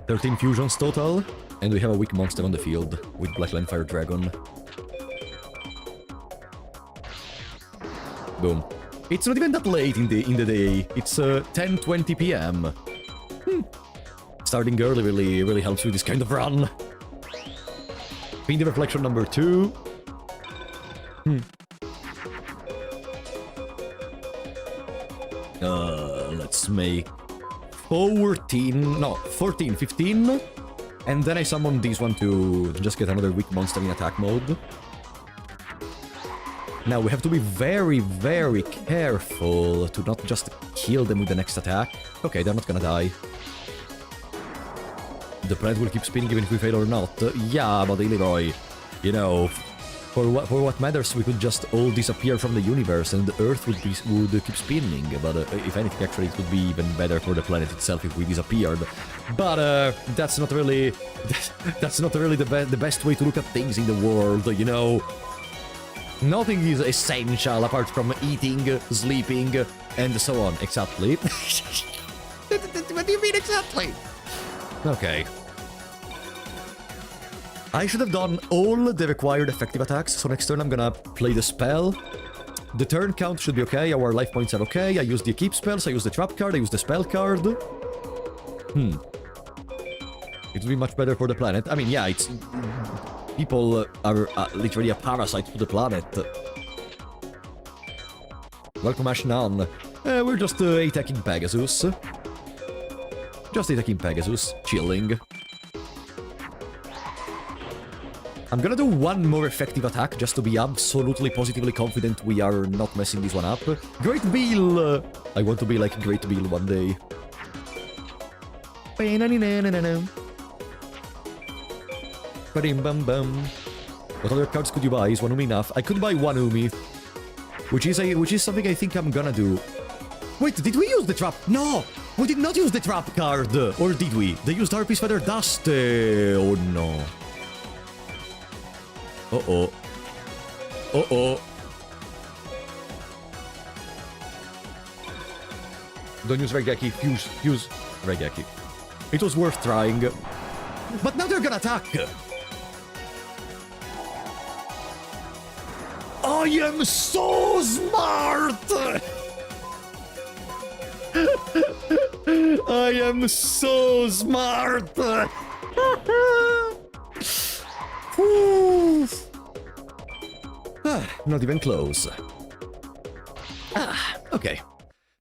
13 fusions total, and we have a weak monster on the field with Black Land Fire Dragon. Boom. It's not even that late in the day. It's 10:20 p.m. Starting early really helps with this kind of run. Fiend of Reflection number 2. Let's make 14, 15. And then I summon this one to just get another weak monster in attack mode. Now we have to be very, very careful to not just kill them with the next attack. Okay, they're not gonna die. The planet will keep spinning even if we fail or not. Yeah, but Leroy, you know, for what matters, we could just all disappear from the universe and the Earth would keep spinning. But if anything, actually, it would be even better for the planet itself if we disappeared. But that's not really the best way to look at things in the world. You know, nothing is essential apart from eating, sleeping, and so on. Exactly. What do you mean exactly? Okay. I should have done all the required effective attacks, so next turn I'm gonna play the spell. The turn count should be okay, our life points are okay, I use the keep spells, I use the trap card, I use the spell card. It would be much better for the planet. I mean, yeah, it's... People are literally a parasite to the planet. Welcome, Ashnan. We're just attacking Pegasus. Just attacking Pegasus, chilling. I'm gonna do one more effective attack just to be absolutely positively confident we are not messing this one up. Great Bill! I want to be like Great Bill one day. Ba-dim bum bum. What other cards could you buy? Is one Umi enough? I could buy one Umi, which is something I think I'm gonna do. Wait, did we use the trap? No, we did not use the trap card, or did we? They used Harpy's Feather Dust. Oh no. Uh-oh. Uh-oh. Don't use Regeki. Use Regeki. It was worth trying. But now they're gonna attack. I am so smart! I am so smart! Not even close. Okay.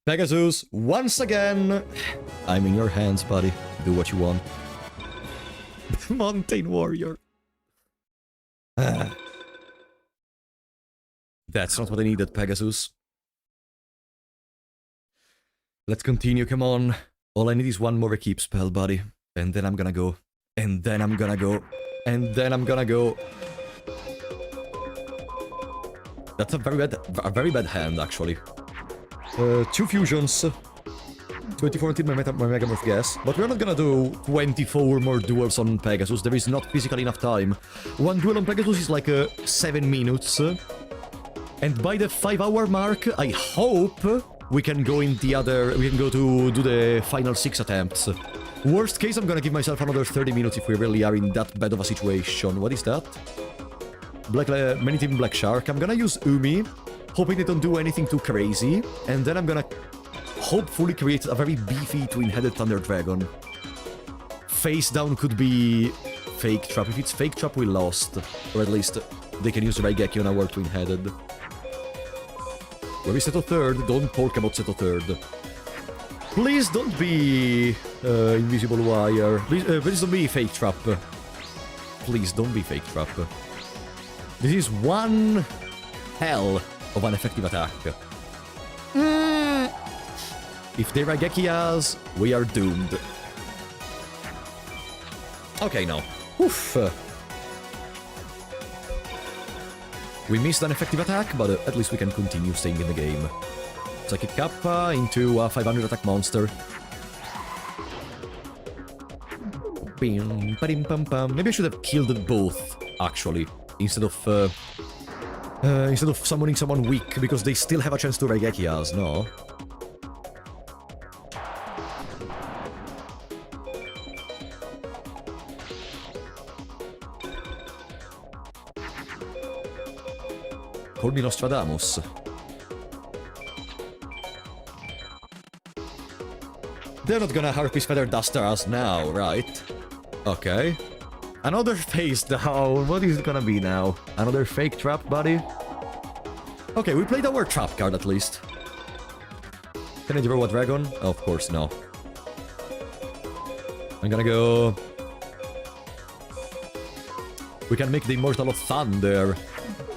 Pegasus, once again. I'm in your hands, buddy. Do what you want. Mountain Warrior. That's not what I needed, Pegasus. Let's continue, come on. All I need is one more keep spell, buddy. And then I'm gonna go. And then I'm gonna go. And then I'm gonna go. That's a very bad hand, actually. 2 fusions. 24 until my Megamorph guess. But we're not gonna do 24 more duels on Pegasus. There is not physically enough time. One duel on Pegasus is like 7 minutes. And by the 5-hour mark, I hope we can go in the other... We can go to do the final 6 attempts. Worst case, I'm gonna give myself another 30 minutes if we really are in that bad of a situation. What is that? Many Team Black Shark. I'm gonna use Umi, hoping they don't do anything too crazy. And then I'm gonna hopefully create a very beefy twin-headed Thunder Dragon. Face down could be Fake Trap. If it's Fake Trap, we lost. Or at least they can use Raigeki on our twin-headed. Where is Seto third? Don't talk about Seto third. Please don't be Invisible Wire. Please don't be Fake Trap. Please don't be Fake Trap. This is one hell of an effective attack. If they Raigeki us, we are doomed. Okay, no. Oof. We missed an effective attack, but at least we can continue staying in the game. Psychic Kappa into a 500 attack monster. Maybe I should have killed both, actually, instead of summoning someone weak, because they still have a chance to Raigeki us, no? Call me Nostradamus. They're not gonna Harpy's Feather Duster us now, right? Okay. Another face down. What is it gonna be now? Another Fake Trap, buddy? Okay, we played our trap card at least. Can I draw a dragon? Oh, of course, no. I'm gonna go... We can make the Immortal of Thunder.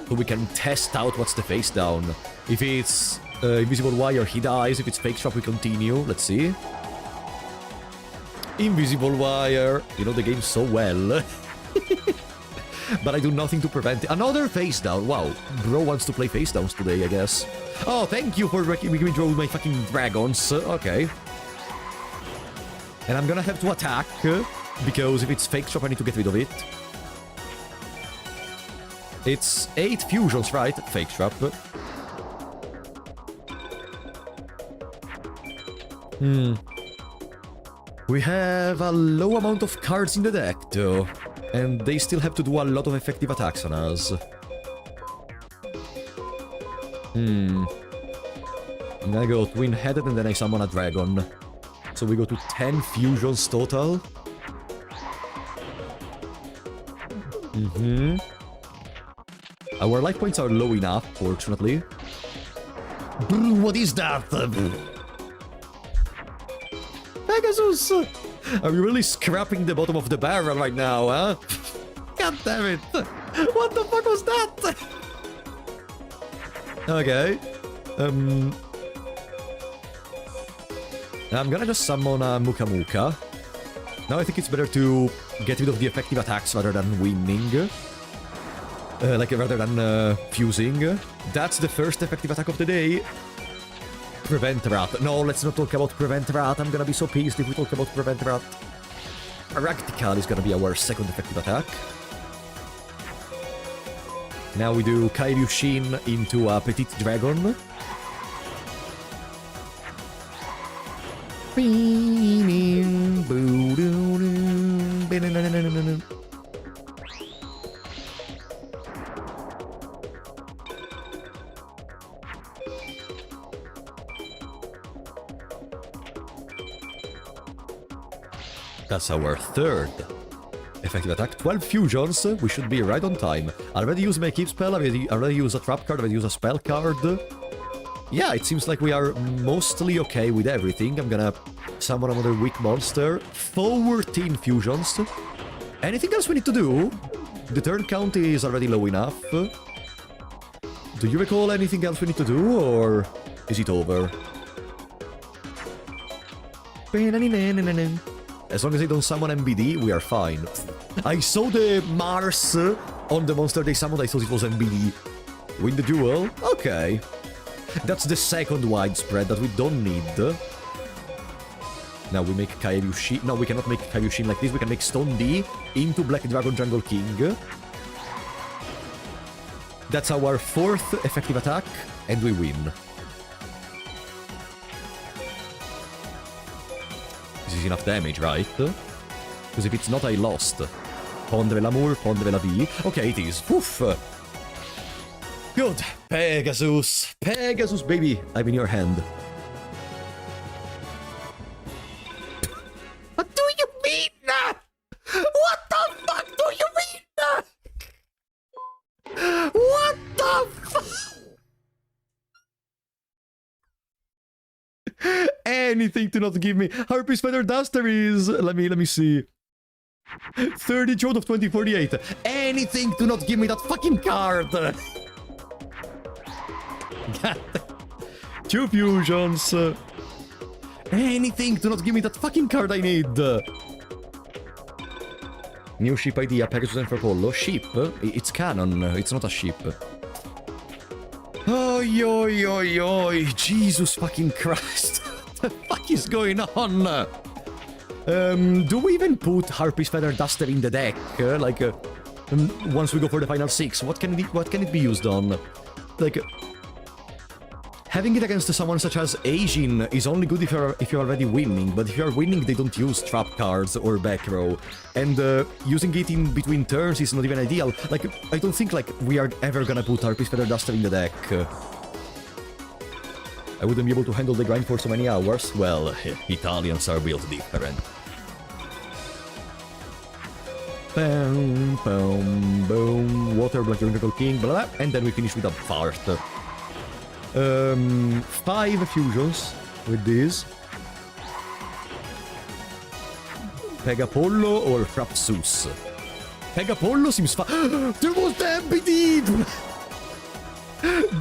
So we can test out what's the face down. If it's Invisible Wire, he dies. If it's Fake Trap, we continue. Let's see. Invisible Wire. You know the game so well. But I do nothing to prevent it. Another face down. Wow. Bro wants to play face downs today, I guess. Oh, thank you for making me draw my fucking dragons. Okay. And I'm gonna have to attack. Because if it's Fake Trap, I need to get rid of it. It's 8 fusions, right? Fake Trap. We have a low amount of cards in the deck, though. And they still have to do a lot of effective attacks on us. I'm gonna go twin-headed and then I summon a dragon. So we go to 10 fusions total. Our life points are low enough, fortunately. What is that? Pegasus! Are you really scrapping the bottom of the barrel right now, huh? God damn it! What the fuck was that? Okay. I'm gonna just summon a Muka Muka. Now I think it's better to get rid of the effective attacks rather than winning. Rather than fusing. That's the first effective attack of the day. Prevent Rat. No, let's not talk about Prevent Rat. I'm gonna be so pissed if we talk about Prevent Rat. Practical is gonna be our second effective attack. Now we do Kairyushin into a Petite Dragon. That's our third effective attack. 12 fusions. We should be right on time. I already used my keep spell. I already used a trap card. I already used a spell card. Yeah, it seems like we are mostly okay with everything. I'm gonna summon another weak monster. 14 fusions. Anything else we need to do? The turn count is already low enough. Do you recall anything else we need to do, or is it over? As long as they don't summon MBD, we are fine. I saw the Mars on the monster they summoned, I thought it was MBD. Win the duel? Okay. That's the second widespread that we don't need. Now we make Kairyushin. No, we cannot make Kairyushin like this. We can make Stone D into Black Dragon Jungle King. That's our fourth effective attack, and we win. This is enough damage, right? Because if it's not, I lost. Pondre l'amour, pondre la vie. Okay, it is. Oof. Good. Pegasus. Pegasus, baby. I'm in your hand. What do you mean? What the fuck do you mean? What the fuck? Anything to not give me. Harpy's Feather Duster is... Let me see. 30 out of 2048. Anything to not give me that fucking card. 2 fusions. Anything to not give me that fucking card I need. New ship idea, Pegasus and Apollo. Ship? It's canon, it's not a ship. Oi, oi, oi, oi. Jesus fucking Christ. What the fuck is going on? Do we even put Harpy's Feather Duster in the deck? Once we go for the final 6, what can it be used on? Having it against someone such as Asian is only good if you're already winning, but if you're winning, they don't use trap cards or back row. And using it in between turns is not even ideal. I don't think we are ever gonna put Harpy's Feather Duster in the deck. I wouldn't be able to handle the grind for so many hours. Well, Italians are built different. Boom, boom, boom. Water, Black Jungle King, blah, blah, and then we finish with a fart. 5 fusions with this. Pegapollo or Frapsus? Pegapollo seems fun. There was the MBD!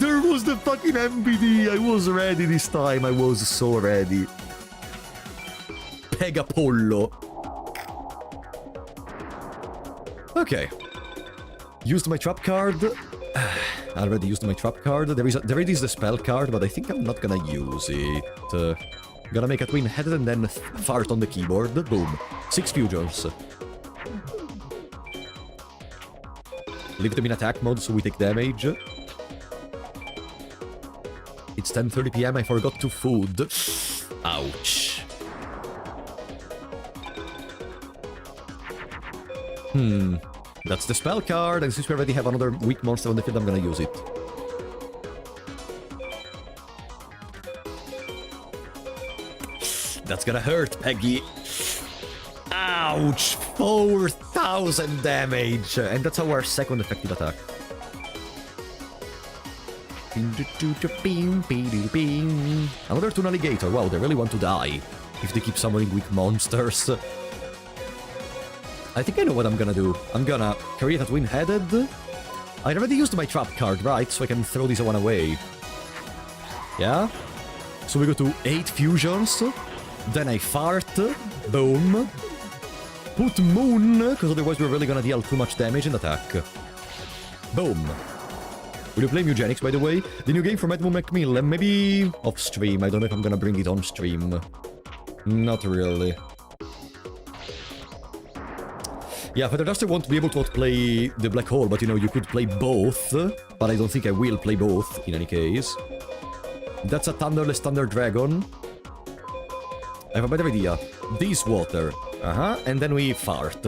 There was the fucking MBD! I was ready this time, I was so ready. Pegapollo. Okay. Used my trap card. I already used my trap card. There is the spell card, but I think I'm not gonna use it. Gonna make a twin headed and then fart on the keyboard. Boom. 6 fusions. Leave them in attack mode so we take damage. It's 10:30 PM, I forgot to food. Ouch. That's the spell card, and since we already have another weak monster on the field, I'm gonna use it. That's gonna hurt, Peggy. Ouch! 4,000 damage! And that's our second effective attack. Another Toon Alligator. Wow, they really want to die if they keep summoning weak monsters. I think I know what I'm gonna do. I'm gonna create a twin-headed. I already used my trap card, right? So I can throw this one away. Yeah? So we go to 8 fusions. Then I fart. Boom. put Moon, because otherwise we're really gonna deal too much damage and attack. Boom. Will you play Eugenics, by the way? The new game from Edmund Macmillan, maybe off stream. I don't know if I'm gonna bring it on stream. Not really. Yeah, Feather Duster won't be able to outplay the Black Hole, but you know, you could play both. But I don't think I will play both, in any case. That's a Thunderless Thunder Dragon. I have a better idea. This water. And then we fart.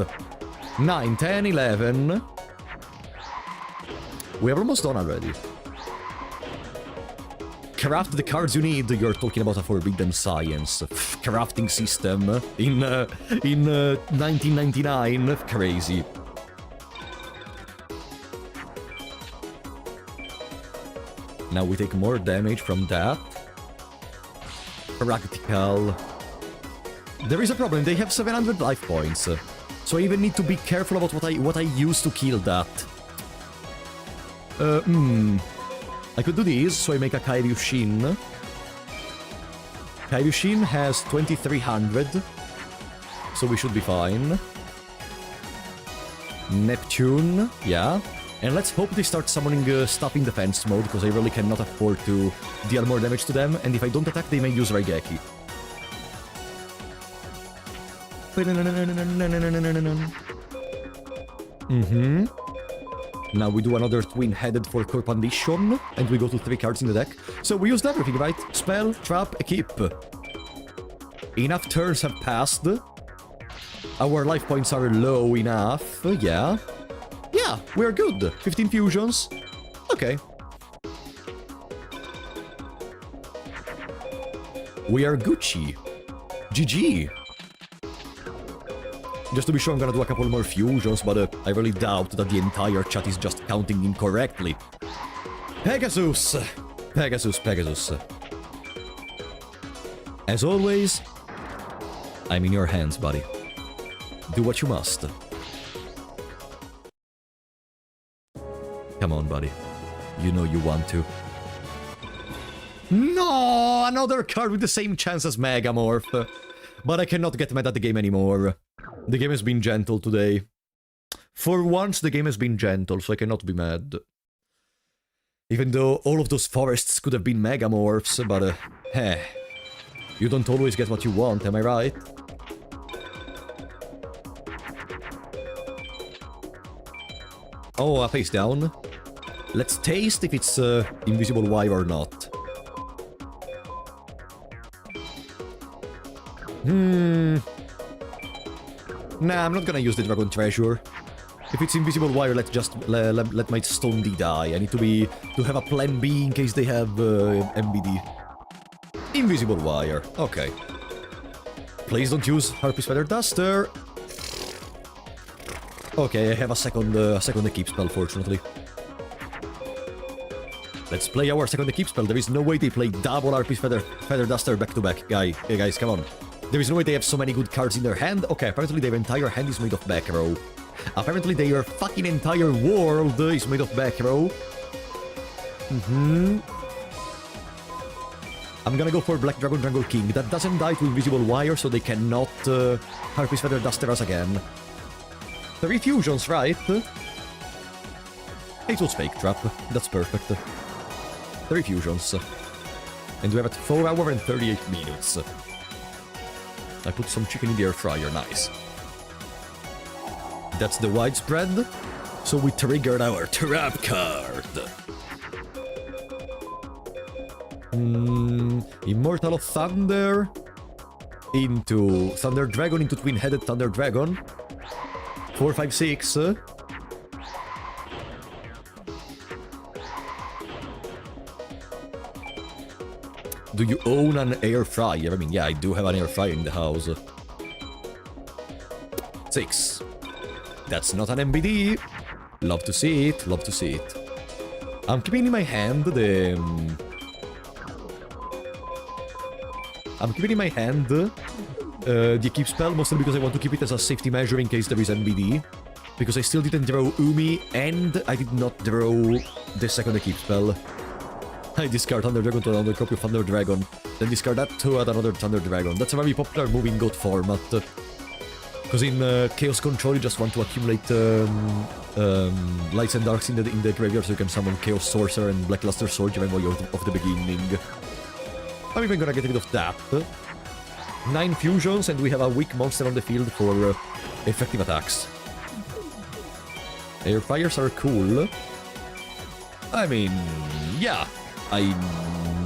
9, 10, 11... We are almost done already. Craft the cards you need. You're talking about a forbidden science. Crafting system in 1999. Crazy. Now we take more damage from that. Practical. There is a problem. They have 700 life points. So I even need to be careful about what I use to kill that. I could do this, so I make a Kairyushin. Kairyushin has 2300, so we should be fine. Neptune, yeah. And let's hope they start summoning stuff in defense mode, because I really cannot afford to deal more damage to them, and if I don't attack, they may use Raigeki. Now we do another twin-headed for core condition, and we go to 3 cards in the deck. So we used everything, right? Spell, trap, equip. Enough turns have passed. Our life points are low enough, yeah. Yeah, we're good. 15 fusions. Okay. We are Gucci. GG. Just to be sure, I'm gonna do a couple more fusions, but I really doubt that the entire chat is just counting incorrectly. Pegasus! Pegasus, Pegasus. As always, I'm in your hands, buddy. Do what you must. Come on, buddy. You know you want to. No! Another card with the same chance as Megamorph. But I cannot get mad at the game anymore. The game has been gentle today. For once, the game has been gentle, so I cannot be mad. Even though all of those forests could have been Megamorphs, but, you don't always get what you want, am I right? Oh, face down. Let's taste if it's Invisible Wire or not. Nah, I'm not gonna use the Dragon Treasure. If it's Invisible Wire, let's just let my Stone D die. I need to have a plan B in case they have MBD. Invisible Wire. Okay. Please don't use Harpy's Feather Duster. Okay, I have a second equip spell, fortunately. Let's play our second equip spell. There is no way they play double Harpy's Feather Duster back to back. Hey guys, come on. There is no way they have so many good cards in their hand. Okay, apparently their entire hand is made of back row. Apparently their fucking entire world is made of back row. I'm gonna go for Black Dragon Jungle King. That doesn't die to Invisible Wire, so they cannot Harpy's Feather Duster us again. 3 fusions, right? It was Fake Trap. That's perfect. 3 fusions. And we have it 4 hours and 38 minutes. I put some chicken in the air fryer, nice. That's the widespread. So we triggered our trap card. Immortal of Thunder into Thunder Dragon into Twin-Headed Thunder Dragon. 4, 5, 6. Do you own an air fryer? I mean, yeah, I do have an air fryer in the house. 6. That's not an MBD. Love to see it, love to see it. I'm keeping in my hand the... I'm keeping in my hand the Keep spell, mostly because I want to keep it as a safety measure in case there is MBD. Because I still didn't draw Umi, and I did not draw the second Keep spell. I discard Thunder Dragon to another copy of Thunder Dragon, then discard that to add another Thunder Dragon. That's a very popular move in GOAT format. Because in Chaos Control, you just want to accumulate lights and darks in the graveyard, so you can summon Chaos Sorcerer and Blackluster Soldier and Warrior of the beginning. I'm even gonna get rid of that. 9 fusions, and we have a weak monster on the field for effective attacks. Air fires are cool. I mean, yeah.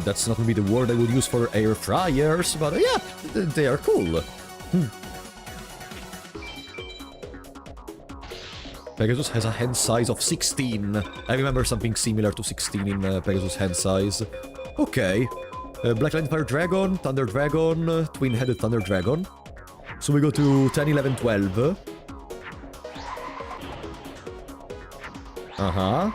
That's not gonna be the word I would use for air fryers, but yeah, they are cool. Pegasus has a hand size of 16. I remember something similar to 16 in Pegasus hand size. Okay. Black Lightning Fire Dragon, Thunder Dragon, Twin-Headed Thunder Dragon. So we go to 10, 11, 12. Uh-huh.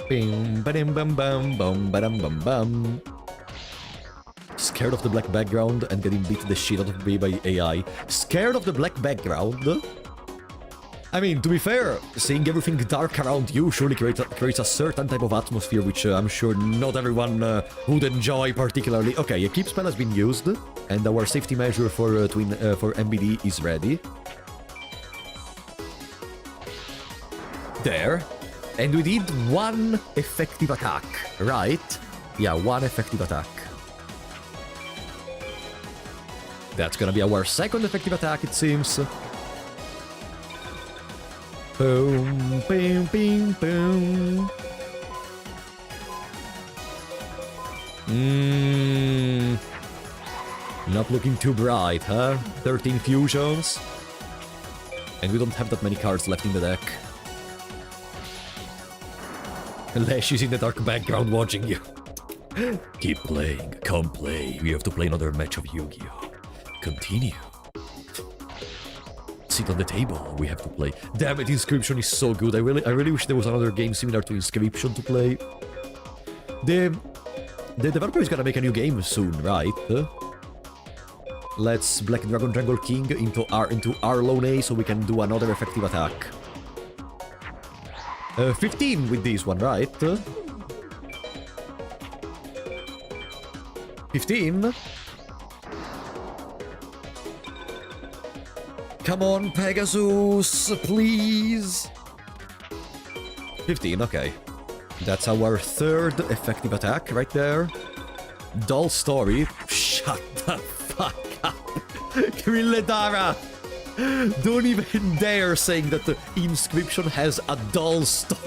Bim, ba-dim, bam, bam, bum, ba-dum, bum, bum. Scared of the black background and getting beat the shit out of me by AI. Scared of the black background? I mean, to be fair, seeing everything dark around you surely creates a certain type of atmosphere, which I'm sure not everyone would enjoy particularly. Okay, a keep spell has been used, and our safety measure for MBD is ready. There. And we did 1 effective attack, right? Yeah, 1 effective attack. That's gonna be our second effective attack, it seems. Boom, boom, boom, boom. Not looking too bright, huh? 13 fusions. And we don't have that many cards left in the deck. Unless she's in the dark background watching you. Keep playing, come play. We have to play another match of Yu-Gi-Oh! Continue. Sit on the table, we have to play. Damn it, Inscription is so good. I really wish there was another game similar to Inscription to play. The developer is gonna make a new game soon, right? Let's Black Dragon Jungle King into Arlone so we can do another effective attack. 15 with this one, right? 15? Come on, Pegasus, please! 15, okay. That's our third effective attack right there. Dull story. Shut the fuck up! Krilledara! Don't even dare saying that the Inscription has a dull story.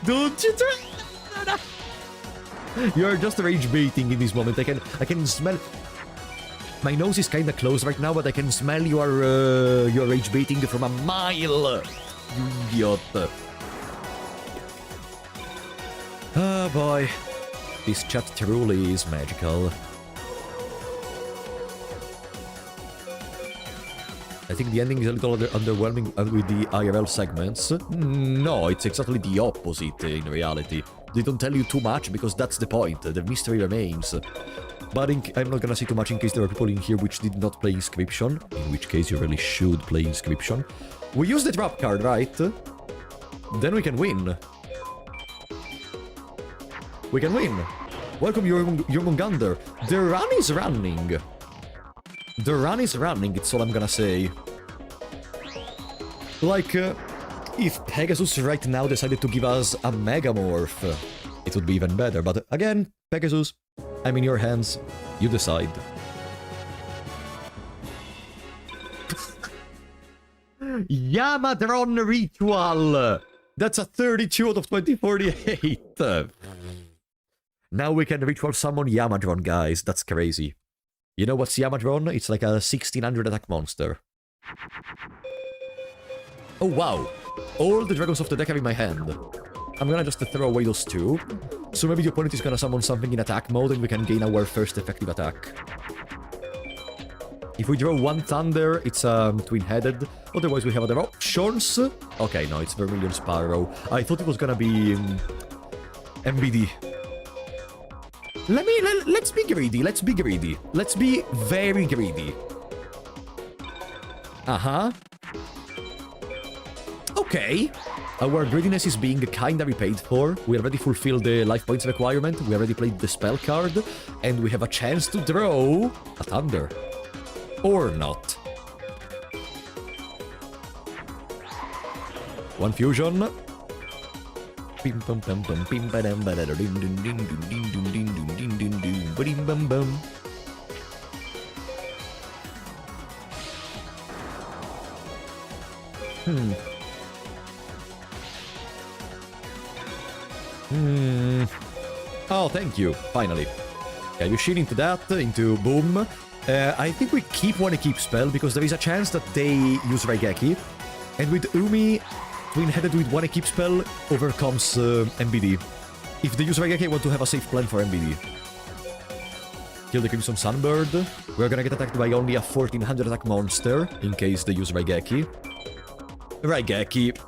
Don't you try! You're just rage baiting in this moment. I can smell. My nose is kinda closed right now, but I can smell your rage baiting from a mile. You idiot. Oh boy. This chat truly is magical. I think the ending is a little underwhelming with the IRL segments. No, it's exactly the opposite in reality. They don't tell you too much because that's the point. The mystery remains. But I'm not gonna say too much in case there are people in here which did not play Inscription. In which case you really should play Inscription. We use the drop card, right? Then we can win. We can win. Welcome, Jormungandr. The run is running. The run is running, it's all I'm gonna say. Like, if Pegasus right now decided to give us a Megamorph, it would be even better. But again, Pegasus, I'm in your hands. You decide. Yamadron Ritual! That's a 32 out of 2048! Now we can ritual summon Yamadron, guys. That's crazy. You know what's Yamadron? It's like a 1600 attack monster. Oh wow! All the dragons of the deck are in my hand. I'm gonna just throw away those 2. So maybe the opponent is gonna summon something in attack mode and we can gain our first effective attack. If we draw 1 Thunder, it's twin-headed. Otherwise we have other options. Okay, no, it's Vermilion Sparrow. I thought it was gonna be MBD. Let's be greedy, let's be greedy. Let's be very greedy. Uh-huh. Okay. Our greediness is being kinda repaid for. We already fulfilled the life points requirement, we already played the spell card, and we have a chance to draw a thunder. Or not. One fusion. Bim bum bum bum bim badam badada ding ding ding ding ding ding ding ding ding ding badim bum bum. Oh, thank you. Finally. Yeah, you shoot into that, into boom. I think we keep spell because there is a chance that they use Raigeki. And with Umi, twin-headed with one equip spell overcomes MBD. If they use Raigeki, I want to have a safe plan for MBD. Kill the Crimson Sunbird. We're gonna get attacked by only a 1400 attack monster, in case they use Raigeki. Raigeki.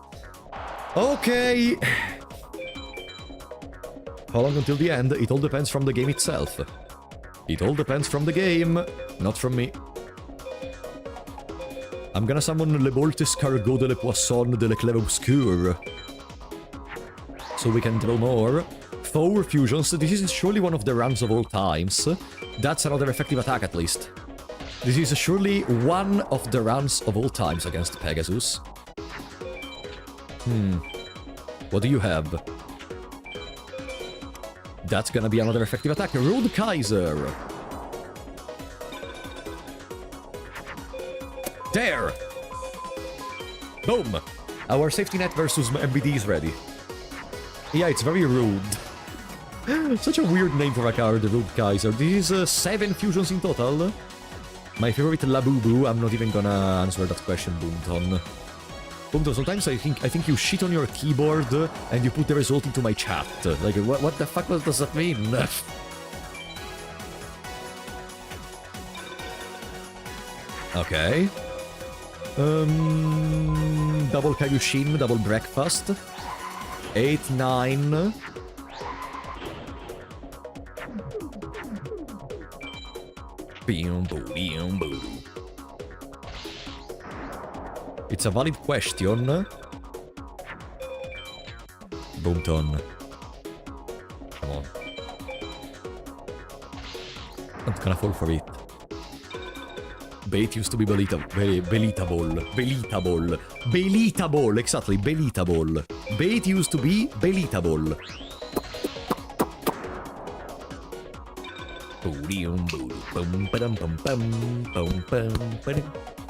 Okay. How long until the end? It all depends from the game itself. It all depends from the game, not from me. I'm gonna summon Le Bolt Escargot de le Poisson de l'Eclair Obscur. So we can draw more. 4 fusions. This is surely one of the runs of all times. That's another effective attack at least. This is surely one of the runs of all times against Pegasus. What do you have? That's gonna be another effective attack. Road Kaiser. There! Boom! Our safety net versus MBD is ready. Yeah, it's very rude. Such a weird name for a card, Road Kaiser. This is 7 fusions in total. My favorite Labubu. I'm not even gonna answer that question, Boomton. Boomton, sometimes I think you shit on your keyboard and you put the result into my chat. Like, what the fuck does that mean? Okay. Double Kaiushin, double breakfast. 8, 9. It's a valid question. Boomton. Come on. I'm gonna fall for it. Bait used to be Belitable. Belitable, exactly, Belitable. Bait used to be Belitable.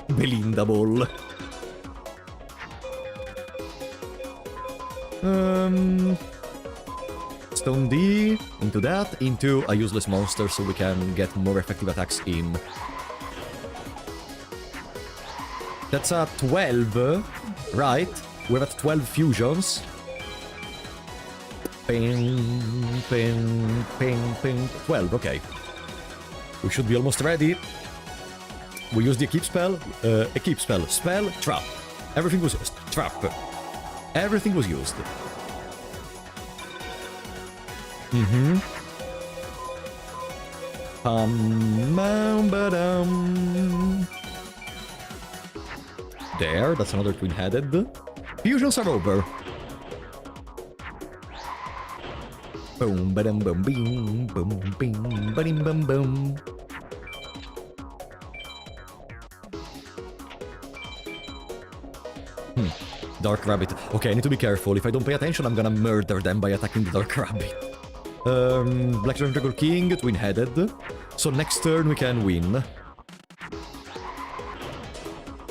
Belindable. Stone D, into that, into a useless monster so we can get more effective attacks in. That's a 12, right? We're at 12 fusions. Ping, ping, ping, ping. 12, okay. We should be almost ready. We use the equip spell, spell, trap. Everything was used. Trap. Everything was used. There, that's another twin-headed. Fusions are over. Boom, ba-dum, boom, bing, boom, bing, ba-dim, bum, boom. Dark Rabbit. Okay, I need to be careful. If I don't pay attention, I'm gonna murder them by attacking the Dark Rabbit. Black Dragon King, twin-headed. So next turn we can win.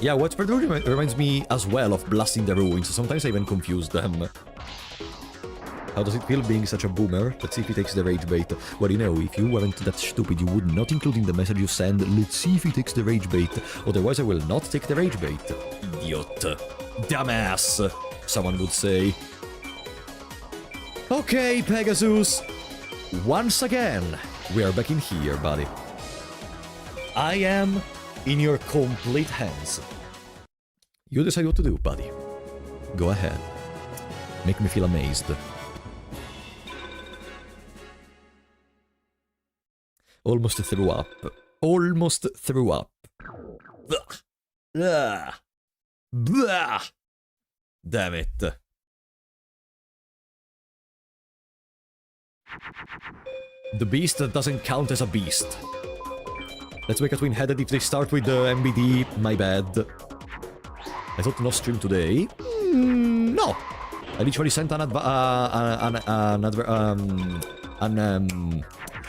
Yeah, what reminds me as well of Blasting the Ruins. Sometimes I even confuse them. How does it feel being such a boomer? Let's see if he takes the rage bait. Well, you know, if you weren't that stupid, you would not include in the message you send, let's see if he takes the rage bait. Otherwise, I will not take the rage bait. Idiot. Dumbass, someone would say. Okay, Pegasus. Once again, we are back in here, buddy. I am in your complete hands. You decide what to do, buddy. Go ahead. Make me feel amazed. Almost threw up. Almost threw up. Blah. Blah. Blah. Damn it. The beast that doesn't count as a beast. Let's make a twin-headed if they start with the MBD. My bad. I thought no stream today. No. I literally sent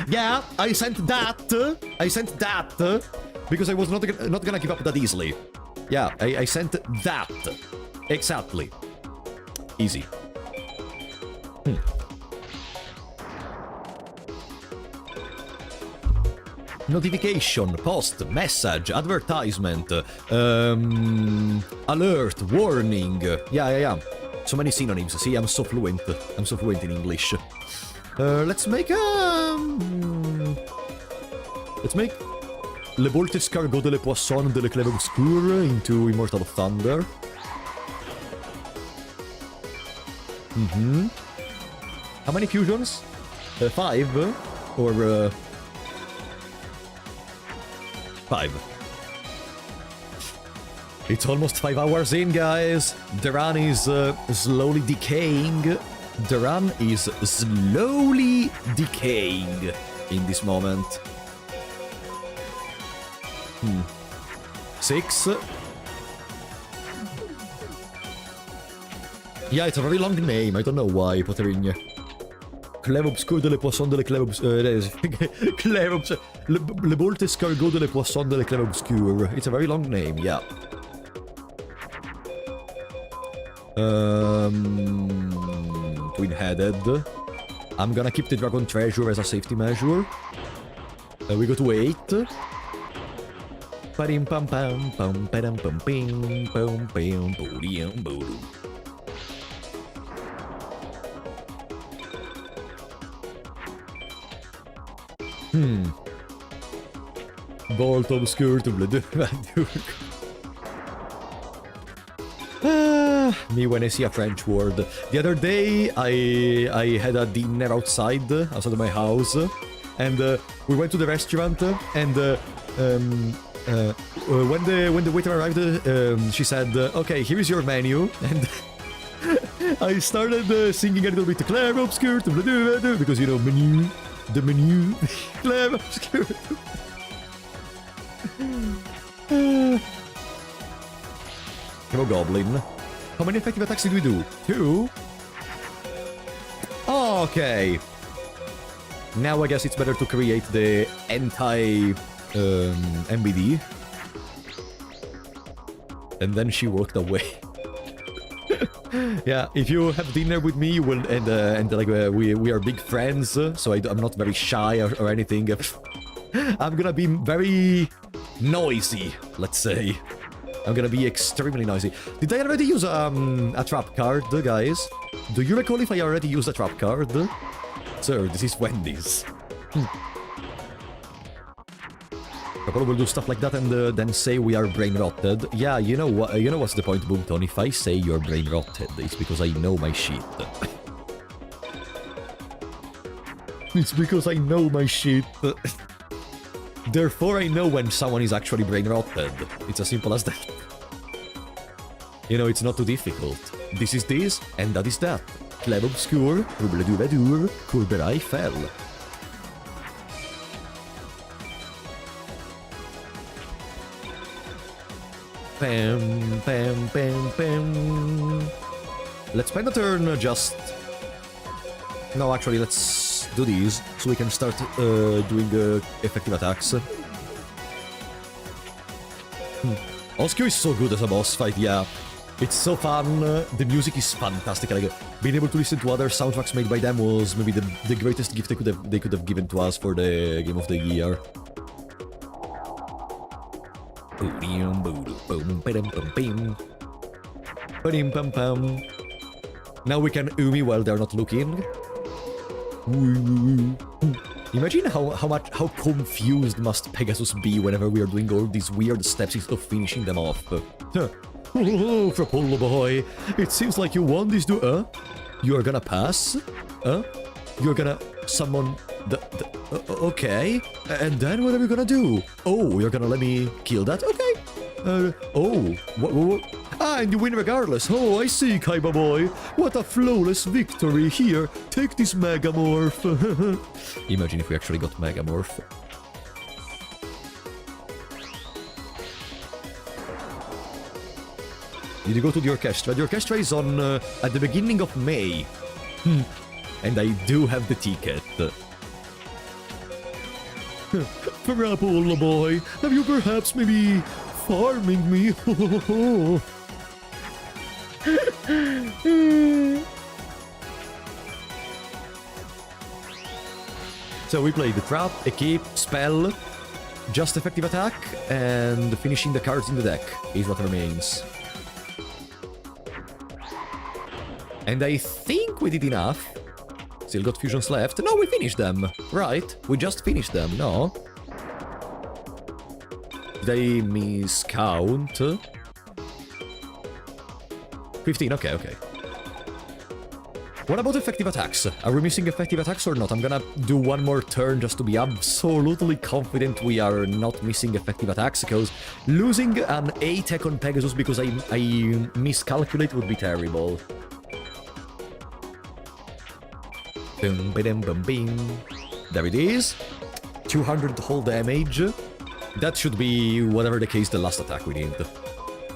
yeah, I sent that. Because I was not gonna give up that easily. Yeah, I sent that. Exactly. Easy. Notification, post, message, advertisement, alert, warning. Yeah. So many synonyms. See, I'm so fluent. I'm so fluent in English. Let's make Le Bolt Escargot de le Poisson de l'Éclair Obscur into Immortal Thunder. How many fusions? 5? Or 5. It's almost 5 hours in, guys. The run is slowly decaying. The run is slowly decaying in this moment. 6. Yeah, it's a very long name. I don't know why, Potterigne. Clève obscur de le poisson de l'éclair obscur. Clève obscur. Le Bolt Escargot de le Poisson de l'éclair obscur. It's a very long name, yeah. Twin-headed. I'm gonna keep the Dragon Treasure as a safety measure. We go to 8. Parim pam pam pam pam pam pam pam pam pam. Bolt obscur to blue. Me when I see a French word. The other day, I had a dinner outside of my house, and we went to the restaurant, and when the waiter arrived, she said, "Okay, here is your menu," and I started singing a little bit Clair Obscur because you know menu, the menu, Clair Obscur. Hello, Goblin. How many effective attacks did we do? 2? Oh, okay. Now I guess it's better to create the anti-MBD. And then she walked away. Yeah, if you have dinner with me, you will, and like we are big friends, so I'm not very shy or anything. I'm gonna be very noisy, let's say. I'm gonna be extremely noisy. Did I already use a trap card, guys? Do you recall if I already used a trap card? Sir, this is Wendy's. People will do stuff like that and then say we are brain rotted. Yeah, you know what? You know what's the point, Boomton? If I say you're brain rotted, it's because I know my shit. It's because I know my shit. Therefore, I know when someone is actually brain rotted. It's as simple as that. You know, it's not too difficult. This is this, and that is that. Clève obscur, rouble-du-vadur, courberai fell. Bam, bam, bam, bam. Let's spend a turn just... No, actually, let's do these, so we can start doing effective attacks. Oscar is so good as a boss fight, yeah. It's so fun, the music is fantastic. Like, being able to listen to other soundtracks made by them was maybe the greatest gift they could have given to us for the Game of the Year. Now we can Umi while they're not looking. Imagine how confused must Pegasus be whenever we are doing all these weird steps instead of finishing them off. Frapollo boy, it seems like you won this duel. You are gonna pass? You're gonna summon the okay. And then what are we gonna do? Oh, you're gonna let me kill that? Okay. Oh, what? Ah, and you win regardless. Oh, I see, Kaiba boy. What a flawless victory. Here, take this Megamorph. Imagine if we actually got Megamorph. Did you go to the orchestra? The orchestra is on at the beginning of May. And I do have the ticket. Parabola boy, have you perhaps maybe farming me? So we play the trap, equip, spell, just effective attack, and finishing the cards in the deck is what remains. And I think we did enough. Still got fusions left. No, we finished them. Right, we just finished them, no? Did I miscount? 15, okay. What about effective attacks? Are we missing effective attacks or not? I'm gonna do one more turn just to be absolutely confident we are not missing effective attacks, because losing an A-tech on Pegasus because I miscalculate would be terrible. Boom, bim, bum, bing. There it is. 200 whole damage. That should be, whatever the case, the last attack we need.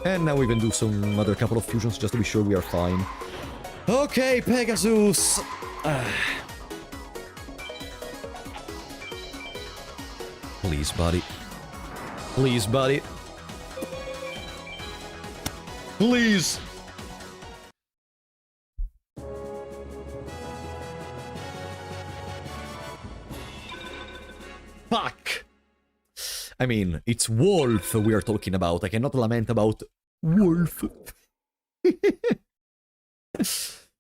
And now we can do some other couple of fusions just to be sure we are fine. Okay, Pegasus! Please, buddy. Please, buddy. Please! Fuck! I mean, it's Wolf we are talking about. I cannot lament about Wolf.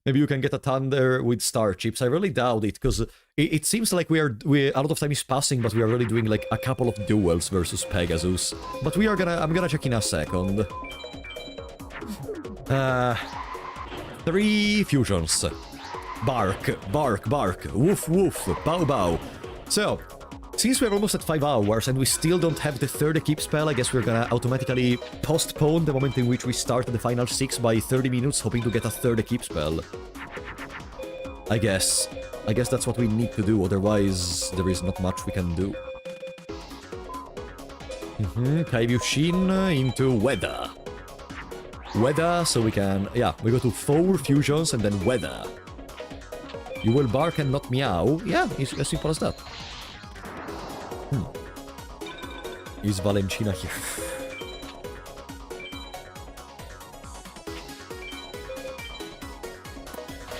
Maybe you can get a Thunder with Star Chips. I really doubt it, because it seems like a lot of time is passing, but we are really doing like a couple of duels versus Pegasus. But I'm gonna check in a second. 3 fusions. Bark, bark, bark. Woof, woof. Bow, bow. So, since we're almost at 5 hours and we still don't have the third equip spell, I guess we're gonna automatically postpone the moment in which we start the final 6 by 30 minutes, hoping to get a third equip spell. I guess that's what we need to do, otherwise there is not much we can do. Kaiju Shin into Weather. Weather, so we can... yeah, we go to 4 fusions and then Weather. You will bark and not meow. Yeah, it's as simple as that. Is Valentina here?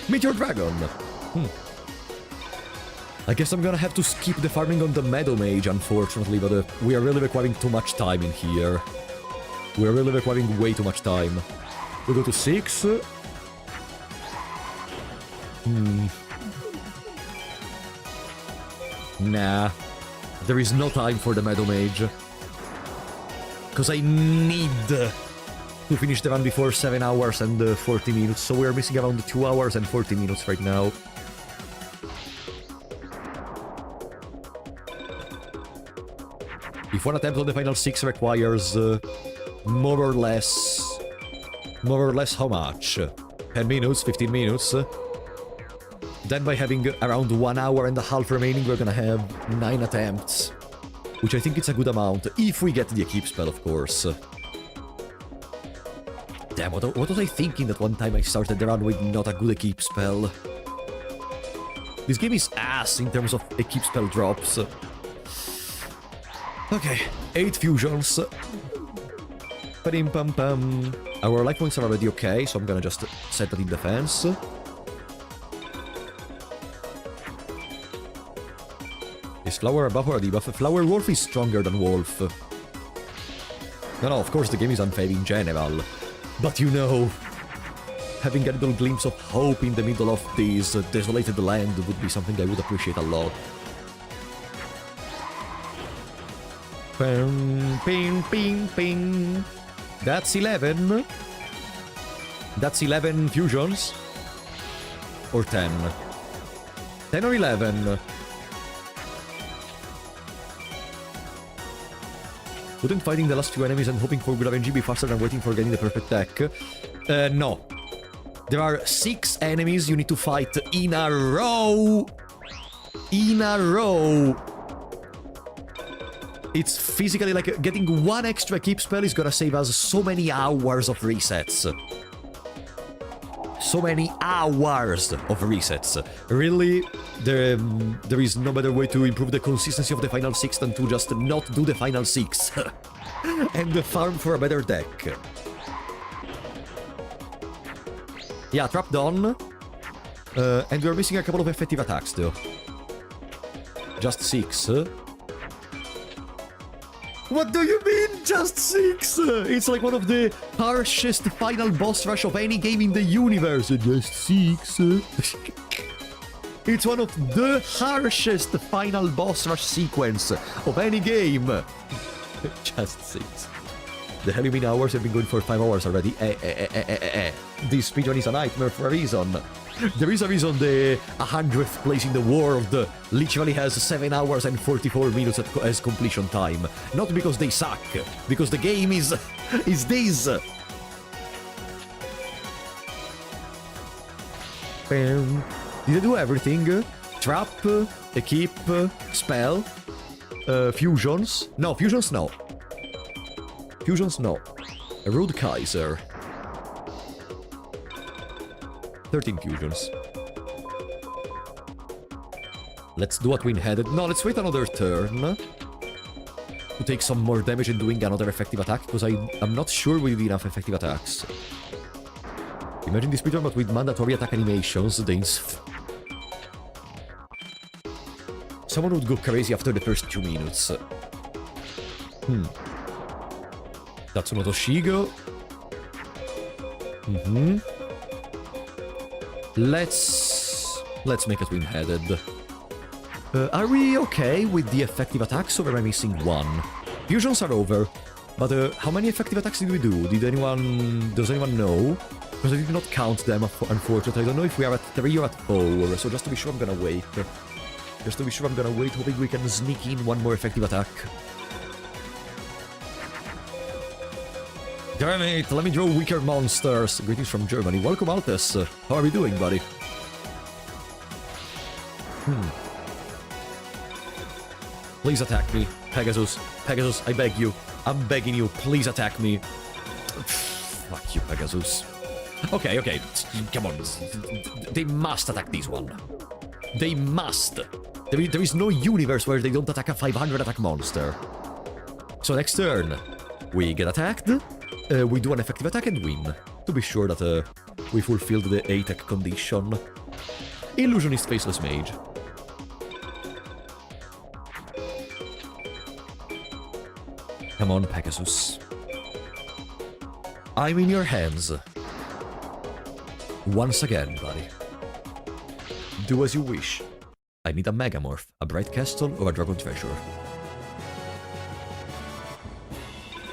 Meteor Dragon! I guess I'm gonna have to skip the farming on the Meadow Mage, unfortunately, but we are really requiring too much time in here. We are really requiring way too much time. We go to 6. Nah. There is no time for the Meadow Mage. Because I need to finish the run before 7 hours and 40 minutes, so we are missing around 2 hours and 40 minutes right now. If one attempt on the final 6 requires more or less how much? 10 minutes, 15 minutes? Then by having around 1 hour and a half remaining, we're gonna have 9 attempts. Which I think it's a good amount, if we get the equip spell, of course. Damn, what was I thinking that one time I started the run with not a good equip spell? This game is ass in terms of equip spell drops. Okay, 8 fusions. Pam. Our life points are already okay, so I'm gonna just set that in defense. Is Flower a buff or a debuff? Flower Wolf is stronger than Wolf. No, of course the game is unfair in general. But you know, having a little glimpse of hope in the middle of this desolated land would be something I would appreciate a lot. Ping, ping, ping. That's 11. That's 11 fusions. Or 10. 10 or 11. Wouldn't fighting the last few enemies and hoping for good RNG be faster than waiting for getting the perfect deck? No. There are 6 enemies you need to fight in a row. In a row. It's physically like getting 1 extra keep spell is gonna save us so many hours of resets. So many hours of resets. Really, there is no better way to improve the consistency of the final 6 than to just not do the final 6. And farm for a better deck. Yeah, trap done. And we're missing a couple of effective attacks though. Just 6. What do you mean, just 6? It's like one of the harshest final boss rush of any game in the universe. Just 6. It's one of the harshest final boss rush sequence of any game. Just 6. The hell you mean hours? I've been going for 5 hours already. This speedrun is a nightmare for a reason. There is a reason the 100th place in the world literally has 7 hours and 44 minutes as completion time. Not because they suck, because the game is this. Did I do everything? Trap, equip, spell, fusions. No, fusions no. Fusions no. A Rude Kaiser. 13 fusions. Let's do a twin-headed. No, let's wait another turn to take some more damage and doing another effective attack, because I'm not sure we have enough effective attacks. Imagine this speedrun but with mandatory attack animations. Someone would go crazy after the first 2 minutes. Tatsuno Toshigo. Let's make a twin-headed. Are we okay with the effective attacks, or am I missing 1? Fusions are over, but how many effective attacks did we do? Does anyone know? Because I did not count them, unfortunately. I don't know if we are at 3 or at 4, so just to be sure I'm gonna wait. Hoping we can sneak in 1 more effective attack. Damn it, let me draw weaker monsters. Greetings from Germany. Welcome, Altes. How are we doing, buddy? Please attack me. Pegasus. Pegasus, I beg you. I'm begging you. Please attack me. Fuck you, Pegasus. Okay. Come on. They must attack this one. They must. There is no universe where they don't attack a 500 attack monster. So next turn, we get attacked. We do an effective attack and win. To be sure that we fulfilled the A-tech condition. Illusionist Faceless Mage. Come on, Pegasus. I'm in your hands. Once again, buddy. Do as you wish. I need a Megamorph, a Bright Castle, or a Dragon Treasure.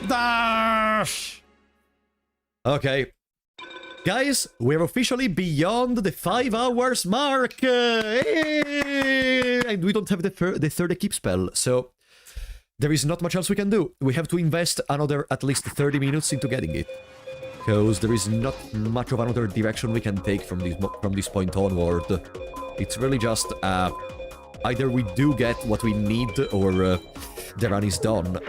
Dash! Okay. Guys, we're officially beyond the 5 hours mark! And we don't have the third equip spell, so there is not much else we can do. We have to invest another at least 30 minutes into getting it. Because there is not much of another direction we can take from this point onward. It's really just, either we do get what we need, or the run is done.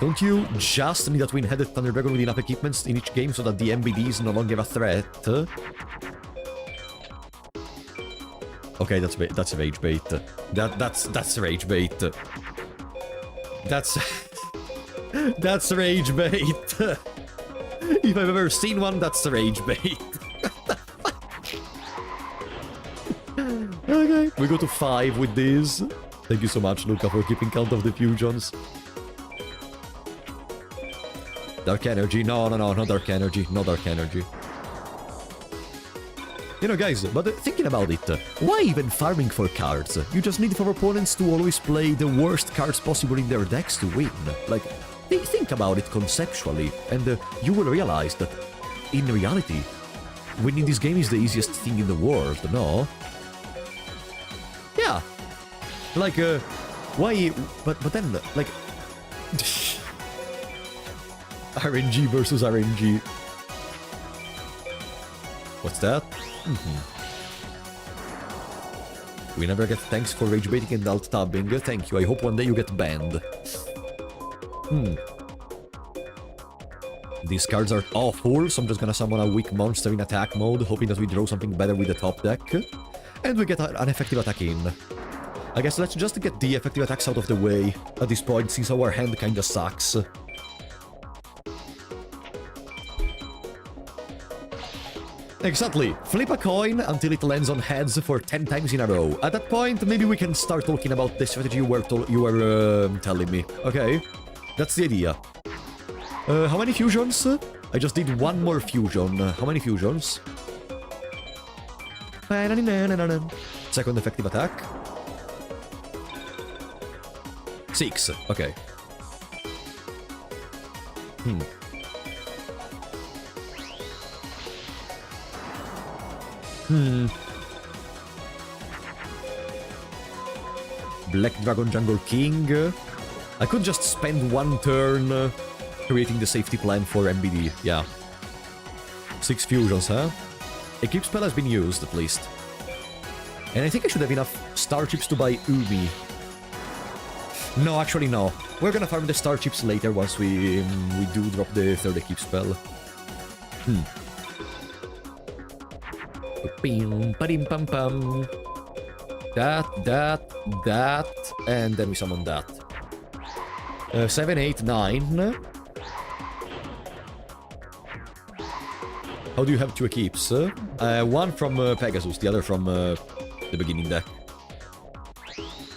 Don't you just need a twin-headed Thunder Dragon with enough equipments in each game so that the MBD is no longer a threat? Okay, that's rage bait. That's rage bait. That's rage bait. If I've ever seen one, that's rage bait. Okay, we go to 5 with this. Thank you so much, Luca, for keeping count of the fusions. Dark Energy. No, not Dark Energy. No Dark Energy. You know, guys, but thinking about it, why even farming for cards? You just need for opponents to always play the worst cards possible in their decks to win. Like, think about it conceptually, and you will realize that, in reality, winning this game is the easiest thing in the world, no? Yeah. Like, Why? But then, like... RNG versus RNG. What's that? We never get thanks for rage baiting and alt tabbing. Thank you. I hope one day you get banned. These cards are awful, so I'm just gonna summon a weak monster in attack mode, hoping that we draw something better with the top deck. And we get an effective attack in. I guess let's just get the effective attacks out of the way at this point, since our hand kinda sucks. Exactly. Flip a coin until it lands on heads for 10 times in a row. At that point, maybe we can start talking about the strategy you were telling me. Okay, that's the idea. How many fusions? I just did one more fusion. How many fusions? Second effective attack. 6. Okay. Black Dragon Jungle King. I could just spend one turn creating the safety plan for MBD. Yeah. 6 fusions, huh? Equip spell has been used, at least. And I think I should have enough star chips to buy Umi. No, actually, no. We're gonna farm the star chips later once we do drop the third equip spell. Pam. That, and then we summon that. 7, 8, 9. How do you have 2 equips? One from Pegasus, the other from the beginning deck.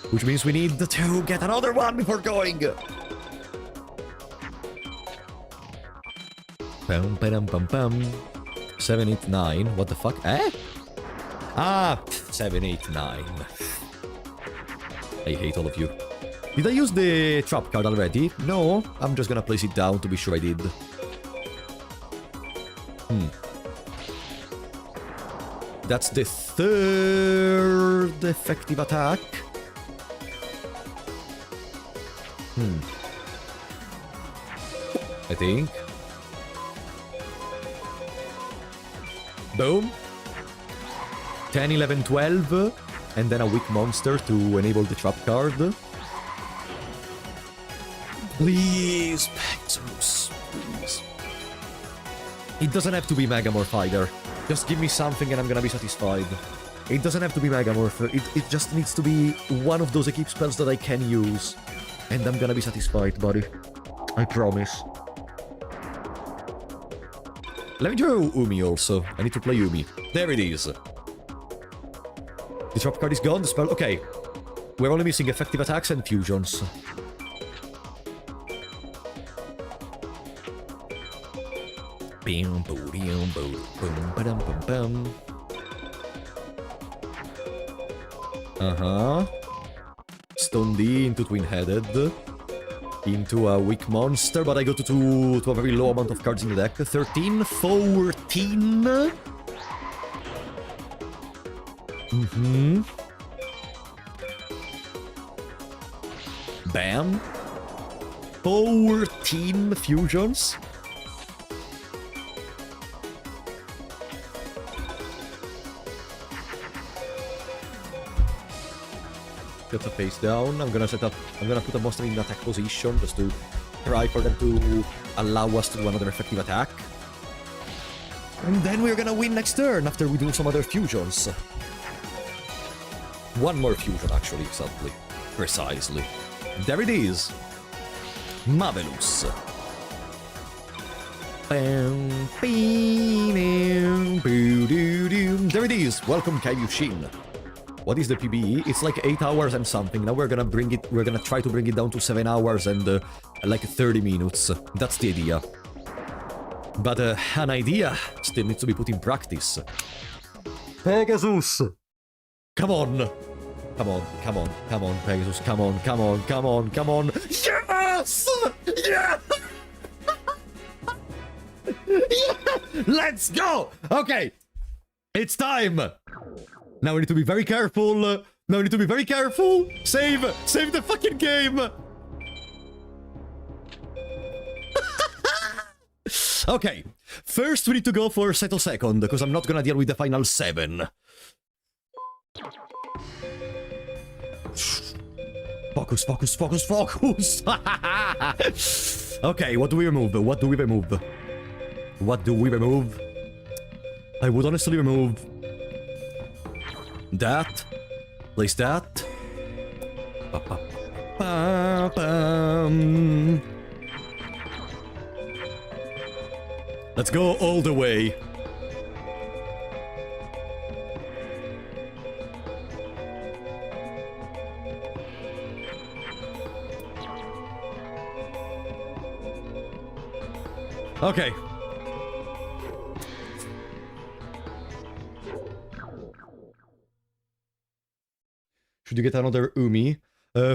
Which means we need to get another one before going! Pam. 7, 8, 9. What the fuck? Eh? Ah! 7, 8, 9. I hate all of you. Did I use the trap card already? No, I'm just gonna place it down to be sure I did. That's the third effective attack. I think. Boom. 10, 11, 12. And then a weak monster to enable the trap card. Please, Pegasus. Please. It doesn't have to be Megamorph either. Just give me something and I'm gonna be satisfied. It doesn't have to be Megamorph. It just needs to be one of those equip spells that I can use. And I'm gonna be satisfied, buddy. I promise. Let me draw Umi also. I need to play Umi. There it is. The trap card is gone, the spell... Okay. We're only missing effective attacks and fusions. Stone D into Twin-Headed. Into a weak monster, but I go to a very low amount of cards in the deck. 13, 14... Bam. 14 fusions. Get a face down. I'm gonna put a monster in attack position just to try for them to allow us to do another effective attack. And then we're gonna win next turn after we do some other fusions. One more fusion, actually, exactly. Precisely. There it is. Marvelous. There it is. Welcome, Kaiushin. What is the PBE? It's like 8 hours and something. Now we're gonna try to bring it down to 7 hours and like 30 minutes. That's the idea. But an idea still needs to be put in practice. Pegasus! Come on! Come on, come on, come on, Pegasus, come on, come on, come on, come on. Yes! Yeah! Yeah! Let's go! Okay! It's time! Now we need to be very careful Now we need to be very careful. Save! Save the fucking game! Okay. First, we need to go for settle second, because I'm not gonna deal with the final 7. Focus, focus, focus, focus! Okay, what do we remove? What do we remove? What do we remove? I would honestly remove... that. Place that. Let's go all the way. Okay. Should you get another Umi?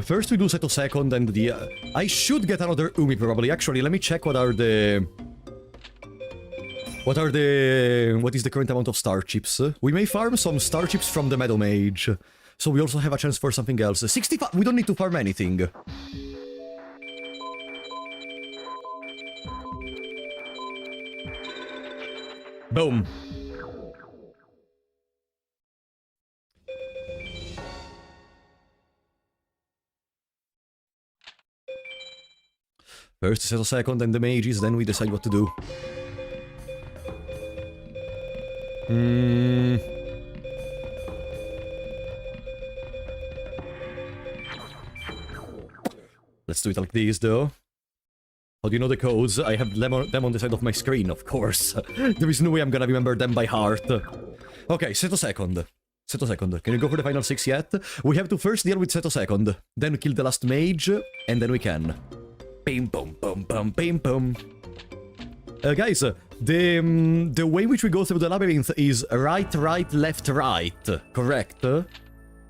First we do settle second and the... I should get another Umi probably. Actually, let me check what are the... What is the current amount of star chips? We may farm some star chips from the Meadow Mage. So we also have a chance for something else. 65... We don't need to farm anything. Boom. First settle second and the mages, then we decide what to do. Let's do it like this, though. How do you know the codes? I have them on the side of my screen, of course. There is no way I'm gonna remember them by heart. Okay, settle second. Settle second. Can you go for the final 6 yet? We have to first deal with settle second, then kill the last mage, and then we can. Bim bum bum bum bim bum. Guys, the way which we go through the labyrinth is right, right, left, right. Correct?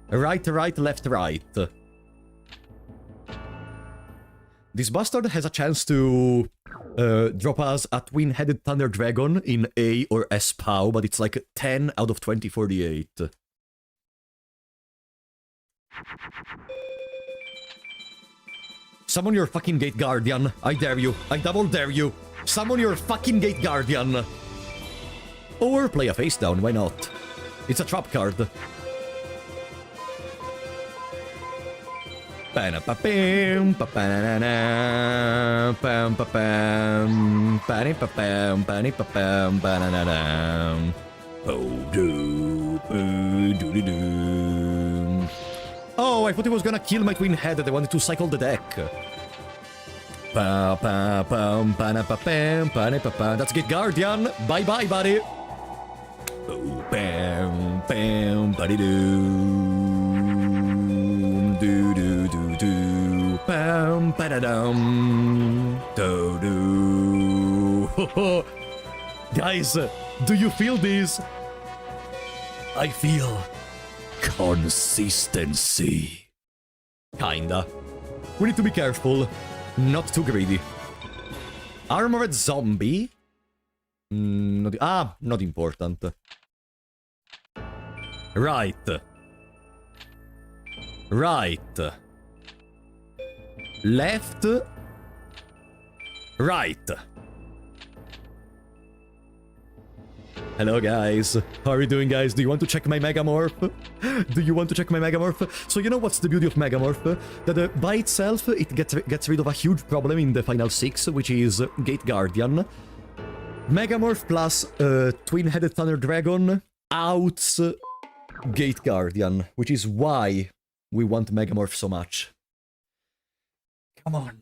Right, right, left, right. This bastard has a chance to drop us a twin-headed thunder dragon in A or S POW, but it's like 10 out of 2048. Summon your fucking Gate Guardian. I dare you. I double dare you. Summon your fucking Gate Guardian. Or play a face down, why not? It's a trap card. Oh, I thought he was gonna kill my twin head. I wanted to cycle the deck. That's Gate Guardian. Bye bye, buddy. Bam, bam, buddy doo. Do do do do. Bam, ba-da-dum. Do do. Guys, do you feel this? I feel consistency. Kinda. We need to be careful. Not too greedy. Armored zombie? Not important. Right. Right. Left. Right. Hello guys, how are you doing guys? Do you want to check my Megamorph? Do you want to check my Megamorph? So you know what's the beauty of Megamorph? That by itself, it gets rid of a huge problem in the final 6, which is Gate Guardian. Megamorph plus Twin-Headed Thunder Dragon outs Gate Guardian, which is why we want Megamorph so much. Come on.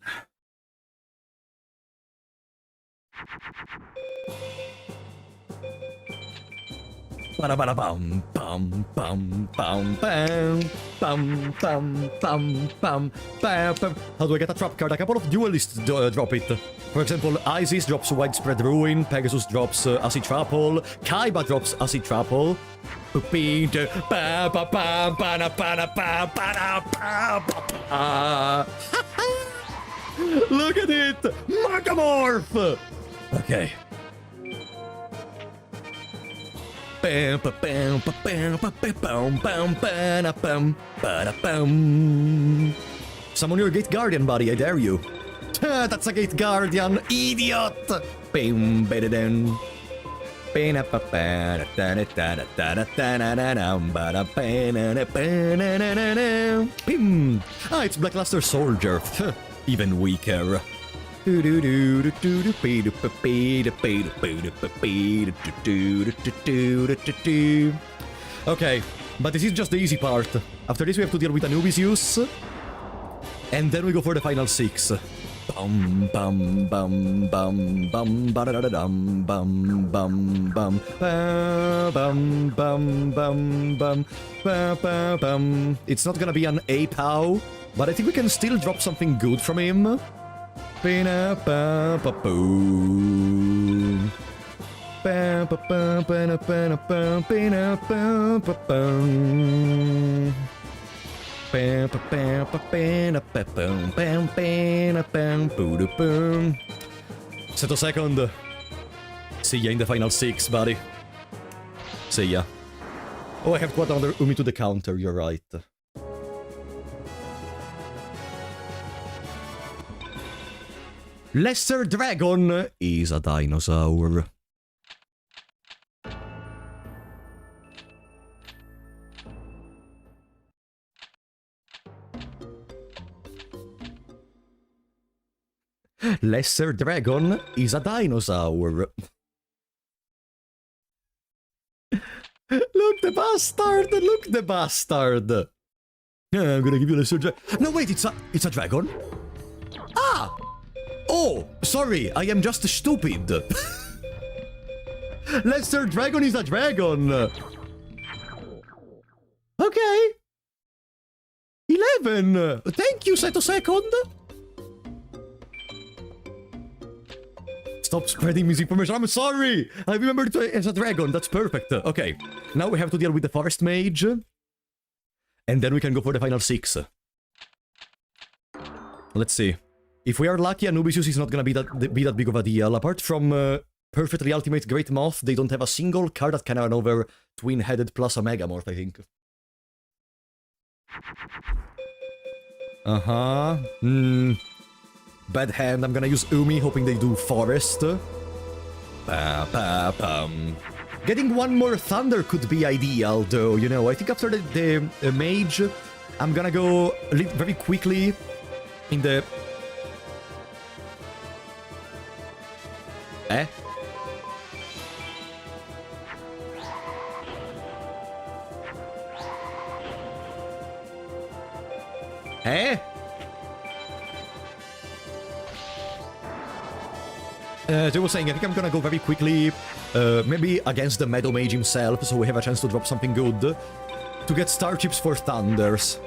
Ba-da-ba-da-bum, bum, bum, bum, bam, bum, bum, bum, bum, bam, bum. How do I get a trap card? A couple of duelists drop it. For example, Isis drops Widespread Ruin, Pegasus drops Acid Trap Hole, Kaiba drops Acid Trap Hole. Look at it! Megamorph! Okay. Summon your Gate Guardian, buddy, I dare you. That's a Gate Guardian, idiot! Pim, ba-da-dun. Pim! Ah, it's Blackluster Soldier. Even weaker. Okay, but this is just the easy part. After this we have to deal with Anubisius. And then we go for the final 6. Bum bum bum bum bum ba da da dum bum bum bum bum bum bum bum bum. It's not gonna be an A-pow, but I think we can still drop something good from him. Pina pa pa boom. Pa pa pa pa pa pa pina pa pa pa. Seto second. See ya in the final 6, buddy. See ya. Oh, I have got another Umi to the counter, you're right. Lesser Dragon is a dinosaur. Lesser Dragon is a dinosaur. Look the bastard! Look the bastard! I'm gonna give you Lesser Dragon. No, wait, it's a dragon? Ah! Oh, sorry, I am just stupid. Lesser Dragon is a dragon. Okay. 11. Thank you, Seto Second. Stop spreading misinformation. I'm sorry. I remembered it as a dragon. That's perfect. Okay. Now we have to deal with the Forest Mage. And then we can go for the final 6. Let's see. If we are lucky, Anubisius is not gonna be that big of a deal. Apart from Perfectly Ultimate Great Moth, they don't have a single card that can run over Twin-Headed plus a Megamorph, I think. Uh-huh. Bad hand. I'm gonna use Umi, hoping they do Forest. Getting one more Thunder could be ideal, though, you know. I think after the Mage, I'm gonna go very quickly in the... Eh? Eh? As I was saying, I think I'm gonna go very quickly, maybe against the Meadow Mage himself, so we have a chance to drop something good, to get Star Chips for Thunders.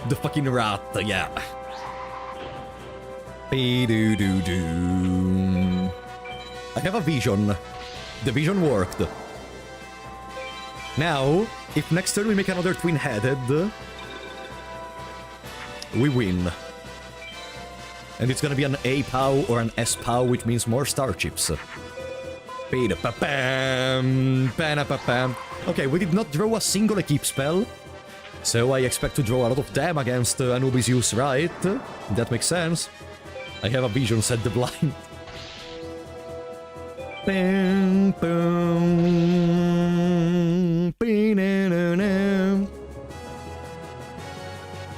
The fucking rat, yeah. Be-do-do-do. I have a vision. The vision worked. Now, if next turn we make another Twin-Headed, we win. And it's gonna be an A-POW or an S-POW, which means more Star Chips. Okay, we did not draw a single Equip spell, so I expect to draw a lot of them against Anubisius, right? That makes sense. I have a vision, said the blind.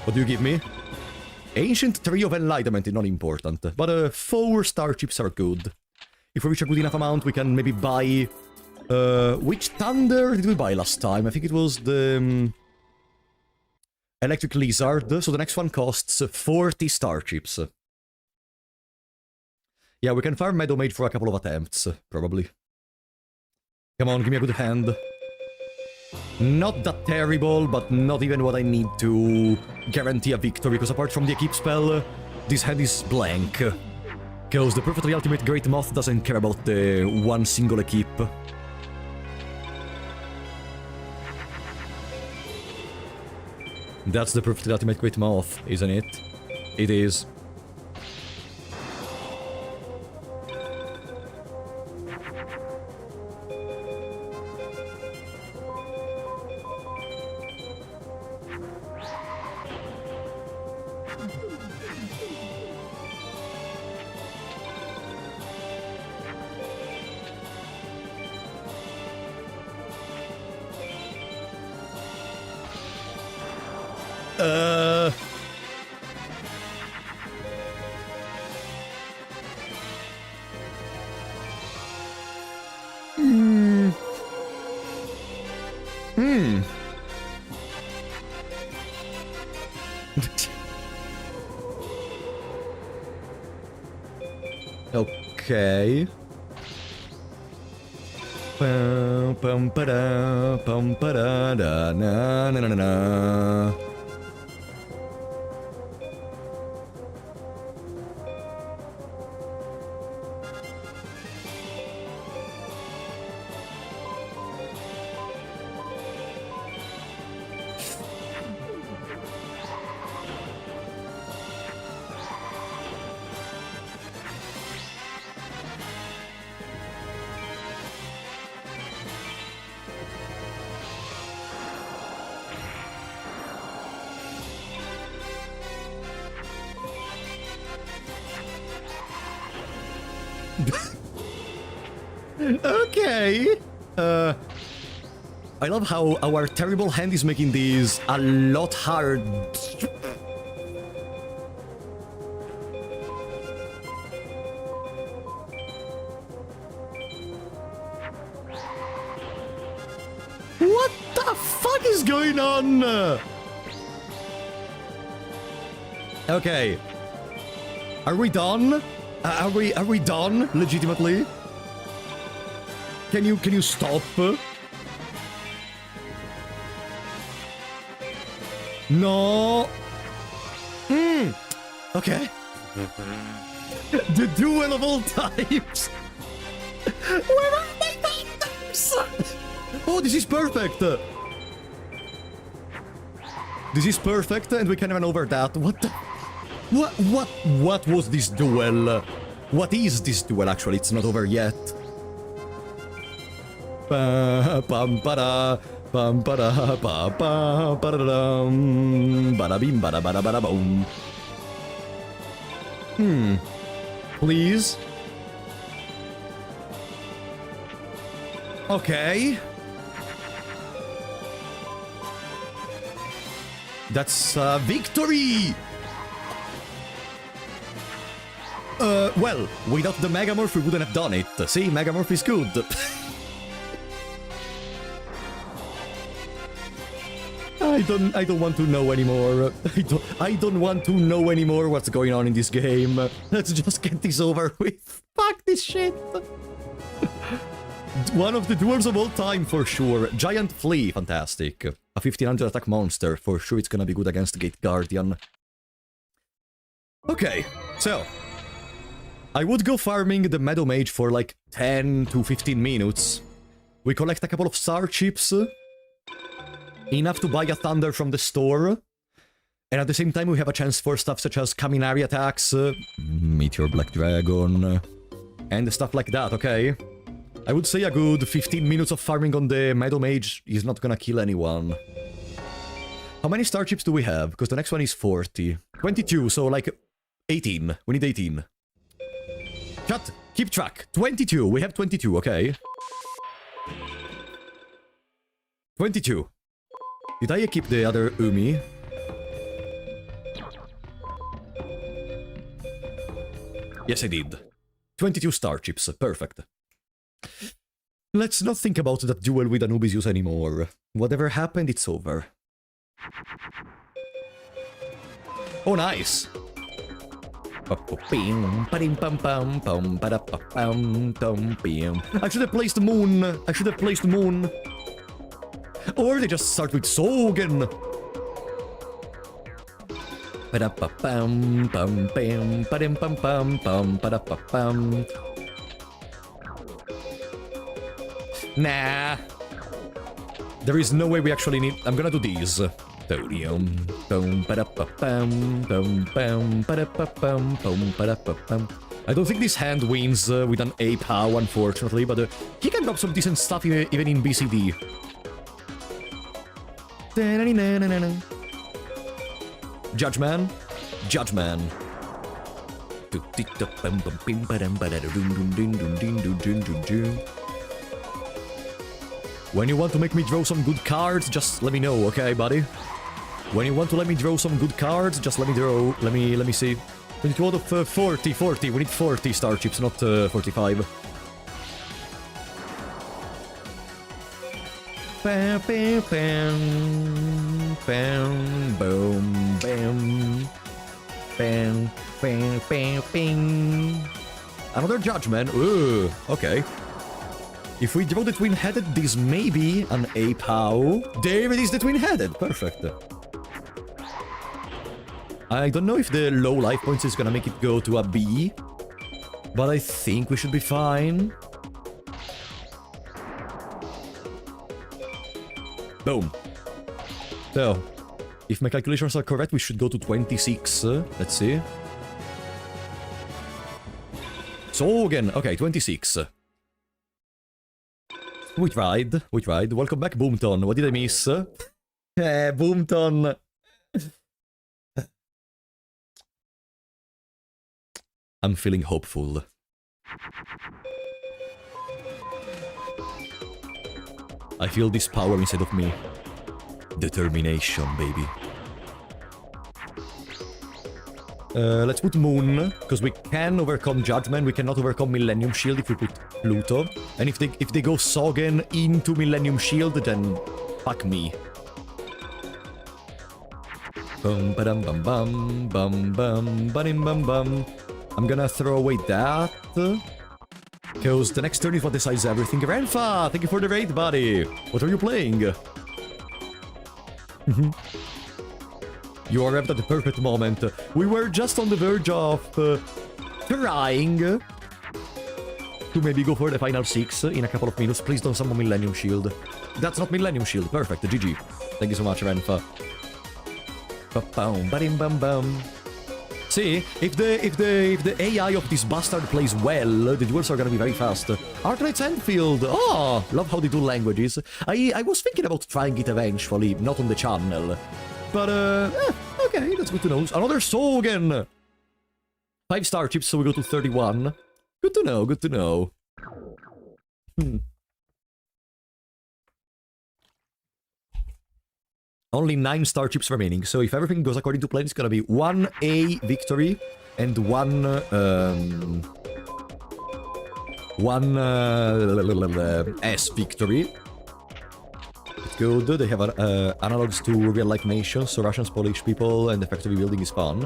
What do you give me? Ancient Tree of Enlightenment is not important, but 4 Star Chips are good. If we reach a good enough amount, we can maybe buy... which Thunder did we buy last time? I think it was the... Electric Lizard, so the next one costs 40 Star Chips. Yeah, we can farm Meadow Mage for a couple of attempts, probably. Come on, give me a good hand. Not that terrible, but not even what I need to guarantee a victory, because apart from the Equip spell, this hand is blank. Because the Perfectly Ultimate Great Moth doesn't care about the one single Equip. That's the Perfectly Ultimate Great Moth, isn't it? It is. Okay. Pum pum pa-da, pum pa-da, da, na na na na na. Okay. I love how our terrible hand is making these a lot hard. What the fuck is going on? Okay. Are we done? Are we done? Legitimately? Can you stop? No. Okay. The duel of all times. Where are my buttons? Oh, this is perfect. This is perfect, and we can run over that. What the? What was this duel? What is this duel? Actually, it's not over yet. Bum ba bum ba ba ba ba dum bada bim bada bada bada boom. Please. Okay. That's victory. Well, without the Megamorph, we wouldn't have done it. See, Megamorph is good. I don't want to know anymore. I don't want to know anymore what's going on in this game. Let's just get this over with. Fuck this shit. One of the duels of all time for sure. Giant Flea, fantastic. A 1500 attack monster, for sure it's gonna be good against Gate Guardian. Okay, so I would go farming the Meadow Mage for like 10 to 15 minutes. We collect a couple of star chips. Enough to buy a Thunder from the store. And at the same time we have a chance for stuff such as Kaminari attacks, Meteor Black Dragon, and stuff like that, okay? I would say a good 15 minutes of farming on the Meadow Mage is not gonna kill anyone. How many star chips do we have? Because the next one is 40. 22, so like 18. We need 18. Chat, keep track. 22. We have 22, okay. 22. Did I equip the other Umi? Yes, I did. 22 star chips. Perfect. Let's not think about that duel with Anubizius anymore. Whatever happened, it's over. Oh, nice! I should have placed the moon. I should have placed the moon. Or they just start with Sogen. Nah. There is no way we actually need... I'm gonna do these. I don't think this hand wins with an Ape How, unfortunately, but he can drop some decent stuff even in BCD. Judgeman. Judgeman. When you want to make me draw some good cards, just let me know, okay, buddy? When you want to let me draw some good cards, just let me draw. Let me see. 22 out of 40. We need 40 star chips, not 45. Bam, bam, bam, bam, boom, bam, bam, bam, bam, bam. Another judgment. Ooh, okay. If we draw the twin-headed, this may be an ape how. There it is, the twin-headed. Perfect. I don't know if the low life points is gonna make it go to a B, but I think we should be fine. Boom. So, if my calculations are correct, we should go to 26. Let's see. So again, okay, 26. We tried. Welcome back, Boomton. What did I miss? Boomton. I'm feeling hopeful. I feel this power inside of me. Determination, baby. Let's put Moon, because we can overcome Judgment. We cannot overcome Millennium Shield if we put Pluto. And if they go Sogen into Millennium Shield, then fuck me. Bum ba dum bum bum bum bum ba-dim bum bum. I'm gonna throw away that, because the next turn is what decides everything. Renfa, thank you for the raid, buddy. What are you playing? You arrived at the perfect moment. We were just on the verge of trying to maybe go for the final 6 in a couple of minutes. Please don't summon Millennium Shield. That's not Millennium Shield. Perfect. GG. Thank you so much, Renfa. Ba-bum, ba-dim, bum, bum. See, if the AI of this bastard plays well, the duels are gonna be very fast. Arclights Enfield! Oh, love how they do languages. I was thinking about trying it eventually, not on the channel. But, okay, that's good to know. Another Sogen! 5 star chips, so we go to 31. Good to know, good to know. Only 9 star chips remaining, so if everything goes according to plan, it's gonna be 1 A victory and 1 S victory. It's good. They have analogs to real-life nations, so Russians, Polish people, and the factory building is fun.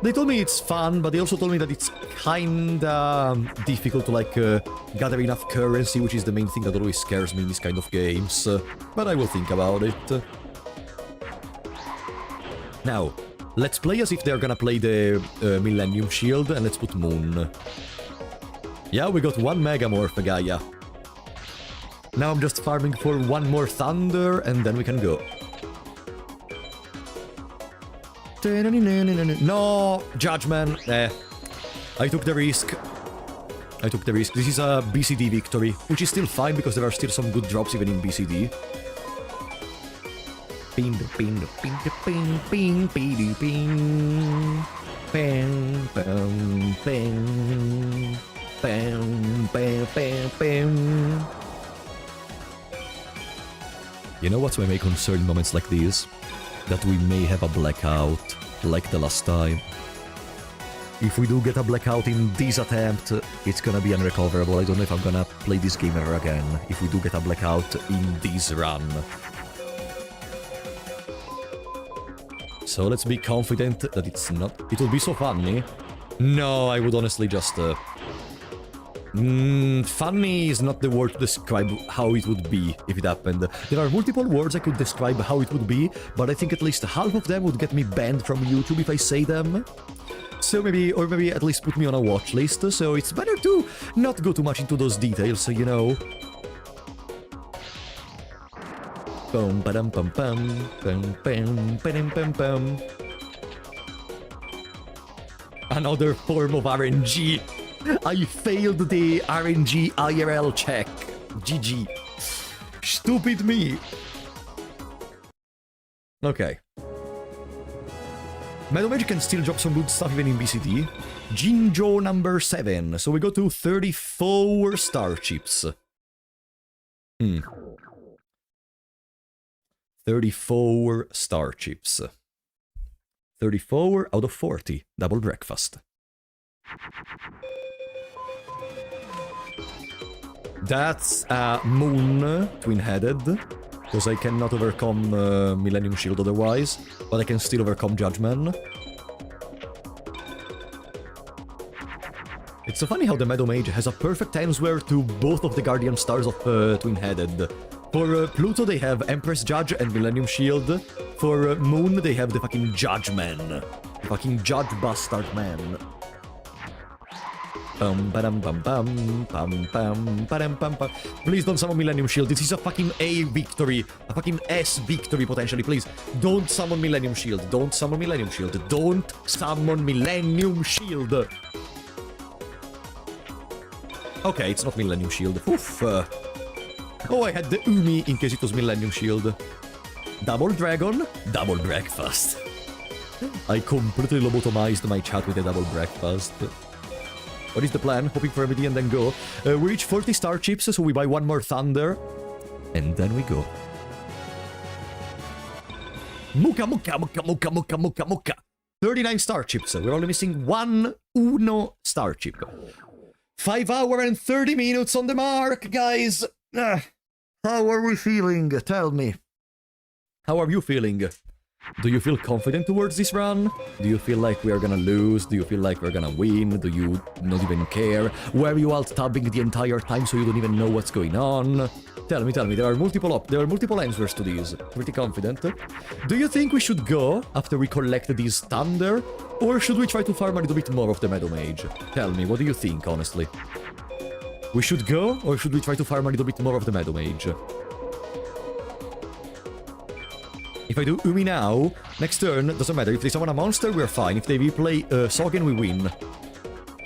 They told me it's fun, but they also told me that it's kinda difficult to, like, gather enough currency, which is the main thing that always scares me in these kind of games. But I will think about it. Now, let's play as if they're gonna play the Millennium Shield, and let's put Moon. Yeah, we got 1 Megamorph, Gaia. Now I'm just farming for 1 more Thunder, and then we can go. No! Judgment! I took the risk. This is a BCD victory, which is still fine, because there are still some good drops even in BCD. Bing, bing, bing, bing, bing, bing, bing, bang, bang, bang, bang, bang, bang, bang. You know what's my main concern in moments like these? That we may have a blackout, like the last time. If we do get a blackout in this attempt, it's gonna be unrecoverable. I don't know if I'm gonna play this game ever again, if we do get a blackout in this run. So let's be confident that it's not... It will be so funny. No, I would honestly just... funny is not the word to describe how it would be if it happened. There are multiple words I could describe how it would be, but I think at least half of them would get me banned from YouTube if I say them. So maybe, or maybe at least put me on a watch list, so it's better to not go too much into those details, you know. Bum ba dum bum bum bum bum bum bum bum. Another form of RNG. I failed the RNG IRL check. GG. Stupid me. Okay. Metal Magic can still drop some good stuff even in BCD. Jinjo number 7. So we go to 34 star chips. 34 star chips. 34 out of 40. Double breakfast. That's Moon, twin-headed. Because I cannot overcome Millennium Shield otherwise, but I can still overcome Judgment. It's so funny how the Meadow Mage has a perfect answer to both of the Guardian Stars of Twin-Headed. For Pluto, they have Empress Judge and Millennium Shield. For Moon, they have the fucking Judge Man. The fucking Judge Bastard Man. Bum bum bum bum bum bum bum bum bum. Please don't summon Millennium Shield. This is a fucking A victory. A fucking S victory, potentially. Please, don't summon Millennium Shield. Don't summon Millennium Shield. Don't summon Millennium Shield. Okay, it's not Millennium Shield. Oof. Oh, I had the Umi in case it was Millennium Shield. Double Dragon, double breakfast. I completely lobotomized my chat with a double breakfast. What is the plan? Hoping for MD and then go. We reach 40 star chips, so we buy one more Thunder. And then we go. Muka, muka, muka, muka, muka, muka, muka. 39 star chips. We're only missing one Uno star chip. 5 hours and 30 minutes on the mark, guys. How are we feeling? Tell me. How are you feeling? Do you feel confident towards this run? Do you feel like we are gonna lose? Do you feel like we're gonna win? Do you not even care? Were you alt-tabbing the entire time so you don't even know what's going on? Tell me, there are multiple answers to these. Pretty confident. Do you think we should go after we collect these Thunder? Or should we try to farm a little bit more of the Meadow Mage? Tell me, what do you think, honestly? We should go, or should we try to farm a little bit more of the Meadow Mage? If I do Umi now, next turn, doesn't matter. If they summon a monster, we're fine. If they replay Sogen, we win.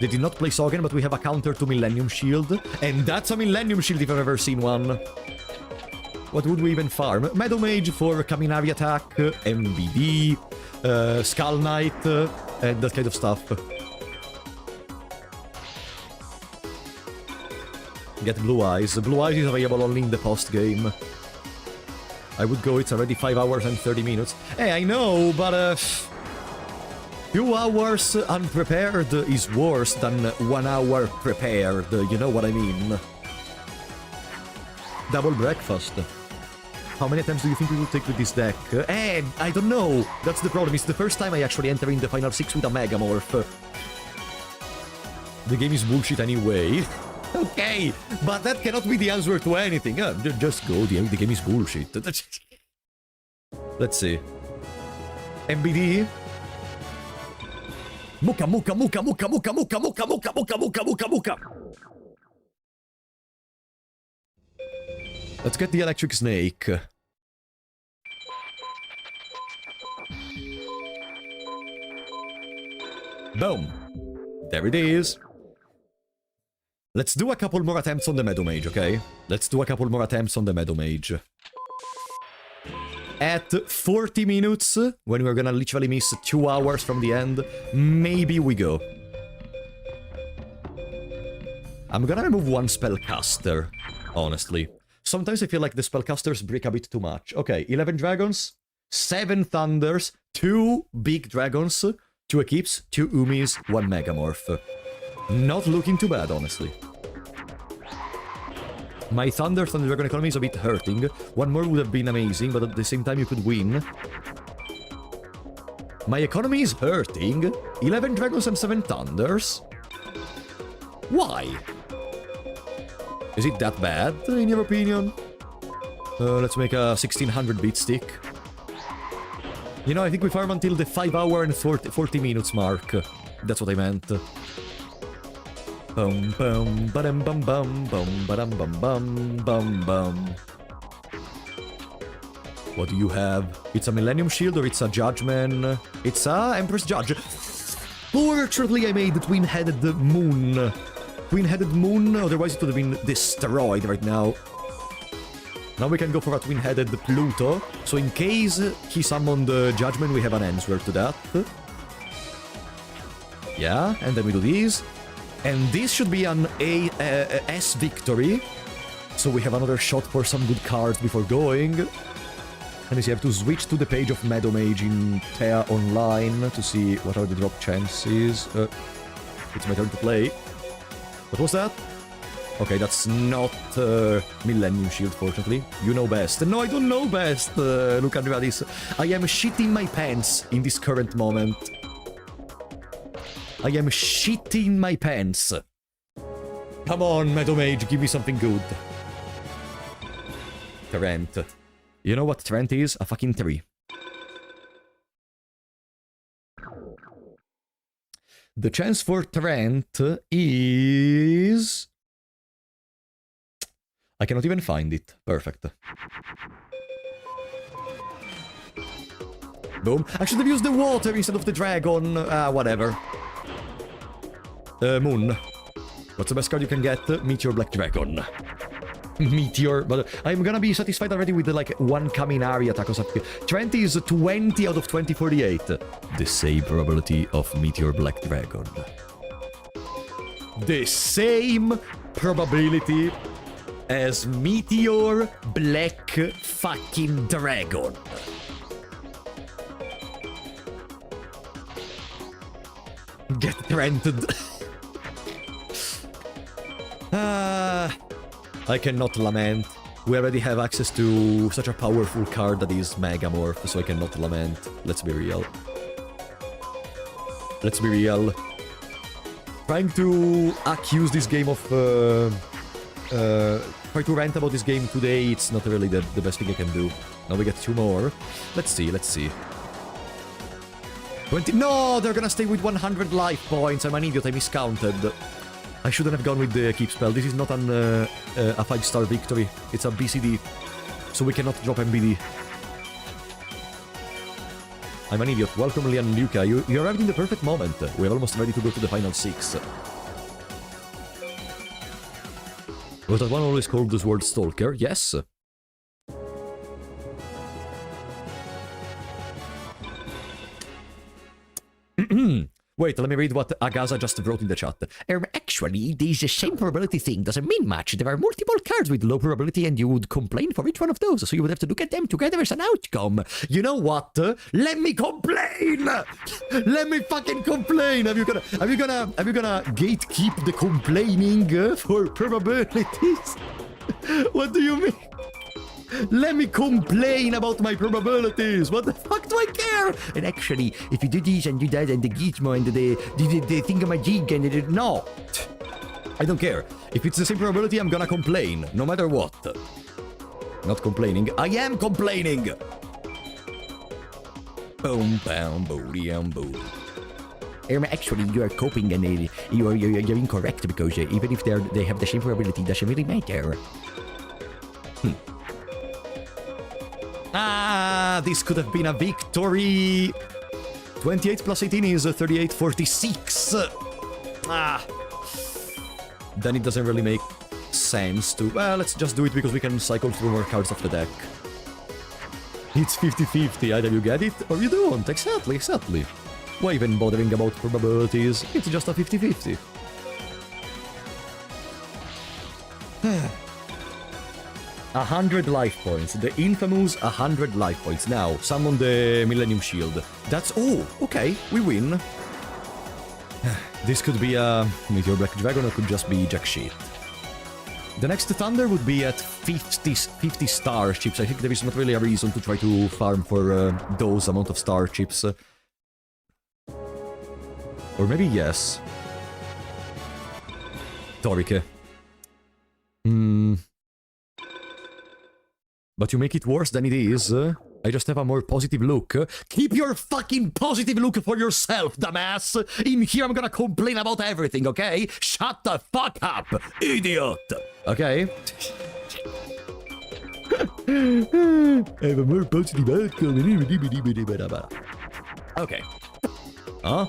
They did not play Sogen, but we have a counter to Millennium Shield. And that's a Millennium Shield if I've ever seen one. What would we even farm? Meadow Mage for Kaminari attack, MBD, Skull Knight, and that kind of stuff. Get Blue Eyes. Blue Eyes is available only in the post-game. I would go, it's already 5 hours and 30 minutes. Hey, I know, but few hours unprepared is worse than 1 hour prepared, you know what I mean? Double breakfast. How many attempts do you think we will take with this deck? I don't know. That's the problem. It's the first time I actually enter in the final 6 with a Megamorph. The game is bullshit anyway. Okay, but that cannot be the answer to anything. Just go, the game is bullshit. Let's see. MBD. Muka, muka, muka, muka, muka, muka, muka, muka, muka, muka, muka, muka. Let's get the Electric Snake. Boom. There it is. Let's do a couple more attempts on the Meadow Mage, okay? Let's do a couple more attempts on the Meadow Mage. At 40 minutes, when we're gonna literally miss 2 hours from the end, maybe we go. I'm gonna remove one Spellcaster, honestly. Sometimes I feel like the Spellcasters break a bit too much. Okay, 11 Dragons, 7 Thunders, 2 Big Dragons, 2 Equips, 2 Umis, 1 Megamorph. Not looking too bad, honestly. My Thunder Dragon economy is a bit hurting. One more would have been amazing, but at the same time you could win. My economy is hurting. 11 Dragons and 7 Thunders. Why? Is it that bad, in your opinion? Let's make a 1600 beat stick. You know, I think we farm until the 5 hour and 40 minutes mark. That's what I meant. Bum bum ba-dum bum bum bum ba-dum bum bum bum bum. What do you have? It's a Millennium Shield or it's a Judgment? It's a Empress Judge. Fortunately, I made the Twin-Headed Moon. Twin-Headed Moon, otherwise it would have been destroyed right now. Now we can go for a Twin-Headed Pluto. So in case he summoned Judgment, we have an answer to that. Yeah, and then we do these. And this should be an S victory. So we have another shot for some good cards before going. And you have to switch to the page of Meadow Mage in Thea Online to see what are the drop chances. It's my turn to play. What was that? Okay, that's not Millennium Shield, fortunately. You know best. No, I don't know best, look at this. I am shitting my pants in this current moment. I am shitting my pants. Come on, Meadow Mage, give me something good. Trent. You know what Trent is? A fucking 3. The chance for Trent is... I cannot even find it. Perfect. Boom. I should have used the water instead of the dragon. Whatever. Moon. What's the best card you can get? Meteor Black Dragon. Meteor, but I'm gonna be satisfied already with the, like, 1 Kaminari attack or something. Trent is 20 out of 2048. The same probability of Meteor Black Dragon. The same probability as Meteor Black fucking Dragon. Get Trented. I cannot lament. We already have access to such a powerful card that is Megamorph, so I cannot lament. Let's be real. Let's be real. Trying to accuse this game of... try to rant about this game today, it's not really the best thing I can do. Now we get 2 more. Let's see, let's see. 20... No! They're gonna stay with 100 life points. I'm an idiot, I miscounted. I shouldn't have gone with the keep spell. This is not a 5-star victory. It's a BCD. So we cannot drop MBD. I'm an idiot. Welcome, Lian Luca. You arrived in the perfect moment. We're almost ready to go to the final 6. Was that one always called the Sword Stalker? Yes. Wait, let me read what Agaza just wrote in the chat. Actually, this same probability thing doesn't mean much. There are multiple cards with low probability and you would complain for each one of those, so you would have to look at them together as an outcome. You know what? Let me complain! Let me fucking complain! Are you gonna gatekeep the complaining for probabilities? What do you mean? Let me complain about my probabilities. What the fuck do I care? And actually, if you do this and do that and the gizmo and the thingamajig and the... No. I don't care. If it's the same probability, I'm gonna complain. No matter what. Not complaining. I am complaining. Boom, bam, booty, boo. Actually, you are coping and you're incorrect because even if they have the same probability, it doesn't really matter. Ah, this could have been a victory. 28 plus 18 is 38-46. Ah. Then it doesn't really make sense to... Well, let's just do it because we can cycle through more cards off the deck. It's 50-50. Either you get it or you don't. Exactly, exactly. Why even bothering about probabilities? It's just a 50-50. 100 life points. The infamous 100 life points. Now, summon the Millennium Shield. That's... Oh, okay, we win. This could be a Meteor Black Dragon or could just be jack shit. The next Thunder would be at 50 star chips. I think there is not really a reason to try to farm for those amount of star chips. Or maybe yes. Torike. But you make it worse than it is. I just have a more positive look. Keep your fucking positive look for yourself, dumbass! In here I'm gonna complain about everything, okay? Shut the fuck up, idiot! Okay? I have a more positive outcome. Okay. Huh?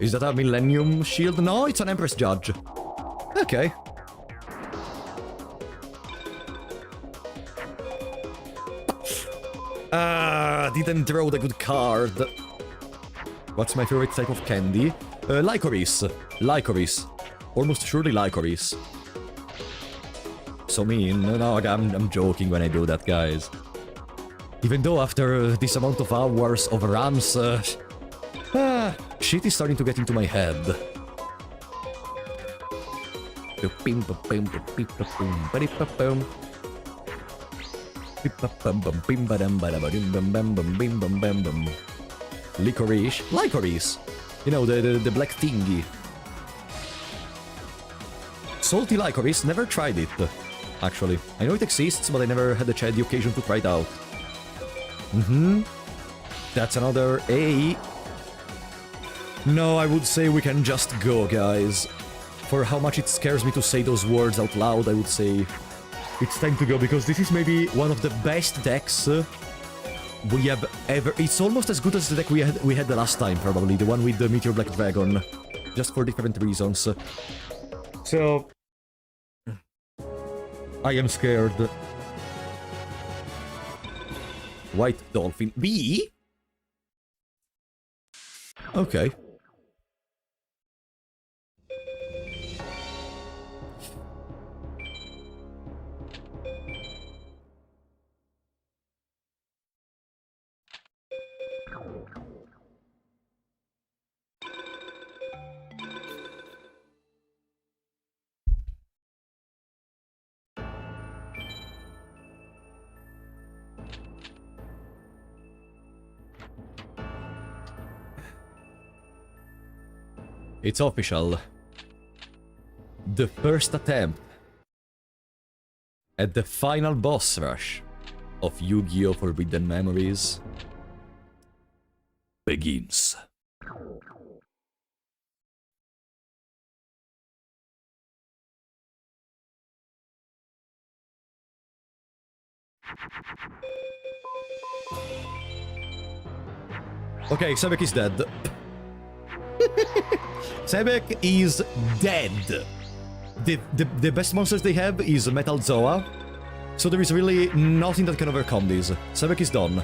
Is that a Millennium Shield? No, it's an Empress Judge. Okay. Didn't draw the good card. What's my favorite type of candy? Licorice. Licorice. Almost surely licorice. So mean. No, I'm joking when I do that, guys. Even though after this amount of hours of runs, shit is starting to get into my head. Licorice? Licorice! You know, the black thingy. Salty licorice? Never tried it, actually. I know it exists, but I never had the occasion to try it out. That's another A. No, I would say we can just go, guys. For how much it scares me to say those words out loud, I would say it's time to go, because this is maybe one of the best decks we have ever... It's almost as good as the deck we had the last time, probably. The one with the Meteor Black Dragon. Just for different reasons. So... I am scared. White Dolphin. B? Okay. It's official. The first attempt at the final boss rush of Yu-Gi-Oh! Forbidden Memories begins. Okay, Sebek is dead. Sebek is dead. The best monsters they have is Metal Zoa, so there is really nothing that can overcome this. Sebek is done.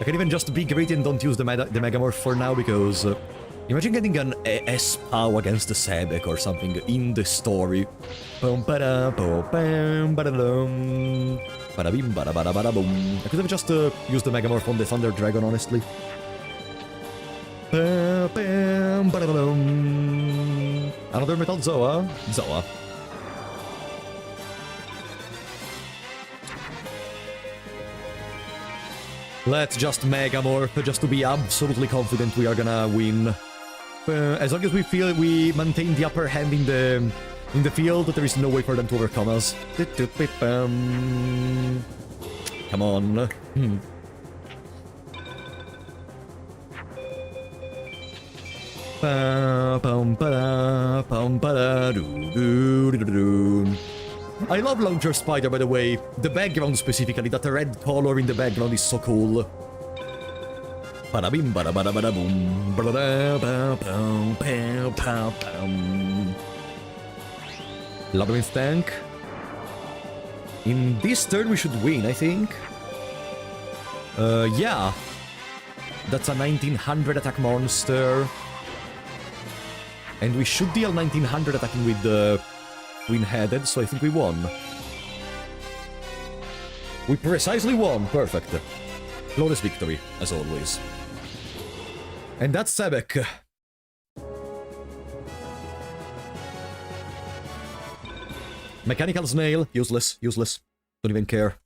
I can even just be greedy and don't use the Megamorph for now, because imagine getting an S-POW against the Sebek or something in the story. I could have just used the Megamorph on the Thunder Dragon, honestly. Another Metal Zoa. Zoa. Let's just Megamorph, just to be absolutely confident we are gonna win. As long as we feel we maintain the upper hand in the field, there is no way for them to overcome us. Come on. I love Launcher Spider, by the way. The background specifically, that red color in the background is so cool. Labyrinth Tank. In this turn we should win, I think. Yeah. That's a 1900 attack monster. And we should deal 1900 attacking with the Twin-Headed, so I think we won. We precisely won, perfect. Flawless victory, as always. And that's Sebek. Mechanical Snail, useless, useless. Don't even care.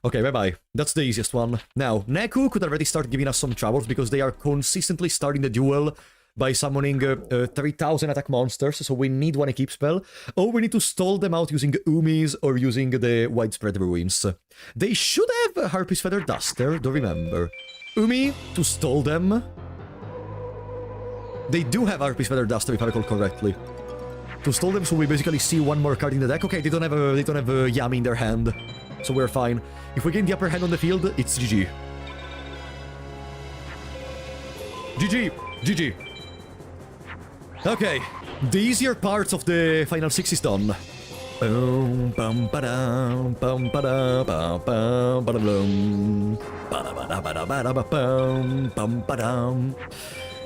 Okay, bye-bye. That's the easiest one. Now, Neku could already start giving us some troubles, because they are consistently starting the duel by summoning 3000 attack monsters, so we need one equip spell, or we need to stall them out using Umis or using the Widespread Ruins. They should have Harpy's Feather Duster, do remember. Umi, to stall them. They do have Harpy's Feather Duster, if I recall correctly. To stall them, so we basically see one more card in the deck. Okay, they don't have Yami in their hand, so we're fine. If we gain the upper hand on the field, it's GG. GG! GG! Okay, the easier parts of the final 6 is done.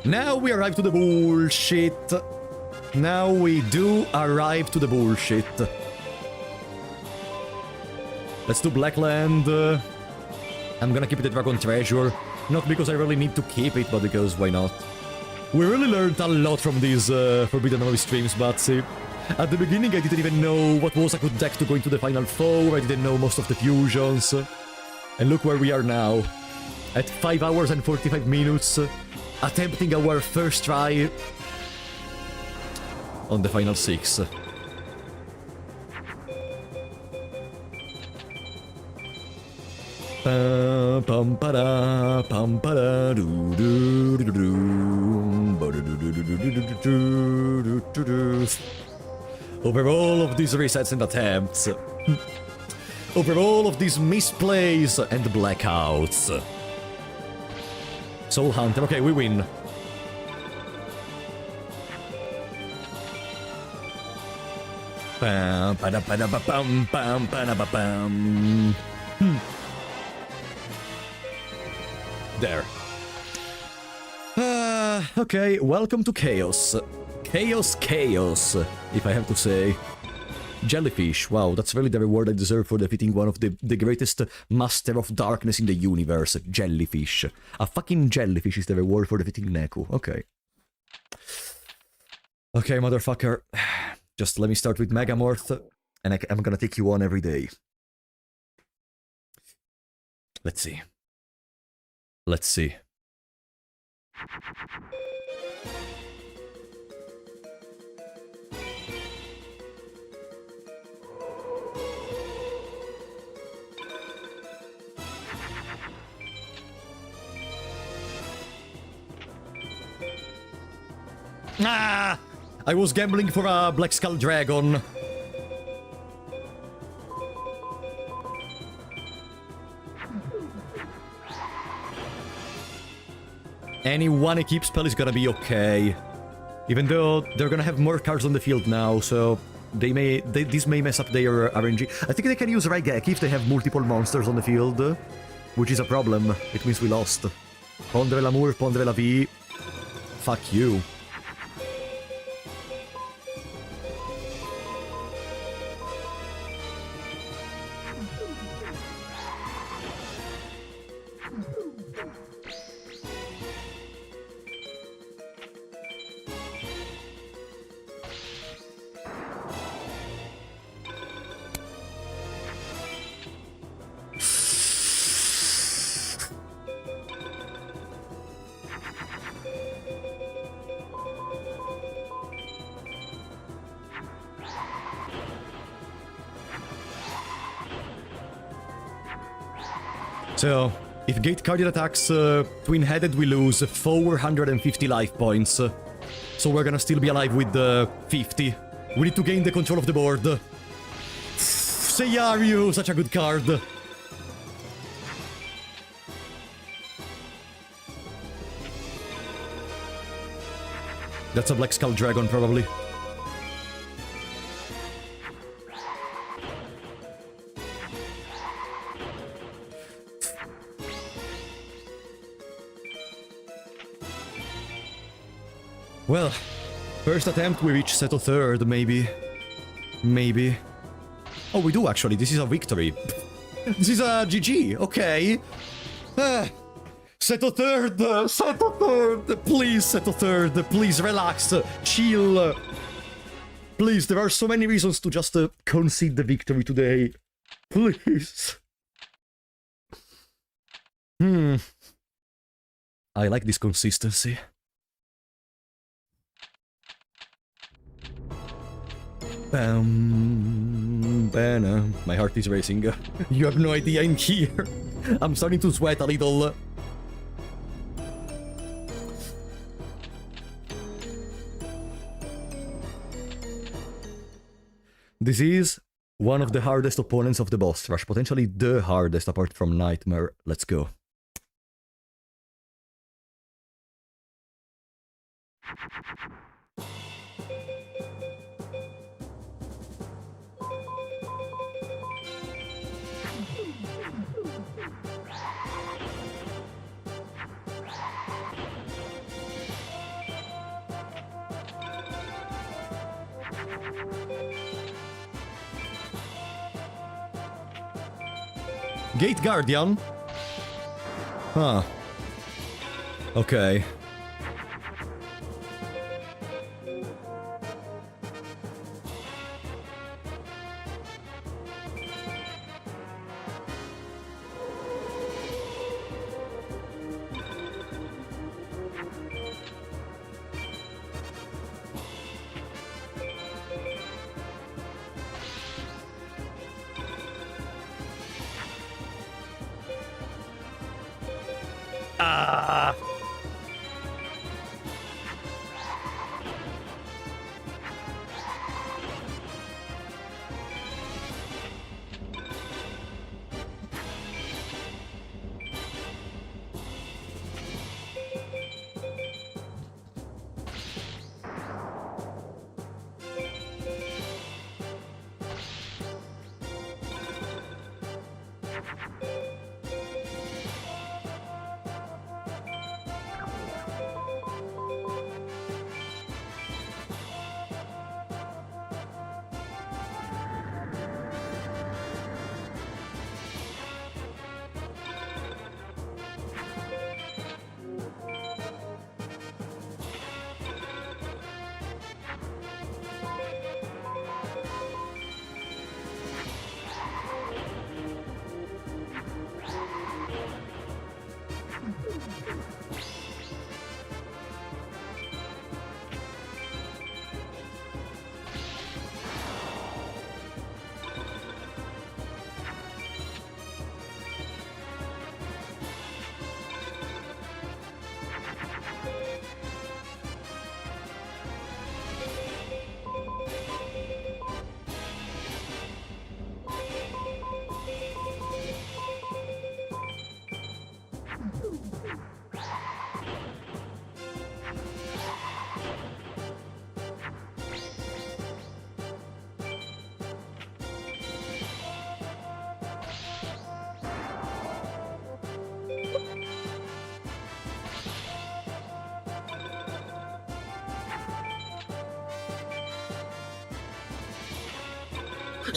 Now we arrive to the bullshit. Now we do arrive to the bullshit. Let's do Blackland. I'm gonna keep the Dragon Treasure. Not because I really need to keep it, but because why not? We really learned a lot from these Forbidden Memory streams, but see, at the beginning I didn't even know what was a good deck to go into the Final Four, I didn't know most of the fusions. And look where we are now. At 5 hours and 45 minutes, attempting our first try on the Final 6. Pum para pum para do do do do. Over all of these resets and attempts, over all of these misplays and blackouts. Soul Hunter, okay, we win. Bam, ba ba ba bum, bam, ba bum. There. Okay, welcome to Chaos. Chaos, if I have to say. Jellyfish, wow, that's really the reward I deserve for defeating one of the greatest master of darkness in the universe. Jellyfish. A fucking jellyfish is the reward for defeating Neku. Okay. Okay, motherfucker. Just let me start with Megamorph, and I'm gonna take you on every day. Let's see. Let's see. Ah! I was gambling for a Black Skull Dragon. Any one equip spell is gonna be okay. Even though they're gonna have more cards on the field now, so this may mess up their RNG. I think they can use Raigeki if they have multiple monsters on the field, which is a problem. It means we lost. Pondre l'amour, pondre la vie. Fuck you. So, if Gate Guardian attacks twin-headed, we lose 450 life points. So we're gonna still be alive with 50. We need to gain the control of the board. Seiyaru, such a good card. That's a Black Skull Dragon, probably. Well, first attempt we reach Seto third, maybe. Maybe. Oh, we do actually, this is a victory. This is a GG, okay. Seto third, please Seto third, please relax, chill. Please, there are so many reasons to just concede the victory today. Please. I like this consistency. My heart is racing. You have no idea I'm here. I'm starting to sweat a little. This is one of the hardest opponents of the boss rush. Potentially the hardest apart from Nightmare. Let's go. Gate Guardian? Huh. Okay.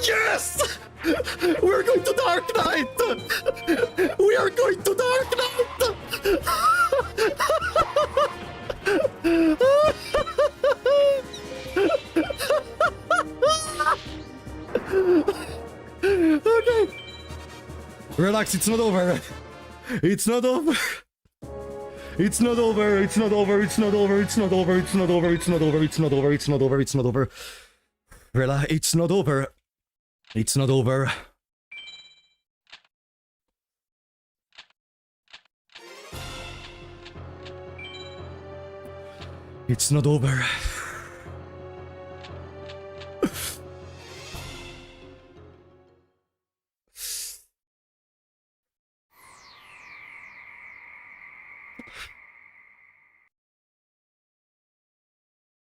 Yes! We're going to Dark Knight! We are going to Dark Knight! Okay. Relax, it's not over. It's not over. It's not over. It's not over. It's not over. It's not over. It's not over. It's not over. It's not over. It's not over. It's not over. Relax, it's not over. It's not over. It's not over.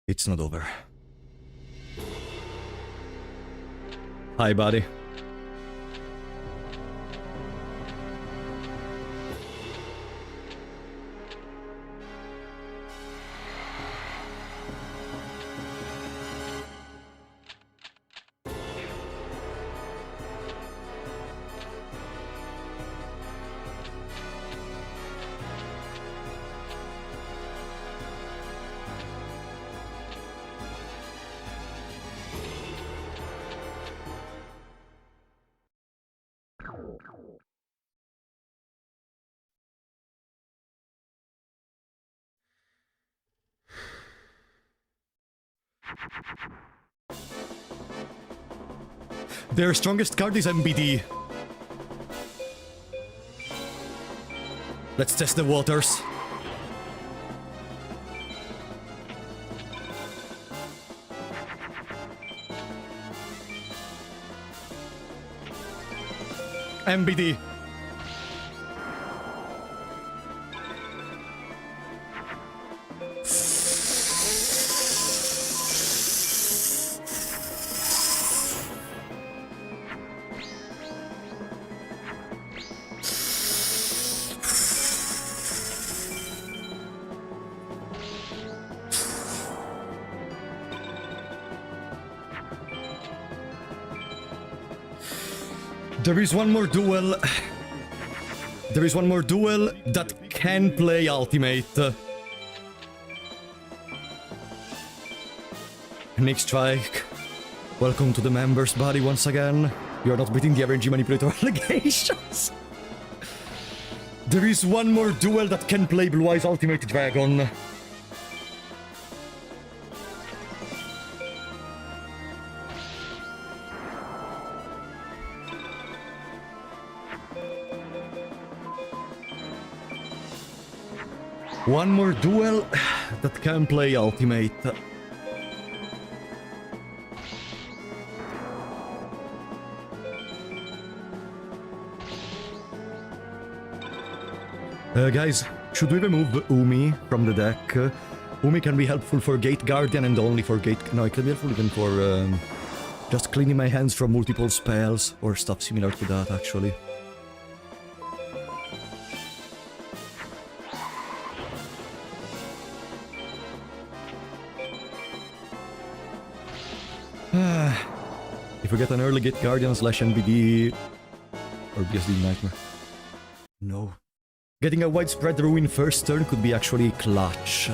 It's not over. Hi, buddy. Their strongest card is MBD. Let's test the waters. MBD. There is one more duel. There is one more duel that can play ultimate. Nick Strike, welcome to the members body once again. You're not beating the RNG manipulator allegations. There is one more duel that can play Blue Eyes Ultimate Dragon. One more duel that can play Ultimate. Guys, should we remove Umi from the deck? Umi can be helpful for Gate Guardian and only for Gate... No, it can be helpful even for just cleaning my hands from multiple spells or stuff similar to that, actually. If we get an early Gate Guardian / NBD or BSD Nightmare. No. Getting a widespread ruin first turn could be actually clutch.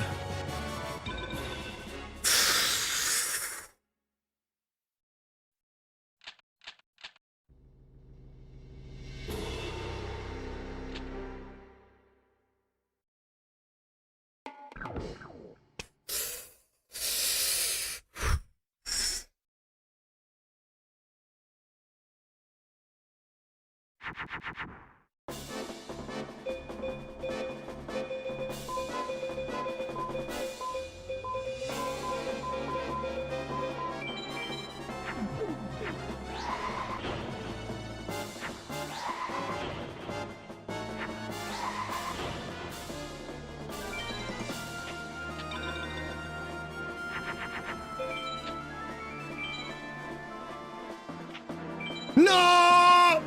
No!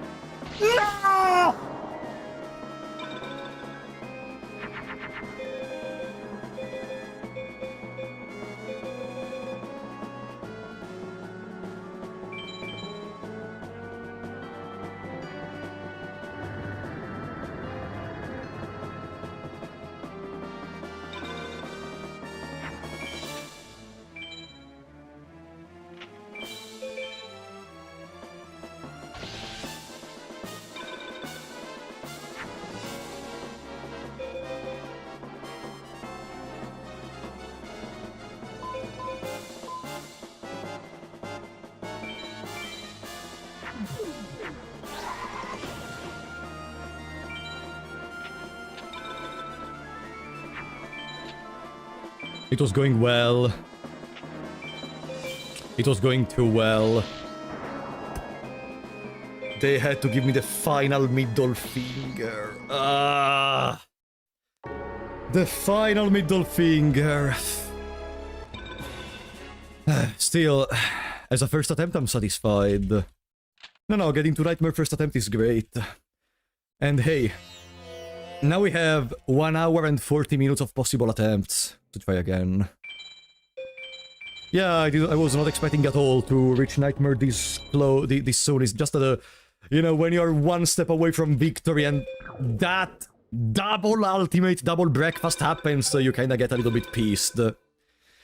No! It was going well. It was going too well. They had to give me the final middle finger. The final middle finger. Still, as a first attempt, I'm satisfied. No, getting to Nightmare first attempt is great. And hey, now we have 1 hour and 40 minutes of possible attempts to try again. Yeah, I was not expecting at all to reach Nightmare this soon. It's just that, you know, when you're one step away from victory and that double ultimate, double breakfast happens, you kinda get a little bit pissed.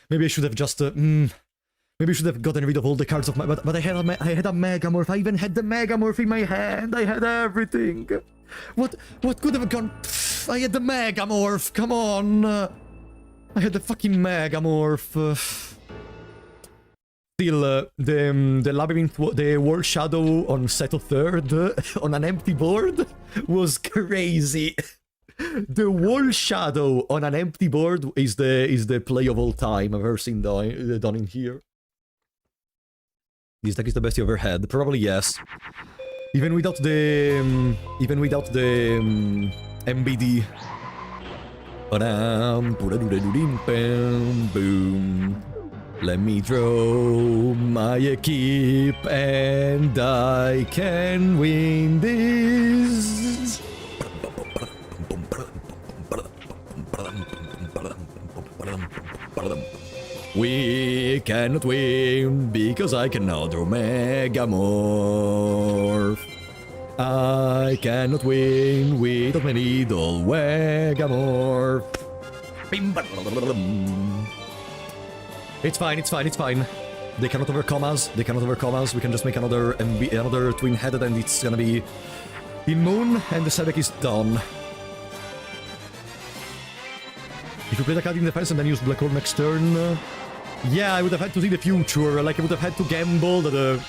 Maybe I should have just, maybe I should have gotten rid of all the cards of my... But I had a Megamorph. I even had the Megamorph in my hand. I had everything. What could have gone... Pfft, I had the Megamorph. Come on. I had the fucking Megamorph. Still, the Labyrinth... The World Shadow on Seto third on an empty board was crazy. The World Shadow on an empty board is the play of all time I've ever seen done in here. This deck is the best you ever had. Probably yes. Even without the MBD. Boom. Let me draw my equip and I can win this. We cannot win because I cannot draw Megamorph. I cannot win without my needle Wagamore. It's fine, it's fine, it's fine. They cannot overcome us, they cannot overcome us. We can just make another twin-headed and it's gonna be immune and the Sebek is done. If you play the card in defense and then use Black Hole next turn... yeah, I would have had to see the future, like I would have had to gamble that...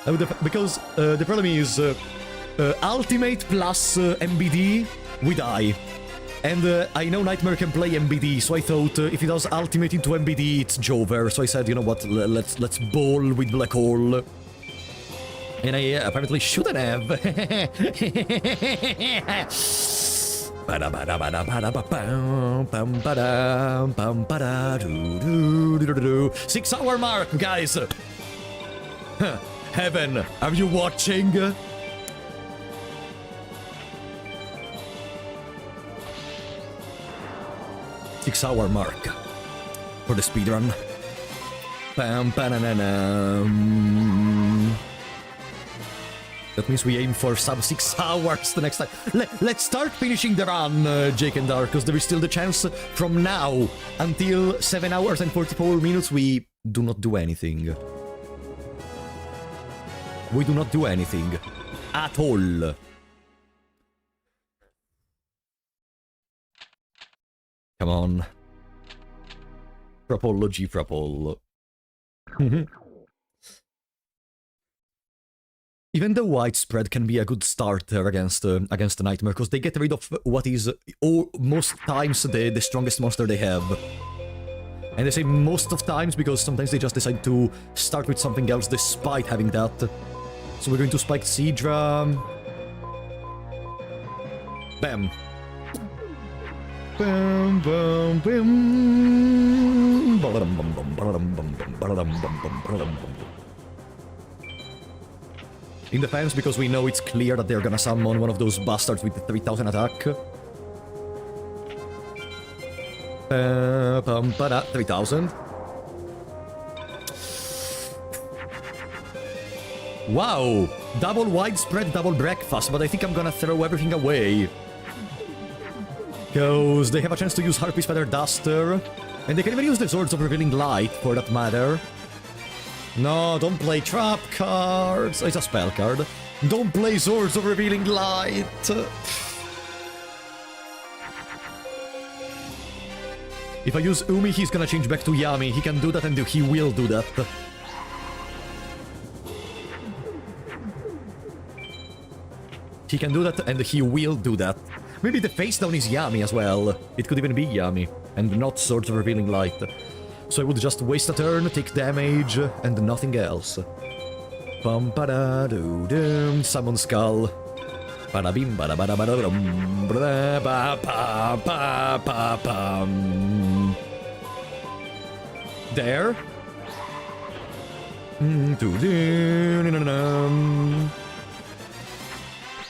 I would have... because the problem is... Ultimate plus MBD, we die. And I know Nightmare can play MBD, so I thought if he does Ultimate into MBD, it's Jover. So I said, you know what, let's bowl with Black Hole. And I apparently shouldn't have. 6 hour mark, guys. Heaven, are you watching? Six-hour mark for the speedrun. That means we aim for sub 6 hours the next time. Let's start finishing the run, Jake and Dark, because there is still the chance from now until 7 hours and 44 minutes we do not do anything. We do not do anything. At all. Come on. Propology, Propol. Even the widespread can be a good starter against the Nightmare, because they get rid of what is most times the strongest monster they have. And I say most of times because sometimes they just decide to start with something else despite having that. So we're going to spike Seadra. Bam. In defense, because we know it's clear that they're gonna summon one of those bastards with the 3000 attack. 3000. Wow! Double widespread, double breakfast, but I think I'm gonna throw everything away. Because they have a chance to use Harpy's Feather Duster. And they can even use the Swords of Revealing Light, for that matter. No, don't play trap cards. It's a spell card. Don't play Swords of Revealing Light. If I use Umi, he's gonna change back to Yami. He can do that and he will do that. He can do that and he will do that. Maybe the face down is Yami as well. It could even be Yami, and not Swords of Revealing Light. So I would just waste a turn, take damage, and nothing else. Bum ba da doo dum, summon Skull. Bada bim bada bada bada dum ba ba ba ba bum. There.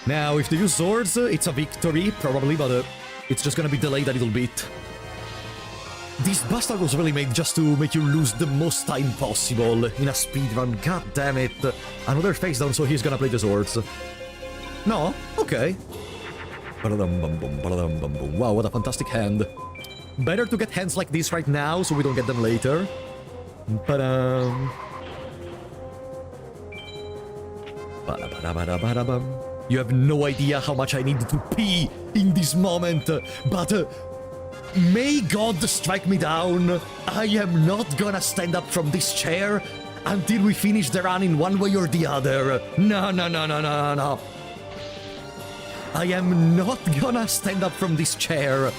Now, if they use swords, it's a victory, probably, but it's just gonna be delayed a little bit. This bastard was really made just to make you lose the most time possible in a speedrun. God damn it. Another face down, so he's gonna play the swords. No? Okay. Wow, what a fantastic hand. Better to get hands like this right now, so we don't get them later. But, you have no idea how much I need to pee in this moment, but may God strike me down. I am not gonna stand up from this chair until we finish the run in one way or the other. No, no, no, no, no, no. I am not gonna stand up from this chair.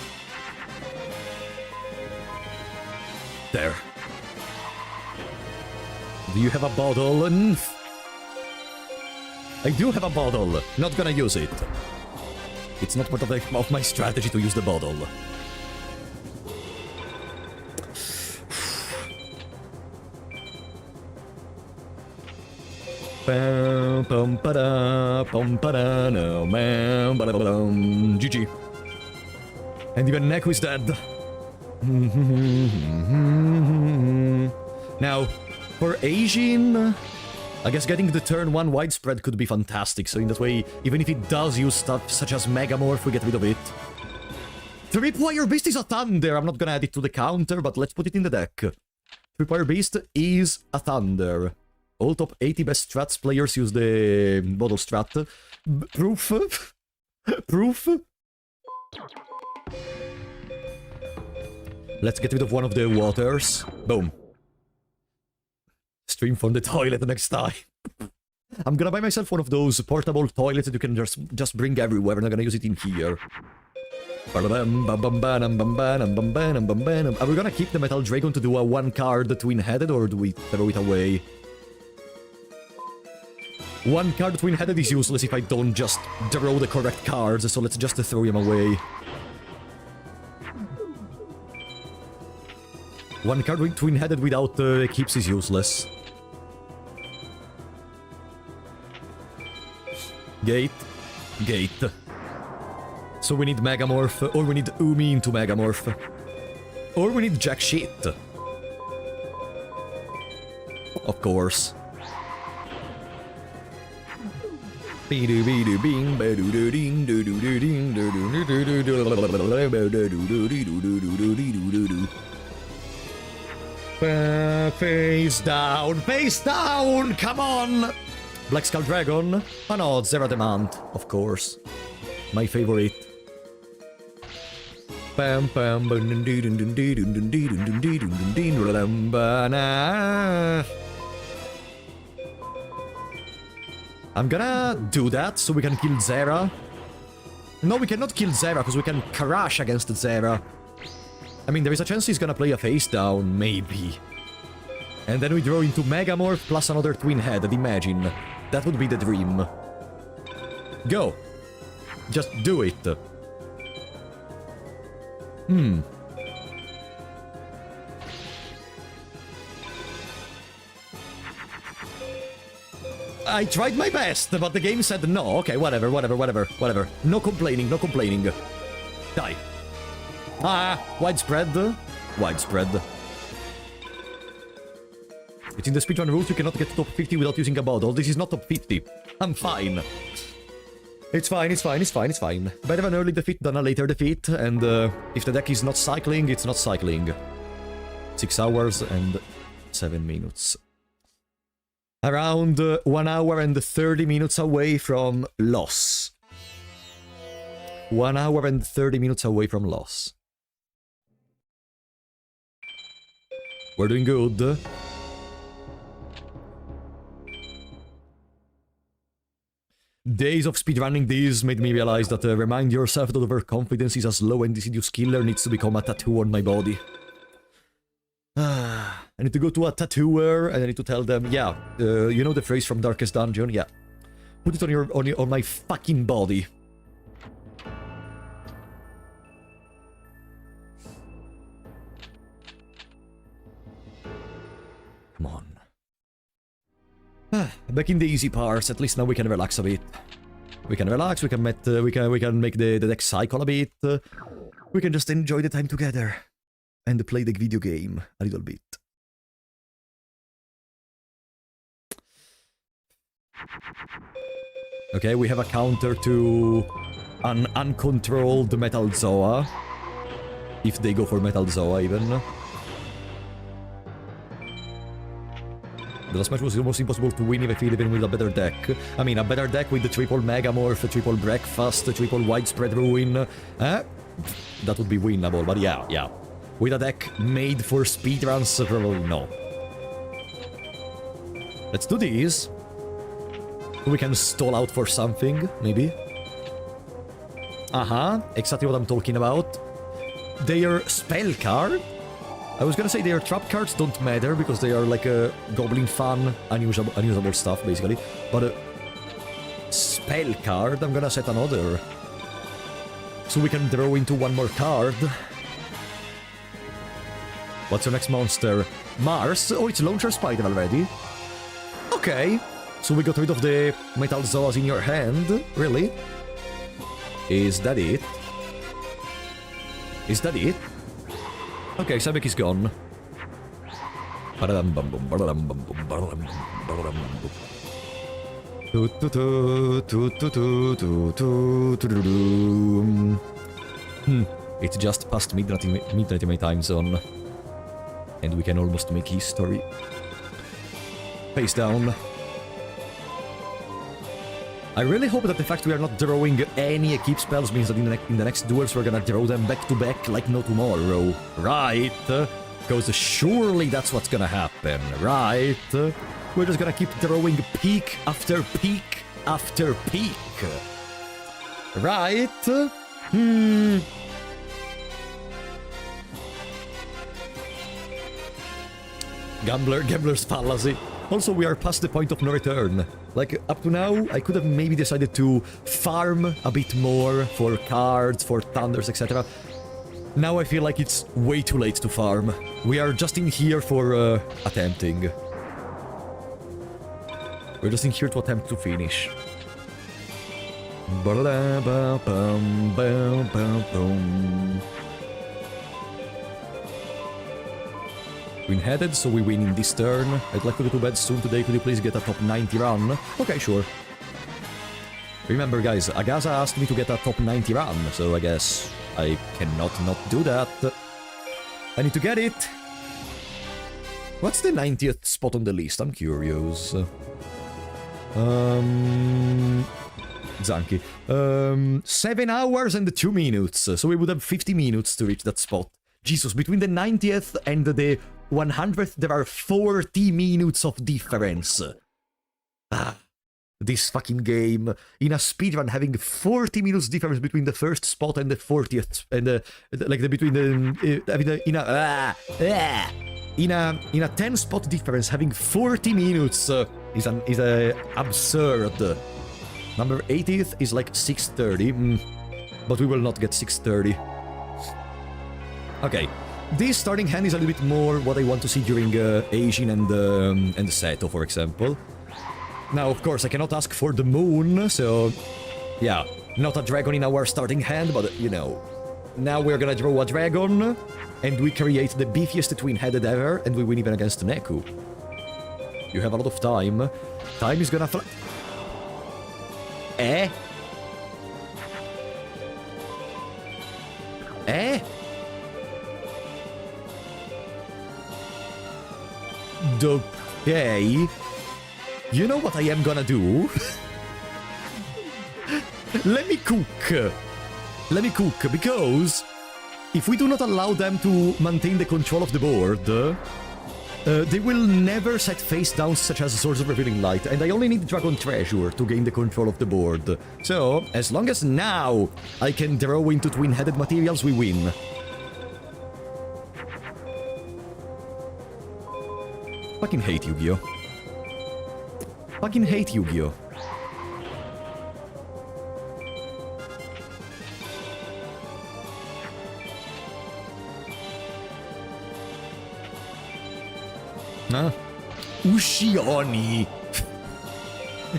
There. Do you have a bottle? I do have a bottle. Not gonna use it. It's not part of my strategy to use the bottle. GG. And even Neku is dead. Now, for Asian, I guess getting the turn 1 widespread could be fantastic, so in that way, even if it does use stuff such as Megamorph, we get rid of it. Tripwire Beast is a Thunder! I'm not gonna add it to the counter, but let's put it in the deck. Tripwire Beast is a Thunder. All top 80 best strats players use the bottle strat. Proof? Proof? Let's get rid of one of the waters. Boom. Stream from the toilet next time. I'm gonna buy myself one of those portable toilets that you can just bring everywhere, and I'm gonna use it in here. Are we gonna keep the Metal Dragon to do a 1-card twin-headed, or do we throw it away? 1-card twin-headed is useless if I don't just draw the correct cards, so let's just throw him away. 1-card twin-headed without keeps is useless. Gate. Gate. So we need Megamorph, or we need Umi into Megamorph. Or we need jack shit. Of course. Face down, face down, come on! Black Skull Dragon? Oh no, Zera Demand, of course. My favorite. I'm gonna do that so we can kill Zera. No, we cannot kill Zera because we can crash against Zera. I mean, there is a chance he's gonna play a face down, maybe. And then we draw into Megamorph plus another twin-headed, imagine. That would be the dream. Go. Just do it. I tried my best, but the game said no. Okay, whatever. No complaining, no complaining. Die. Ah, widespread. Widespread. It's in the speedrun rules, you cannot get to top 50 without using a bottle. This is not top 50. I'm fine. It's fine. Better an early defeat than a later defeat, and if the deck is not cycling, it's not cycling. 6 hours and 7 minutes. Around 1 hour and 30 minutes away from loss. 1 hour and 30 minutes away from loss. We're doing good. Days of speedrunning this made me realize that remind yourself that overconfidence is a slow and deciduous killer needs to become a tattoo on my body. I need to go to a tattooer and I need to tell them, yeah, you know the phrase from Darkest Dungeon? Yeah. Put it on my fucking body. Come on. Back in the easy parts, at least now we can relax a bit. We can relax, we can make the deck cycle a bit. We can just enjoy the time together. And play the video game a little bit. Okay, we have a counter to an uncontrolled Metal Zoa. If they go for Metal Zoa, even. The last match was almost impossible to win if I feel even with a better deck. I mean, a better deck with the triple Megamorph, triple Breakfast, triple Widespread Ruin. That would be winnable, but yeah. With a deck made for speedruns, probably no. Let's do this. We can stall out for something, maybe. Exactly what I'm talking about. Their spell card. I was gonna say their trap cards don't matter because they are like a goblin fun, unusable stuff basically. But spell card, I'm gonna set another. So we can draw into one more card. What's your next monster? Mars? Oh, it's Launcher Spider already. Okay. So we got rid of the Metal Zoas in your hand? Really? Is that it? Is that it? Okay, Sebek is gone. It's just past midnight in my time zone. And we can almost make history. Face down. I really hope that the fact we are not drawing any equip spells means that in the next duels we're gonna draw them back to back like no tomorrow. Right? Because surely that's what's gonna happen, right? We're just gonna keep drawing peak after peak after peak. Right? Gambler's fallacy. Also, we are past the point of no return. Like, up to now, I could have maybe decided to farm a bit more for cards, for thunders, etc. Now I feel like it's way too late to farm. We are just in here for attempting. We're just in here to attempt to finish. Twin-headed, so we win in this turn. I'd like to go to bed soon today. Could you please get a top 90 run? Okay, sure. Remember, guys, Agaza asked me to get a top 90 run, so I guess I cannot not do that. I need to get it. What's the 90th spot on the list? I'm curious. Zanki. 7 hours and 2 minutes, so we would have 50 minutes to reach that spot. Jesus, between the 90th and the 100th, there are 40 minutes of difference. This fucking game. In a speedrun, having 40 minutes difference between the first spot and the 40th, and in a 10 spot difference, having 40 minutes is absurd. Number 80th is like 6:30, but we will not get 6:30. Okay, this starting hand is a little bit more what I want to see during Asian and Seto, for example. Now, of course, I cannot ask for the moon, so yeah, not a dragon in our starting hand, but you know, now we're gonna draw a dragon, and we create the beefiest twin-headed ever, and we win even against Neku. You have a lot of time. Time is gonna fly. Eh? Eh? Okay. You know what I am gonna do? Let me cook. Let me cook, because if we do not allow them to maintain the control of the board, they will never set face downs such as Swords of Revealing Light, and I only need Dragon Treasure to gain the control of the board. So, as long as now I can draw into twin-headed materials, we win. Fucking hate Yu-Gi-Oh! Fucking hate Yu-Gi-Oh! Huh? Ushioni!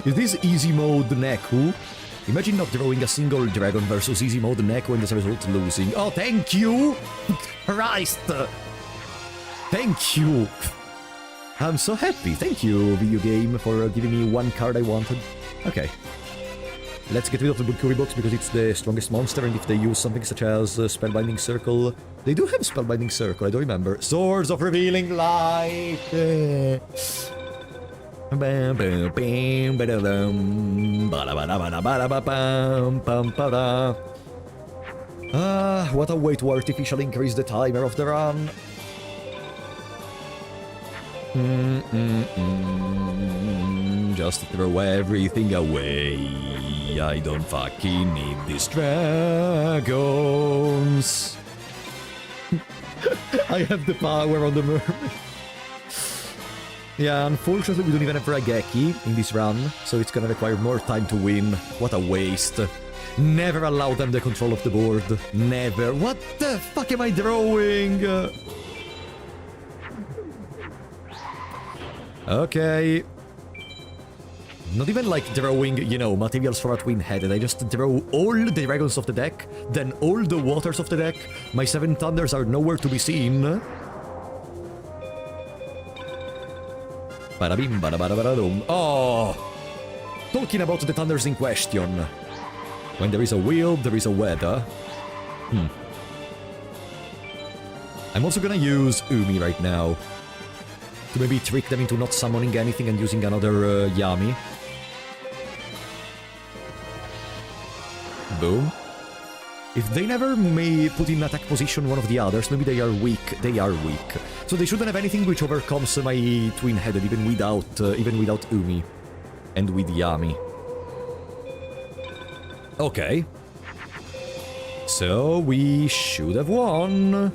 Is this easy mode Neku? Imagine not drawing a single dragon versus easy mode Neku and as a result losing. Oh, thank you! Christ! Thank you! I'm so happy. Thank you, video game, for giving me one card I wanted. Okay. Let's get rid of the Bulkuri box because it's the strongest monster, and if they use something such as Spellbinding Circle... They do have Spellbinding Circle, I don't remember. Swords of Revealing Light! What a way to artificially increase the timer of the run. Just throw everything away. I don't fucking need these dragons. I have the power on the mermaid. Yeah, unfortunately we don't even have Rageki in this run, so it's gonna require more time to win. What a waste. Never allow them the control of the board. Never. What the fuck am I drawing? Okay. Not even like drawing, you know, materials for a twin-headed. I just draw all the dragons of the deck, then all the waters of the deck. My 7 thunders are nowhere to be seen. Badabim, badabadabadum. Oh! Talking about the thunders in question. When there is a will, there is a weather. I'm also gonna use Umi right now. To maybe trick them into not summoning anything and using another Yami. Boom. If they never may put in attack position one of the others, maybe they are weak. They are weak. So they shouldn't have anything which overcomes my twin-headed, even without Umi. And with Yami. Okay. So we should have won.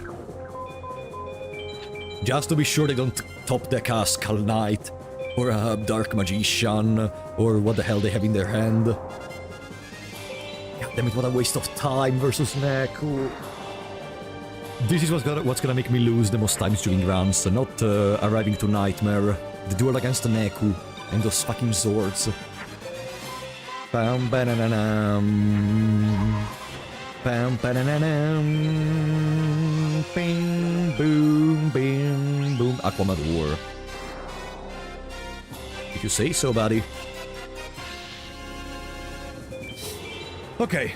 Just to be sure they don't top deck a Skull Knight. Or a Dark Magician. Or what the hell they have in their hand. God damn it, what a waste of time versus Neku. This is what's gonna make me lose the most times during runs, not arriving to Nightmare. The duel against Neku and those fucking swords. Bam bananam. Bam bananam. Bing boom bing boom. Aquamador. If you say so, buddy. Okay.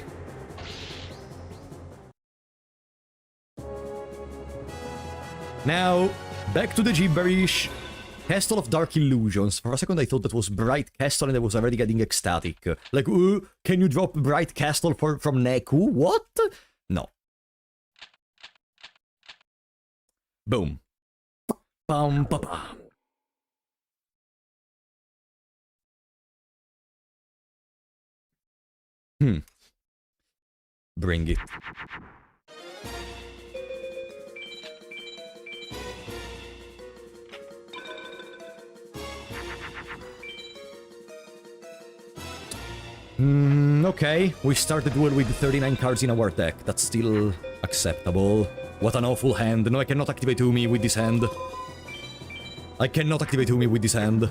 Now, back to the gibberish. Castle of Dark Illusions. For a second I thought that was Bright Castle and I was already getting ecstatic. Like, can you drop Bright Castle from Neku? What? No. Boom. Bam, ba, bam. Bring it. Okay, we start the duel with 39 cards in our deck. That's still acceptable. What an awful hand. No, I cannot activate Umi with this hand. I cannot activate Umi with this hand.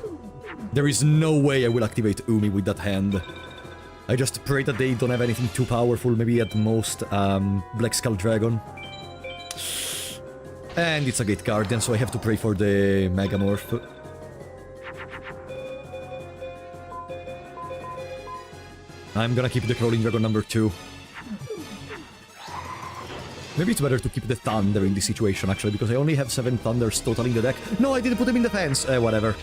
There is no way I will activate Umi with that hand. I just pray that they don't have anything too powerful, maybe at most, Black Skull Dragon. And it's a Gate Guardian, so I have to pray for the Megamorph. I'm gonna keep the Crawling Dragon number 2. Maybe it's better to keep the Thunder in this situation, actually, because I only have 7 Thunders total in the deck. No, I didn't put them in defense! Whatever.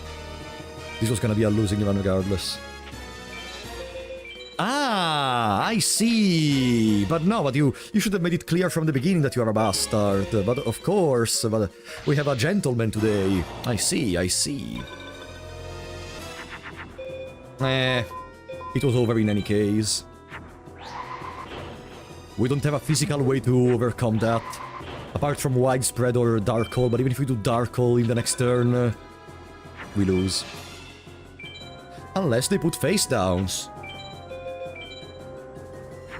This was gonna be a losing run regardless. Ah, I see! But no, but you should have made it clear from the beginning that you are a bastard. But of course, but we have a gentleman today. I see, I see. It was over in any case. We don't have a physical way to overcome that. Apart from Widespread or Dark Hole, but even if we do Dark Hole in the next turn, we lose. Unless they put face downs.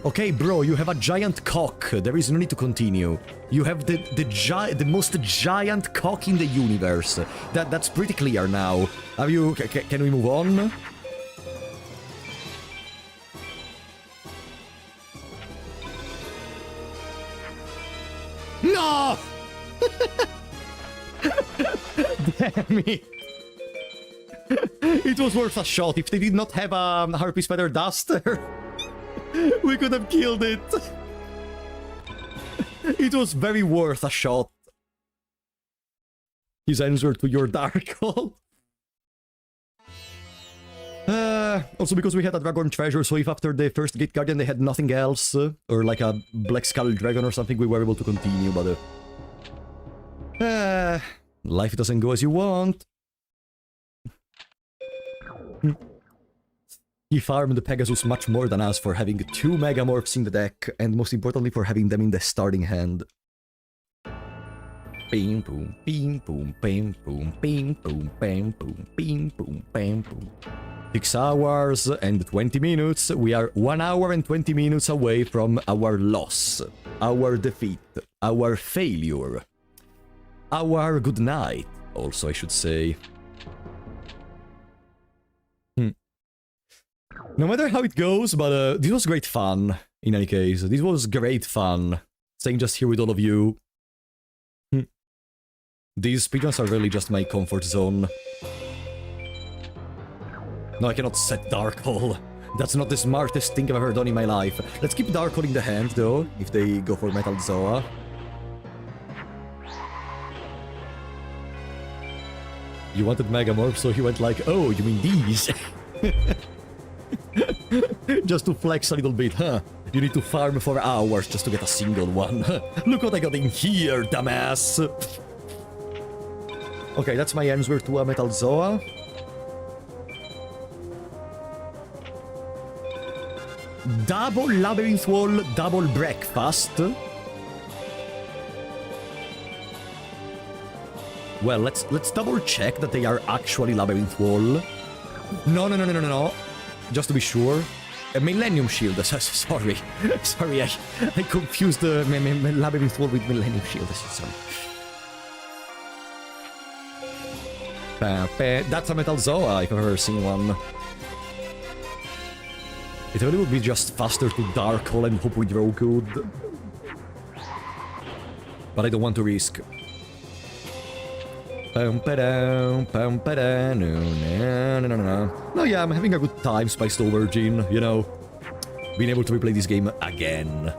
Okay, bro, you have a giant cock. There is no need to continue. You have the most giant cock in the universe. That's pretty clear now. Are you... Can we move on? No! Damn it. It was worth a shot. If they did not have a Harpy's Feather Duster, we could have killed it. It was very worth a shot. His answer to your Dark Hole. Also because we had a Dragon Treasure, so if after the first Gate Guardian they had nothing else, or like a Black Skull Dragon or something, we were able to continue, but... life doesn't go as you want. He farmed the Pegasus much more than us for having 2 Megamorphs in the deck, and most importantly for having them in the starting hand. Bing boom, bing boom, bang boom, bing boom, bang boom, bing boom, bang boom. 6 hours and 20 minutes. We are 1 hour and 20 minutes away from our loss, our defeat, our failure, our good night, also, I should say. No matter how it goes, but this was great fun, in any case. This was great fun, staying just here with all of you. These speedruns are really just my comfort zone. No, I cannot set Dark Hole. That's not the smartest thing I've ever done in my life. Let's keep Dark Hole in the hand, though, if they go for Metal Zoa. You wanted Megamorph, so he went like, oh, you mean these? Just to flex a little bit, huh? You need to farm for hours just to get a single one. Look what I got in here, dumbass! Okay, that's my answer to a Metal Zoa. Double Labyrinth Wall, double breakfast. Well, let's double check that they are actually Labyrinth Wall. No. Just to be sure. A Millennium Shield. Sorry. Sorry, I confused the Labyrinth Wall with Millennium Shield. Sorry. That's a Metal Zoa, if I've ever seen one. It really would be just faster to Dark Hole and hope we draw good. But I don't want to risk. No, yeah, I'm having a good time, Spiced Aubergine, you know. Being able to replay this game again.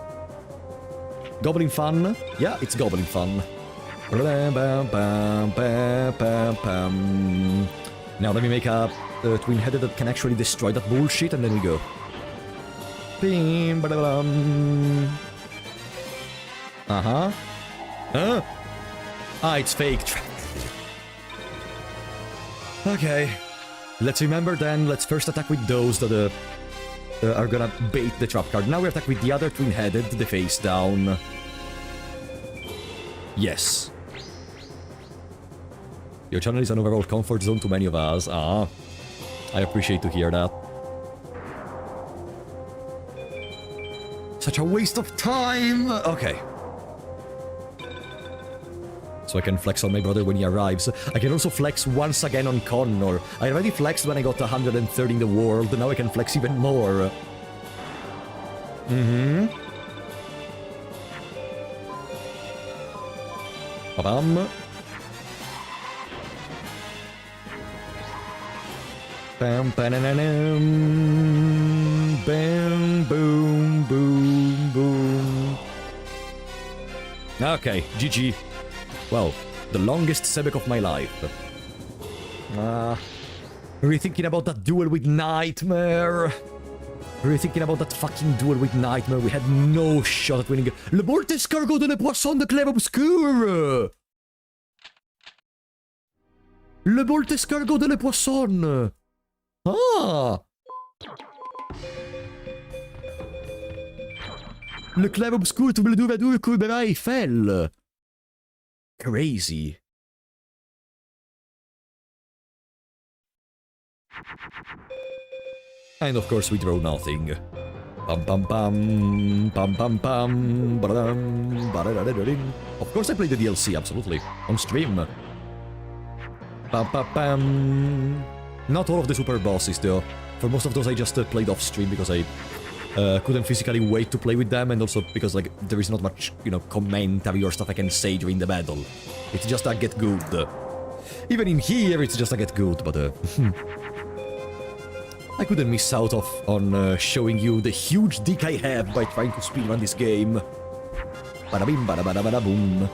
Goblin fun? Yeah, it's Goblin fun. Now let me make a twin-headed that can actually destroy that bullshit, and then we go. Uh-huh. Huh? Ah, it's fake. Okay. Let's remember then, let's first attack with those that are gonna bait the trap card. Now we attack with the other twin-headed, the face down. Yes. Your channel is an overall comfort zone to many of us. Ah, I appreciate to hear that. Such a waste of time! Okay. So I can flex on my brother when he arrives. I can also flex once again on Connor. I already flexed when I got 130 in the world, now I can flex even more. Ba-bam. Bam, ba-na-na-nam. Bam, boom, boom, boom. Okay, GG. Well, the longest Sebek of my life. Really thinking about that duel with Nightmare. Really thinking about that fucking duel with Nightmare. We had no shot at winning. Le Bord Escargot de le Poisson de Clair Obscur! Le Bord Escargot de le Poisson! Ah! Le Clair Obscur to le Douvadour Courbera Eiffel! Crazy. And of course we draw nothing. Pam pam pam pam pam pam ba-da-dum, ba-da-da-da-da-ding. Of course I played the DLC, absolutely. On stream. Pam pam pam. Not all of the super bosses though. For most of those I just played off stream because I couldn't physically wait to play with them, and also because like there is not much, you know, commentary or stuff I can say during the battle. It's just a get good. Even in here it's just a get good, but I couldn't miss out on showing you the huge dick I have by trying to speedrun this game. Bada-bim, bada-bada-bada-boom.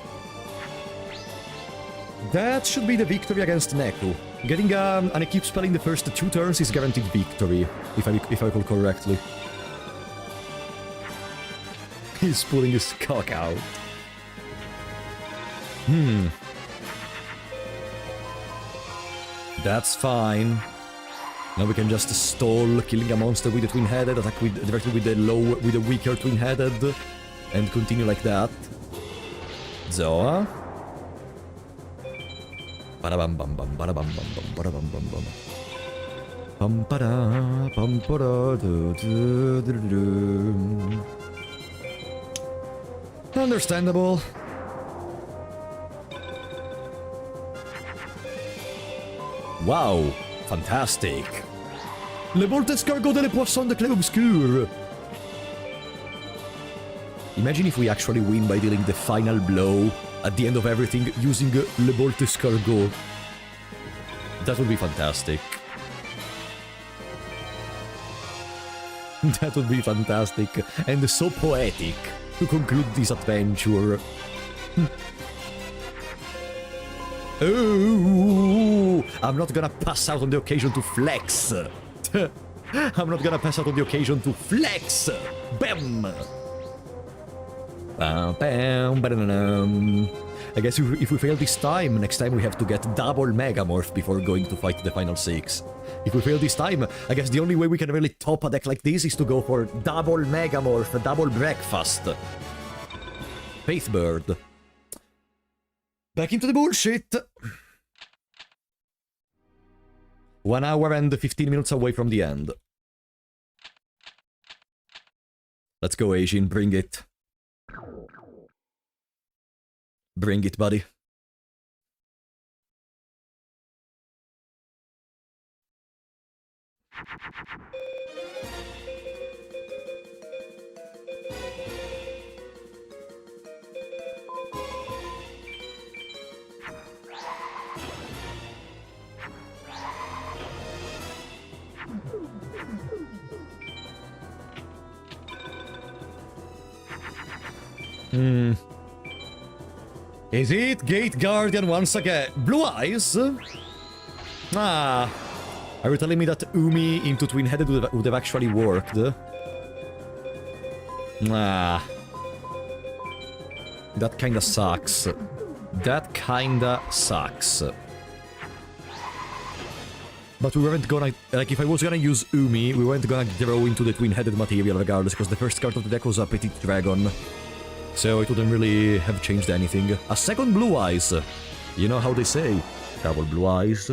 That should be the victory against Neku. Getting an equip spell in the first 2 turns is guaranteed victory, if I recall correctly. He's pulling his cock out. That's fine. Now we can just stall killing a monster with the twin-headed, attack directly with the weaker twin-headed, and continue like that. Zoa. Ba-da-bam bam bam ba-da-bam bam bam ba-da-bam bam bam. Pam-pa-da, pam-pa-da, do-do-do-do-do. Understandable. Wow, fantastic. Le Bord Escargot de le Poisson de Clair Obscur. Imagine if we actually win by dealing the final blow at the end of everything using Le Bord Escargot. That would be fantastic. That would be fantastic and so poetic to conclude this adventure. Oh, I'm not gonna pass out on the occasion to flex. I'm not gonna pass out on the occasion to flex. Bam! Bam, bam, ba-da-da-dum. I guess if we fail this time, next time we have to get double Megamorph before going to fight the final 6. If we fail this time, I guess the only way we can really top a deck like this is to go for double Megamorph, double Breakfast. Faithbird. Back into the bullshit! 1 hour and 15 minutes away from the end. Let's go, Asian, bring it. Bring it, buddy. Is it Gate Guardian once again? Blue Eyes? Ah. Are you telling me that Umi into Twin-Headed would have actually worked? Ah. That kinda sucks. That kinda sucks. But we weren't gonna... Like, if I was gonna use Umi, we weren't gonna throw into the Twin-Headed material regardless, because the first card of the deck was a Petite Dragon. So it wouldn't really have changed anything. A second Blue Eyes. You know how they say. Double Blue Eyes.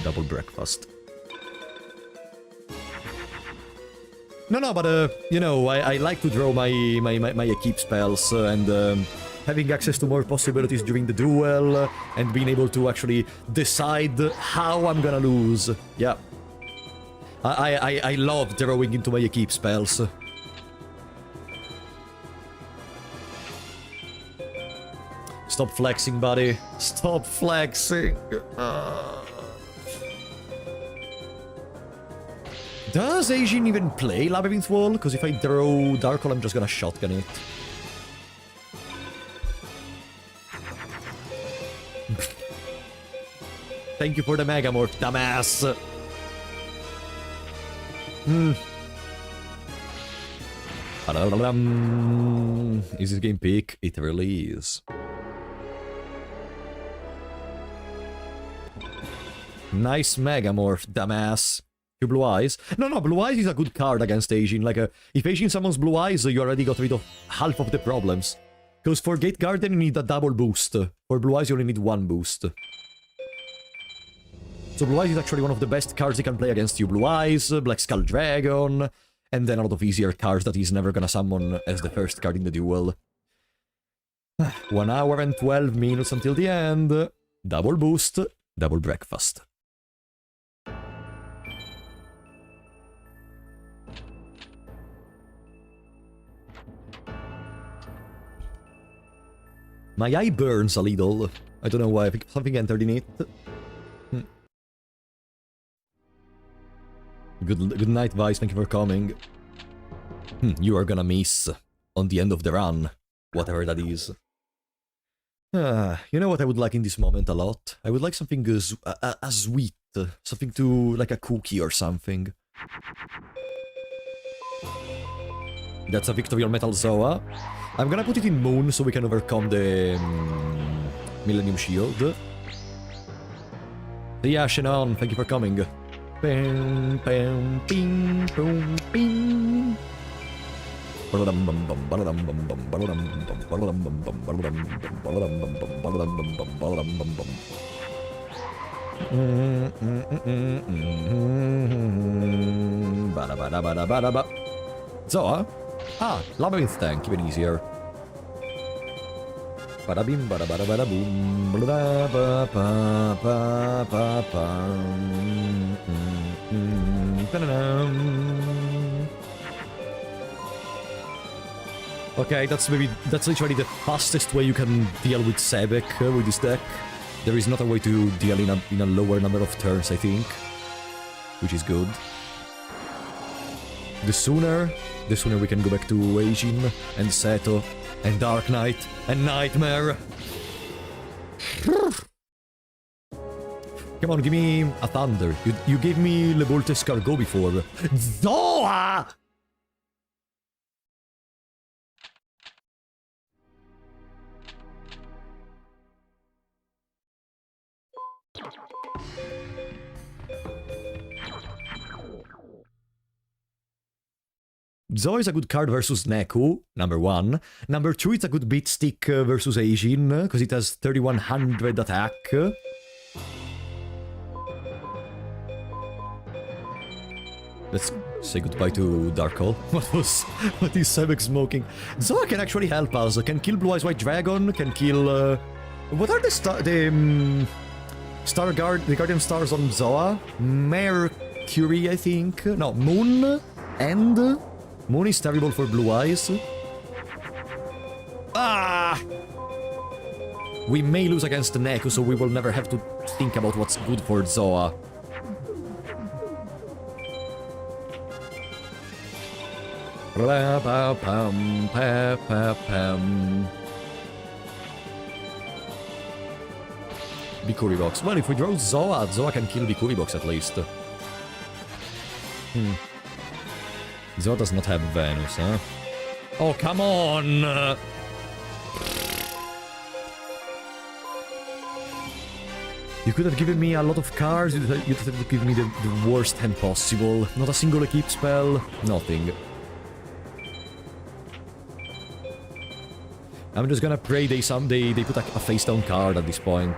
Double Breakfast. No, but, you know, I like to draw my Equip spells, and having access to more possibilities during the duel, and being able to actually decide how I'm gonna lose. Yeah. I love drawing into my Equip spells. Stop flexing, buddy. Stop flexing. Does Asian even play Labyrinth Wall? Because if I throw Dark Hole, I'm just gonna shotgun it. Thank you for the Megamorph, dumbass. Is this game peak? It really is. Nice Megamorph, dumbass. You Blue Eyes? No, Blue Eyes is a good card against Asian. Like, if Asian summons Blue Eyes, you already got rid of half of the problems. Because for Gate Guardian, you need a double boost. For Blue Eyes, you only need one boost. So Blue Eyes is actually one of the best cards you can play against you. Blue Eyes, Black Skull Dragon, and then a lot of easier cards that he's never gonna summon as the first card in the duel. 1 hour and 12 minutes until the end. Double boost, double breakfast. My eye burns a little. I don't know why. I think something entered in it. Good night, Vice. Thank you for coming. You are gonna miss on the end of the run. Whatever that is. You know what I would like in this moment a lot? I would like something sweet. Something to... like a cookie or something. That's a Victorial Metal Zoa. I'm gonna put it in Moon so we can overcome the Millennium Shield. Yeah, Shannon, thank you for coming. Bam, bam, bing, boom, bing. Zoa? Ah, Labyrinth Tank, even easier. Badabim, badabadaboom, okay, that's literally the fastest way you can deal with Sebek with this deck. There is not a way to deal in a lower number of turns, I think, which is good. The sooner we can go back to Eijin and Seto and Dark Knight and Nightmare. Come on, give me a Thunder. You gave me Le Bolt Escargot before. Zoa! Zoa is a good card versus Neku, number 1. Number 2, it's a good beat stick versus Eijin, because it has 3100 attack. Let's say goodbye to Darkle. What is Sebek smoking? Zoa can actually help us. Can kill Blue Eyes White Dragon, can kill... what are the the Guardian Stars on Zoa? Mercury, I think? No, Moon and... Moon is terrible for Blue Eyes. Ah! We may lose against Neku, so we will never have to think about what's good for Zoa. Bikuri Box. Well, if we draw Zoa, Zoa can kill Bikuri Box at least. Zoa does not have Venus, huh? Oh, come on! You could have given me a lot of cards, you could have given me the worst hand possible. Not a single equip spell, nothing. I'm just gonna pray they put a face down card at this point.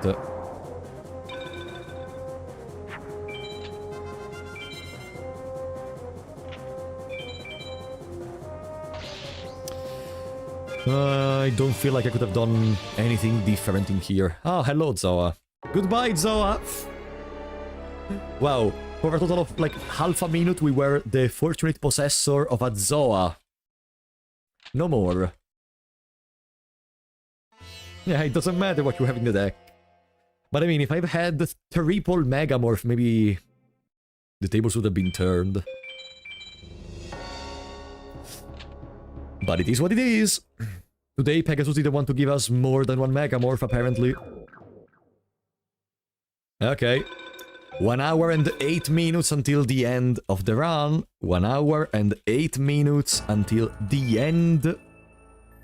I don't feel like I could have done anything different in here. Oh, hello, Zoa. Goodbye, Zoa! Wow, for a total of like half a minute we were the fortunate possessor of a Zoa. No more. Yeah, it doesn't matter what you have in the deck. But I mean, if I've had the triple Megamorph, maybe the tables would have been turned. But it is what it is. Today, Pegasus didn't want to give us more than one Megamorph, apparently. Okay. 1 hour and 8 minutes until the end of the run. 1 hour and 8 minutes until the end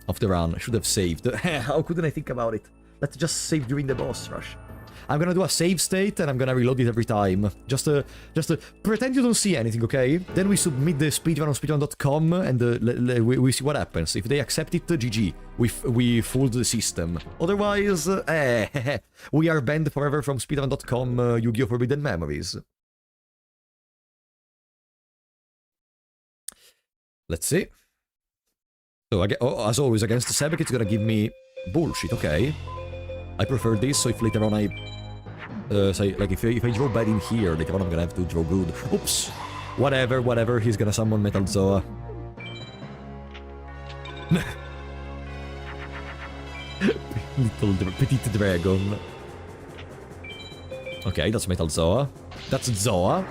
of the run. I should have saved. How couldn't I think about it? Let's just save during the boss rush. I'm gonna do a save state and I'm gonna reload it every time. Just to pretend you don't see anything, okay? Then we submit the speedrun on speedrun.com and we see what happens. If they accept it, GG. We fooled the system. Otherwise, we are banned forever from speedrun.com Yu-Gi-Oh! Forbidden Memories. Let's see. So, as always, against the Sebek, it's gonna give me bullshit, okay? I prefer this, so if later on I... say, like, if I draw bad in here, later on I'm gonna have to draw good. Oops! Whatever, he's gonna summon Metal Zoa. Little petite dragon. Okay, that's Metal Zoa. That's Zoa.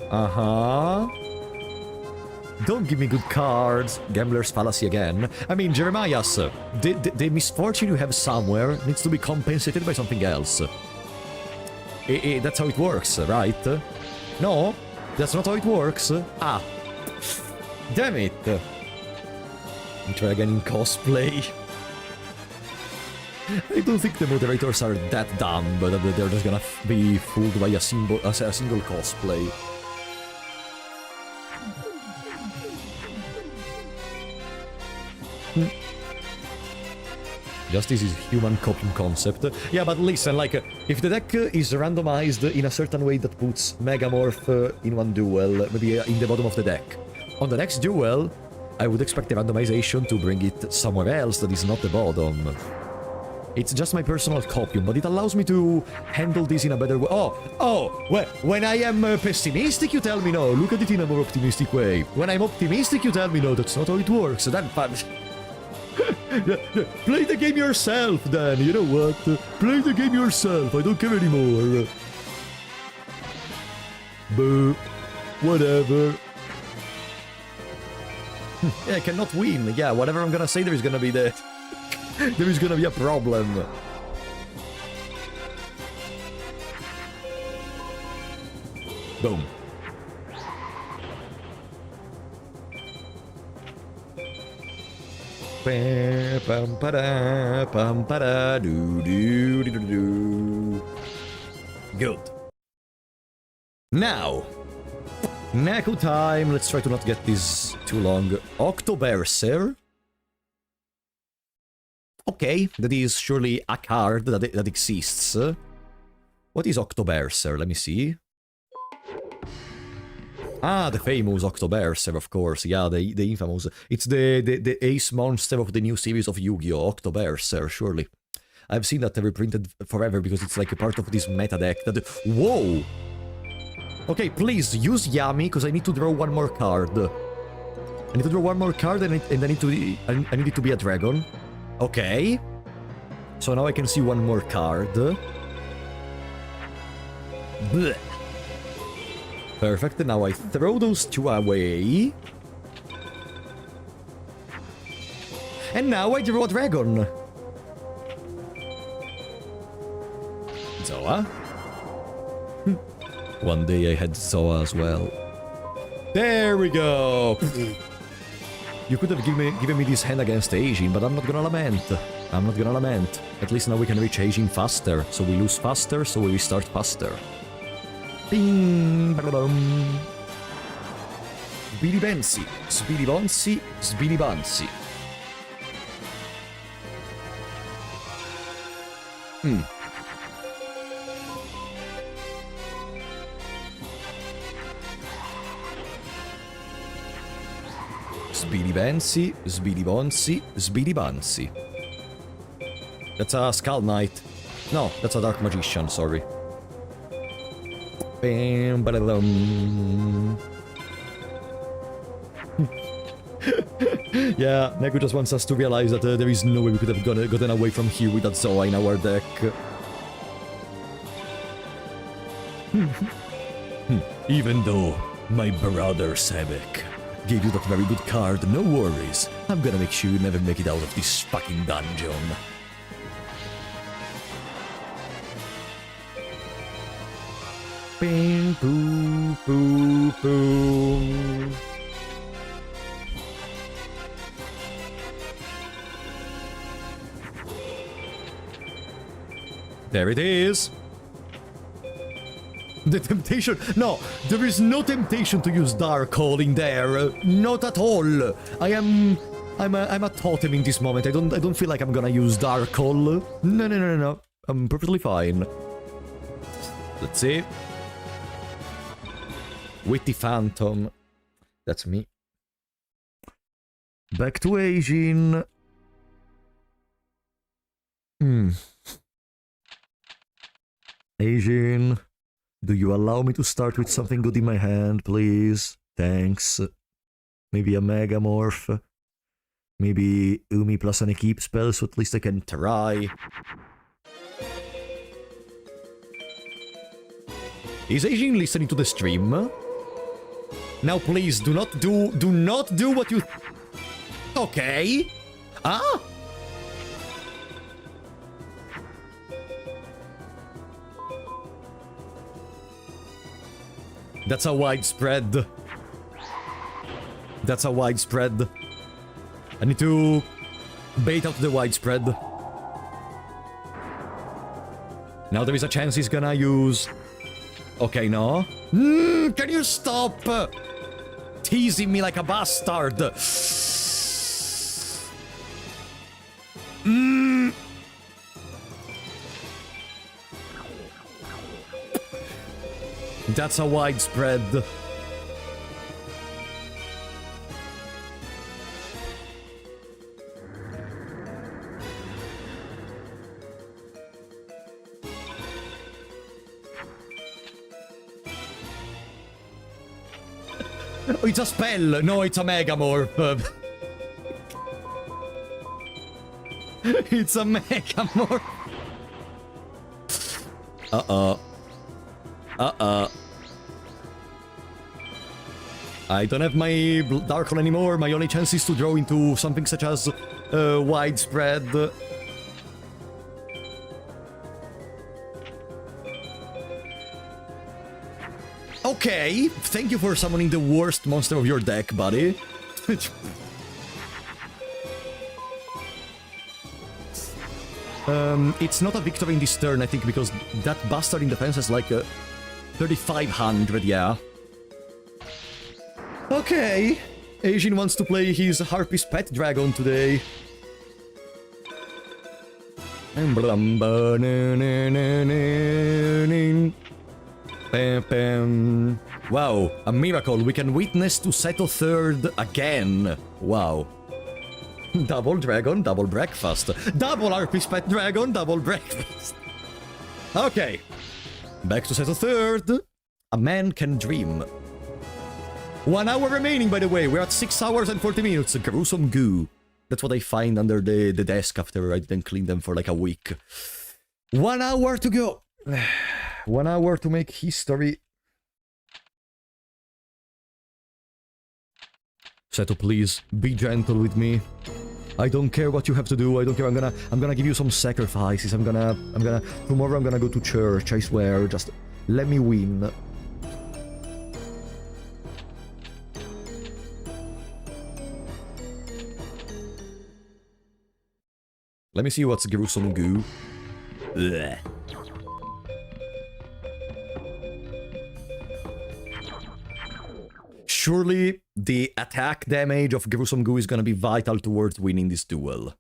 Uh-huh. Don't give me good cards. Gambler's fallacy again. I mean, Jeremias, the misfortune you have somewhere needs to be compensated by something else. That's how it works, right? No? That's not how it works? Ah. Damn it. I'll try again in cosplay. I don't think the moderators are that dumb, but they're just gonna be fooled by a single cosplay. Justice is human coping concept. Yeah, but listen, like, if the deck is randomized in a certain way that puts Megamorph in one duel, maybe in the bottom of the deck, on the next duel, I would expect the randomization to bring it somewhere else that is not the bottom. It's just my personal copium, but it allows me to handle this in a better way. When I am pessimistic, you tell me no, look at it in a more optimistic way. When I'm optimistic, you tell me no, that's not how it works. Then play the game yourself, then. You know what? Play the game yourself. I don't care anymore. Boo. Whatever. Yeah, I cannot win. Yeah, whatever I'm gonna say, there is gonna be the... there is gonna be a problem. Boom. Pam para do do do do. Good. Now, Neko time. Let's try to not get this too long. Octoberser. Okay, that is surely a card that exists. What is Octoberser? Let me see. Ah, the famous Octoberser, of course. Yeah, the infamous. It's the ace monster of the new series of Yu-Gi-Oh! Octoberser, surely. I've seen that reprinted forever because it's like a part of this meta deck that... Whoa! Okay, please, use Yami, because I need to draw one more card. I need to draw one more card and I need it to be a dragon. Okay. So now I can see one more card. Blech. Perfect, now I throw those two away. And now I draw a dragon. Zoa. One day I had Zoa as well. There we go! You could have given me this hand against Ajin, but I'm not gonna lament. I'm not gonna lament. At least now we can reach Ajin faster. So we lose faster, so we restart faster. Bing! Ba-da-dum. Speedy Bansi. Speedy Bonsi. Speedy Bansi. Speedy Bansi, Speedy Bonsi, Speedy Bansi. That's a Skull Knight. No, that's a Dark Magician, sorry. Bam, ba-da-dum. Yeah, Neko just wants us to realize that there is no way we could have gotten away from here without Zoa in our deck. Even though my brother Sebek gave you that very good card, no worries. I'm gonna make sure you never make it out of this fucking dungeon. Bing, boo, boo, boo. There it is. The temptation... No, there is no temptation to use Dark Hole in there. Not at all. I'm a totem in this moment. I don't feel like I'm gonna use Dark Hole. No. I'm perfectly fine. Let's see. Witty Phantom. That's me. Back to Ajin. Ajin. Do you allow me to start with something good in my hand, please? Thanks. Maybe a Megamorph. Maybe Umi plus an Equip spell, so at least I can try. Is Ajin listening to the stream? Now please, do not do what you... Okay. Ah? That's a widespread. That's a widespread. I need to bait out the widespread. Now there is a chance he's gonna use... Okay, no. Can you stop teasing me like a bastard? That's a widespread. Oh, it's a spell! No, it's a Megamorph! It's a Megamorph! Uh-oh. Uh-oh. I don't have my Darkon anymore. My only chance is to draw into something such as widespread. Okay, thank you for summoning the worst monster of your deck, buddy. It's not a victory in this turn, I think, because that bastard in defense has like 3,500, yeah. Okay, Asian wants to play his Harpy's Pet Dragon today. Wow, a miracle. We can witness to settle third again. Wow. Double dragon, double breakfast. Double Harpy's Pet Dragon, double breakfast. Okay. Back to settle third. A man can dream. 1 hour remaining, by the way. We're at 6 hours and 40 minutes. Gruesome goo. That's what I find under the desk after I didn't clean them for like a week. 1 hour to go. 1 hour to make history. Seto, please, be gentle with me. I don't care what you have to do. I don't care. I'm gonna give you some sacrifices. tomorrow I'm gonna go to church, I swear. Just let me win. Let me see what's gruesome goo. Blech. Surely the attack damage of gruesome goo is gonna be vital towards winning this duel.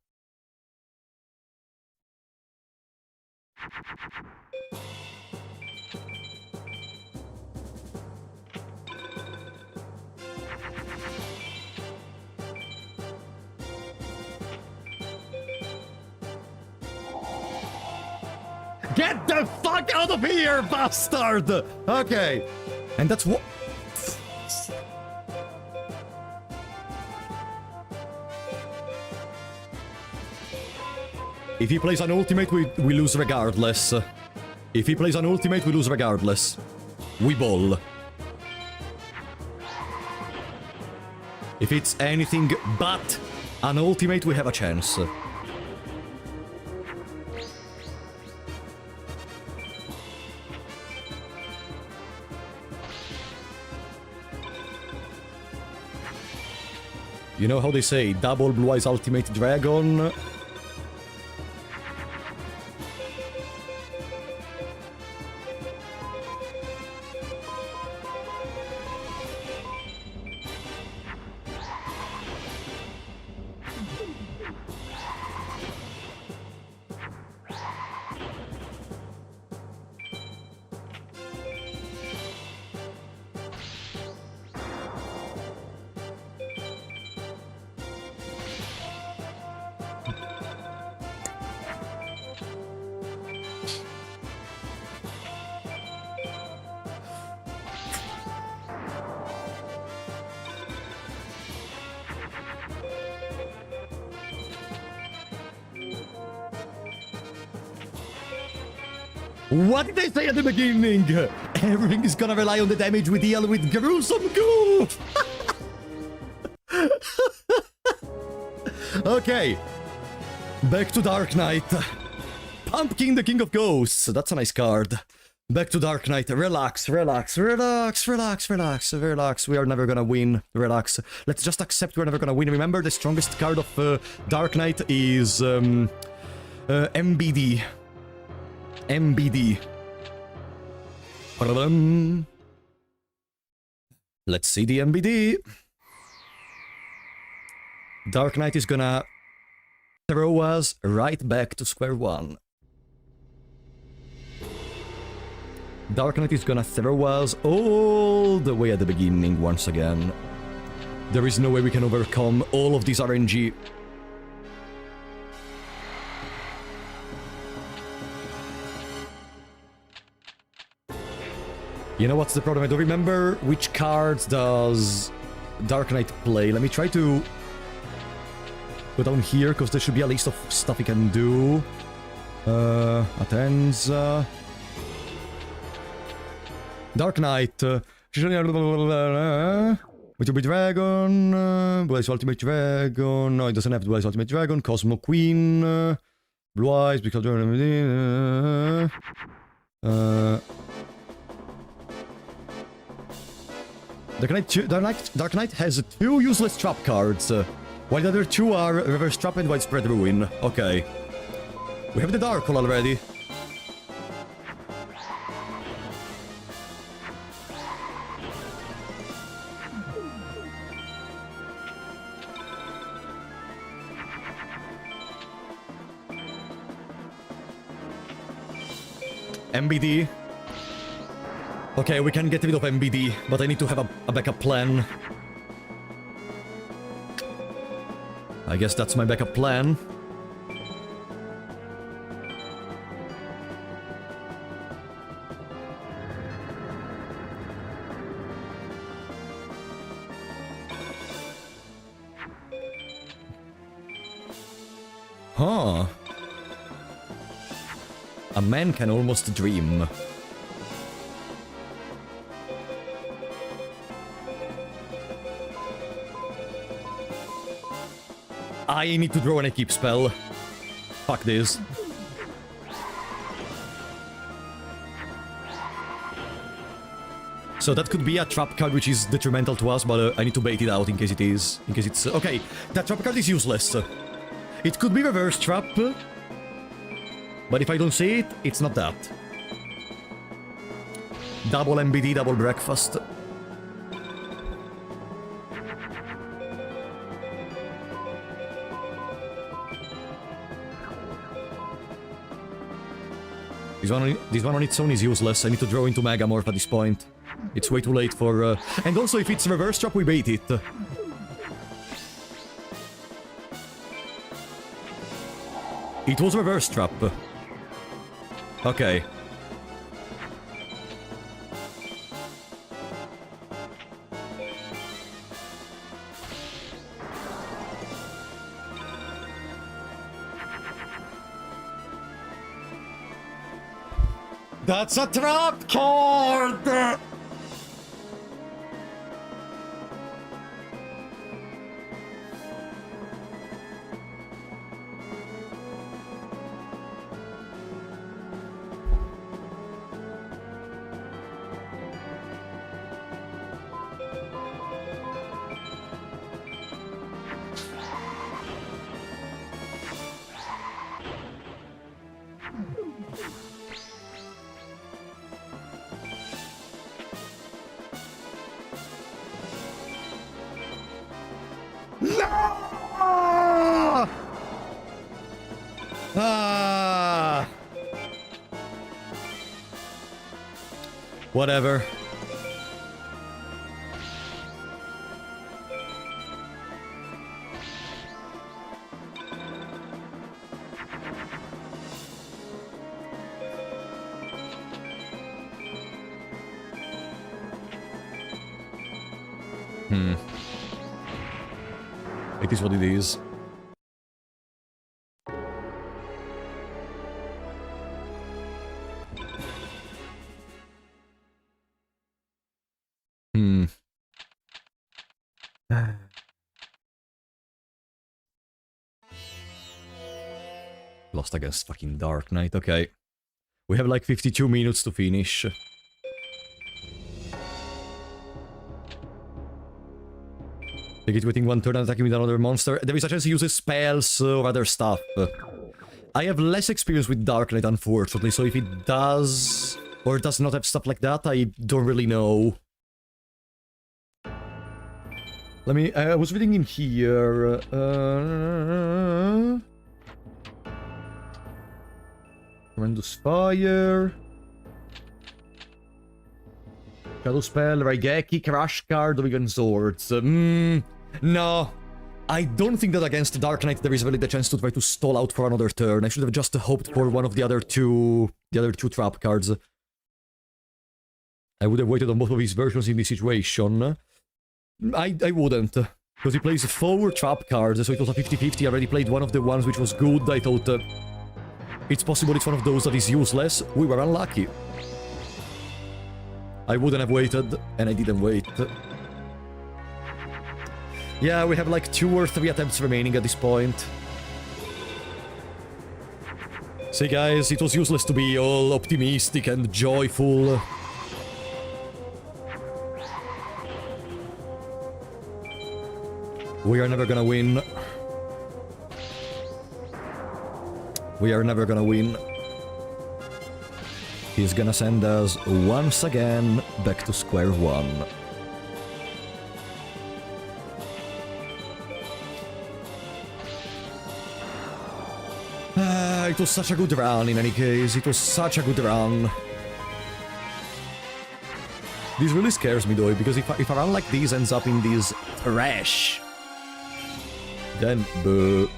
Get the fuck out of here, bastard! Okay. And that's what... If he plays an ultimate, we lose regardless. If he plays an ultimate, we lose regardless. We ball. If it's anything but an ultimate, we have a chance. You know how they say, double Blue Eyes Ultimate Dragon? What did I say at the beginning? Everything is gonna rely on the damage we deal with gruesome goo! Okay. Back to Dark Knight. Pumpkin, the King of Ghosts. That's a nice card. Back to Dark Knight. Relax, relax, relax, relax, relax, relax. We are never gonna win. Relax. Let's just accept we're never gonna win. Remember, the strongest card of Dark Knight is MBD. MBD. Let's see the MBD. Dark Knight is gonna throw us right back to square one. Dark Knight is gonna throw us all the way at the beginning once again. There is no way we can overcome all of this RNG. You know what's the problem? I don't remember which cards does Dark Knight play. Let me try to go down here, because there should be a list of stuff he can do. Atenza. Dark Knight. Meteor Dragon, Duel's Ultimate Dragon, no, it doesn't have Duel's Ultimate Dragon, Cosmo Queen, Blue Eyes, because... Dark Knight has 2 useless trap cards, while the other 2 are Reverse Trap and Widespread Ruin. Okay. We have the Dark Hole already. MBD. Okay, we can get rid of MBD, but I need to have a backup plan. I guess that's my backup plan. Huh. A man can almost dream. I need to draw an Equip spell. Fuck this. So that could be a trap card which is detrimental to us, but I need to bait it out in case it is. In case it's... okay, that trap card is useless. It could be reverse trap. But if I don't see it, it's not that. Double MBD, double breakfast. This one on its own is useless. I need to draw into Megamorph at this point. It's way too late for... And also, if it's reverse trap, we bait it. It was reverse trap. Okay. That's a trap card! Whatever. It is what it is. Lost against fucking Dark Knight, okay. We have like 52 minutes to finish. Take it waiting one turn and attacking with another monster. There is a chance he uses spells or other stuff. I have less experience with Dark Knight, unfortunately, so if it does or does not have stuff like that, I don't really know. Let me... I was reading in here... Tremendous Fire... Shadow Spell, Raigeki, Crash Card, Vegan Swords. No. I don't think that against Dark Knight there is really the chance to try to stall out for another turn. I should have just hoped for one of the other two trap cards. I would have waited on both of his versions in this situation. I wouldn't. Because he plays 4 trap cards, so it was a 50-50. I already played one of the ones which was good. I thought it's possible it's one of those that is useless. We were unlucky. I wouldn't have waited, and I didn't wait. Yeah, we have like 2 or 3 attempts remaining at this point. See guys, it was useless to be all optimistic and joyful. We are never gonna win. We are never gonna win. He's gonna send us once again back to square one. It was such a good run in any case. It was such a good run. This really scares me though, because if a run like this ends up in this trash, then boo.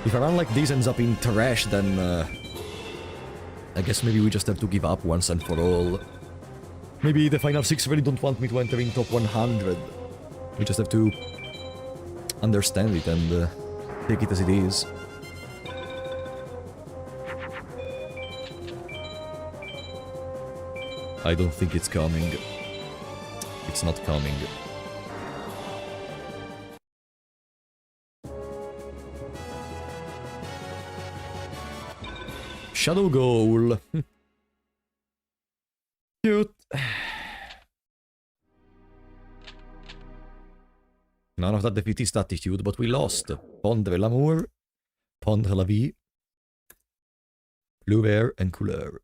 If a run like this ends up in trash, then I guess maybe we just have to give up once and for all. Maybe the final 6 really don't want me to enter in top 100. We just have to understand it and take it as it is. I don't think it's coming. It's not coming. Shadow goal. Cute. None of that defeatist attitude, but we lost. Pondre l'amour, pondre la vie, pleurer and couleur.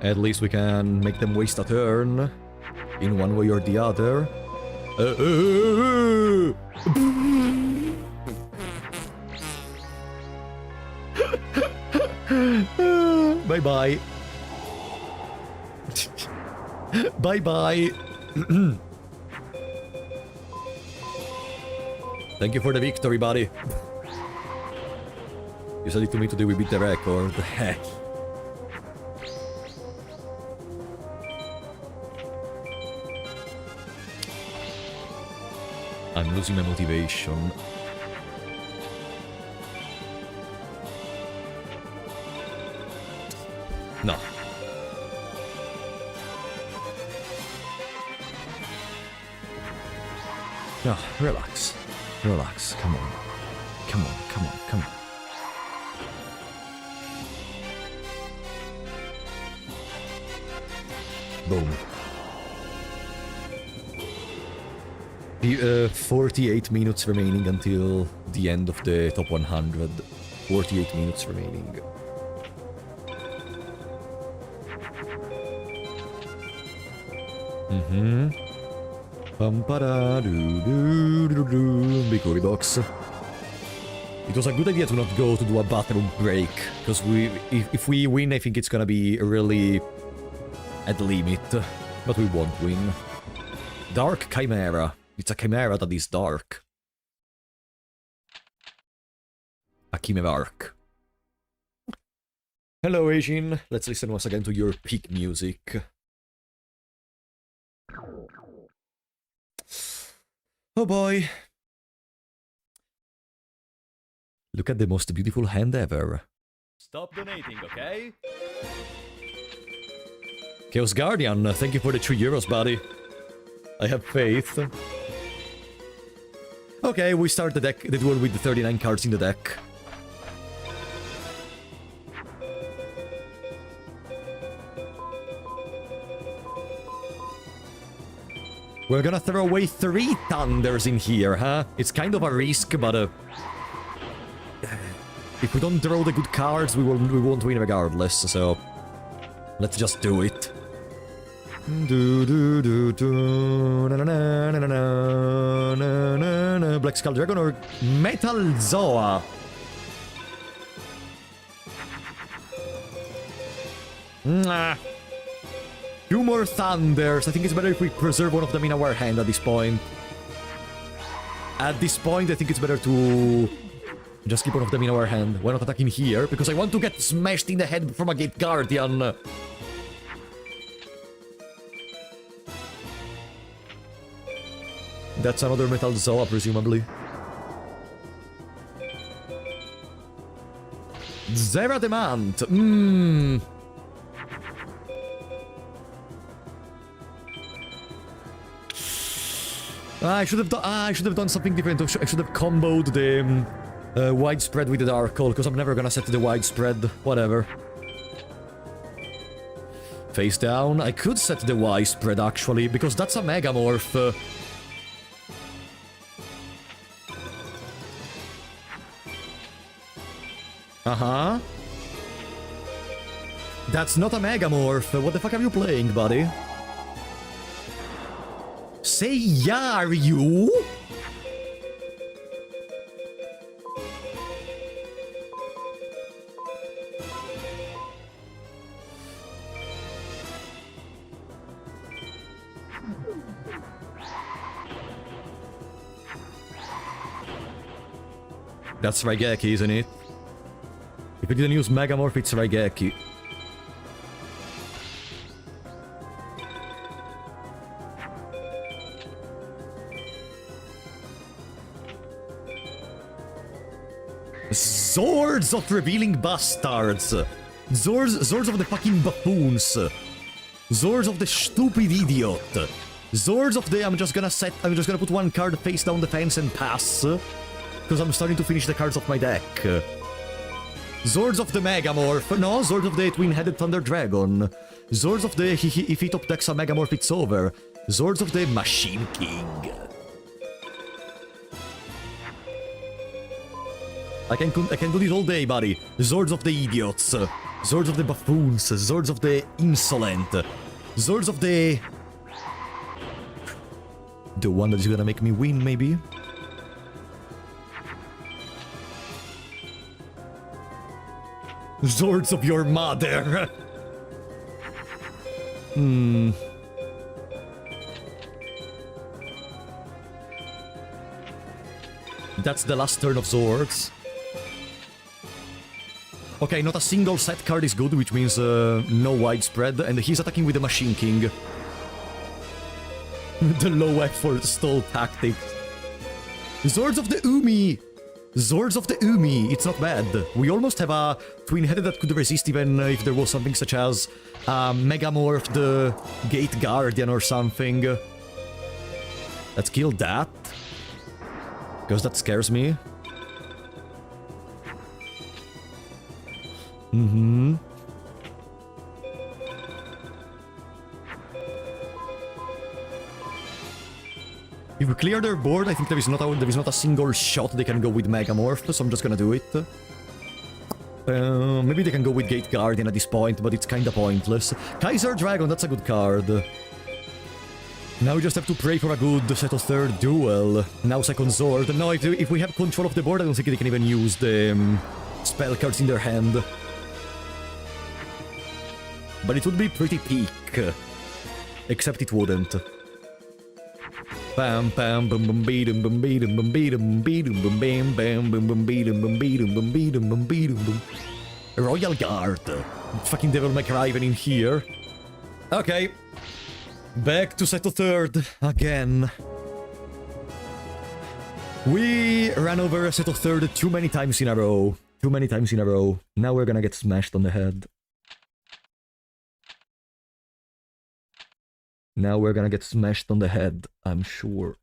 At least we can make them waste a turn in one way or the other. Bye-bye. Bye-bye. Thank you for the victory, buddy. You said it to me today, we beat the record. Heck. I'm losing my motivation. No. No, relax. Relax, come on. Come on, come on, come on. Boom. 48 minutes remaining until the end of the top 100. 48 minutes remaining. Big box. It was a good idea to not go to do a bathroom break, because if we win, I think it's gonna be really at the limit, but we won't win. Dark Chimera. It's a chimera that is dark. A chimerarch. Hello, Asian. Let's listen once again to your peak music. Oh boy. Look at the most beautiful hand ever. Stop donating, okay? Chaos Guardian, thank you for the 3 euros, buddy. I have faith. Okay, we start the duel with the 39 cards in the deck. We're gonna throw away 3 Thunders in here, huh? It's kind of a risk, but if we don't draw the good cards, we won't win regardless, so let's just do it. Black Skull Dragon or Metal Zoa? Nah. 2 more Thunders. I think it's better if we preserve one of them in our hand at this point. At this point, I think it's better to just keep one of them in our hand. Why not attacking here? Because I want to get smashed in the head from a Gate Guardian. That's another Metal Zoa, presumably. Zera Demand. I should have done something different. I should have comboed the widespread with the dark hole, because I'm never gonna set the widespread. Whatever. Face down. I could set the widespread actually, because that's a megamorph. Uh-huh. That's not a megamorph. What the fuck are you playing, buddy? Say yeah, are you? That's Raigeki, isn't it? If it didn't use Megamorph, it's Raigeki. Zords of Revealing Bastards! Zords of the fucking buffoons! Zords of the stupid idiot! Zords of the I'm just gonna put one card face down the fence and pass. Because I'm starting to finish the cards of my deck. Zords of the Megamorph. No, Zords of the Twin-Headed Thunder Dragon. Zords of the if he top decks a Megamorph, it's over. Zords of the Machine King. I can do this all day, buddy. Zords of the idiots. Zords of the buffoons. Zords of the insolent. Zords of the... The one that is gonna make me win, maybe? Zords of your mother! That's the last turn of Zords. Okay, not a single set card is good, which means no widespread, and he's attacking with the Machine King. The low effort stall tactics. Zords of the Umi! Zords of the Umi, it's not bad. We almost have a twin-headed that could resist even if there was something such as Megamorph, the Gate Guardian or something. Let's kill that. Because that scares me. If we clear their board, I think there is not a single shot they can go with Megamorph, so I'm just gonna do it. Maybe they can go with Gate Guardian at this point, but it's kinda pointless. Kaiser Dragon, that's a good card. Now we just have to pray for a good set of third duel. Now second Zord. No, if we have control of the board, I don't think they can even use the spell cards in their hand. But it would be pretty peak. Except it wouldn't. Bam bam bum bum beedum bum beedum bum beedum beedum bum bam bam bum bum beedum bum beedum bum beedum bum beedum bum. Royal Guard. Fucking Devil May Cry even in here. Okay. Back to Seto third again. We ran over Seto third too many times in a row. Too many times in a row. Now we're gonna get smashed on the head. Now we're gonna get smashed on the head, I'm sure.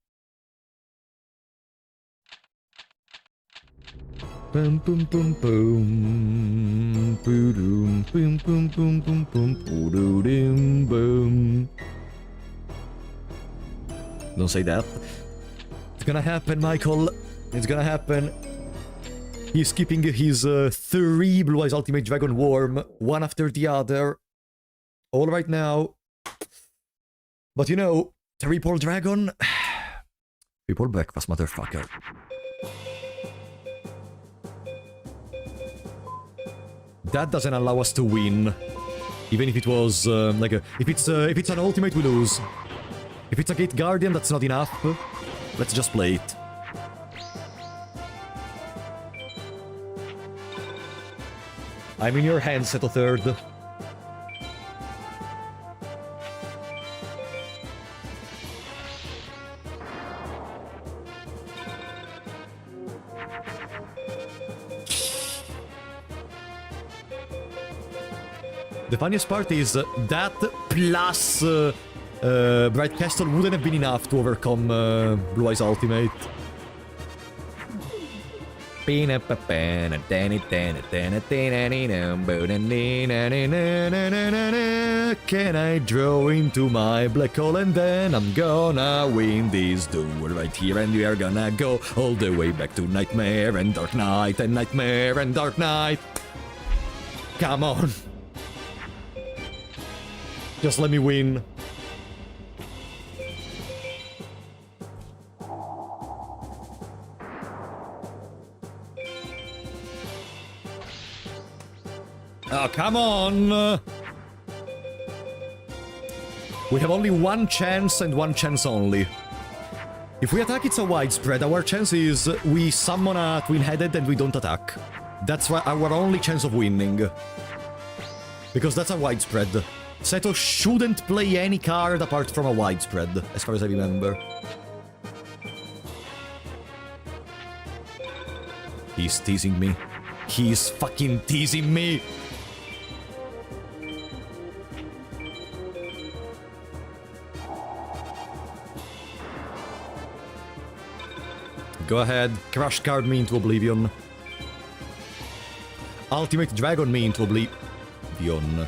Boom boom boom boom. Boom boom boom boom boom boom boom boom. Don't say that. It's gonna happen, Michael. It's gonna happen. He's keeping his 3 Blue Eyes Ultimate Dragon warm, one after the other. All right now. But you know, Triple Dragon... Triple breakfast, motherfucker. That doesn't allow us to win. Even if it was, like a... If it's an ultimate, we lose. If it's a Gate Guardian, that's not enough. Let's just play it. I'm in your hands, Seto third. The funniest part is that plus Bright Castle wouldn't have been enough to overcome Blue Eyes ultimate. Can I draw into my black hole and then I'm gonna win this duel right here, and we are gonna go all the way back to Nightmare and Dark Knight and Nightmare and Dark Knight. Come on. Just let me win. Oh, come on! We have only one chance and one chance only. If we attack, it's a widespread. Our chance is we summon a twin-headed and we don't attack. That's our only chance of winning. Because that's a widespread. Seto shouldn't play any card apart from a widespread, as far as I remember. He's teasing me. He's fucking teasing me! Go ahead, crush card me into oblivion. Ultimate dragon me into oblivion.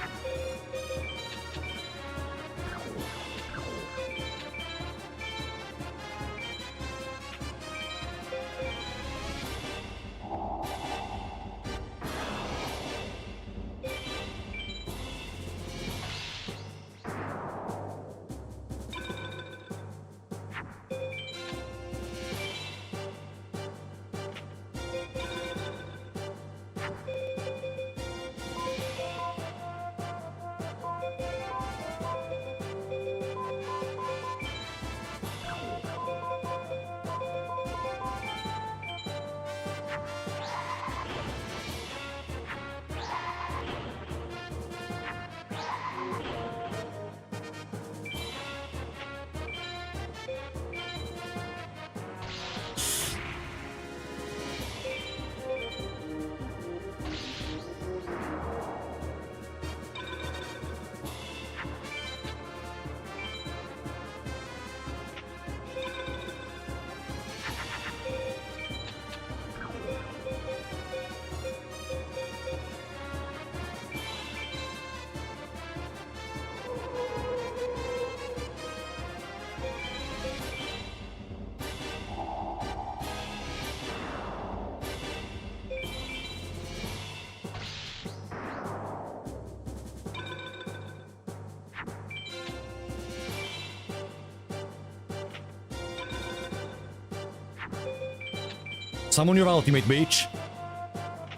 Summon your ultimate, bitch.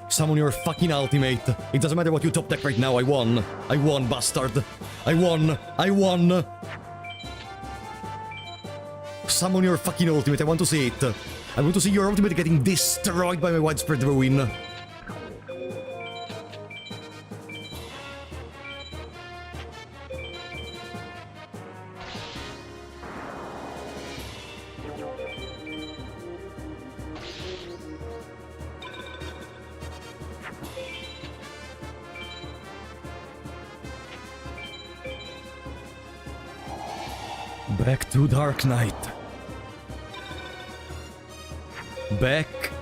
Summon your fucking ultimate. It doesn't matter what you top deck right now, I won. I won, bastard. I won. I won. Summon your fucking ultimate, I want to see it. I want to see your ultimate getting destroyed by my widespread ruin. Back to Dark Knight. Back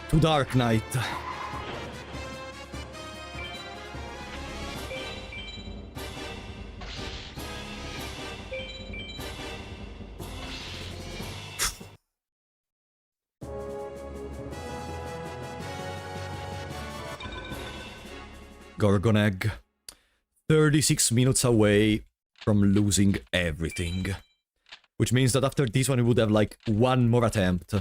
to Dark Knight. Gorgon Egg. 36 minutes away from losing everything. Which means that after this one we would have like one more attempt.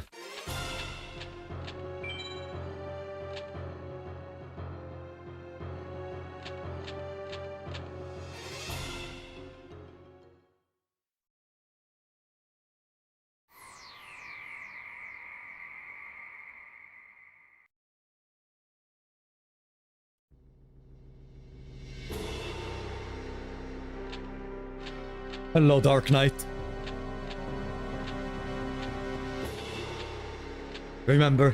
Hello, Dark Knight. Remember,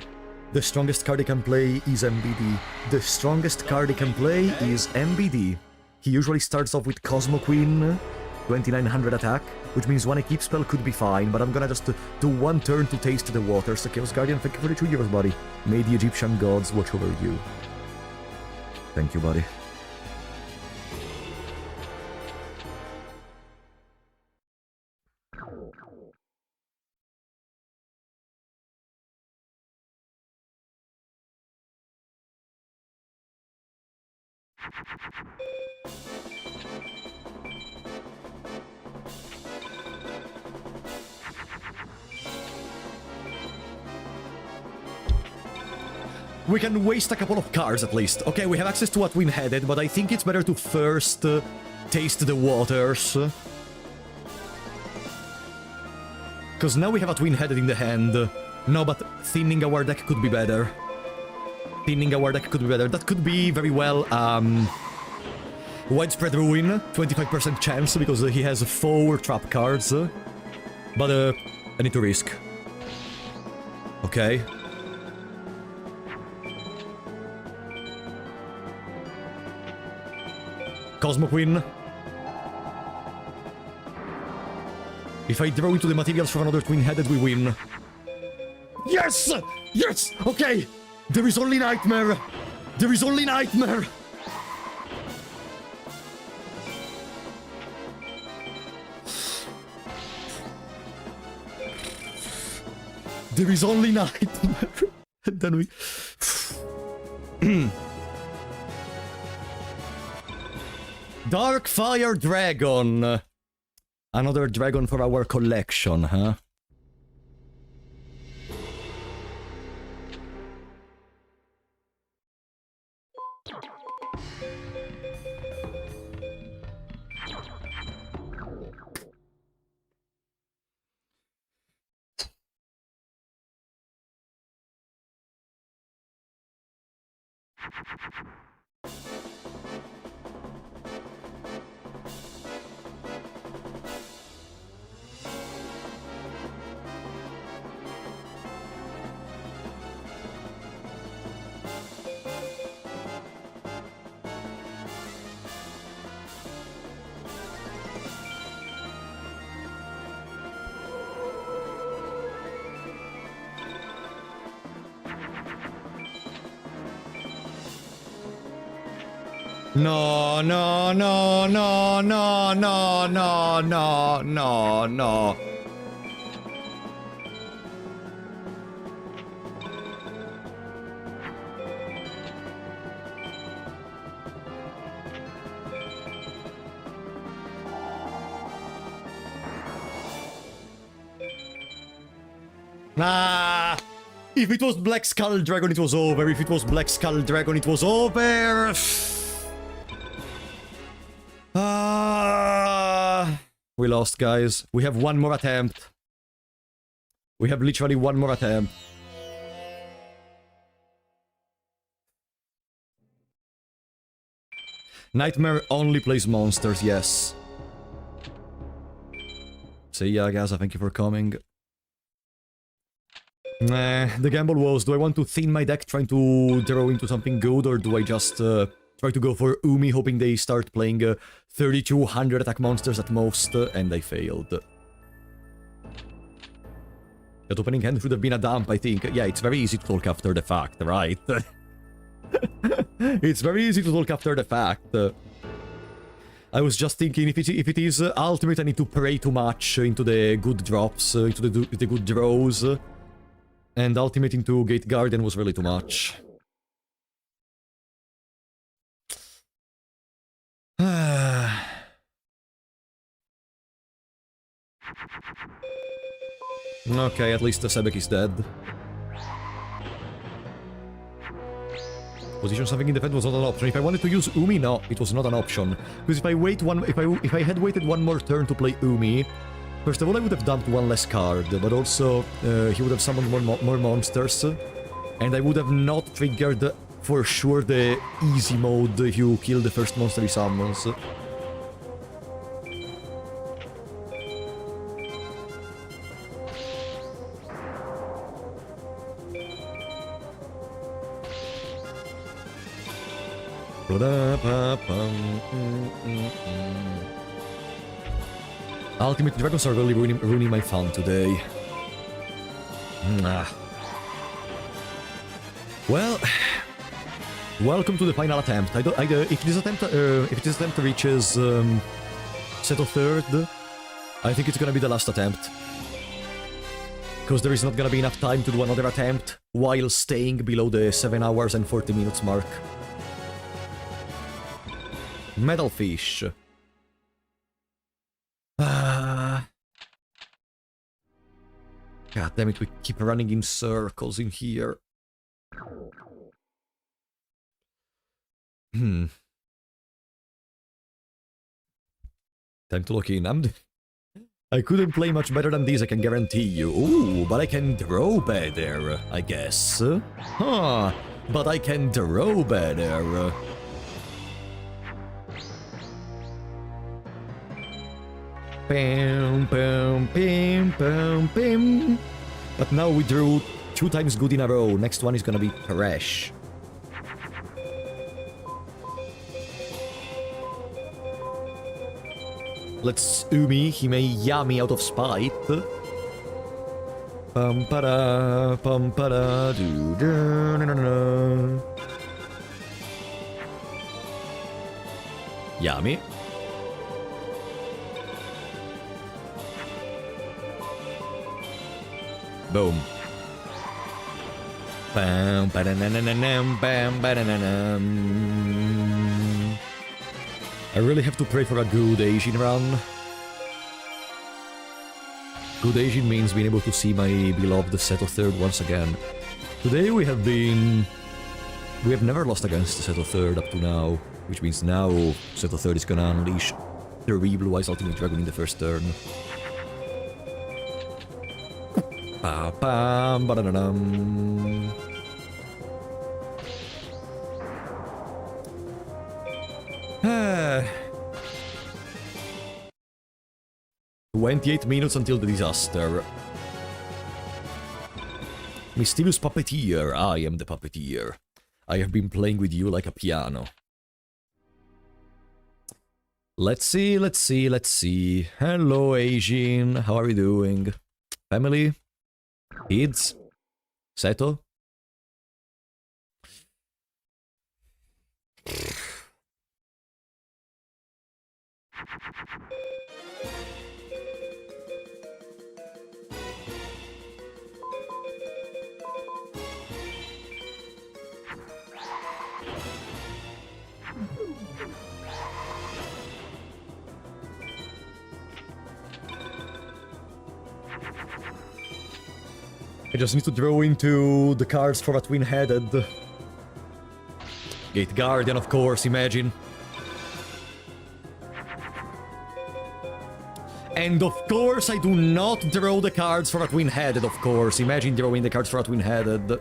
the strongest card he can play is MBD. The strongest card he can play is MBD. he usually starts off with Cosmo Queen, 2900 attack, which means one equip spell could be fine, but I'm gonna just do one turn to taste the waters. So Chaos Guardian, thank you for the 2 years, buddy. May the Egyptian gods watch over you. Thank you, buddy. We can waste a couple of cards at least. Okay, we have access to a twin-headed, but I think it's better to first taste the waters. Because now we have a twin-headed in the hand. No, but thinning our deck could be better. Thinning our deck could be better. That could be very well, Widespread Ruin, 25% chance, because he has 4 trap cards. But, I need to risk. Okay. Cosmo Queen. If I draw into the materials for another twin-headed, we win. Yes! Yes! Okay! There is only Nightmare! There is only Nightmare! There is only Nightmare! And then we... Dark Fire Dragon. Another dragon for our collection, huh? No, no, no, no, no, no, no, no, no, no. Ah! If it was Black Skull Dragon, it was over. If it was Black Skull Dragon, it was over. We lost, guys. We have one more attempt. We have literally one more attempt. Nightmare only plays monsters, yes. See ya, Gaza, thank you for coming. The gamble was, do I want to thin my deck trying to draw into something good, or do I just try to go for Umi, hoping they start playing 3200 attack monsters at most, and I failed. That opening hand should have been a dump, I think. Yeah, it's very easy to talk after the fact, right? It's very easy to talk after the fact. I was just thinking, if it is ultimate, I need to pray too much into the good drops, into the good draws. And ultimate into Gate Guardian was really too much. Okay, at least the Sebek is dead. Position something in defense was not an option. If I wanted to use Umi, no, it was not an option. Because if I had waited one more turn to play Umi, first of all I would have dumped one less card, but also he would have summoned more monsters, and I would have not triggered for sure the easy mode if you kill the first monster he summons. Ultimate Dragons are really ruining my fun today. Well, welcome to the final attempt. If this attempt reaches settle third, I think it's gonna be the last attempt. Because there is not gonna be enough time to do another attempt while staying below the 7 hours and 40 minutes mark. Metalfish. God damn it, we keep running in circles in here. Time to look in. I couldn't play much better than this, I can guarantee you. Ooh, but I can draw better, I guess. Huh, but I can draw better. Bam, bam, bam, bam, bam. But now we drew 2 times good in a row. Next one is gonna be trash. Let's Umi Hime Yami out of spite. Pum para do do na na na. Yami. Boom. Bam ba-da-na-na-na-nam, bam ba-da-na-nam. I really have to pray for a good Asian run. Good Asian means being able to see my beloved Seto third once again. Today we have never lost against Seto third up to now, which means now Seto third is gonna unleash the Blue Eyes Ultimate Dragon in the first turn. Ba-bam, ba-da-da-dum. 28 minutes until the disaster. Mysterious puppeteer, I am the puppeteer. I have been playing with you like a piano. Let's see. Hello, Asian. How are you doing? Family? Kids? Seto? I just need to draw into the cards for a twin-headed. Gate Guardian, of course, imagine. And of course I do not draw the cards for a twin-headed, of course. Imagine drawing the cards for a twin-headed.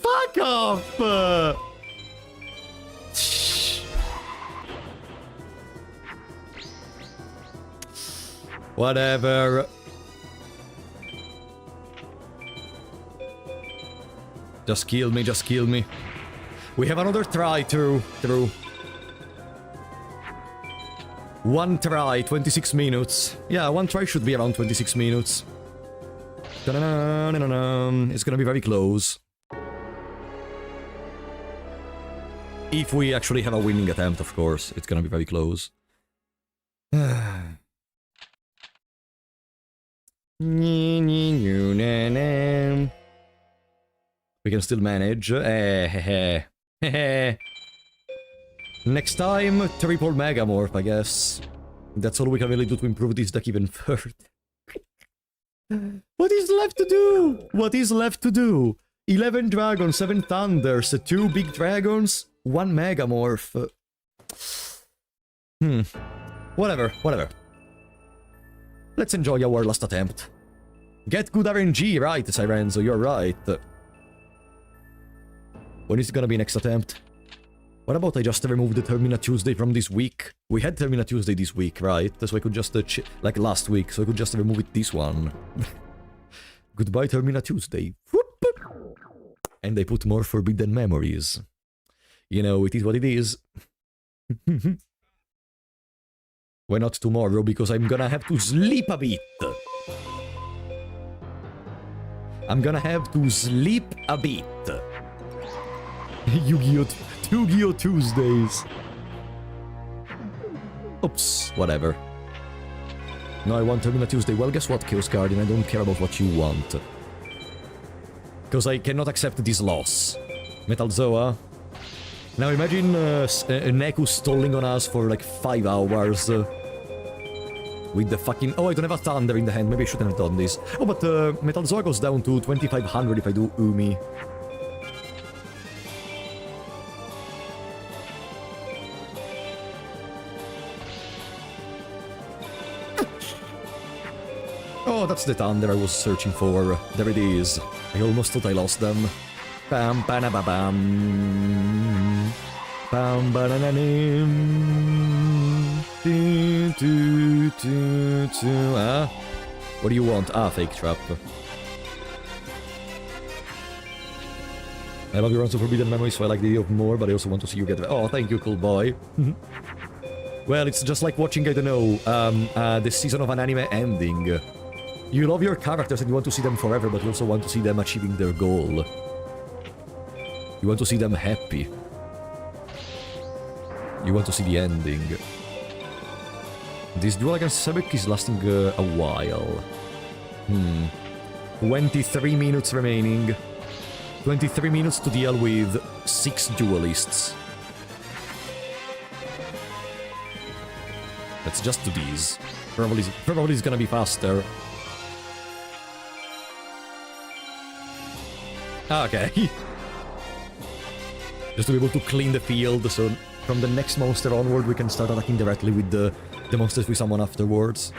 Fuck off! Whatever. Just kill me, just kill me. We have another try through. One try, 26 minutes. Yeah, one try should be around 26 minutes. It's gonna be very close. If we actually have a winning attempt, of course, it's gonna be very close. We can still manage. Next time, triple Megamorph, I guess. That's all we can really do to improve this deck even further. What is left to do? What is left to do? 11 dragons, 7 thunders, 2 big dragons, 1 Megamorph. Whatever. Let's enjoy our last attempt. Get good RNG, right, Sirenzo, you're right. When is it gonna be next attempt? What about I just remove the Termina Tuesday from this week? We had Termina Tuesday this week, right? So I could just, like last week, so I could just remove it this one. Goodbye Termina Tuesday. Whoop! And they put more forbidden memories. You know, it is what it is. Why not tomorrow? Because I'm gonna have to sleep a bit. I'm gonna have to sleep a bit. Yu-Gi-Oh! Tuesdays. Oops, whatever. No, I want Termina Tuesday. Well, guess what, Chaos Guardian? I don't care about what you want. Because I cannot accept this loss. Metal Zoa. Now imagine Neku stalling on us for like 5 hours. With the fucking... Oh, I don't have a Thunder in the hand. Maybe I shouldn't have done this. Oh, but Metal Zoa goes down to 2500 if I do Umi. Oh, that's the Thunder I was searching for. There it is. I almost thought I lost them. Bam, ba ba bam. Bam, ba na Ah? What do you want? Ah, fake trap. I love your runs of Forbidden Memories, so I like the idea of more, but I also want to see you get... Oh, thank you, cool boy. Well, it's just like watching, I don't know, the season of an anime ending. You love your characters and you want to see them forever, but you also want to see them achieving their goal. You want to see them happy. You want to see the ending. This duel against Sebek is lasting a while. 23 minutes remaining. 23 minutes to deal with 6 duelists. Let's just do these. Probably it's gonna be faster. Okay. Just to be able to clean the field, so from the next monster onward we can start attacking directly with the monsters we summon afterwards.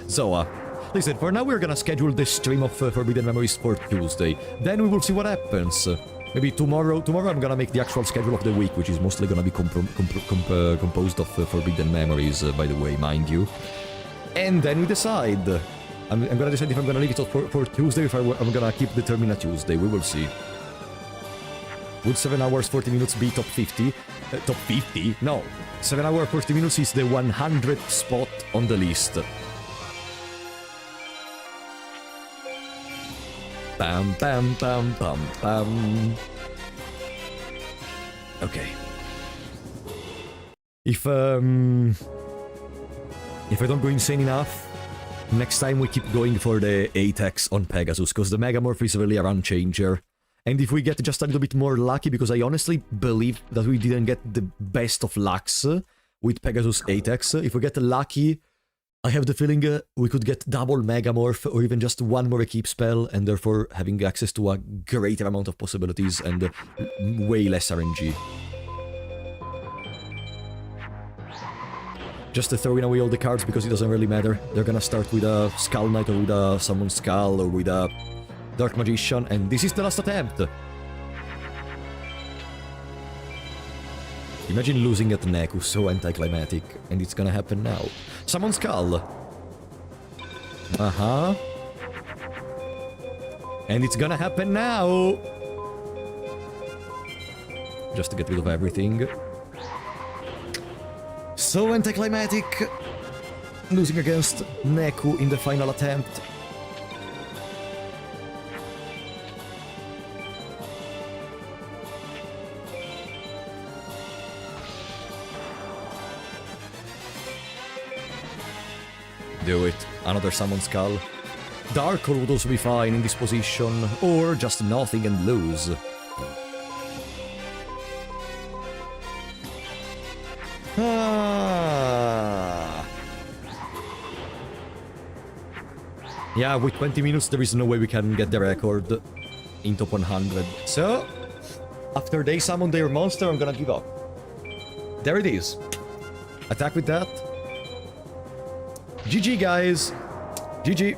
Zoa. Listen, for now we're gonna schedule the stream of Forbidden Memories for Tuesday. Then we will see what happens. Maybe tomorrow I'm gonna make the actual schedule of the week, which is mostly gonna be composed of Forbidden Memories, by the way, mind you. And then we decide. I'm gonna decide if I'm gonna leave it for Tuesday or if I'm gonna keep the Termina Tuesday. We will see. Would 7 hours 40 minutes be top 50? Top 50? No. 7 hours 40 minutes is the 100th spot on the list. Bam, bam, bam, bam, bam. Okay. If I don't go insane enough, next time we keep going for the 8x on Pegasus, because the Megamorph is really a run changer. And if we get just a little bit more lucky, because I honestly believe that we didn't get the best of lucks with Pegasus 8x, if we get lucky, I have the feeling we could get double Megamorph or even just one more equip spell, and therefore having access to a greater amount of possibilities and way less RNG. Just throwing away all the cards because it doesn't really matter. They're gonna start with a Skull Knight or with a Summon Skull or with a Dark Magician, and this is the last attempt! Imagine losing at Neku, so anticlimactic, and it's gonna happen now. Summon Skull! Uh-huh. And it's gonna happen now! Just to get rid of everything. So anticlimactic! Losing against Neku in the final attempt. Do it. Another Summon Skull. Darkle would also be fine in this position, or just nothing and lose. Yeah, with 20 minutes there is no way we can get the record in top 100. So, after they summon their monster, I'm gonna give up. There it is. Attack with that. GG, guys. GG.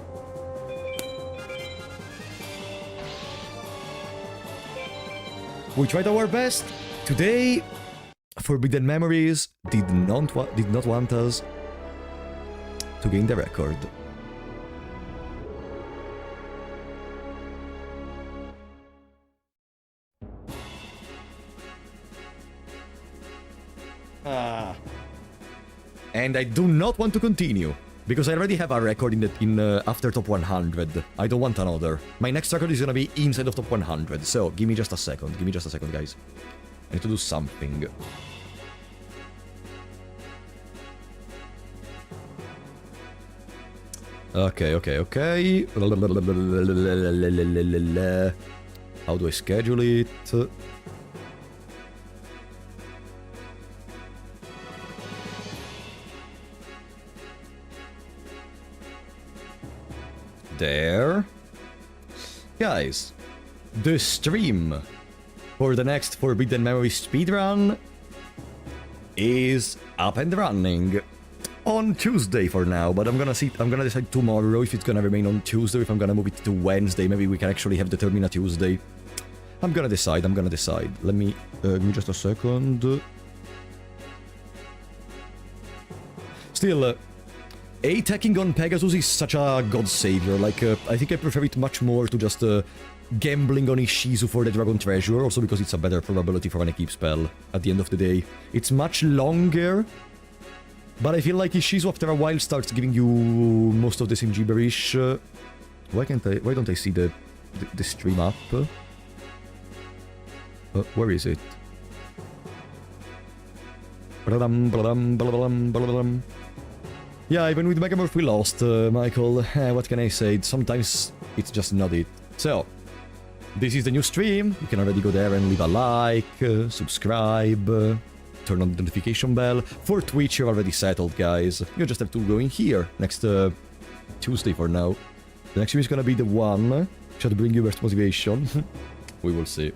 We tried our best. Today, Forbidden Memories did not want us to gain the record. And I do not want to continue, because I already have a record in after top 100. I don't want another. My next record is gonna be inside of top 100, so give me just a second. Give me just a second, guys. I need to do something. Okay. How do I schedule it? There. Guys, the stream for the next Forbidden Memory speedrun is up and running on Tuesday for now, but I'm gonna decide tomorrow if it's gonna remain on Tuesday, if I'm gonna move it to Wednesday. Maybe we can actually have the Termina Tuesday. I'm gonna decide. Let me give me just a second. Still, attacking on Pegasus is such a god savior. Like, I think I prefer it much more to just gambling on Ishizu for the Dragon Treasure, also because it's a better probability for an equip spell at the end of the day. It's much longer, but I feel like Ishizu after a while starts giving you most of the same gibberish. Why don't I see the stream up? Where is it? Yeah, even with Megamorph we lost, Michael. What can I say? Sometimes it's just not it. So, this is the new stream. You can already go there and leave a like, subscribe, turn on the notification bell. For Twitch, you're already settled, guys. You just have to go in here next Tuesday for now. The next stream is gonna be the one. Should bring you best motivation. We will see.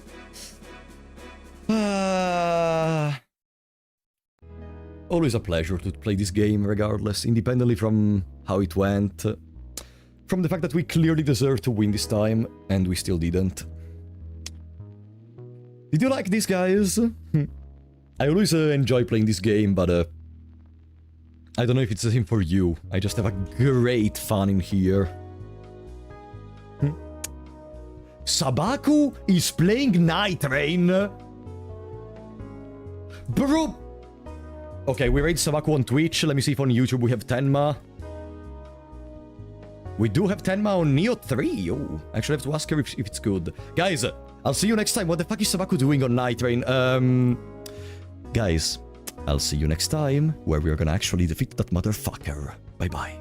Always a pleasure to play this game, regardless, independently from how it went. From the fact that we clearly deserved to win this time, and we still didn't. Did you like this, guys? I always enjoy playing this game, but I don't know if it's the same for you. I just have a great fun in here. Sabaku is playing Night Rain. Bro! Okay, we raid Sabaku on Twitch. Let me see if on YouTube we have Tenma. We do have Tenma on Neo 3. Oh, actually I have to ask her if it's good. Guys, I'll see you next time. What the fuck is Sabaku doing on Night Rain? Guys, I'll see you next time, where we are gonna actually defeat that motherfucker. Bye-bye.